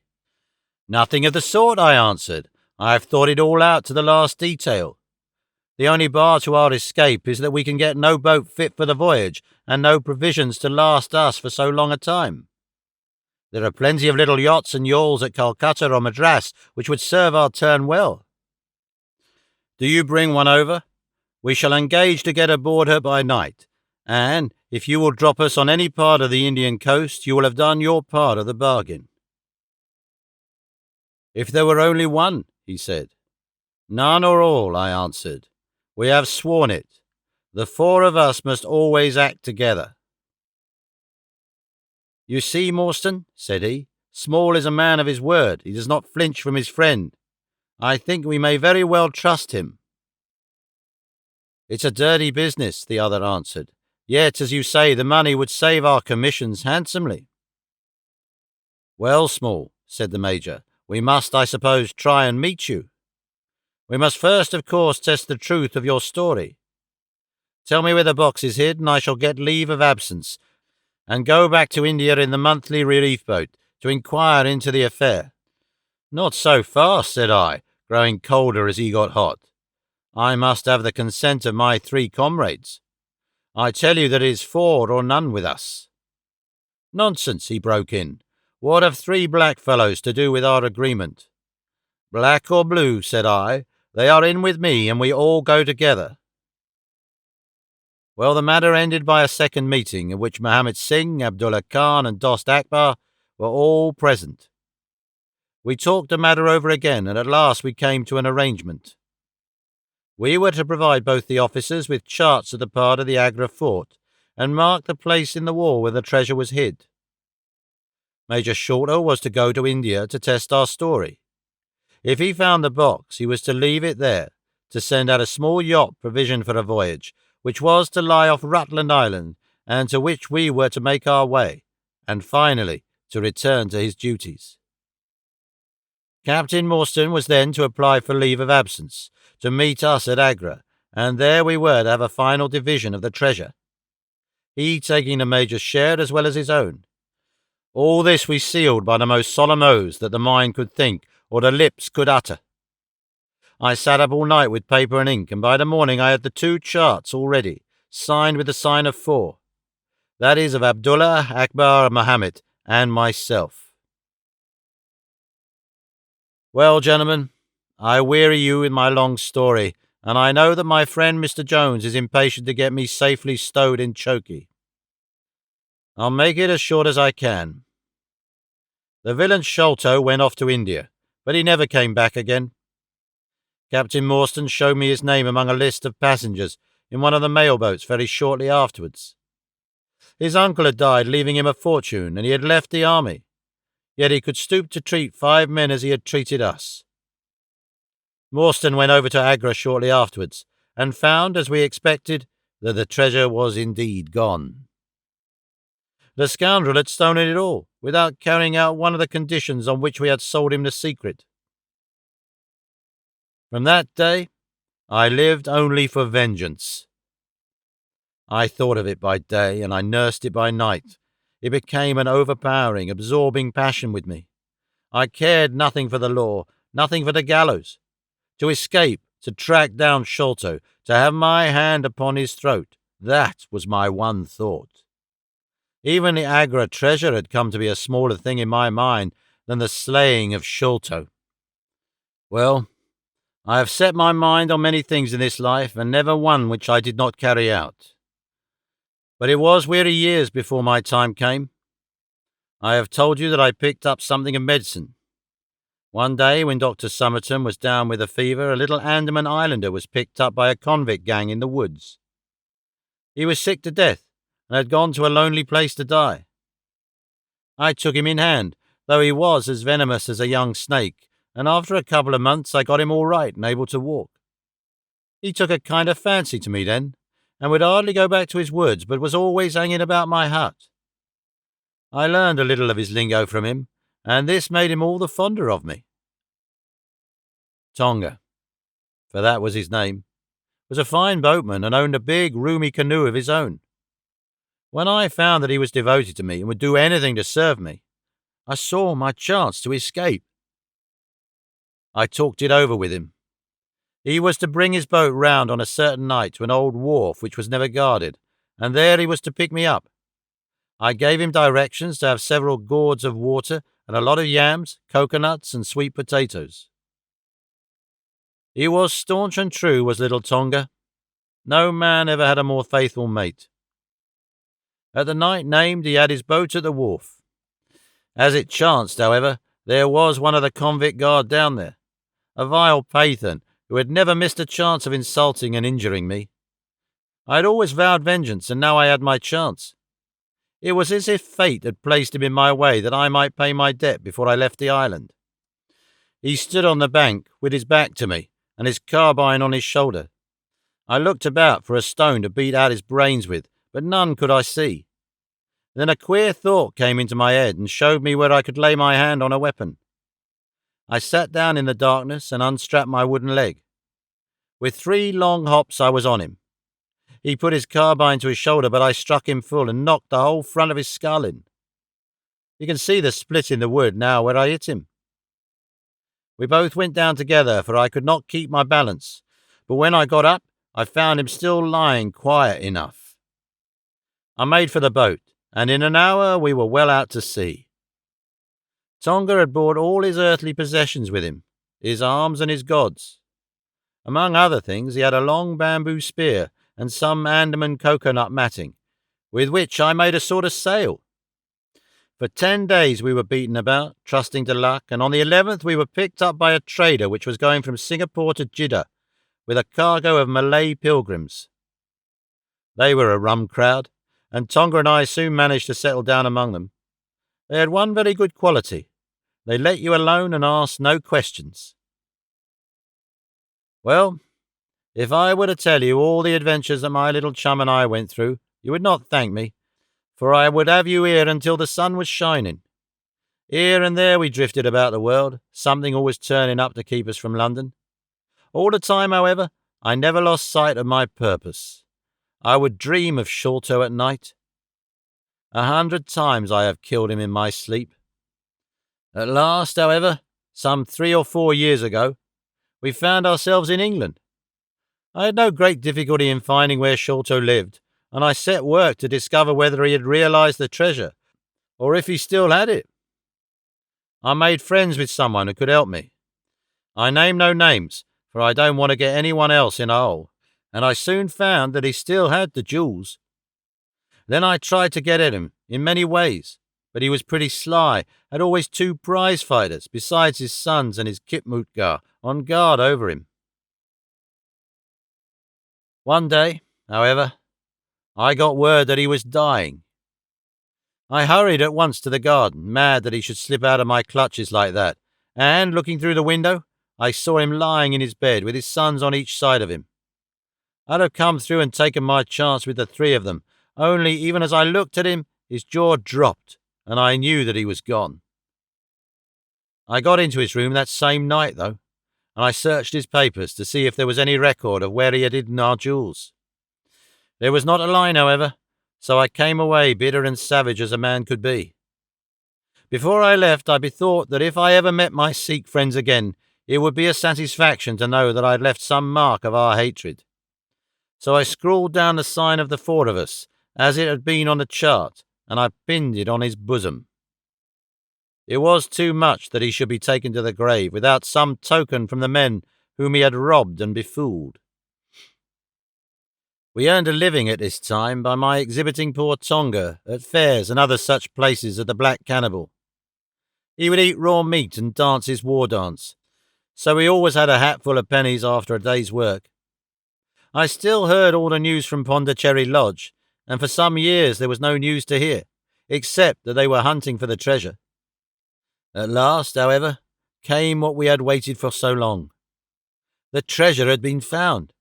"Nothing of the sort," I answered. "I have thought it all out to the last detail. The only bar to our escape is that we can get no boat fit for the voyage, and no provisions to last us for so long a time. There are plenty of little yachts and yawls at Calcutta or Madras which would serve our turn well. Do you bring one over? We shall engage to get aboard her by night, and if you will drop us on any part of the Indian coast, you will have done your part of the bargain." "If there were only one," he said. "None or all," I answered. "We have sworn it. The 4 of us must always act together." "You see, Morstan," said he, Small is a man of his word. He does not flinch from his friend. I think we may very well trust him." "It's a dirty business," the other answered. "Yet, as you say, the money would save our commissions handsomely." "Well, Small," said the Major, "we must, I suppose, try and meet you. We must first, of course, test the truth of your story. Tell me where the box is hid, and I shall get leave of absence, and go back to India in the monthly relief boat to inquire into the affair." "Not so fast," said I, growing colder as he got hot. "I must have the consent of my 3 comrades. I tell you that it is 4 or none with us." "Nonsense," he broke in. "What have 3 black fellows to do with our agreement?" "Black or blue," said I, "they are in with me, and we all go together." Well, the matter ended by a second meeting, at which Mohammed Singh, Abdullah Khan, and Dost Akbar were all present. We talked the matter over again, and at last we came to an arrangement. We were to provide both the officers with charts of the part of the Agra fort, and mark the place in the wall where the treasure was hid. Major Shorter was to go to India to test our story. If he found the box, he was to leave it there, to send out a small yacht provisioned for a voyage, which was to lie off Rutland Island, and to which we were to make our way, and finally to return to his duties. Captain Morstan was then to apply for leave of absence, to meet us at Agra, and there we were to have a final division of the treasure, he taking the Major's share as well as his own. All this we sealed by the most solemn oaths that the mind could think or the lips could utter. I sat up all night with paper and ink, and by the morning I had the 2 charts all ready, signed with the sign of 4. That is, of Abdullah, Akbar, Mohammed, and myself. Well, gentlemen, I weary you with my long story, and I know that my friend Mr. Jones is impatient to get me safely stowed in Chokey. I'll make it as short as I can. The villain Sholto went off to India, but he never came back again. Captain Morstan showed me his name among a list of passengers in one of the mail boats very shortly afterwards. His uncle had died, leaving him a fortune, and he had left the army. Yet he could stoop to treat 5 men as he had treated us. Morstan went over to Agra shortly afterwards, and found, as we expected, that the treasure was indeed gone. The scoundrel had stolen it all, without carrying out one of the conditions on which we had sold him the secret. From that day, I lived only for vengeance. I thought of it by day, and I nursed it by night. It became an overpowering, absorbing passion with me. I cared nothing for the law, nothing for the gallows. To escape, to track down Sholto, to have my hand upon his throat, that was my one thought. Even the Agra treasure had come to be a smaller thing in my mind than the slaying of Sholto. Well, I have set my mind on many things in this life, and never one which I did not carry out. But it was weary years before my time came. I have told you that I picked up something of medicine. One day, when Dr. Somerton was down with a fever, a little Andaman islander was picked up by a convict gang in the woods. He was sick to death, and had gone to a lonely place to die. I took him in hand, though he was as venomous as a young snake, and after a couple of months I got him all right and able to walk. He took a kind of fancy to me then, and would hardly go back to his woods, but was always hanging about my hut. I learned a little of his lingo from him, and this made him all the fonder of me. Tonga, for that was his name, was a fine boatman and owned a big, roomy canoe of his own. When I found that he was devoted to me and would do anything to serve me, I saw my chance to escape. I talked it over with him. He was to bring his boat round on a certain night to an old wharf which was never guarded, and there he was to pick me up. I gave him directions to have several gourds of water and a lot of yams, coconuts, and sweet potatoes. He was staunch and true, was little Tonga. No man ever had a more faithful mate. At the night named, he had his boat at the wharf. As it chanced, however, there was one of the convict guard down there, a vile Pathan who had never missed a chance of insulting and injuring me. I had always vowed vengeance, and now I had my chance. It was as if fate had placed him in my way that I might pay my debt before I left the island. He stood on the bank with his back to me and his carbine on his shoulder. I looked about for a stone to beat out his brains with, but none could I see. Then a queer thought came into my head and showed me where I could lay my hand on a weapon. I sat down in the darkness and unstrapped my wooden leg. With 3 long hops I was on him. He put his carbine to his shoulder, but I struck him full and knocked the whole front of his skull in. You can see the split in the wood now where I hit him. We both went down together, for I could not keep my balance, but when I got up, I found him still lying quiet enough. I made for the boat, and in an hour we were well out to sea. Tonga had brought all his earthly possessions with him, his arms and his gods. Among other things, he had a long bamboo spear and some Andaman coconut matting, with which I made a sort of sail. For 10 days we were beaten about, trusting to luck, and on the 11th we were picked up by a trader which was going from Singapore to Jeddah, with a cargo of Malay pilgrims. They were a rum crowd, and Tonga and I soon managed to settle down among them. They had one very good quality. They let you alone and asked no questions. Well, if I were to tell you all the adventures that my little chum and I went through, you would not thank me, for I would have you here until the sun was shining. Here and there we drifted about the world, something always turning up to keep us from London. All the time, however, I never lost sight of my purpose. I would dream of Sholto at night. 100 times I have killed him in my sleep. At last, however, some 3 or 4 years ago, we found ourselves in England. I had no great difficulty in finding where Sholto lived, and I set work to discover whether he had realized the treasure, or if he still had it. I made friends with someone who could help me. I name no names, for I don't want to get anyone else in a hole, and I soon found that he still had the jewels. Then I tried to get at him in many ways, but he was pretty sly, had always 2 prize fighters, besides his sons and his Khitmutgar, on guard over him. One day, however, I got word that he was dying. I hurried at once to the garden, mad that he should slip out of my clutches like that, and, looking through the window, I saw him lying in his bed with his sons on each side of him. I'd have come through and taken my chance with the 3 of them, only even as I looked at him, his jaw dropped, and I knew that he was gone. I got into his room that same night, though, and I searched his papers to see if there was any record of where he had hidden our jewels. There was not a line, however, so I came away bitter and savage as a man could be. Before I left, I bethought that if I ever met my Sikh friends again, it would be a satisfaction to know that I had left some mark of our hatred. So I scrawled down the sign of the 4 of us, as it had been on the chart, and I pinned it on his bosom. It was too much that he should be taken to the grave without some token from the men whom he had robbed and befooled. We earned a living at this time by my exhibiting poor Tonga at fairs and other such places as the Black Cannibal. He would eat raw meat and dance his war dance, so we always had a hatful of pennies after a day's work. I still heard all the news from Pondicherry Lodge, and for some years there was no news to hear, except that they were hunting for the treasure. At last, however, came what we had waited for so long. The treasure had been found.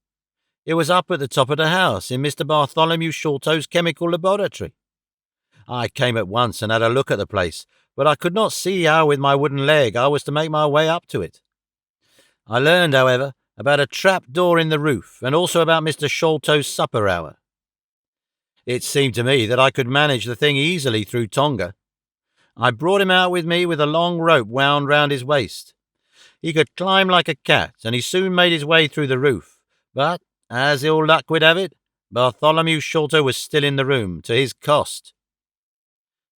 It was up at the top of the house in Mr. Bartholomew Sholto's chemical laboratory. I came at once and had a look at the place, but I could not see how with my wooden leg I was to make my way up to it. I learned, however, about a trap door in the roof, and also about Mr. Sholto's supper hour. It seemed to me that I could manage the thing easily through Tonga. I brought him out with me with a long rope wound round his waist. He could climb like a cat, and he soon made his way through the roof. But, as ill luck would have it, Bartholomew Sholto was still in the room, to his cost.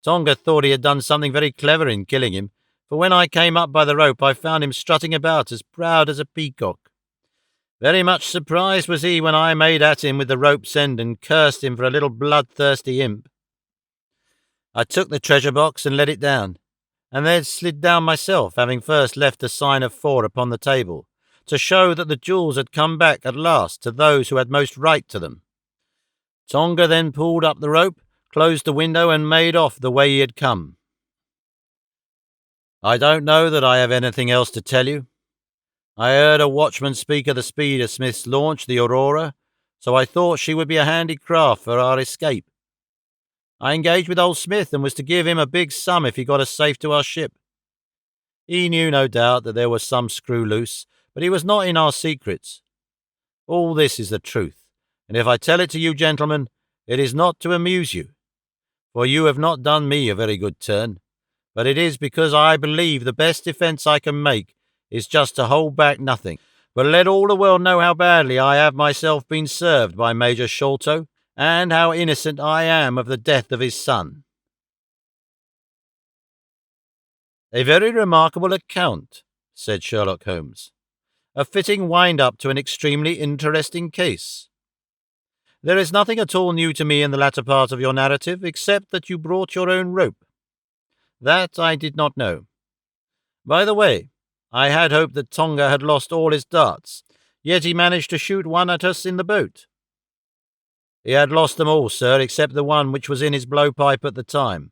Tonga thought he had done something very clever in killing him, for when I came up by the rope I found him strutting about as proud as a peacock. Very much surprised was he when I made at him with the rope's end and cursed him for a little bloodthirsty imp. I took the treasure box and let it down, and then slid down myself, having first left a sign of 4 upon the table, to show that the jewels had come back at last to those who had most right to them. Tonga then pulled up the rope, closed the window, and made off the way he had come. I don't know that I have anything else to tell you. I heard a watchman speak of the speed of Smith's launch, the Aurora, so I thought she would be a handy craft for our escape. I engaged with old Smith and was to give him a big sum if he got us safe to our ship. He knew, no doubt, that there was some screw loose, but he was not in our secrets. All this is the truth, and if I tell it to you, gentlemen, it is not to amuse you, for you have not done me a very good turn, but it is because I believe the best defence I can make is just to hold back nothing, but let all the world know how badly I have myself been served by Major Sholto, and how innocent I am of the death of his son. A very remarkable account, said Sherlock Holmes. A fitting wind-up to an extremely interesting case. There is nothing at all new to me in the latter part of your narrative, except that you brought your own rope. That I did not know. By the way, I had hoped that Tonga had lost all his darts, yet he managed to shoot one at us in the boat. He had lost them all, sir, except the one which was in his blowpipe at the time.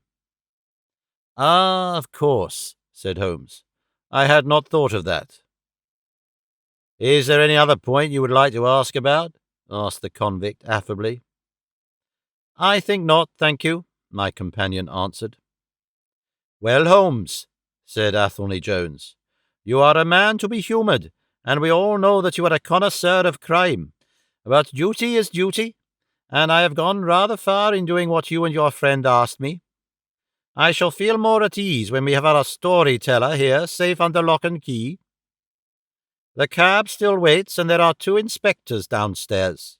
Ah, of course, said Holmes. I had not thought of that. Is there any other point you would like to ask about? Asked the convict affably. I think not, thank you, my companion answered. Well, Holmes, said Athelney Jones, you are a man to be humoured, and we all know that you are a connoisseur of crime. But duty is duty, and I have gone rather far in doing what you and your friend asked me. I shall feel more at ease when we have our storyteller here safe under lock and key. The cab still waits, and there are 2 inspectors downstairs.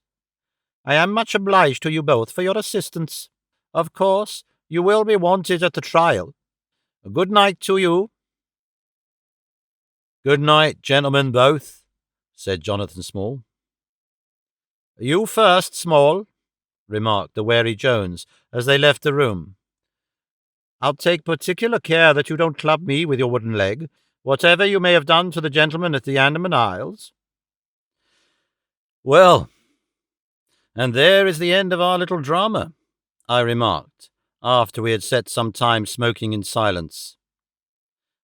I am much obliged to you both for your assistance. Of course, you will be wanted at the trial. Good night to you. Good night, gentlemen both, said Jonathan Small. You first, Small, remarked the wary Jones as they left the room. I'll take particular care that you don't club me with your wooden leg, whatever you may have done to the gentleman at the Andaman Isles. Well, and there is the end of our little drama, I remarked, after we had sat some time smoking in silence.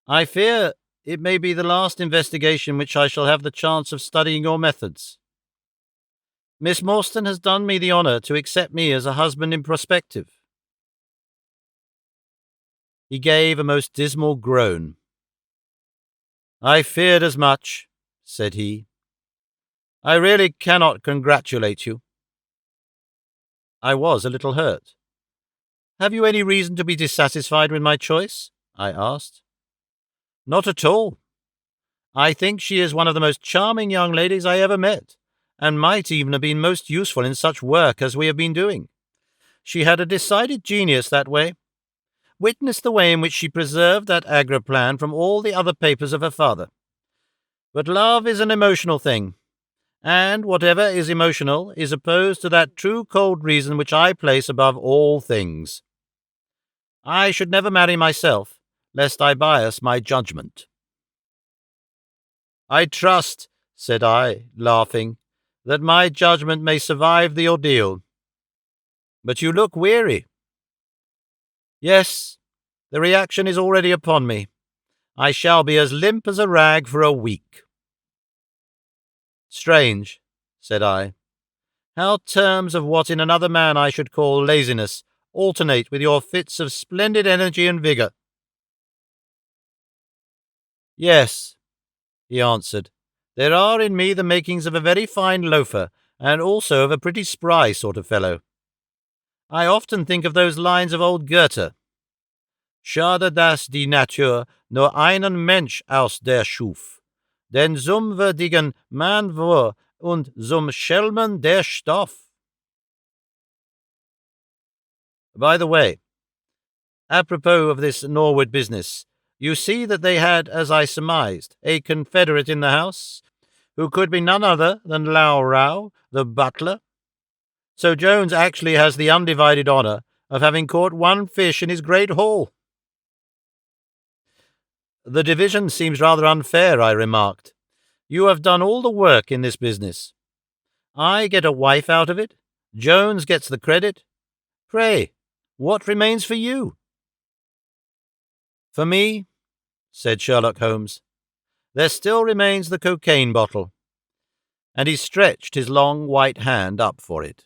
I fear it may be the last investigation which I shall have the chance of studying your methods. Miss Morstan has done me the honour to accept me as a husband in prospective. He gave a most dismal groan. I feared as much, said he. I really cannot congratulate you. I was a little hurt. Have you any reason to be dissatisfied with my choice? I asked. Not at all. I think she is one of the most charming young ladies I ever met, and might even have been most useful in such work as we have been doing. She had a decided genius that way. Witness the way in which she preserved that Agra plan from all the other papers of her father. But love is an emotional thing, and whatever is emotional is opposed to that true cold reason which I place above all things. I should never marry myself, lest I bias my judgment. I trust, said I, laughing, that my judgment may survive the ordeal. But you look weary. Yes, the reaction is already upon me. I shall be as limp as a rag for a week. Strange, said I, how terms of what in another man I should call laziness alternate with your fits of splendid energy and vigour. Yes, he answered, there are in me the makings of a very fine loafer, and also of a pretty spry sort of fellow. I often think of those lines of old Goethe. Schade, dass die Natur nur einen Mensch aus der schuf, denn zum würdigen man war und zum Schelmen der Stoff. By the way, apropos of this Norwood business, you see that they had, as I surmised, a confederate in the house, who could be none other than Lau Rao, the butler. So Jones actually has the undivided honour of having caught one fish in his great haul. The division seems rather unfair, I remarked. You have done all the work in this business. I get a wife out of it. Jones gets the credit. Pray, What remains for you?" "For me," said Sherlock Holmes, "there still remains the cocaine bottle." And he stretched his long white hand up for it.